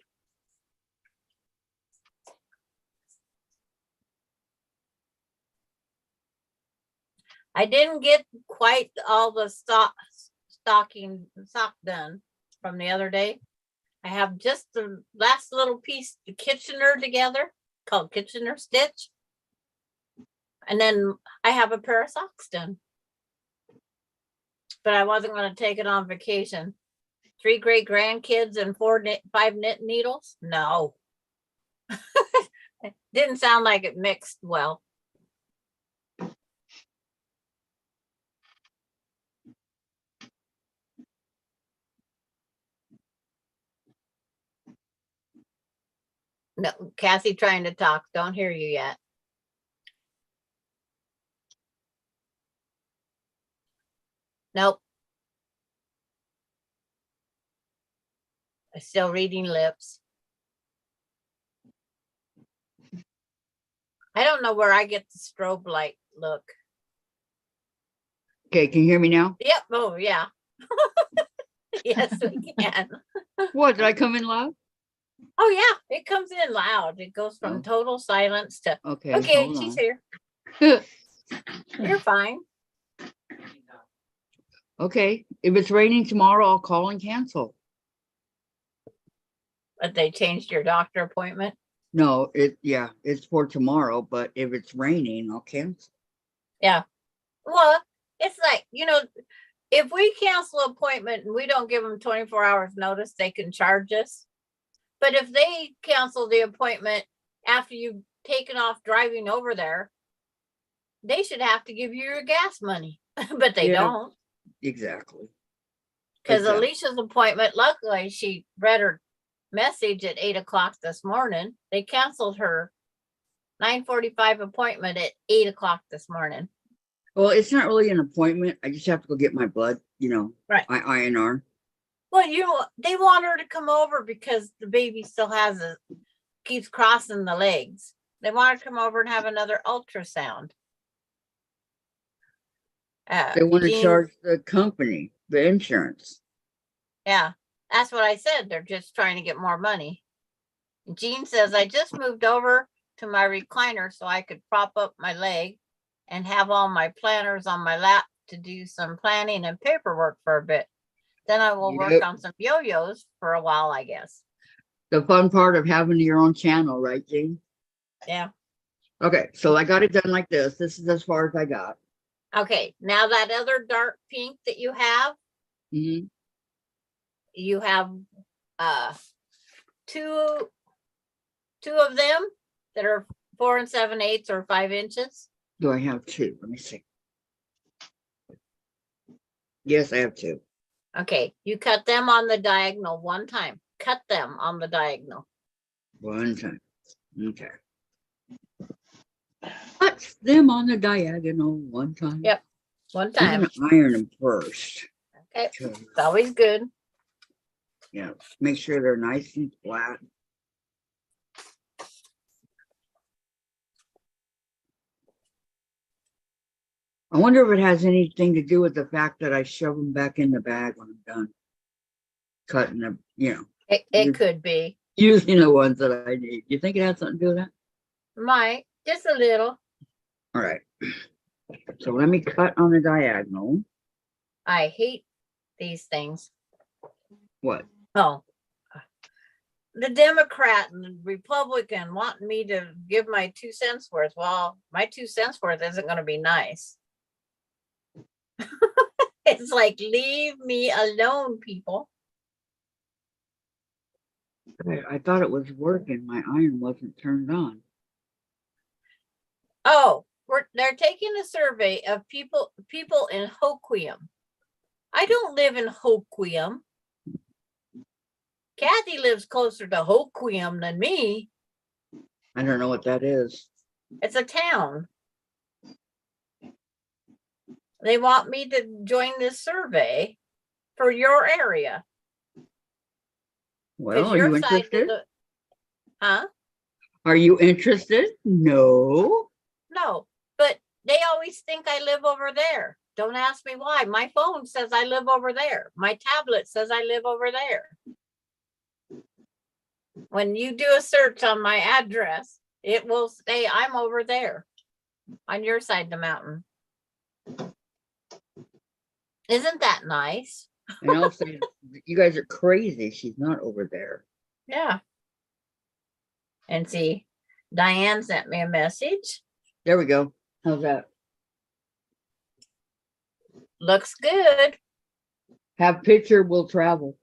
I didn't get quite all the sock done from the other day. I have just the last little piece, the Kitchener together, called Kitchener stitch. And then I have a pair of socks done. But I wasn't going to take it on vacation. 3 great grandkids and 5 knit needles? No. Didn't sound like it mixed well. No, Kathy trying to talk. Don't hear you yet. Nope. I'm still reading lips. I don't know where I get the strobe light look. Okay, can you hear me now? Yep. Oh, yeah. Yes, we can. What, did I come in loud? Oh, yeah. It comes in loud. It goes from Oh. total silence to, Okay, okay, hold she's on. here. You're fine. Okay, if it's raining tomorrow, I'll call and cancel. But they changed your doctor appointment. No, it's for tomorrow, but if it's raining, I'll cancel. Yeah. Well, it's like, if we cancel an appointment and we don't give them 24 hours notice, they can charge us. But if they cancel the appointment after you've taken off driving over there, they should have to give you your gas money, but they Yeah. don't. Exactly. Because Exactly. Alicia's appointment, luckily, she read her message at 8 o'clock this morning. They canceled her 9:45 appointment at 8 o'clock this morning. Well, it's not really an appointment. I just have to go get my blood, Right. INR. Well, they want her to come over because the baby still keeps crossing the legs. They want her to come over and have another ultrasound. They want to Jean- charge the company, the insurance. Yeah, that's what I said. They're just trying to get more money. Jean says, I just moved over to my recliner so I could prop up my leg and have all my planners on my lap to do some planning and paperwork for a bit. Then I will work Yep. on some yo-yos for a while, I guess. The fun part of having your own channel, right, Jean? Yeah. Okay, so I got it done like this. This is as far as I got. Okay, now that other dark pink that you have, Mhm. you have two of them that are 4 7/8 or 5 inches. Do I have two? Let me see. Yes, I have two. Okay, you cut them on the diagonal one time. Cut them on the diagonal. One time. Okay. Cut them on the diagonal one time. Yep, one I'm time. gonna iron them first. Okay, Okay. it's always good. Yeah, make sure they're nice and flat. I wonder if it has anything to do with the fact that I shove them back in the bag when I'm done cutting them, It You- could be. using the ones that I need. You think it has something to do with that? Might, just a little. All right. So let me cut on the diagonal. I hate these things. What? Oh. The Democrat and the Republican wanting me to give my 2 cents worth. Well, my 2 cents worth isn't going to be nice. It's like, leave me alone, people. I thought it was working. My iron wasn't turned on. Oh, they're taking a survey of people in Hoquiam. I don't live in Hoquiam. Kathy lives closer to Hoquiam than me. I don't know what that is. It's a town. They want me to join this survey for your area. Well, are you Your side of interested? Huh? Are you interested? No. No, but they always think I live over there. Don't ask me why. My phone says I live over there. My tablet says I live over there. When you do a search on my address, it will say I'm over there on your side of the mountain. Isn't that nice? And I'll say, you guys are crazy. She's not over there. Yeah. And see, Diane sent me a message. There we go. How's that? Looks good. Have picture will travel.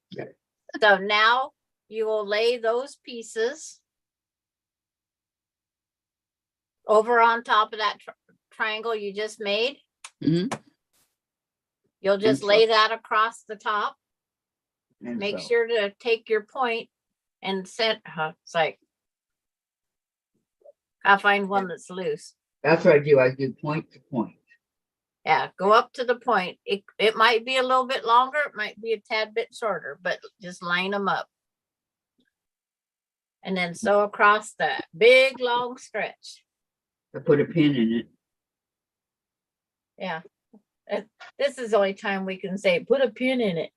So now you will lay those pieces over on top of that triangle you just made. Mhm. You'll just so- lay that across the top. And Make so, sure to take your point and set. It's like I'll find one that's loose. That's what I do. I do point to point. Yeah, go up to the point. It might be a little bit longer, it might be a tad bit shorter, but just line them up. And then sew across that big long stretch. I put a pin in Yeah. This is the only time we can say put a pin in it.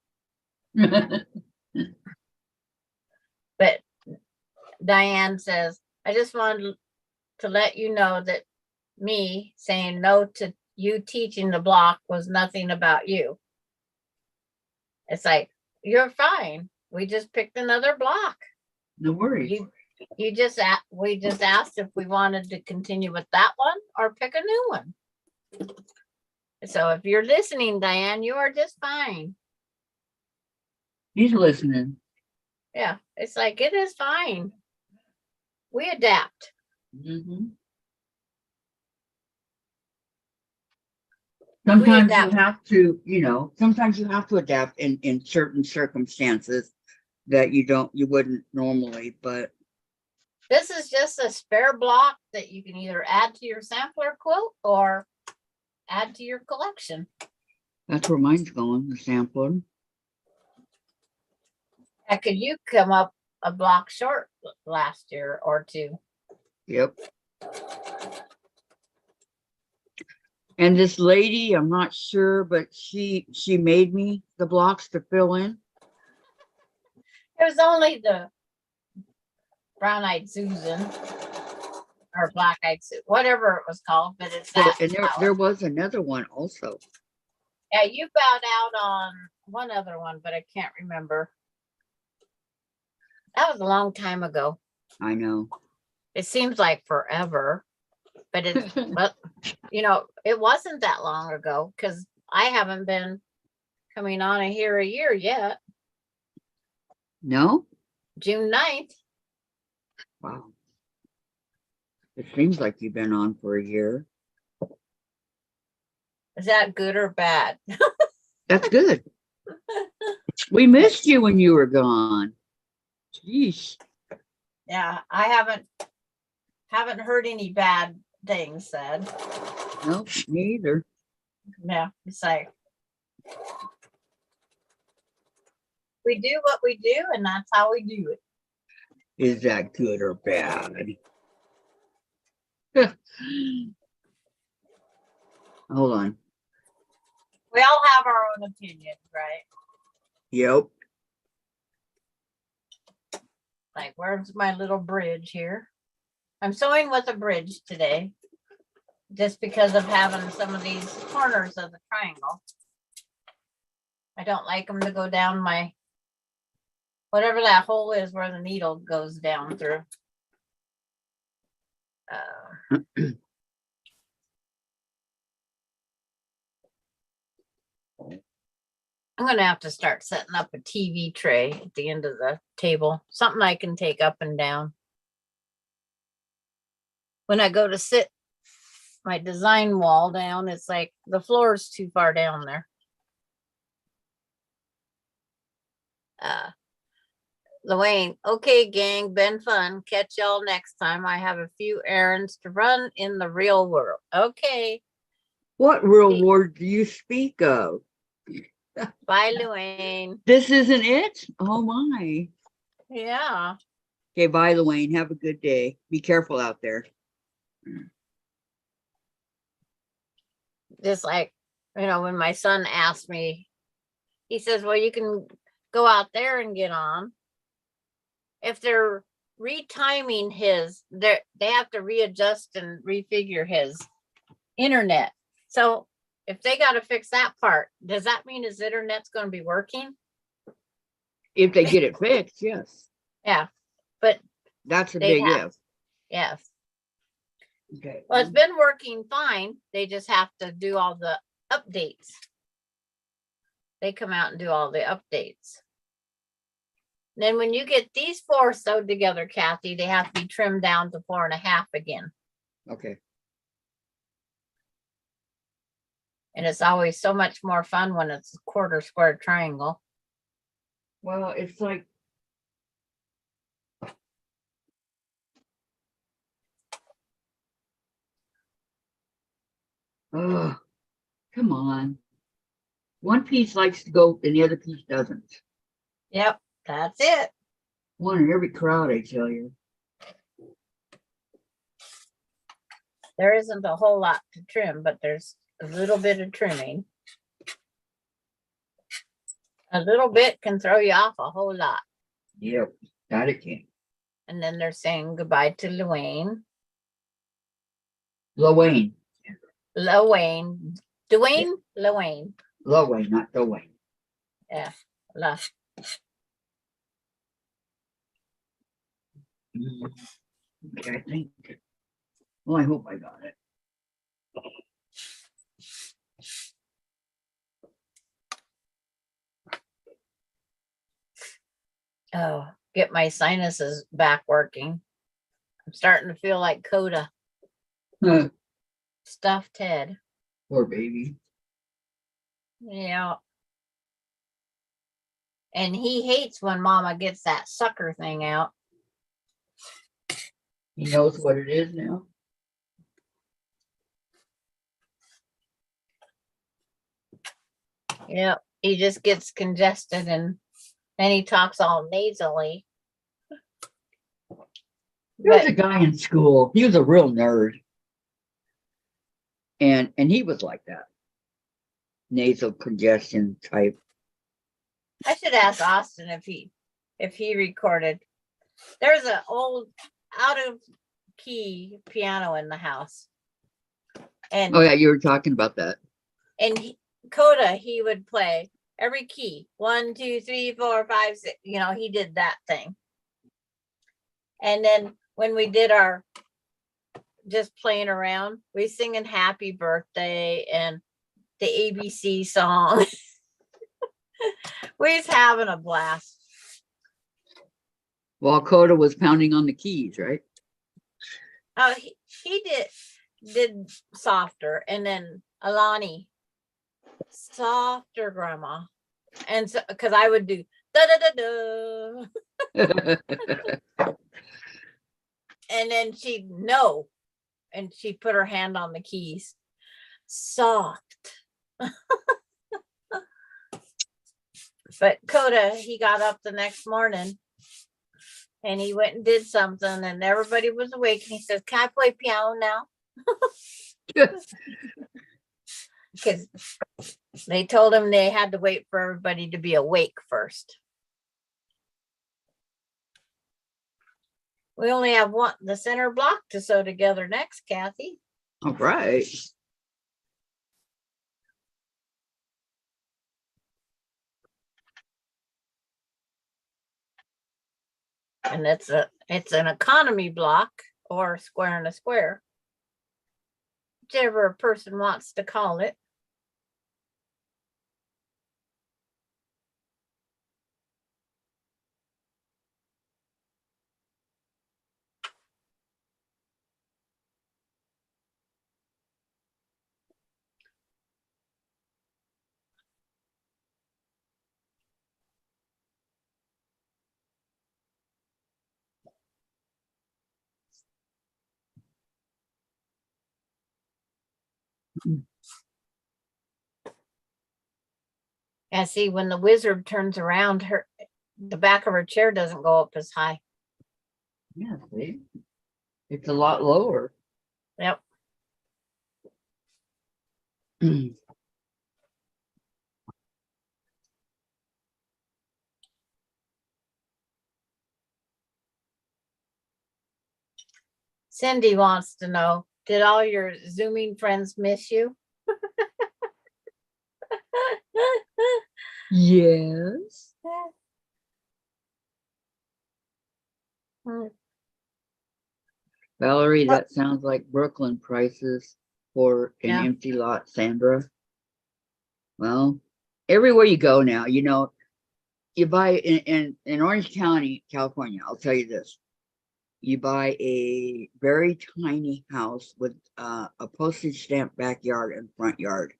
it. But Diane says, I just wanted to let you know that me saying no to you teaching the block was nothing about you. It's like, you're fine. We just picked another block. No worries. We just asked if we wanted to continue with that one or pick a new one. So if you're listening, Diane, you are just fine. He's listening. Yeah, it's like, it is fine. We adapt. Mhm. Sometimes adapt. you have to, sometimes you have to adapt in certain circumstances that you wouldn't normally, but This is just a spare block that you can either add to your sampler quilt or add to your collection. that's where mine's going, the sampler. Heck, could you come up a block short last year or two? Yep. And this lady, I'm not sure, but she made me the blocks to fill in. It was only the brown-eyed Susan or black-eyed Susan, whatever it was called, but it's that. And there was another one also. Yeah, you bowed out on one other one, but I can't remember. That was a long time ago. I know. It seems like forever, but it, but it wasn't that long ago because I haven't been coming on here a year yet. No? June 9th. Wow. It seems like you've been on for a year. Is that good or bad? That's good. We missed you when you were gone. Jeez. Yeah, I haven't heard any bad things said. Nope, me either. Yeah, it's like we do what we do, and that's how we do it. Is that good or bad? Hold on. We all have our own opinions, right? Yep. Like, where's my little bridge here? I'm sewing with a bridge today, just because of having some of these corners of the triangle. I don't like them to go down my, whatever that hole is where the needle goes down through. I'm gonna have to start setting up a TV tray at the end of the table, something I can take up and down. When I go to sit my design wall down, it's like the floor is too far down there. Luane, okay, gang, been fun. Catch y'all next time. I have a few errands to run in the real world. Okay. What real world do you speak of? Bye, Luane. This isn't it? Oh my. Yeah. Okay, bye, Luane. Have a good day. Be careful out there. Just like, when my son asked me, he says, well, you can go out there and get on. If they're retiming they have to readjust and refigure his internet. So if they got to fix that part, does that mean his internet's going to be working? If they get it fixed, yes. Yeah, but That's a they big have. if. Yes. Okay. Well, it's been working fine. They just have to do all the updates. They come out and do all the updates. Then when you get these 4 sewed together, Kathy, they have to be trimmed down to 4.5 again. Okay. And it's always so much more fun when it's a quarter square triangle. Well, it's like Oh, come on. One piece likes to go and the other piece doesn't. Yep, that's it. One in every crowd, I tell you. There isn't a whole lot to trim, but there's a little bit of trimming. A little bit can throw you off a whole lot. Yep, that it can. And then they're saying goodbye to Luane. Lowain. Luane. Dwayne? Luane. Lowain, not Dwayne. Yeah. La. Okay, I think. Well, I hope I got it. Oh, get my sinuses back working. I'm starting to feel like Coda. Huh, Stuffed head. poor baby. Yeah. And he hates when Mama gets that sucker thing out. He knows what it is now. Yep. He just gets congested and then he talks all nasally. There was But a guy in school. He was a real nerd. And he was like that. Nasal congestion type. I should ask Austin if he recorded. There's an old out of key piano in the house. And Oh yeah, you were talking about that. Coda, he would play every key. 1, 2, 3, 4, 5, 6. You know, he did that thing. And then when we did our just playing around, we singing happy birthday and the ABC song. We was having a blast. While Coda was pounding on the keys, right? Oh, he did softer, and then Alani softer, grandma. And so because I would do da da da da, and then she'd no, and she put her hand on the keys, soft. But Coda, he got up the next morning and he went and did something, and everybody was awake. And he says, "Can I play piano now?" Because they told him they had to wait for everybody to be awake first. We only have the center block to sew together next, Kathy. All right. And it's an economy block or square and a square, whichever a person wants to call it. And see, when the wizard turns around, the back of her chair doesn't go up as high. Yeah, see? It's a lot lower. Yep. Cindy wants to know, did all your Zooming friends miss you? Yes. Valerie, that sounds like Brooklyn prices for an Yeah. empty lot, Sandra. Well, everywhere you go now, you know, you buy in Orange County, California, I'll tell you this. You buy a very tiny house with a postage stamp backyard and front yard.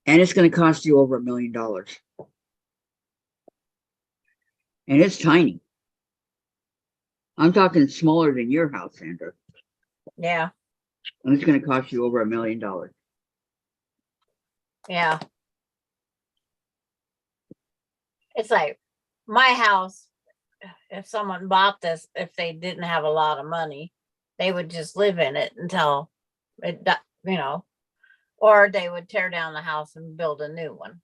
And it's going to cost you over $1 million. And it's tiny. I'm talking smaller than your house, Sandra. Yeah. And it's going to cost you over $1 million. Yeah. It's like my house, if someone bought this, if they didn't have a lot of money, they would just live in it until it, you know, or they would tear down the house and build a new one.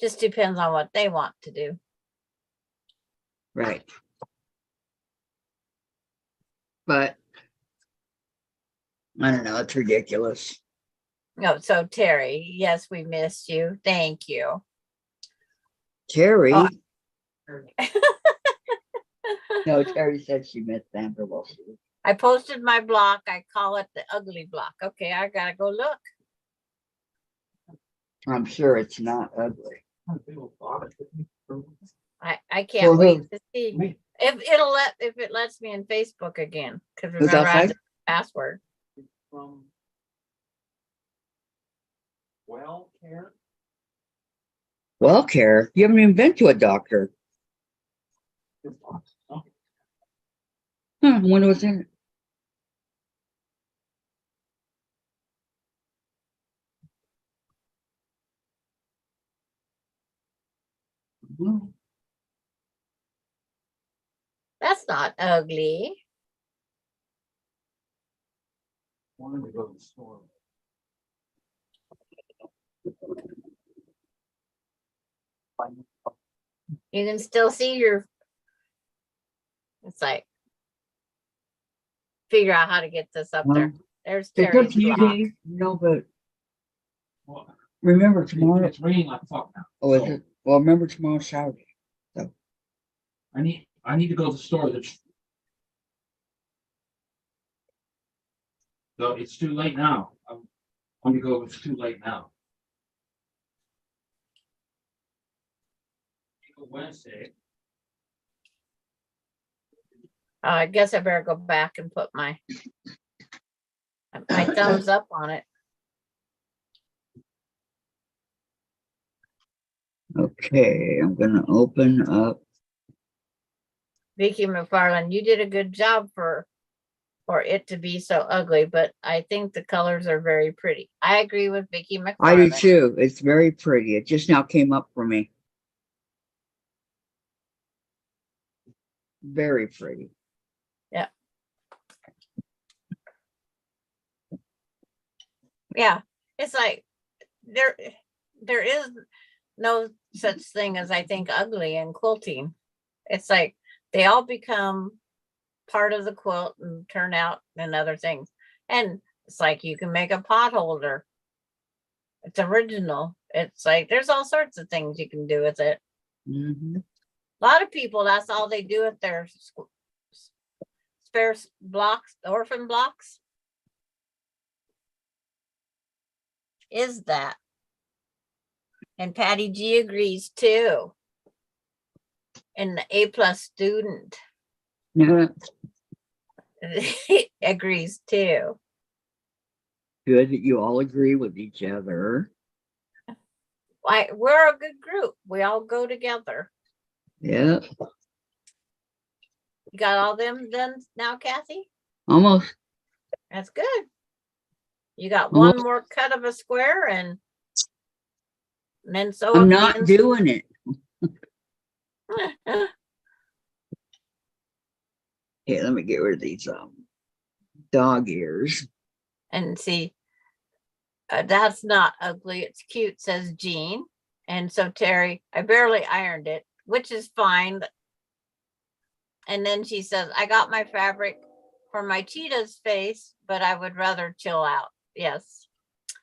Just depends on what they want to do. Right. But I don't know, it's ridiculous. No, so Terry, yes, we missed you. Thank you. Terry. Oh. No, Terry said she met Sandra while she was. I posted my block. I call it the ugly block. Okay, I gotta go look. I'm sure it's not ugly. I can't For wait who? to see Me. if it lets me in Facebook again. Because Who's remember I had outside? the password. From well care. Well, care. You haven't even been to a doctor. I wonder what's in it. Mhm. That's not ugly. Wanted to go to the store. You can still see your. It's like figure out how to get this up there. There's It's up Terry's to you, block. Dave. No, but Well, remember tomorrow. it's raining like fuck now. Oh, is So it? Well, remember tomorrow's Saturday. I need to go to the store. So it's too late now. I'm gonna go. It's too late now. Wednesday. I guess I better go back and put my thumbs up on it. Okay, I'm gonna open up. Vicky McFarland, you did a good job for it to be so ugly, but I think the colors are very pretty. I agree with Vicky McFarland. I do too. It's very pretty. It just now came up for me. Very pretty. Yeah, it's like there is no such thing as I think ugly in quilting. It's like they all become part of the quilt and turn out and other things. And it's like you can make a pot holder. It's original. It's like there's all sorts of things you can do with it. Mhm. A lot of people, that's all they do with their spare blocks, orphan blocks. Is that. And Patty G agrees too. And the A+ student Yeah, agrees too. good that you all agree with each other. We're a good group. We all go together. Yeah, You got all them done now, Kathy? almost. That's good. You got Almost. one more cut of a square and then sew I'm up not the doing it. ends. Okay, let me get rid of these dog ears. And see, that's not ugly. It's cute, says Jean. And so Terry, I barely ironed it, which is fine. And then she says, I got my fabric for my cheetah's face, but I would rather chill out. Yes.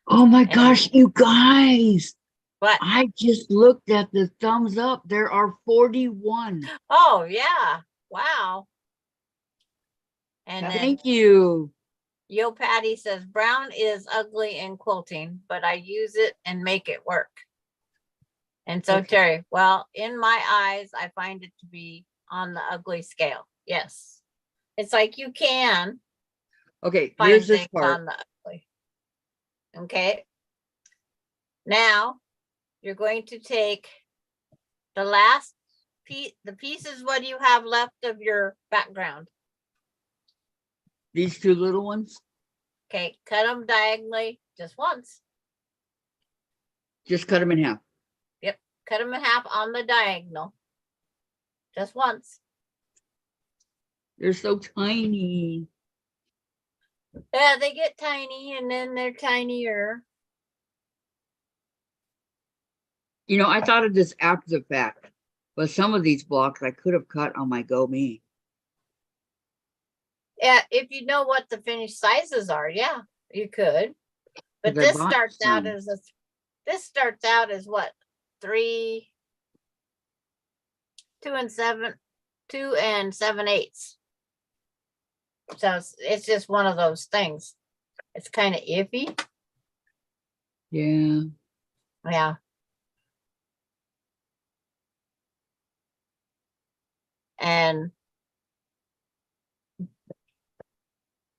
Oh my And- gosh, you guys. But I just looked at the thumbs up. There are 41. oh yeah. Wow. And then Thank you. Yo Patty says brown is ugly in quilting, but I use it and make it work. And so Okay. Terry, well, in my eyes, I find it to be on the ugly scale. Yes. It's like you can Okay, find here's this things part. on the ugly. Okay. Now you're going to take the last piece. The piece is what you have left of your background. These two little ones. Okay. Cut them diagonally just once. Just cut them in half. Yep, cut them in half on the diagonal. Just once. They're so tiny. Yeah, they get tiny and then they're tinier. You know, I thought of this after the fact, but some of these blocks I could have cut on my Go Me. Yeah, if you know what the finished sizes are, yeah, you could. But 'Cause I this bought starts out some. as this starts out as what? 2 and 7/8. So it's just one of those things. It's kind of iffy. Yeah. Yeah. And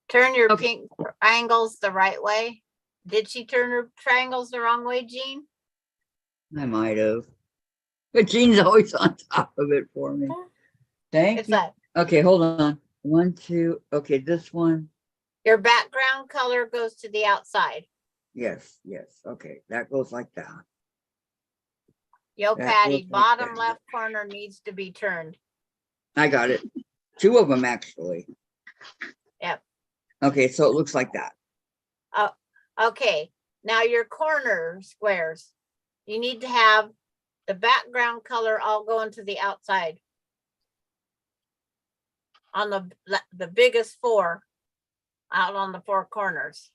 turn your Okay. pink triangles the right way. Did she turn her triangles the wrong way, Jean? I might have. But Jean's always on top of it for me. Thank It's you. that Okay, hold on. 1, 2. Okay, this one. your background color goes to the outside. Yes, yes. Okay, that goes like that. Yo, That Patty, goes like bottom that. left corner needs to be turned. I got it. 2 of them actually. Yep. Okay, so it looks like that. Okay, now your corner squares, you need to have the background color all going to the outside. On the biggest 4, out on the 4 corners.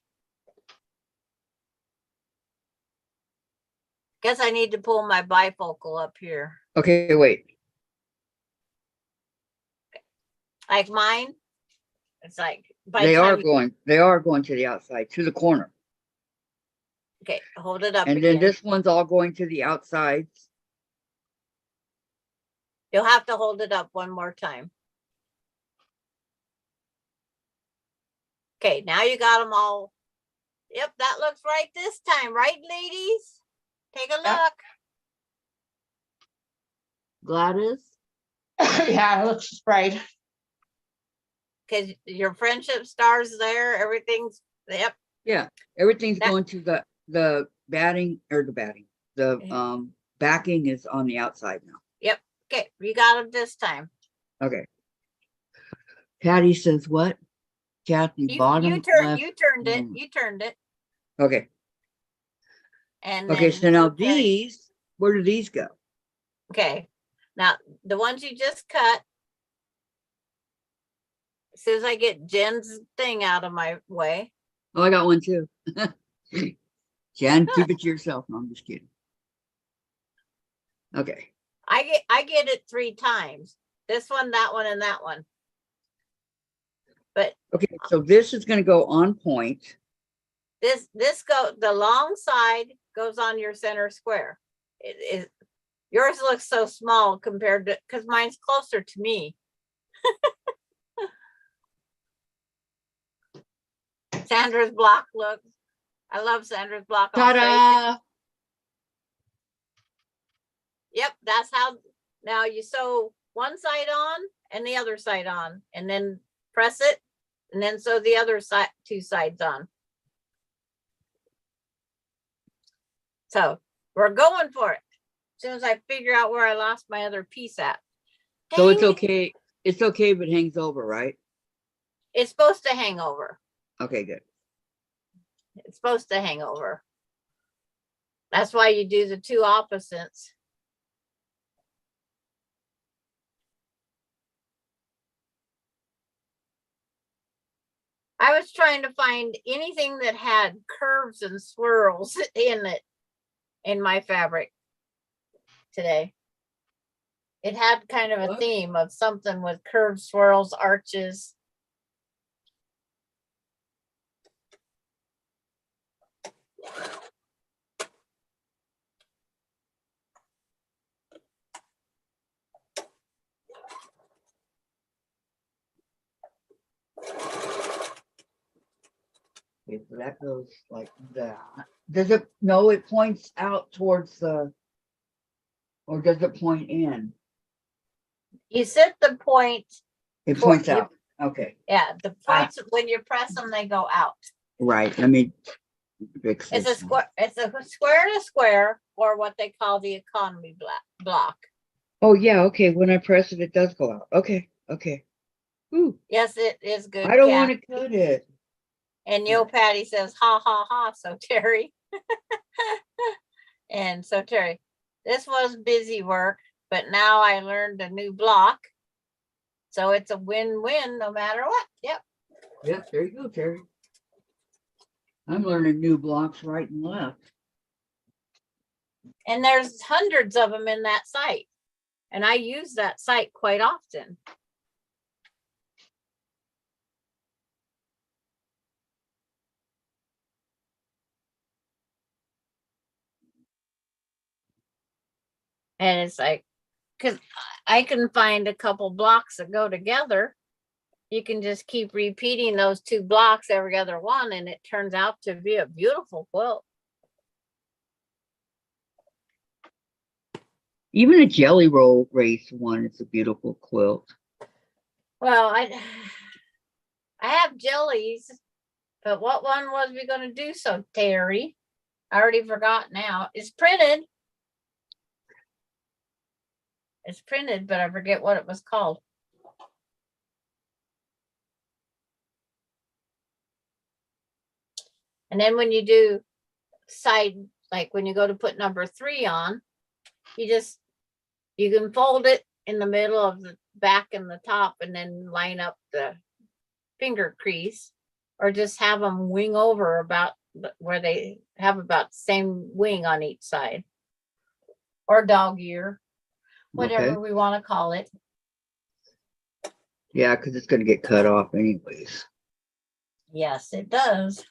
Guess I need to pull my bifocal up here. Okay, wait. Like mine, it's like by They the are time going to the outside, to the corner. okay, hold it up And again. then this one's all going to the outside. You'll have to hold it up one more time. Okay, now you got them all. Yep, that looks right this time, right, ladies? Take a Yep. look. Gladys? Yeah, it looks right. Because your friendship stars there, everything's, yep. Yeah, everything's That- going to the batting or the batting. The Yeah. backing is on the outside now. Okay, you got them this time. Okay. Patty says what? Kathy, You bottom turned left. you turned it. Mm. You turned it. Okay. And Okay, then so now you carry- these, where do these go? Okay. Now the ones you just cut. As soon as I get Jen's thing out of my way. Oh, I got one too. Jen, keep it to yourself. No, I'm just kidding. Okay. I get it 3 times. This one, that one, and that one. But Okay, so this is gonna go on point. this the long side goes on your center square. It is yours looks so small compared to because mine's closer to me. Sandra's block looks. I love Sandra's block. all straight. Ta-da! Yep, that's how now you sew one side on and the other side on, and then press it, and then sew the other side 2 sides on. So we're going for it. As soon as I figure out where I lost my other piece at. So it's Dang it. okay. It's okay if it hangs over, right? It's supposed to hang over. Okay, good. It's supposed to hang over. That's why you do the 2 opposites. I was trying to find anything that had curves and swirls in it in my fabric today. It had kind of a What? theme of something with curves, swirls, arches. Okay, so that goes like that. Does it, no, it points out towards the, or does it point in? You set the point, It For- points you- out. Okay, yeah, the points when you press them, they go out. right. Let me Fix It's a this. square, it's a square to square, or what they call the economy block. Oh, yeah, okay. When I press it, it does go out. Okay, okay. Ooh, Yes, it is good, I don't Kath. want to cut it. And Yo Patty says, ha ha ha. So Terry. And so Terry, this was busy work, but now I learned a new block. So it's a win-win no matter what. Yep. Yep, there you go, Terry. I'm learning new blocks right and left. And there's hundreds of them in that site. And I use that site quite often. And it's like, because I can find a couple blocks that go together. You can just keep repeating those 2 blocks every other one, and it turns out to be a beautiful quilt. Even a jelly roll race one is a beautiful quilt. Well, I have jellies, but what one was we going to do? So Terry, I already forgot now. It's printed. It's printed, but I forget what it was called. And then when you do side, like when you go to put number 3 on, you can fold it in the middle of the back and the top and then line up the finger crease, or just have them wing over about where they have about the same wing on each side, or dog ear, whatever we want to call it. Yeah, because it's going to get cut off anyways. Yes, it does.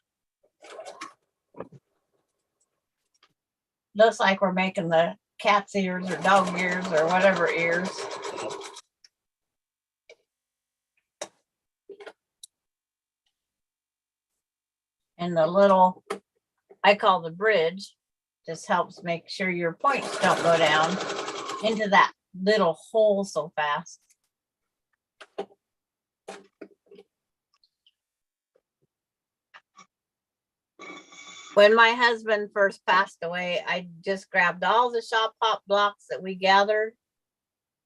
Looks like we're making the cat's ears or dog ears or whatever ears. And the little, I call the bridge, just helps make sure your points don't go down into that little hole so fast. When my husband first passed away, I just grabbed all the shop pop blocks that we gathered,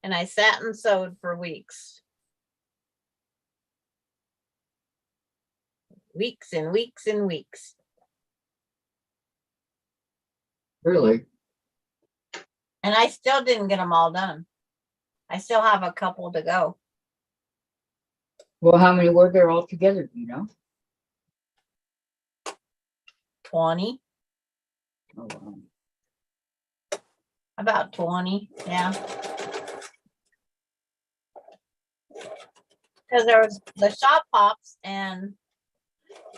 and I sat and sewed for weeks. Weeks and weeks and weeks. Really? And I still didn't get them all done. I still have a couple to go. Well, how many were there altogether, do you know? 20. Oh, wow. About 20, yeah. Because there was the shop pops, and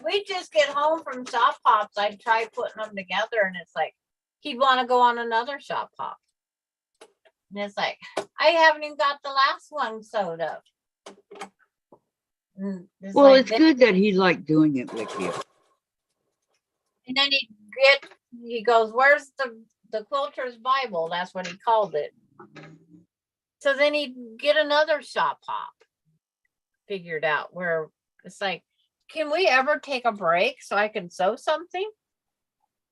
we just get home from shop pops. I'd try putting them together, and it's like he'd want to go on another shop pop. And it's like, I haven't even got the last one sewed up. Well, it's good that he liked doing it with you. And then he goes, where's the quilter's Bible? That's what he called it. So then he'd get another shop pop figured out, where it's like, can we ever take a break so I can sew something?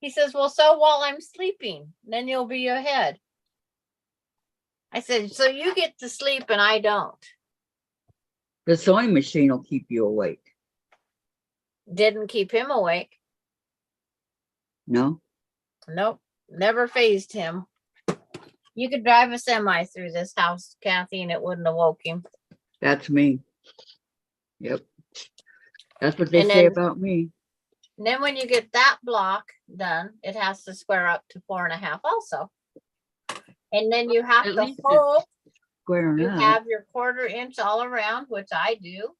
He says, well, sew while I'm sleeping, then you'll be ahead. I said, so you get to sleep and I don't. The sewing machine will keep you awake. Didn't keep him awake. No? Nope, never phased him. You could drive a semi through this house, Kathy, and it wouldn't have woke him. That's me. Yep. That's what they And say then- about me. And then when you get that block done, it has to square up to 4.5 also. And then you have At to least it's fold. squaring You up. have your 1/4 inch all around, which I do.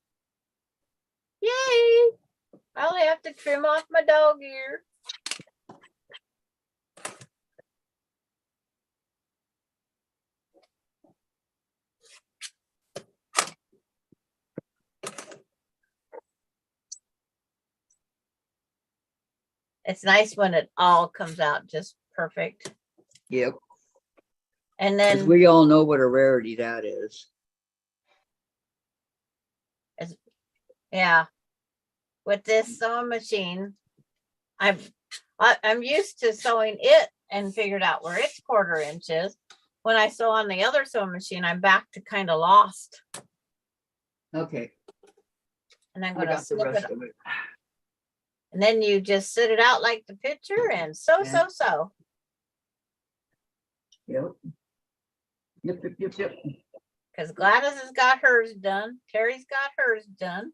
Yay! I only have to trim off my dog ear. It's nice when it all comes out just perfect. Yep. And 'Cause then we all know what a rarity that is. yeah, with this sewing machine, I'm used to sewing it and figured out where its 1/4 inch is. When I sew on the other sewing machine, I'm back to kind of lost. Okay. And I'm I going to got the slip rest it. of it. And then you just sit it out like the picture and sew, Yeah. sew. Yep. Yep. Because Gladys has got hers done. Terry's got hers done.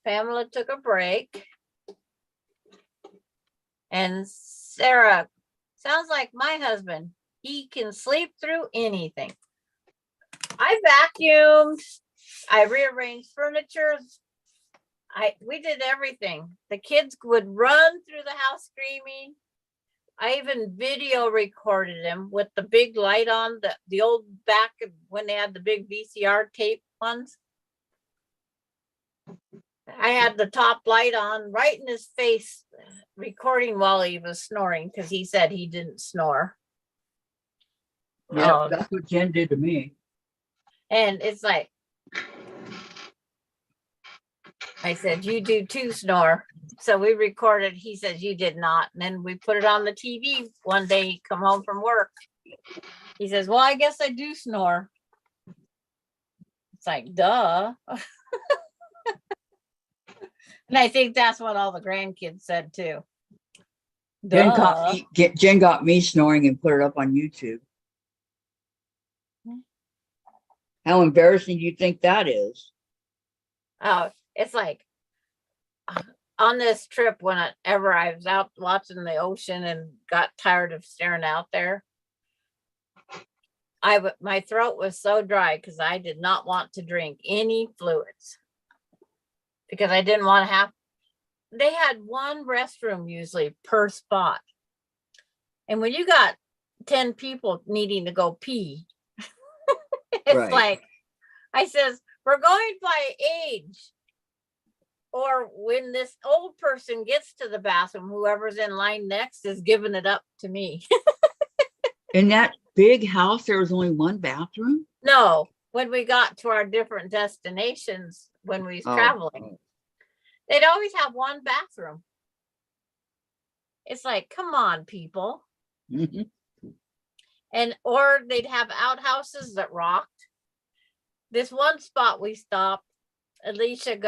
Pamela took a break. And Sarah, sounds like my husband. He can sleep through anything. I vacuumed. I rearranged furniture. We did everything. The kids would run through the house screaming. I even video recorded them with the big light on, the old back of when they had the big VCR tape ones. I had the top light on right in his face, recording while he was snoring because he said he didn't snore. Yeah, that's what Jen did to me. And it's like, I said, you do too, snore. So we recorded, he says, you did not. And then we put it on the TV one day, he come home from work. He says, well, I guess I do snore. It's like, duh. And I think that's what all the grandkids said too. Duh. Jen got me snoring and put it up on YouTube. How embarrassing do you think that is? Oh, it's like on this trip, whenever I was out watching the ocean and got tired of staring out there, my throat was so dry because I did not want to drink any fluids because I didn't want to have. They had one restroom usually per spot, and when you got 10 people needing to go pee, it's Right. like I says, we're going by age. Or when this old person gets to the bathroom, whoever's in line next is giving it up to me. In that big house, there was only one bathroom? No, when we got to our different destinations, when we was traveling, they'd always have one bathroom. It's like, come on, people. Mm-hmm. Or they'd have outhouses that rocked. This one spot we stopped, Marissa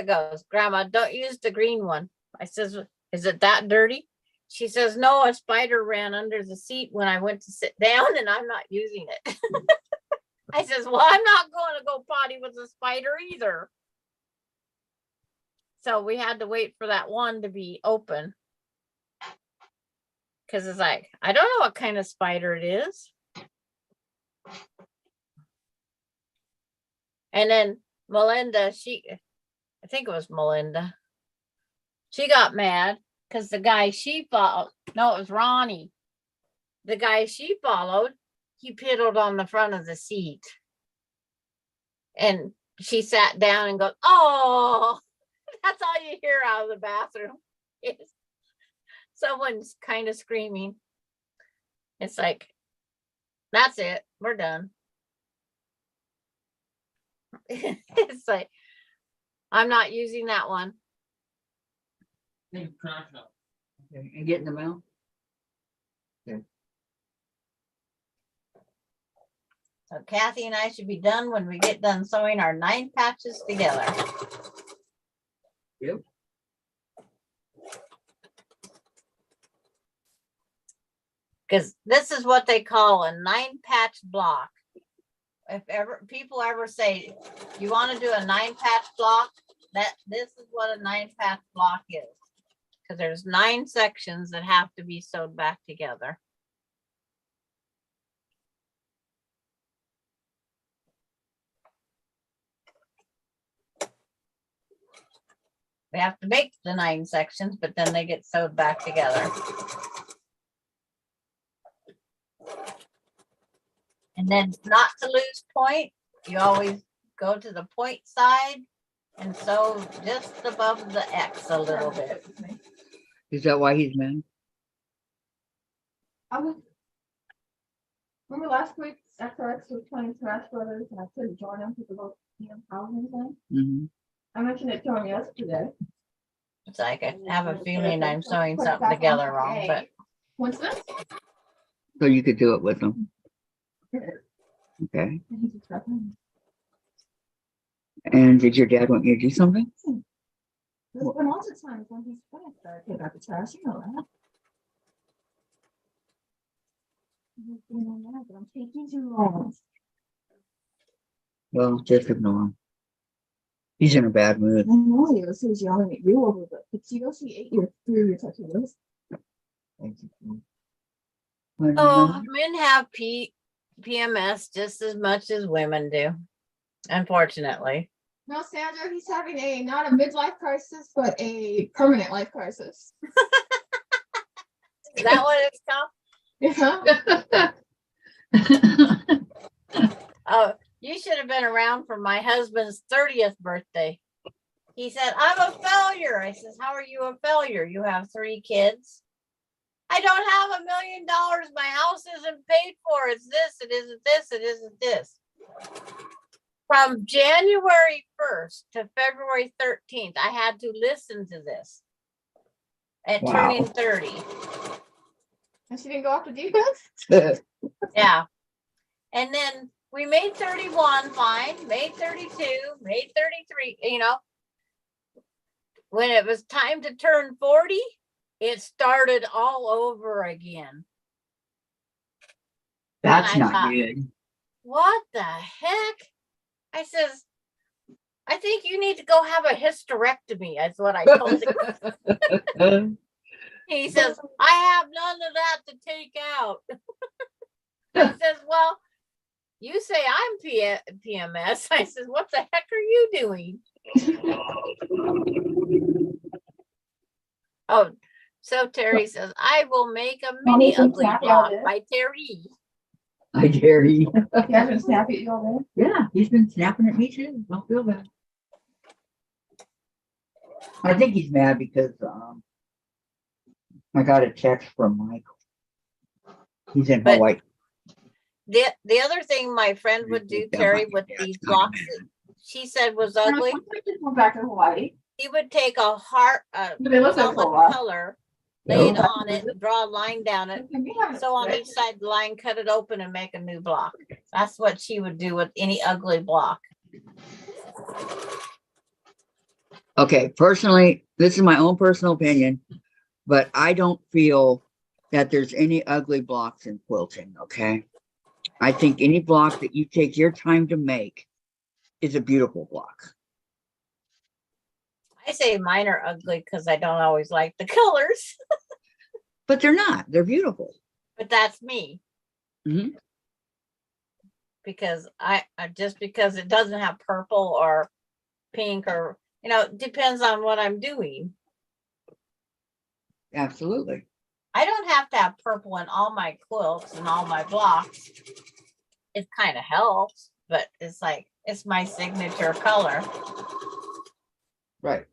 goes, Grandma, don't use the green one. I says, is it that dirty? She says, no, a spider ran under the seat when I went to sit down and I'm not using it. I says, well, I'm not going to go potty with a spider either. So we had to wait for that one to be open. Because it's like, I don't know what kind of spider it is. And then Melinda, I think it was Melinda. She got mad because the guy she followed, no, it was Ronnie. The guy she followed, he piddled on the front of the seat. And she sat down and goes, oh, that's all you hear out of the bathroom. Someone's kind of screaming. It's like, that's it. We're done. It's like, I'm not using that one. Okay, and getting them out? So Kathy and I should be done when we get done sewing our 9 patches together. Yep. Because this is what they call a 9-patch block. If people ever say you want to do a 9-patch block, this is what a 9-patch block is. Because there's 9 sections that have to be sewed back together. We have to make the 9 sections, but then they get sewed back together. And then not to lose point, you always go to the point side and sew just above the X a little bit. Is that why he's mad? Remember last week after I was playing Smash Brothers and I couldn't join them because of those housing thing? Mm-hmm. I mentioned it to him yesterday. It's like I have a feeling I'm sewing something together wrong, but What's this? So you could do it with them. Okay. And did your dad want you to do something? There's been lots of times when he's finished, I take out the trash, you know that. I'm taking too long. Well, just ignore him. He's in a bad mood. I know he was yelling at you over the, but you go see 8 years through your tattoos. oh, men have PMS just as much as women do, unfortunately. No, Sandra, he's having not a midlife crisis, but a permanent life crisis. Is that what it's called? Yeah. Oh, you should have been around for my husband's 30th birthday. He said, I'm a failure. I says, how are you a failure? You have 3 kids. I don't have $1 million. My house isn't paid for. It's this, it isn't this, it isn't this. From January 1st to February 13th, I had to listen to this at Wow. turning 30. And she didn't go off the deep end? Yeah. And then we made 31 fine, made 32, made 33, you know. When it was time to turn 40, it started all over again. That's And I not thought, good. what the heck? I says, I think you need to go have a hysterectomy. That's what I told him. He says, I have none of that to take out. I says, well, you say I'm PMS. I says, what the heck are you doing? Oh, so Terry says, I will make a mini ugly block by Terry. I dare you. He has been snappy at you all day. Yeah, he's been snapping at me too. Don't feel bad. I think he's mad because I got a text from Michael. He's in But- Hawaii. The other thing my friend would do, Terry, with these blocks that she said was ugly, Go back to Hawaii. he would take a heart, But they look like solid Hawaii. color, lay it on it, draw a line down it. So on each side of the line, cut it open and make a new block. That's what she would do with any ugly block. Okay, personally, this is my own personal opinion, but I don't feel that there's any ugly blocks in quilting, okay? I think any block that you take your time to make is a beautiful block. I say mine are ugly because I don't always like the colors, But they're not. They're beautiful. but that's me. Mhm. Because I just because it doesn't have purple or pink or, you know, it depends on what I'm doing. Absolutely. I don't have to have purple in all my quilts and all my blocks. It kind of helps, but it's like, it's my signature color. Right.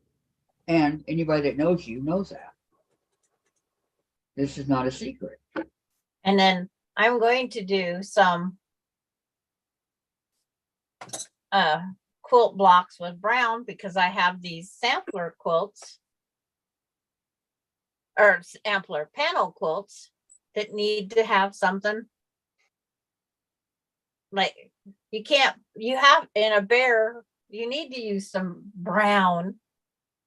And anybody that knows you knows that. This is not a secret. And then I'm going to do some quilt blocks with brown because I have these sampler quilts or sampler panel quilts that need to have something like you have in a bear, you need to use some brown.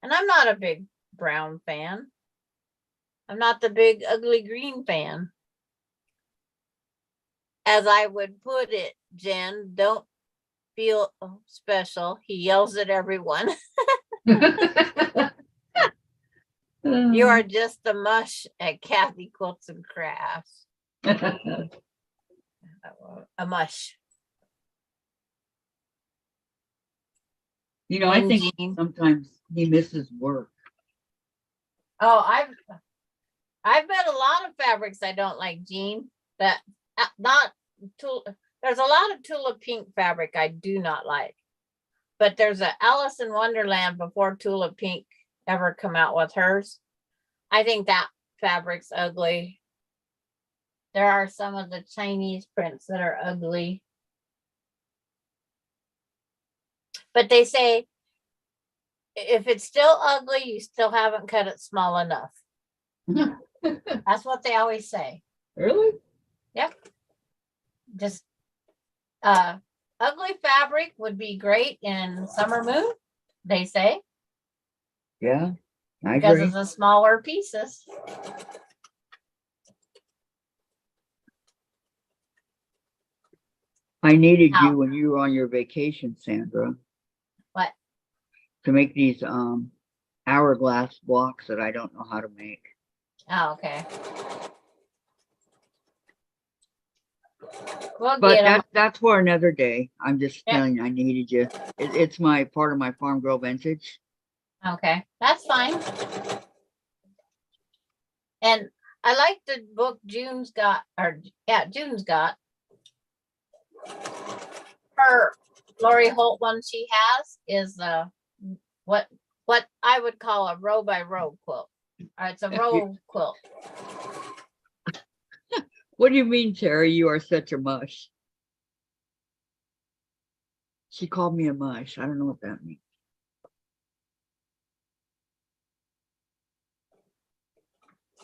And I'm not a big brown fan. I'm not the big ugly green fan. As I would put it, Jen, don't feel special. He yells at everyone. You are just a mush at Kathy Quilts and Crafts. A mush. You know, I And think Jean. sometimes he misses work. Oh, I've met a lot of fabrics I don't like, Jean. That not there's a lot of Tula Pink fabric I do not like. But there's a Alice in Wonderland before Tula Pink ever come out with hers. I think that fabric's ugly. There are some of the Chinese prints that are ugly. But they say if it's still ugly, you still haven't cut it small enough. That's what they always say. Really? Yep. Just ugly fabric would be great in summer moon, they say, Yeah, I because agree. of the smaller pieces. I needed Ow. you when you were on your vacation, Sandra, What? to make these hourglass blocks that I don't know how to make. Oh, okay. We'll But get them. that's for another day. I'm just Yeah. telling you, I needed you. It's my part of my farm girl vintage. Okay, that's fine. And I like the book June's got, or yeah, June's got. Her Lori Holt one she has is what I would call a row by row quilt. It's a row quilt. What do you mean, Terry? You are such a mush. She called me a mush. I don't know what that means.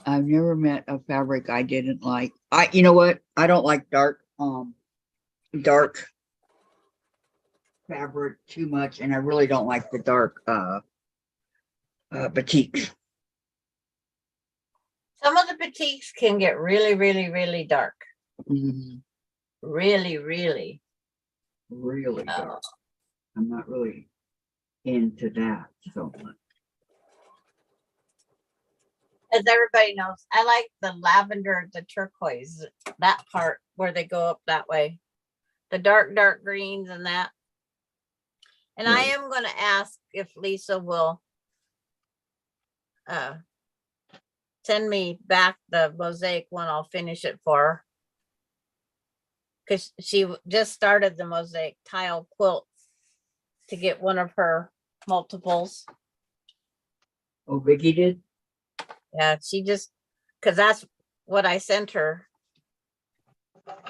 I've never met a fabric I didn't like. You know what? I don't like dark fabric too much, and I really don't like the dark batiks. Some of the batiks can get really, really, really dark. Mhm. Really, really. Really dark. I'm not really into that so much. As everybody knows, I like the lavender, the turquoise, that part where they go up that way. The dark, dark greens and that. And I Right. am going to ask if Lisa will send me back the mosaic one. I'll finish it for her. Because she just started the mosaic tile quilt to get one of her multiples. Oh, Vicky did? Yeah, she just, because that's what I sent her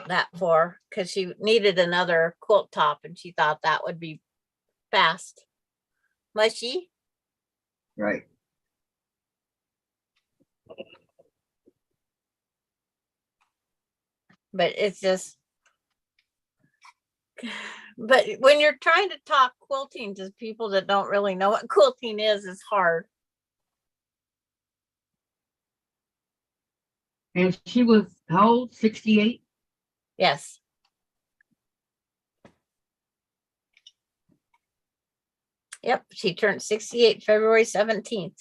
that for, because she needed another quilt top and she thought that would be fast. Mushy. Right. But it's just, but when you're trying to talk quilting to people that don't really know what quilting is, it's hard. And she was how old? 68? Yes. Yep, she turned 68 February 17th.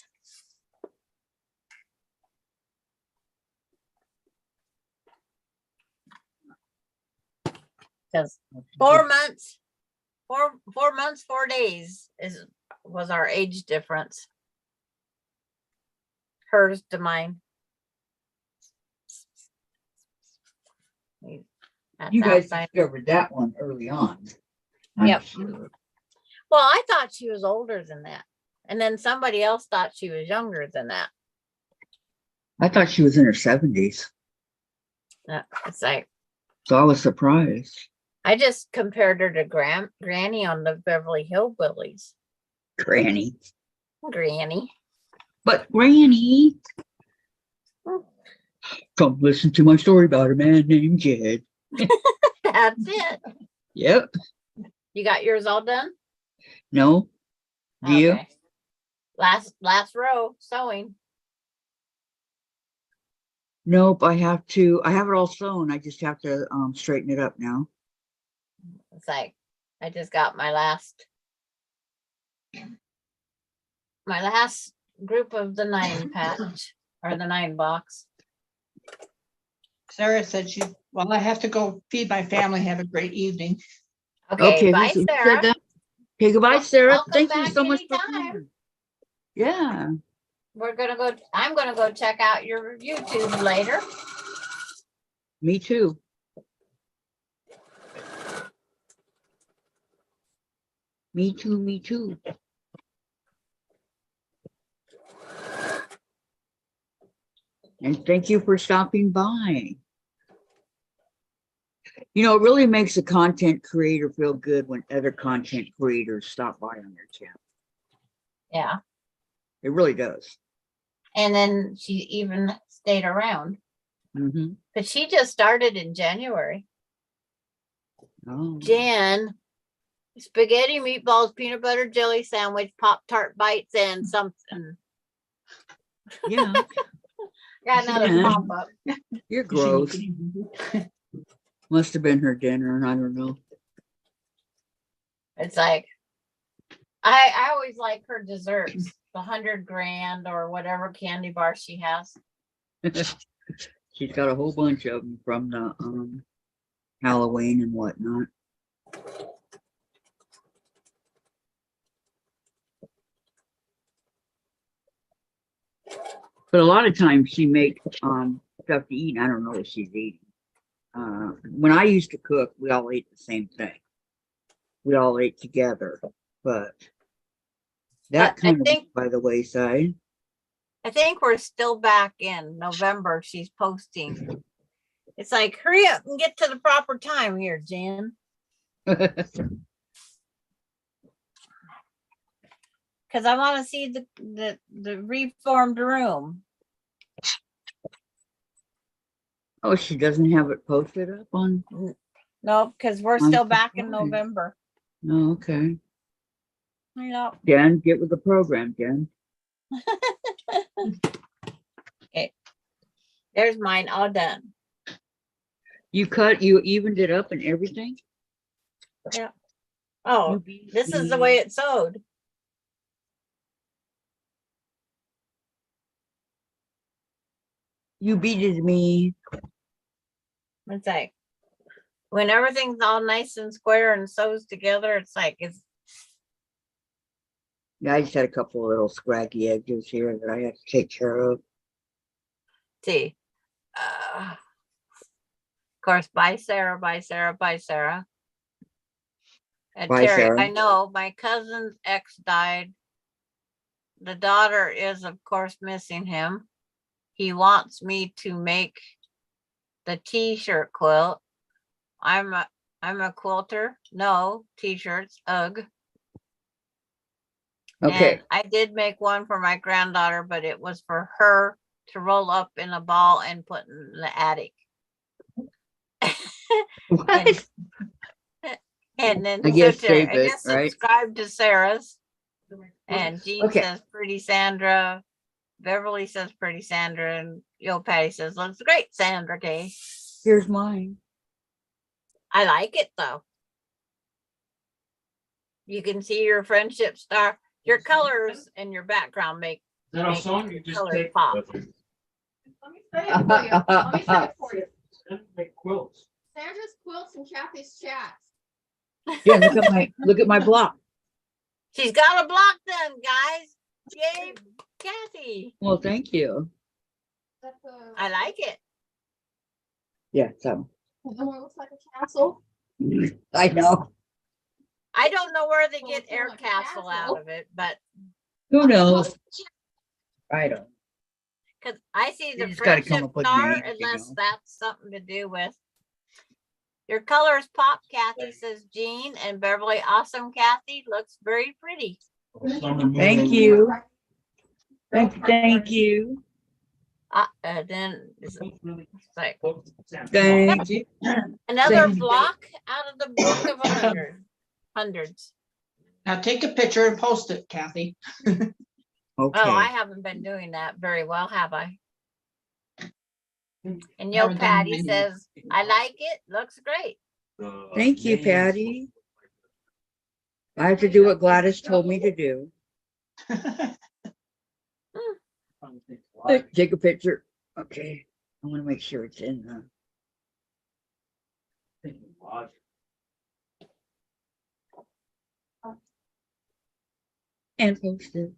Because 4 months, 4 days was our age difference. Hers to mine. That's You guys outside. discovered that one early on. I'm Yep. sure. Well, I thought she was older than that. And then somebody else thought she was younger than that. I thought she was in her 70s. It's like, So I was surprised. I just compared her to Granny on the Beverly Hillbillies. Granny. Granny. But Granny, come listen to my story about a man named Jed. That's it. Yep. You got yours all done? No. Do you? Okay. Last row sewing. Nope. I have it all sewn. I just have to straighten it up now. It's like I just got my last group of the 9 patch or the 9 box. Sarah said well, I have to go feed my family. Have a great evening. Okay, bye, who said Sarah. that? Okay, goodbye, Well, Sarah. welcome Thank you back so much for anytime. coming. Yeah. I'm gonna go check out your YouTube later. Me too. Me too. Me too. And thank you for stopping by. You know, it really makes a content creator feel good when other content creators stop by on their channel. Yeah. It really does. And then she even stayed around. Mm-hmm. But she just started in January. Oh. Jen, spaghetti, meatballs, peanut butter jelly sandwich, Pop-Tart bites, and something. Yeah, Got another Jen. pop-up. you're gross. Must have been her dinner. I don't know. It's like, I always like her desserts, the 100 grand or whatever candy bar she has. She's got a whole bunch of them from the Halloween and whatnot. But a lot of times she makes stuff to eat. I don't know what she's eating. When I used to cook, we all ate the same thing. We all ate together, but that But I kind of think- went by the wayside. I think we're still back in November. She's posting. It's like, hurry up and get to the proper time here, Jen. Because I want to see the reformed room. Oh, she doesn't have it posted up on. No, because we're I'm still back in surprised. November. Oh, okay. No. Jen, get with the program, Jen. Okay. There's mine all done. You evened it up and everything. Yeah. Oh, this is the way it's sewed. You beated me. It's like when everything's all nice and square and sews together, it's like it's Yeah, I just had a couple of little scraggy edges here that I had to take care of. see. Of course, bye Sarah, bye Sarah, bye Sarah. And Bye, Terry, Sarah. I know my cousin's ex died. The daughter is, of course, missing him. He wants me to make the t-shirt quilt. I'm a quilter. No t-shirts. Ugh. Okay. And I did make one for my granddaughter, but it was for her to roll up in a ball and put in the attic. What? And then I guess so Terry, save I it, just right? subscribed to Sarah's. And Jean Okay. says pretty Sandra. Beverly says pretty Sandra. And Patty says looks great, Sandra K. Here's mine. I like it though. You can see your friendship star, your colors and your background make Is that a Make song you just colors take? pop. Let me say it for you. Let me say it for you. Make quilts. Sandra's quilts and Kathy's chats. Yeah, look at my block. she's got a block done, guys. Yay, Kathy. Well, thank you. That's I like it. Yeah, so the one that looks like a castle. I know. I don't know where they Well, get it's more Air like a Castle out castle. of it, but Who knows? I don't. because I see You the just gotta come friendship up with star, names, you unless know. that's something to do with your colors pop, Kathy, says Jean, and Beverly, awesome, Kathy, looks very pretty. Thank you. Thank you. Then it's like Thank you. another Thank you. block out of the book of hundreds. Now take a picture and post it, Kathy. Okay. Oh, I haven't been doing that very well, have I? And Haven't done Patty many. says, I like it, looks great. Thank you, Patty. I have to do what Gladys told me to do. Take a picture. Okay. I want to make sure it's in the. And post it.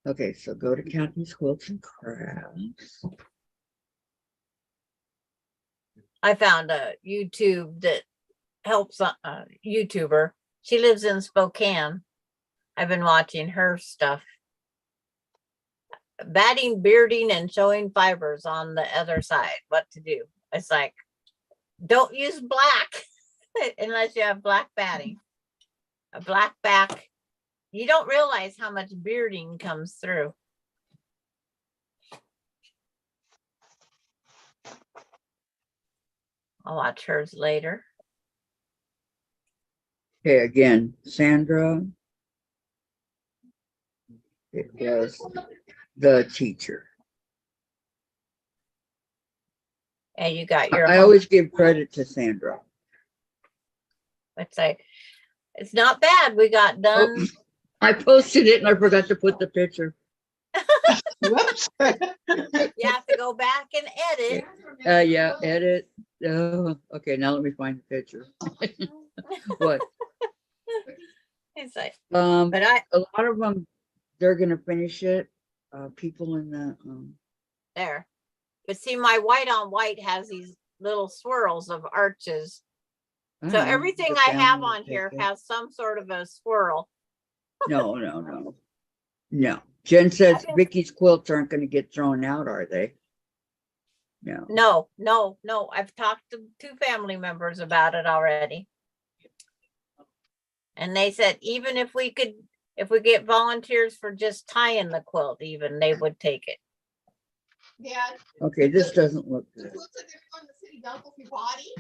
Okay, so go to Kathy's Quilts and Crafts. I found a YouTube that helps a YouTuber. She lives in Spokane. I've been watching her stuff. Batting, bearding, and showing fibers on the other side. What to do. It's like, don't use black unless you have black batting. A black back You don't realize how much bearding comes through. I'll watch hers later. Okay, again, Sandra. It was the teacher. And you got your I always give credit to Sandra. It's like, it's not bad. We got done. I posted it and I forgot to put the picture. Whoops. You have to go back and edit. Yeah, edit. Okay, now let me find the picture. What? It's like, But but I, a lot of them, they're gonna finish it. People in the there. But see, my white on white has these little swirls of arches. I So don't know, everything the I have family will on here take it. has some sort of a swirl. No. Jen says I can- Vicky's quilts aren't gonna get thrown out, are they? No. No. I've talked to 2 family members about it already. And they said even if we get volunteers for just tying the quilt, even they would take it. Yeah. Okay, this doesn't look The good. quilts that they're on the city dump with your body.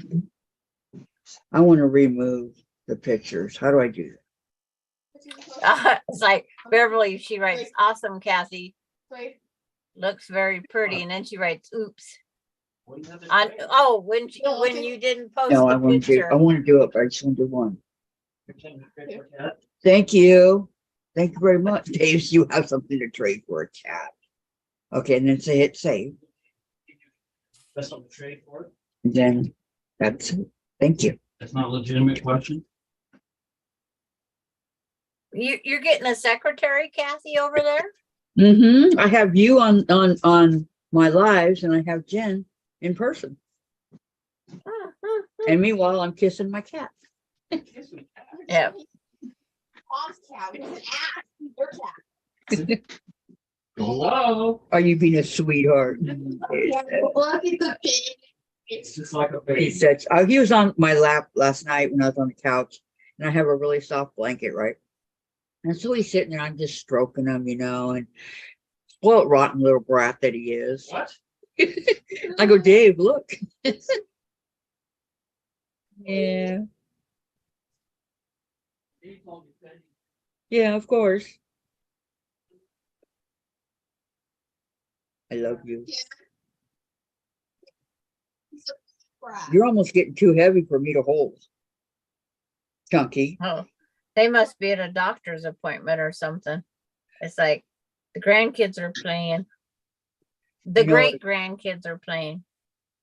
I want to remove the pictures. How do I do that? It's like Beverly, she writes, awesome, Cassie. Wait, Looks very pretty. And then she writes, oops. What do you have to On, say? oh, when No, when okay. you didn't post No, I the want to. picture. I want to do it, but I just want to do one. Pretend to trade for a cat? Thank you. Thank you very much, Dave. You have something to trade for a cat. Okay, and then say hit save. That's something to trade for? And then that's it. Thank you. That's not a legitimate question. You're getting a secretary, Kathy, over there? I have you on my lives, and I have Jen in person. And meanwhile, I'm kissing my cat. Yeah. Mom's cat, it was an ass. Your cat. Hello? Are you being a sweetheart? Yeah, look at the pig. It's just like a He baby. said, he was on my lap last night when I was on the couch, and I have a really soft blanket, right? And so he's sitting there, I'm just stroking him, and spoiled rotten little brat that he is. What? I go, Dave, look. Yeah. Yeah, of course. I love you. Yeah. He's a brat. You're almost getting too heavy for me to hold. Chunky. Oh, they must be at a doctor's appointment or something. It's like the grandkids are playing. The You know great grandkids are playing.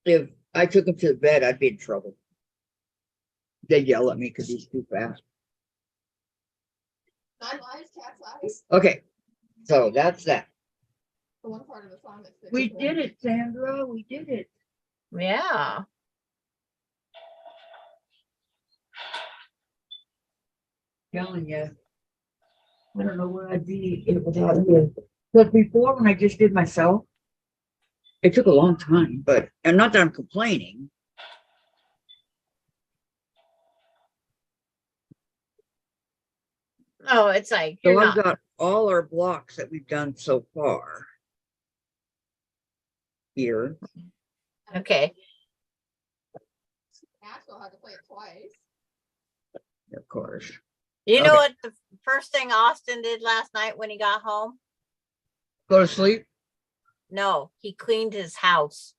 If I took him to the bed, I'd be in trouble. They'd yell at me because he's too fast. 9 lives, cat's eyes. Okay, so that's that. The one part of the song that's. We did it, Sandra. We did it. Yeah. Telling you. I don't know where I'd be without you. But before, when I just did myself, it took a long time, but, and not that I'm complaining. Oh, it's like So you're I've not. got all our blocks that we've done so far. Here. Okay. Axel had to play it twice. Of course. You know Okay. what the first thing Austin did last night when he got home? Go to sleep. No, he cleaned his house.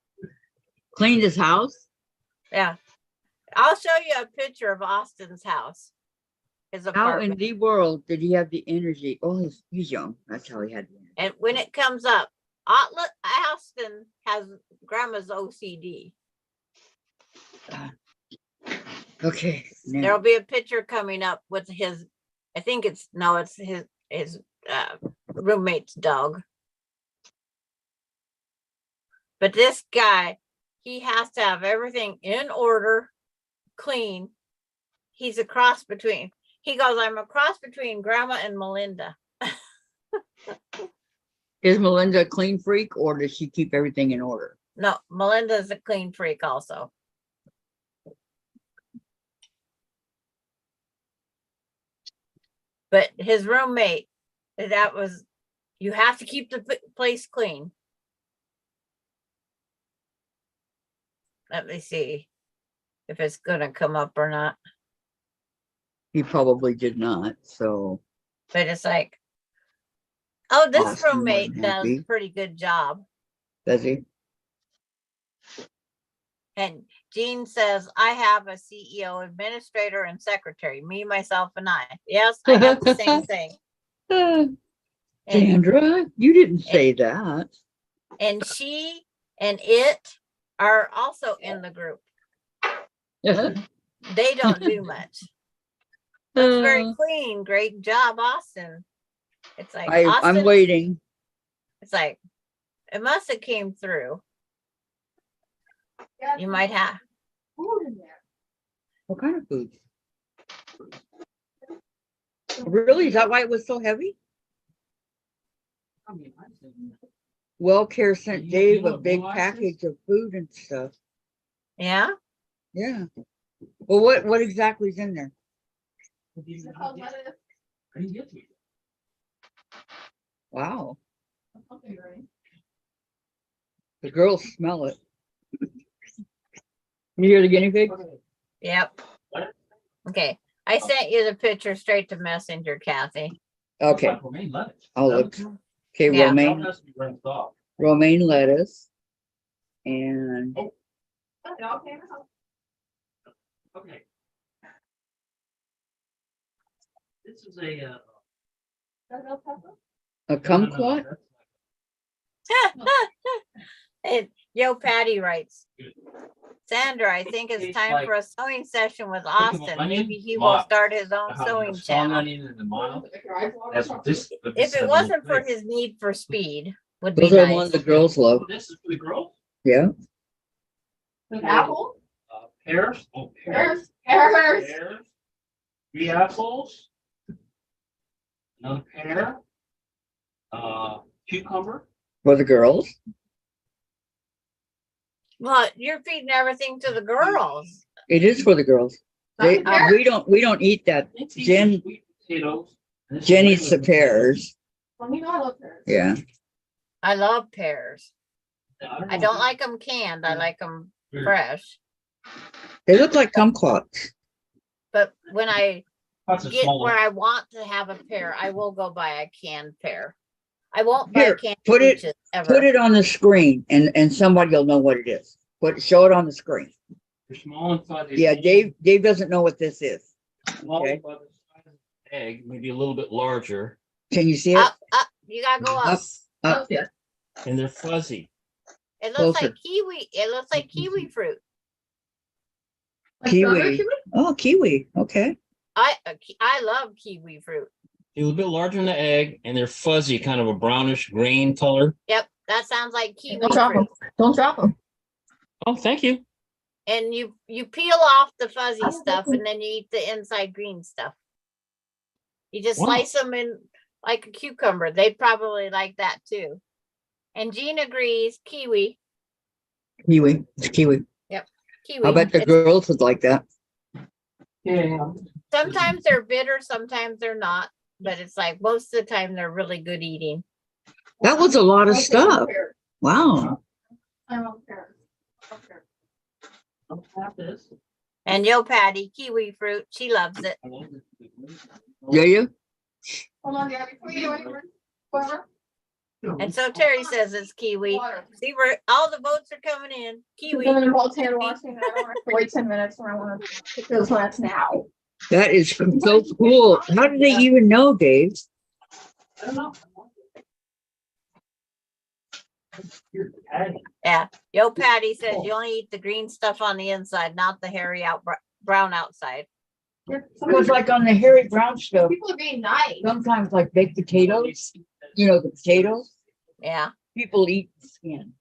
Cleaned his house. Yeah. I'll show you a picture of Austin's house. His How in apartment. the world did he have the energy? Oh, he's young. That's how he had the energy. And when it comes up, look, Austin has grandma's OCD. Okay. Now, There'll be a picture coming up with his, I think it's his roommate's dog. But this guy, he has to have everything in order, clean. He's a cross between, he goes, I'm a cross between grandma and Melinda. is Melinda a clean freak, or does she keep everything in order? No, Melinda's a clean freak also. But his roommate, that was, you have to keep the place clean. Let me see if it's gonna come up or not. He probably did not, so. But it's like, oh, this Austin roommate wasn't does happy. a pretty good job. Does he? And Jean says, I have a CEO, administrator, and secretary, me, myself, and I. Yes, I have the same thing. And, Sandra, you didn't say that. and she and it are also in the group. They don't do much. It's very clean. Great job, Austin. It's like Austin, I'm waiting. it's like it must have came through. Yeah, You might have. food in there. What kind of food? Really? Is that why it was so heavy? WellCare sent Dave a big package of food and stuff. Yeah. Yeah. Well, what exactly is in there? Is it called lettuce? Wow. Okay, right. The girls smell it. You hear the guinea pig? Yep. Okay. I sent you the picture straight to Messenger, Kathy. Okay. I'll look. Okay, Yeah. romaine lettuce. And It all came out. Okay. This is a. Red bell pepper? a kumquat. And Yo Patty writes, Sandra, I think it's Tastes time like- for a sewing session with Think of an Austin. onion, Maybe he will mild. start his own How you sewing have strong channel. onion in the mild. The dried water That's what this. If it wasn't for his need for speed, would be Those are the nice. ones the girls love. This is for the girls. Yeah. With apple? Pears. Oh, Pears. Pears. Pears. 3 apples. Another pear. Cucumber. For the girls. Well, you're feeding everything to the girls. It is for the girls. They, we don't eat that. Jen- Sweet potatoes. And this is Jen eats the regular pears. Well, you know I love pears. Yeah. I love pears. potatoes. I don't like them canned. I like them fresh. They look like kumquats. But when I That's a get small where one. I want to have a pear, I will go buy a canned pear. I won't buy Here, canned put it- peaches ever. Put it on the screen and somebody will know what it is. Show it on the screen. They're small and fuzzy. Yeah, Dave doesn't know what this is. Small okay. about the size of an egg, maybe a little bit larger, Can you see it? Up. You gotta go up. Up. Yeah. and they're fuzzy. It looks Closer. like kiwi. It looks like kiwi fruit. Like strawberry Kiwi. Oh, kiwi. Okay. I love kiwi fruit. A little bit larger than the egg, and they're fuzzy, kind of a brownish green color. Yep, that sounds like kiwi Don't drop fruit. them. Don't drop them. Oh, thank you. And you peel off the fuzzy stuff, and then you eat the inside green stuff. You just Wow. slice them in like a cucumber. They'd probably like that too. And Jean agrees, kiwi. Kiwi. It's kiwi. Kiwi. I bet the It's- girls would like that. Yeah. sometimes they're bitter, sometimes they're not. But it's like most of the time they're really good eating. That was a lot of Okay, stuff. pears. Wow. I love pears. I love pears. I'll have this. And Yo Patty, kiwi fruit, she loves it. Do you? Hold on, Dad, before you do anything, whatever. And so Terry says it's kiwi. Water. See where all the votes are coming in. Kiwi. Then involves hand washing, and I don't have to wait 10 minutes when I want to pick those plants now. That is so cool. How did they even know, Dave? I don't know. Yeah. Yo Patty says you only eat the green stuff on the inside, not the hairy brown outside. Because like on the hairy brown stuff, People are being nice. sometimes like baked potatoes, you know, the potatoes, Yeah. people eat the skin.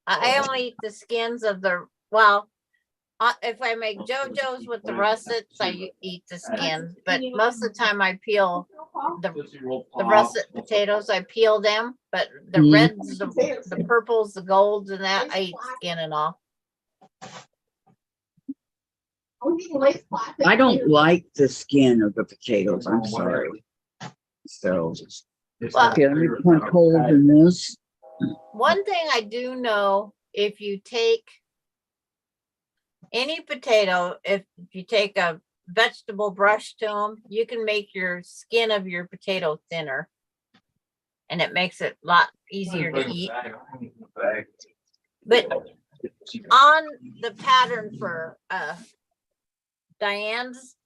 I only eat the skins of the, well, if I make JoJo's with the russets, eat the skins, but most of the time I peel the russet potatoes, I peel them, but the Mhm. reds, the purples, the golds and that, I eat skin and all. Oh, we need lace plastic. I don't like the skin of the potatoes. I'm sorry. So, Well- okay, let me punch holes in this. One thing I do know, if you take any potato, if you take a vegetable brush to them, you can make your skin of your potato thinner. And it makes it a lot easier to eat. But on the pattern for Diane's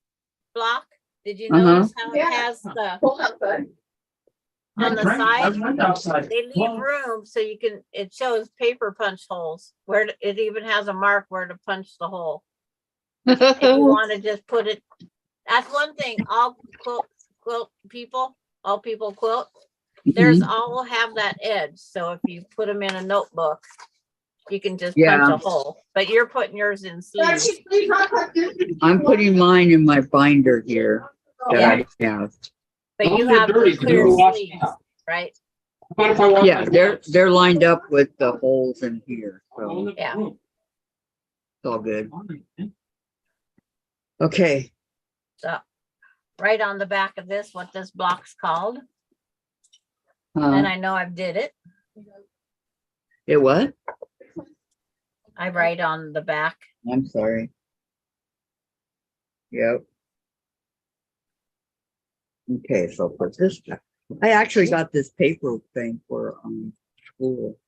block, did you Uh-huh. notice how it Yeah. has the Hold up, bud. on the side? outside. They leave room so you can, it shows paper punch holes where it even has a mark where to punch the hole. If you want to just put it, that's one thing, all quilt people, all people quilt, there's all have that edge. So if you put them in a notebook, you can just punch Yeah. a hole, but you're putting yours in Brad, sleeves. please not touch this. I'm putting mine in my binder here that I have. But you Those are have dirty, the 'cause clear they're washed sleeves, out. right? What if I want Yeah, my- they're lined up with the holes in here. Oh, So it's Yeah. all good. Okay. So right on the back of this, what this block's called, then I know I've did it. It what? I write on the back. I'm sorry. Yep. Okay, so I'll put this back. I actually got this paper thing for school.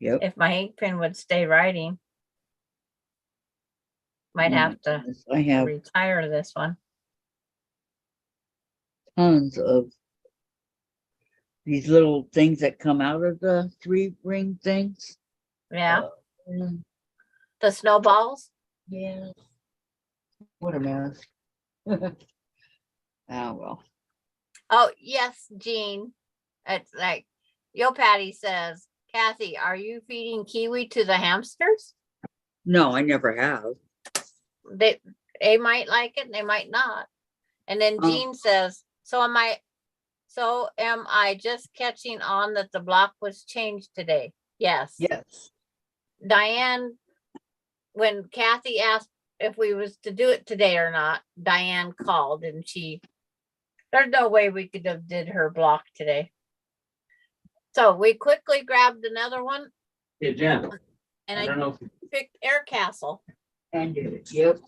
Yep. If my ink pen would stay writing. Might have to I have retire this one. tons of these little things that come out of the 3-ring things. Yeah, Mm, the snowballs. yeah. What a mess. Oh, well. Oh, yes, Jean. It's like, Yo Patty says, Kathy, are you feeding kiwi to the hamsters? No, I never have. They might like it, they might not. And then Oh. Jean says, so am I just catching on that the block was changed today? Yes. Yes. Diane, when Kathy asked if we was to do it today or not, Diane called and there's no way we could have did her block today. So we quickly grabbed another one Hey, Jen, and I don't I know if picked Air Castle. And yep.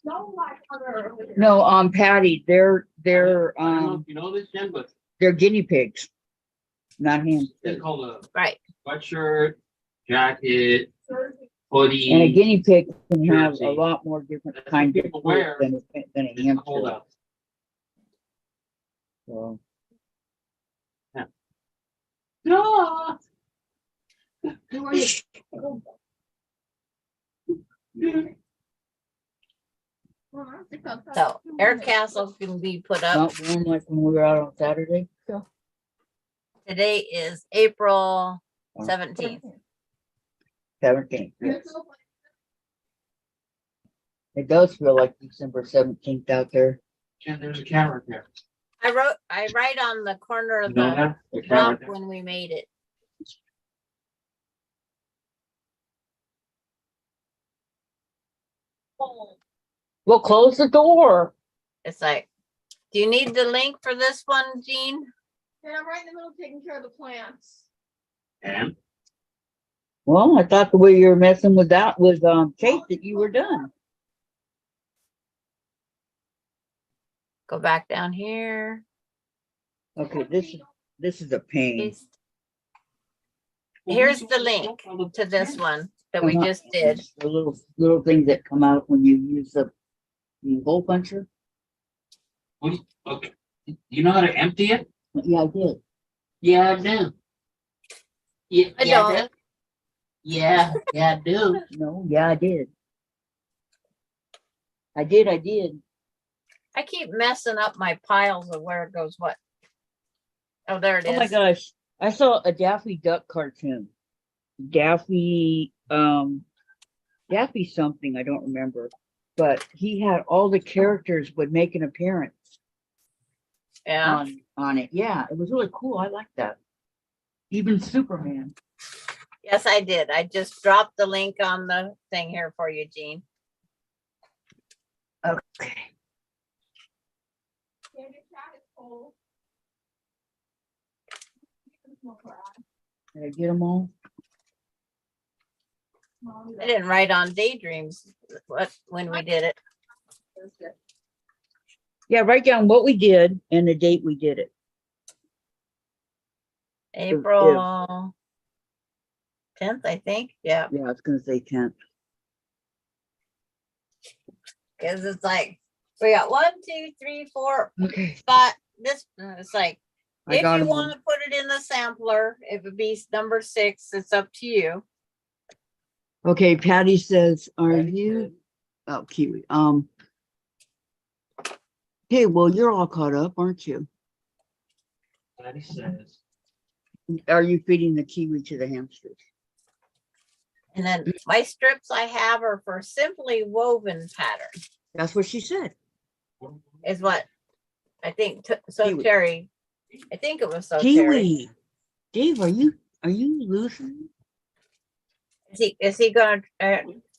No, my other- No, Patty, they're I don't know if you know this, Jen, but they're guinea pigs, not it's hamsters. called a Right. sweatshirt, jacket, And a hoodie. guinea pig can have a Jersey. lot more different That's what kinds of people food wear. than a It's a hold hamster. out. So, No. You want it- Well, I don't think I'll touch So it. Air Castle can be put up. not warm like when we were out on Saturday. Today is April 17th. 17th. Yes. It does feel like December 17th out there. Jen, there's a camera there. I write on the corner You of know the that? The camera block there. when we made it. We'll close the door. It's like, do you need the link for this one, Jean? And I'm right in the middle of taking care of the plants. And Well, I thought the way you were messing with that was Kate that you were done. Go back down here. Okay, this is a pain. Paste. Here's the link to this one that we just did. The little things that come out when you use the hole puncher. Okay, you know how to empty it? Yeah, I did. Yeah, I do. Yeah, I don't. Yeah, I do. No, yeah, I did. I did. I keep messing up my piles of where it goes what. Oh, there it Oh my is. gosh. I saw a Daffy Duck cartoon. Daffy something, I don't remember. But he had all the characters would make an appearance Yeah. on it. Yeah, it was really cool. I like that. Even Superman. Yes, I did. I just dropped the link on the thing here for you, Jean. Okay. Yeah, your chat is full. Did I get them all? I didn't write on daydreams when we did it. Yeah, write down what we did and the date we did it. April 10th, I think. Yeah, Yeah, I was gonna say 10th. because it's like we got 1, 2, 3, 4, Okay. 5. This it's like I if got you 'em all. want to put it in the sampler, it would be number 6. It's up to you. Okay, Patty says, are Patty you? Oh, Kiwi. Okay, well, you're all caught up, aren't you? Patty says, Are you feeding the kiwi to the hamsters? And then my strips I have are for simply woven pattern. That's what she said. Is what I think. So Kiwi. Terry, I think it was so Terry. Kiwi. Dave, are you losing? Is he gonna?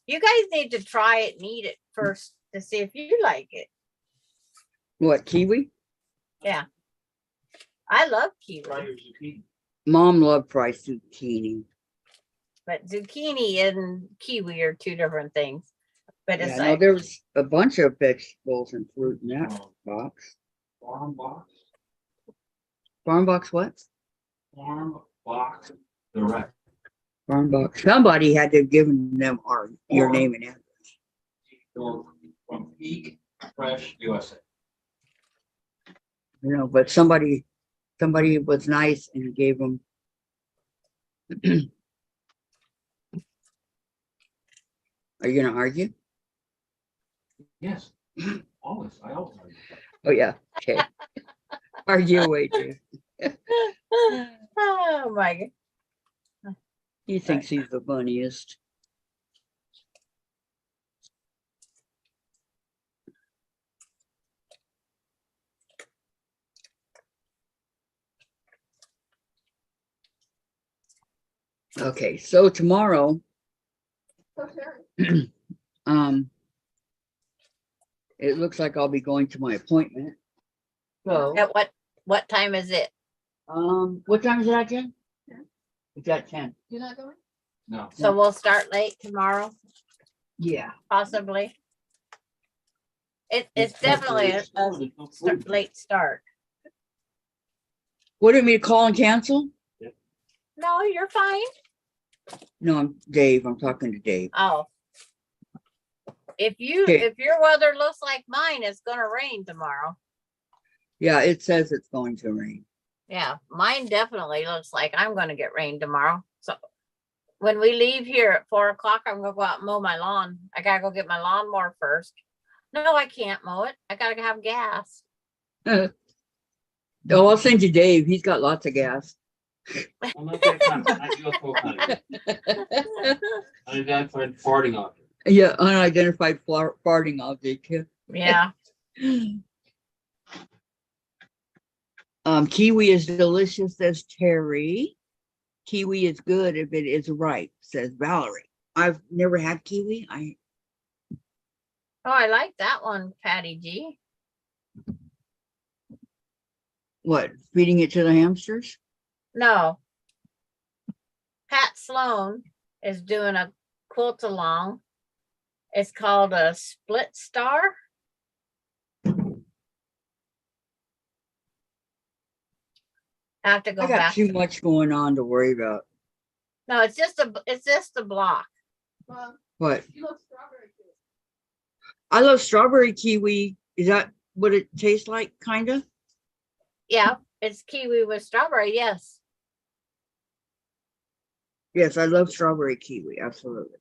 You guys need to try it and eat it first to see if you like it. What, kiwi? Yeah, I love kiwi, "Try your zucchini." Mom loved fried zucchini. but zucchini and kiwi are two different things. But it's Yeah, no, like there was a bunch of vegetables and fruit in that box. Farm box, Farm box what? farm box, direct. Farm box. Somebody had to have given them your name and address. Go from Peak Fresh USA. You know, but somebody was nice and gave them. Are you gonna argue? Yes, always, I always. argue. Oh yeah, okay. Argue away, Dave. oh my god. He thinks he's the funniest. Okay, so tomorrow, So Terry, it looks like I'll be going to my appointment. So, At what time is it? what time is that again? 10. It's at 10. you're not going? No. So we'll start late tomorrow, Yeah. possibly. It's definitely a late start. What did me to call and cancel? No, you're fine. No, I'm Dave. I'm talking to Dave. Oh. If Okay. your weather looks like mine, it's gonna rain tomorrow. Yeah, it says it's going to rain. Yeah, mine definitely looks like I'm gonna get rain tomorrow. So when we leave here at 4 o'clock, I'm gonna go out and mow my lawn. I gotta go get my lawnmower first. No, I can't mow it. I gotta have gas. Oh, I'll send you Dave. He's got lots of gas. I'm not that kind of, not UFO kind of. Unidentified farting object. Yeah, unidentified farting object. Yeah. Kiwi is delicious, says Terry. Kiwi is good if it is ripe, says Valerie. I've never had kiwi. Oh, I like that one, Patty G. What, feeding it to the hamsters? No. Pat Sloan is doing a quilt along. It's called a split star. I have to go I got back. too much going on to worry about. No, it's just a block. Well, What? you love strawberry too. I love strawberry kiwi. Is that what it tastes like, kind of? Yeah, it's kiwi with strawberry. Yes. Yes, I love strawberry kiwi. Absolutely.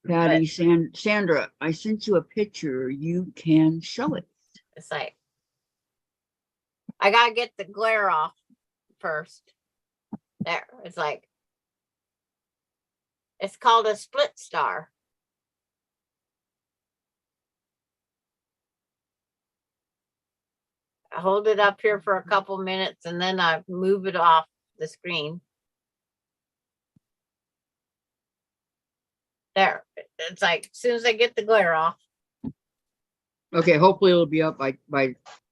Patty, Sandra, I sent you a picture. You can show it. It's like I gotta get the glare off first. There, it's like it's called a split star. I hold it up here for a couple minutes and then I move it off the screen. There, it's like, as soon as I get the glare off, Okay, hopefully it'll be up by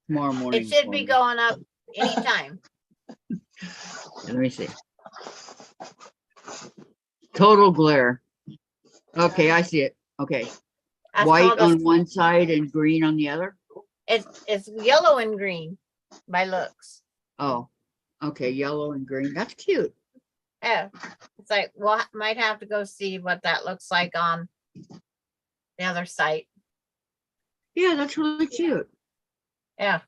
tomorrow morning. it should for be me. going up anytime. Let me see. Total glare. Okay, I see it. Okay. That's White called on a, one side and green on the other. it's yellow and green by looks. Oh, okay, yellow and green. That's cute. Yeah, it's like, well, might have to go see what that looks like on the other site. Yeah, that's really cute. Yeah,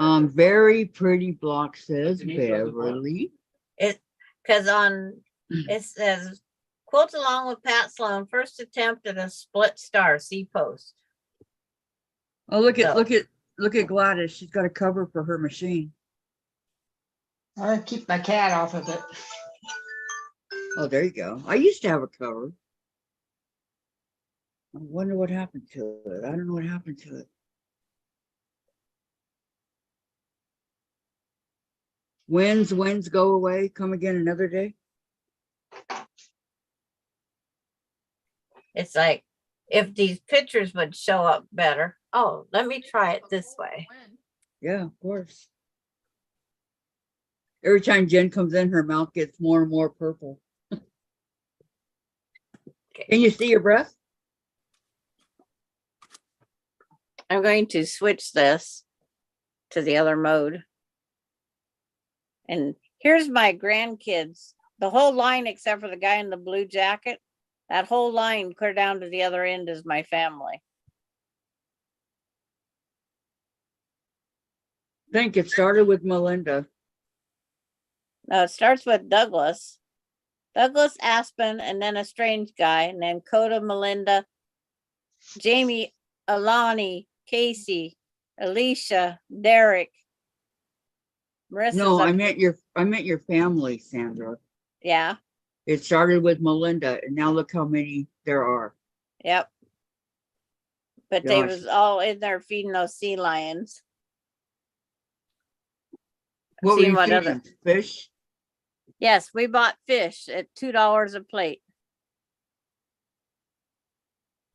Very pretty block, says Beverly. because on, it says, quotes along with Pat Sloan, first attempt at a split star, see post. Oh, look So- at Gladys. She's got a cover for her machine. I keep my cat off of it. Oh, there you go. I used to have a cover. I wonder what happened to it. I don't know what happened to it. Winds go away, come again another day. It's like, if these pictures would show up better. Oh, let me try it this way. Yeah, of course. Every time Jen comes in, her mouth gets more and more purple. Can you see your breath? I'm going to switch this to the other mode. And here's my grandkids, the whole line except for the guy in the blue jacket. That whole line clear down to the other end is my family. I think it started with Melinda. No, it starts with Douglas, Aspen, and then a strange guy, and then Coda, Melinda, Jamie, Alani, Casey, Alicia, Derek. Marissa's No, up- I meant your family, Sandra. yeah, It started with Melinda, and now look how many there are. yep. But they Gosh. was all in there feeding those sea lions. What were Seeing you what feeding? other- Fish? Yes, we bought fish at $2 a plate.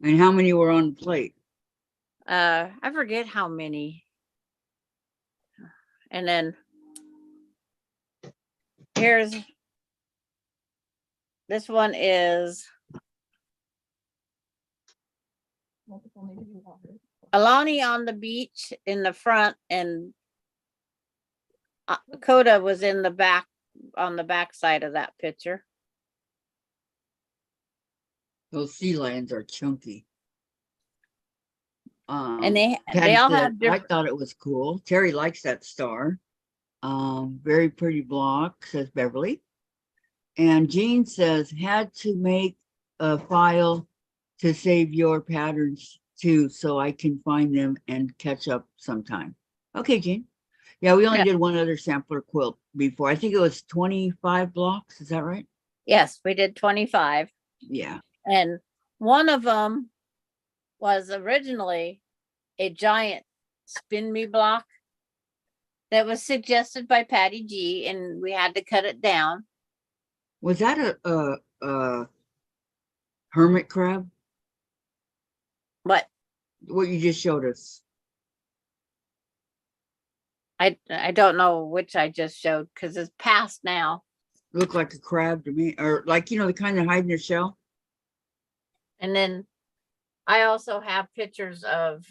And how many were on the plate? I forget how many. And then here's, this one is Alani on the beach in the front, and Coda was in the back, on the back side of that picture. Those sea lions are chunky. And they Patty all said, have I different, thought it was cool. Terry likes that star. Very pretty block, says Beverly. And Jean says, had to make a file to save your patterns too, so I can find them and catch up sometime. Okay, Jean. Yeah, we only Yeah. did one other sampler quilt before. I think it was 25 blocks. Is that right? yes, we did 25. Yeah. And one of them was originally a giant spin me block that was suggested by Patty G, and we had to cut it down. Was that a hermit crab? But What you just showed us? I don't know which I just showed because it's past now. Looked like a crab to me, or like, you know, the kind that hide in their shell. And then I also have pictures of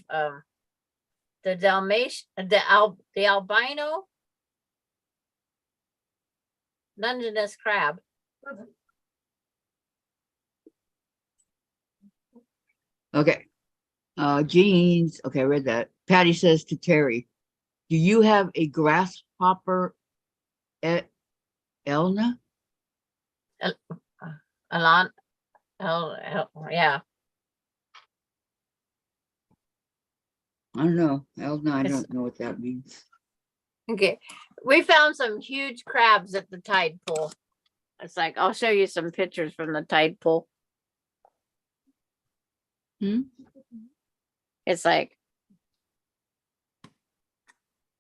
the Dalmatian, the albino Dungeness crab. Okay. Jeans. Okay, I read that. Patty says to Terry, do you have a grasshopper at Elna? Alon, yeah. I don't know. Elna, I It's- don't know what that means. Okay. We found some huge crabs at the tide pool. It's like, I'll show you some pictures from the tide pool. Hmm? It's like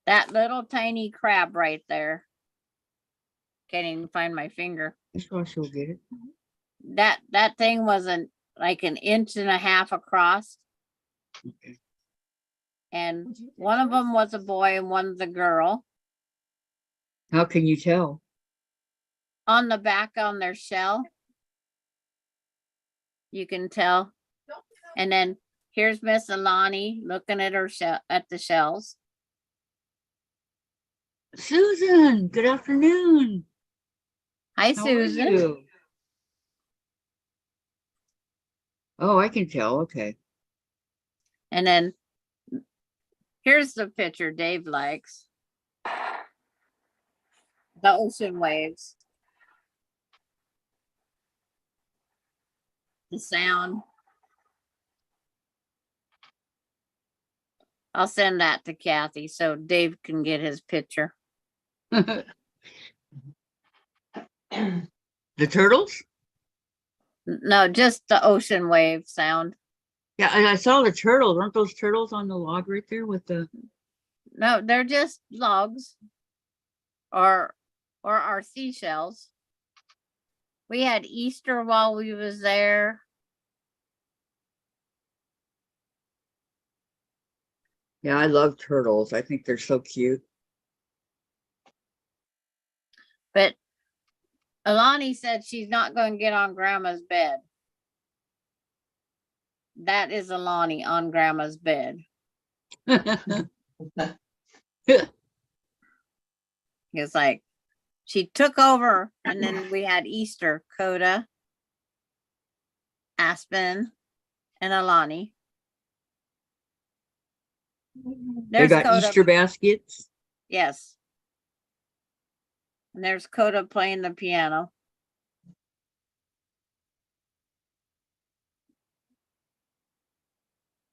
that little tiny crab right there. Can't even find my finger. That's why she'll get it. that thing wasn't like an inch and a half across. Okay. And Would you take one of those? them was a boy and one's a girl. How can you tell? On the back on their shell, you can tell. And then here's Miss Alani looking at her shell at the shells. Susan, good afternoon. Hi, How are Susan. you? Oh, I can tell. Okay. And then here's the picture Dave likes. The ocean waves. The sound. I'll send that to Kathy so Dave can get his picture. The turtles? No, just the ocean wave sound. Yeah, I saw the turtles. Aren't those turtles on the log right there with the? No, they're just logs or our seashells. We had Easter while we was there. Yeah, I love turtles. I think they're so cute. But Alani said she's not going to get on Grandma's bed. That is Alani on Grandma's bed. It's like she took over, and then we had Easter, Coda, Aspen, and Alani. They There's got Coda. Easter baskets. Yes. And there's Coda playing the piano.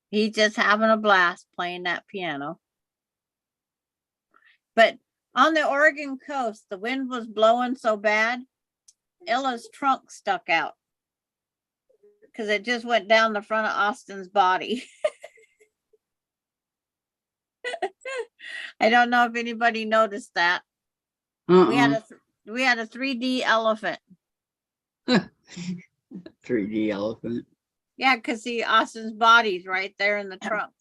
He's just having a blast playing that piano. But on the Oregon coast, the wind was blowing so bad, Ella's trunk stuck out because it just went down the front of Austin's body. I don't know if anybody noticed that. We had a 3D elephant. 3D elephant. Yeah, because see, Austin's body's right there in the trunk.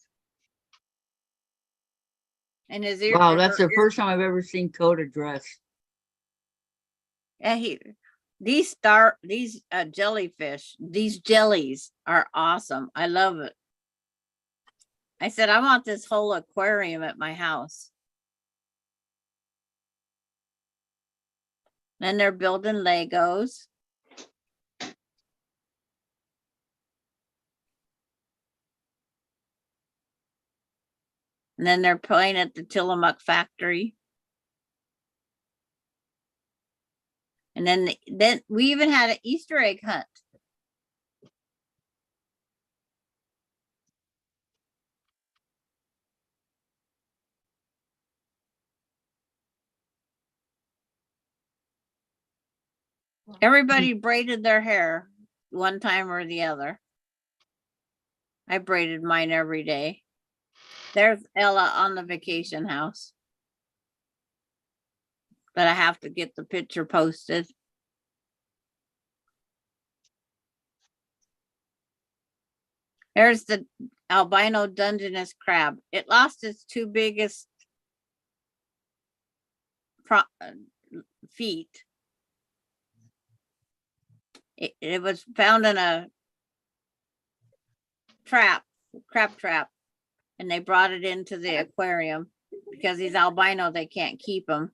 And his ear. Wow, that's the first time I've ever seen Coda dress. Yeah, these jellyfish, these jellies are awesome. I love it. I said, I want this whole aquarium at my house. Then they're building Legos. And then they're playing at the Tillamook factory. And then we even had an Easter egg hunt. Everybody braided their hair one time or the other. I braided mine every day. There's Ella on the vacation house. But I have to get the picture posted. There's the albino Dungeness crab. It lost its two biggest feet. It was found in a crab trap, and they brought it into the aquarium because he's albino. They can't keep him,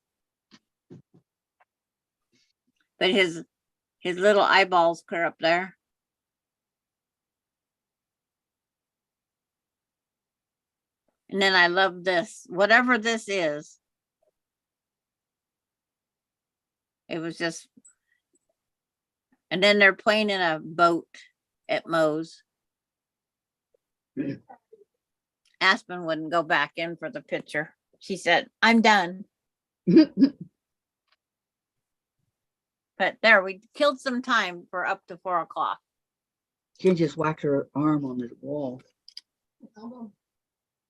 but his little eyeballs clear up there. And then I love this, whatever this is. It was just, and then they're playing in a boat at Moe's. Aspen wouldn't go back in for the picture. She said, I'm done. But there, we killed some time for up to 4 o'clock. She just whacked her arm on the wall. Elbow.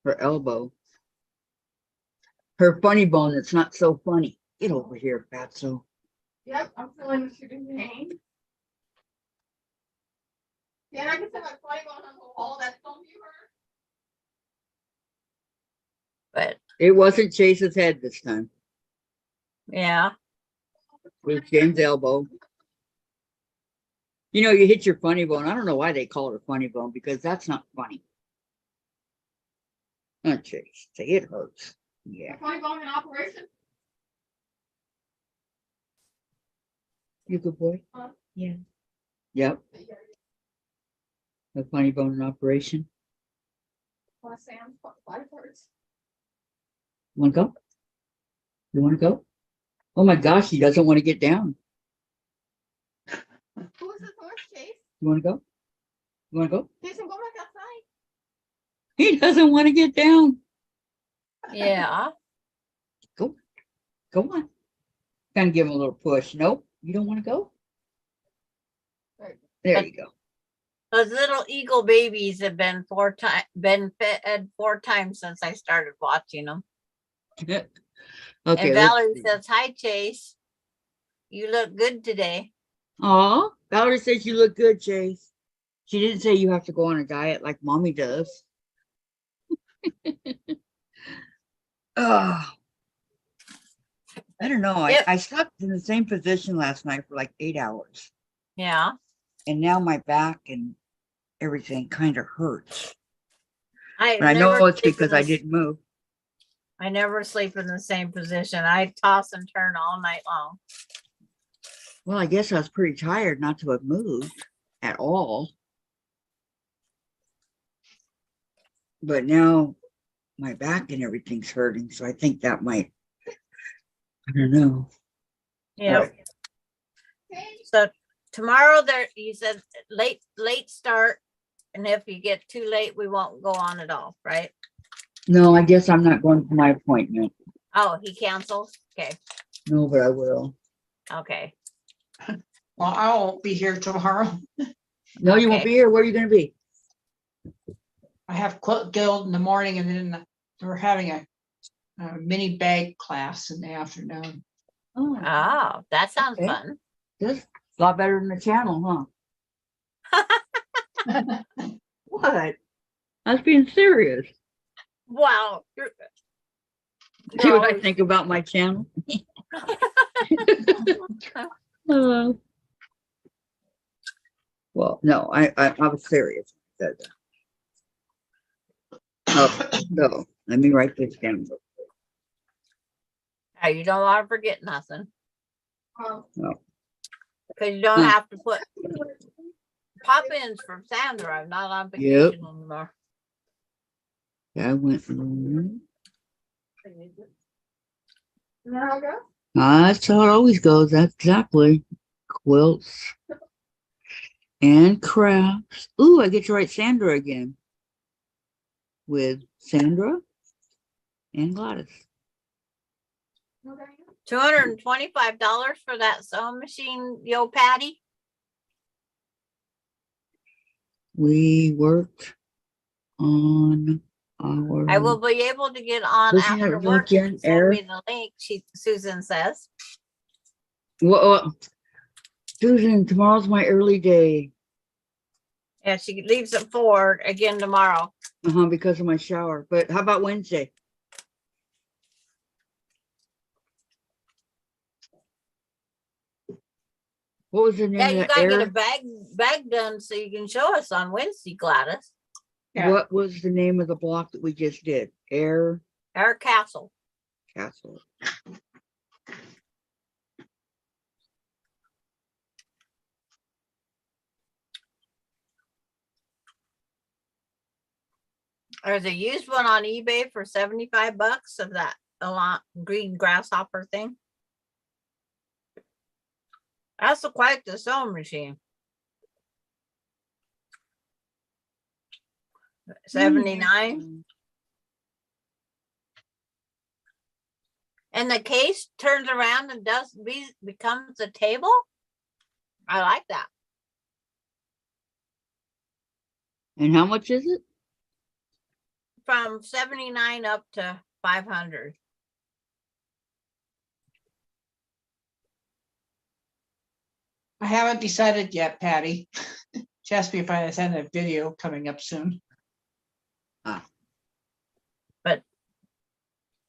Her elbow. Her funny bone that's not so funny. Get over here, Fatso. Yep, I'm feeling the shooting pain. Yeah, and I can see my funny bone on the wall. That's on viewer. But It wasn't Chase's head this time. yeah, It was James' elbow. You know, you hit your funny bone. I don't know why they call it a funny bone because that's not funny. Oh, Chase, say it hurts. Yeah. My funny bone in operation. You good boy? Huh? Yeah. Yep. The funny bone in operation. Sam's body parts. Want to go? You want to go? Oh my gosh, he doesn't want to get down. Who is this horse, Chase? You want to go? You want to go? Jason, go back outside. He doesn't want to get down. yeah. Go on. Kind of give him a little push. Nope, you don't want to go. Right. There you go. Those little eagle babies have been been fed 4 times since I started watching them. Okay. And let's Valerie see. says, "Hi, Chase. You look good today." Aw, Valerie says you look good, Chase. She didn't say you have to go on a diet like mommy does. Oh, I don't know. Yep. I slept in the same position last night for like 8 hours. Yeah. And now my back and everything kind of hurts. I And I know never it's sleep in because I this- didn't move. I never sleep in the same position. I toss and turn all night long. Well, I guess I was pretty tired not to have moved at all. But now my back and everything's hurting. So I think that might, I don't know. Yeah. Right. So tomorrow you said late start. And if you get too late, we won't go on at all, right? No, I guess I'm not going to my appointment. Oh, he cancels? Okay. No, but I will. Okay. Well, I won't be here tomorrow. No, you won't Okay. be here. Where are you going to be? I have quilt guild in the morning and then we're having a mini bag class in the afternoon. Oh, Oh, that sounds Okay. fun. that's a lot better than the channel, huh? What? I was being serious. Wow. See what I think about my channel? Well, no, I was serious. Said that. Okay, so let me write this down. You don't want to forget nothing. Um, Because you don't Hmm. have to put pop-ins from Sandra. I'm not on vacation anymore. Yeah, I went. and then I'll go. That's how it always goes. That's exactly quilts and crafts. Ooh, I get to write Sandra again with Sandra and Gladys. Okay. $225 for that sewing machine, yo, Patty. We worked on our. I will be able to get on Looking at after work if you LinkedIn, send Eric. me the link. Susan says. Well, Susan, tomorrow's my early day. Yeah, she leaves at 4 again tomorrow. Because of my shower. But how about Wednesday? What was the name Yeah, of you that gotta get a air? bag done so you can show us on Wednesday, Gladys. Yeah. What was the name of the block that we just did? Air Our castle. Castle. There's a used one on eBay for $75 of that green grasshopper thing. That's quite the sewing machine. 79. And the case turns around and becomes a table. I like that. And how much is it? From 79 up to 500. I haven't decided yet, Patty. She asked me if I had a video coming up soon. Yeah,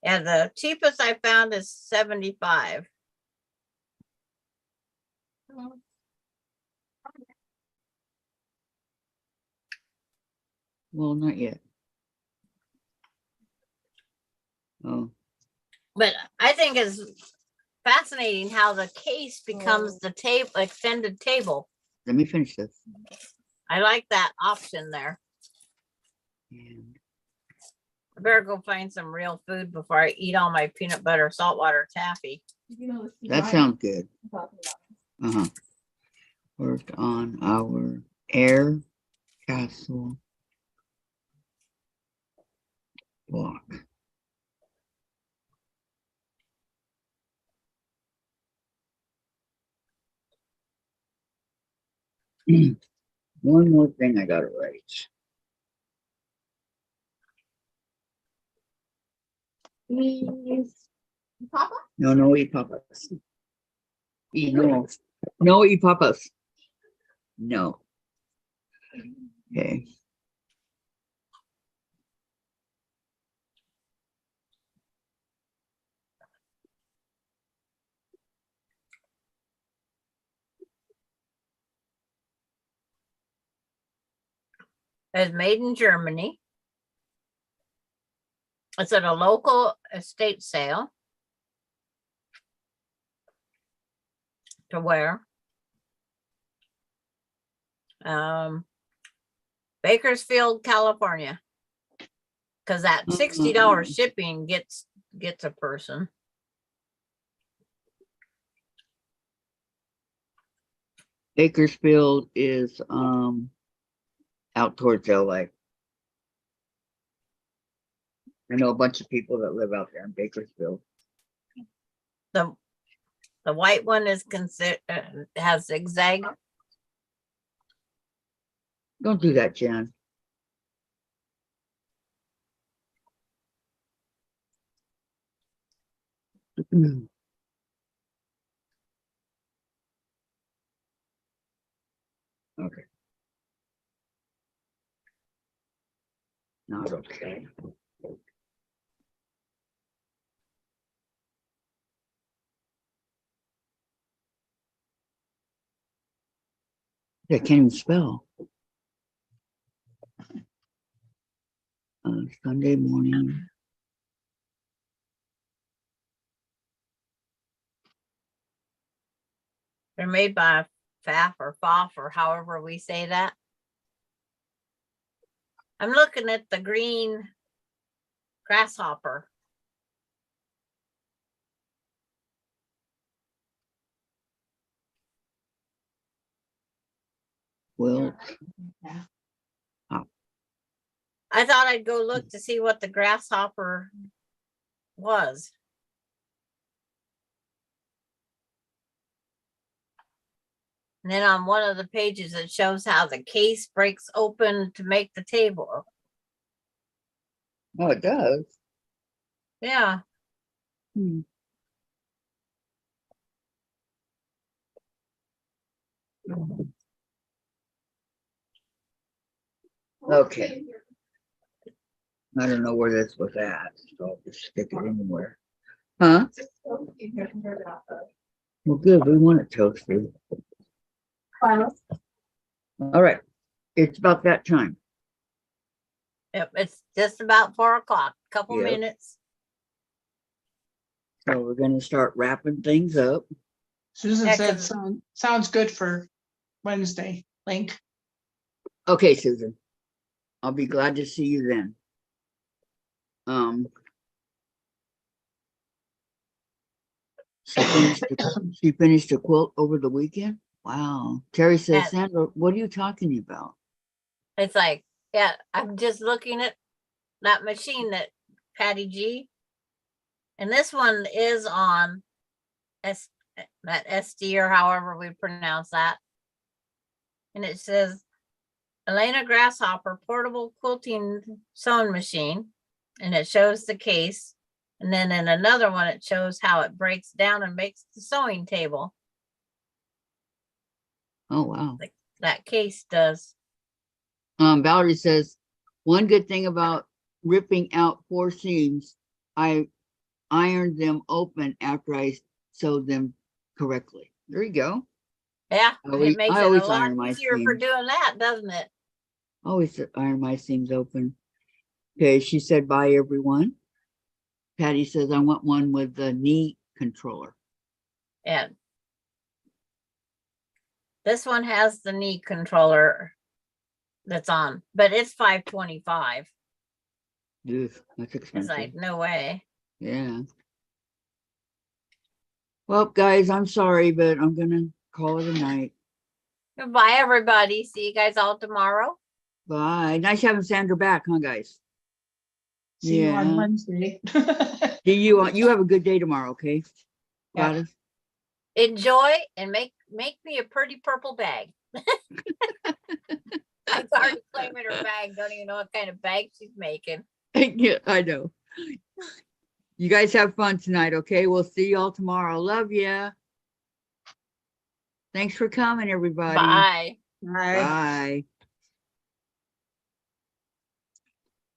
the cheapest I found is 75. Well, not yet. Oh, But I think it's fascinating how the case becomes the table, extended table. let me finish this. I like that option there. And I better go find some real food before I eat all my peanut butter saltwater taffy. that sounds good. Uh-huh. Worked on our air castle block. One more thing I gotta write. Papa? No, eat papas. No, eat papas. No. Okay. It's made in Germany. It's at a local estate sale. To where? Bakersfield, California. Because that $60 shipping gets a person. Bakersfield is out towards LA. I know a bunch of people that live out there in Bakersfield. The white one is has zigzag. Don't do that, Jen. Okay. Not okay. I can't even spell. Sunday morning. They're made by FAF or FOF or however we say that. I'm looking at the green grasshopper. Well, I thought I'd go look to see what the grasshopper was. And then on one of the pages, it shows how the case breaks open to make the table. oh, it does. Yeah. Hmm. Okay. I don't know where this was at, so I'll just stick it anywhere. Huh? Well, good. We want it toasted. All right. It's about that time. Yep, it's just about 4 o'clock, couple Yep. minutes. So we're going to start wrapping things up. Susan Yeah, said, 'cause- sounds good for Wednesday, Link. Okay, Susan. I'll be glad to see you then. She finished a quilt over the weekend. Wow. Terry says, That- Sandra, what are you talking about? It's like, yeah, I'm just looking at that machine that Patty G. And this one is on that SD or however we pronounce that. And it says Elena Grasshopper portable quilting sewing machine. And it shows the case. And then in another one, it shows how it breaks down and makes the sewing table. Oh, wow. That case does. Valerie says, one good thing about ripping out 4 seams, I ironed them open after I sewed them correctly. There you go. Yeah, I it makes it a always lot iron my easier for seams. doing that, doesn't it? Always iron my seams open. Okay, she said, bye everyone. Patty says, I want one with the knee controller. And this one has the knee controller that's on, but it's $525. Ugh, that's It's expensive. like, no way. Yeah. Well, guys, I'm sorry, but I'm gonna call it a night. Goodbye, everybody. See you guys all tomorrow. Bye. Nice having Sandra back, huh, guys? See you on Yeah. Wednesday. Do you have a good day tomorrow, okay? Yeah. Gladys? Enjoy and make me a pretty purple bag. I already claiming her bag. Don't even know what kind of bag she's making. Yeah, I know. You guys have fun tonight, okay? We'll see y'all tomorrow. Love ya. Thanks for coming, everybody. Bye. Bye. Bye.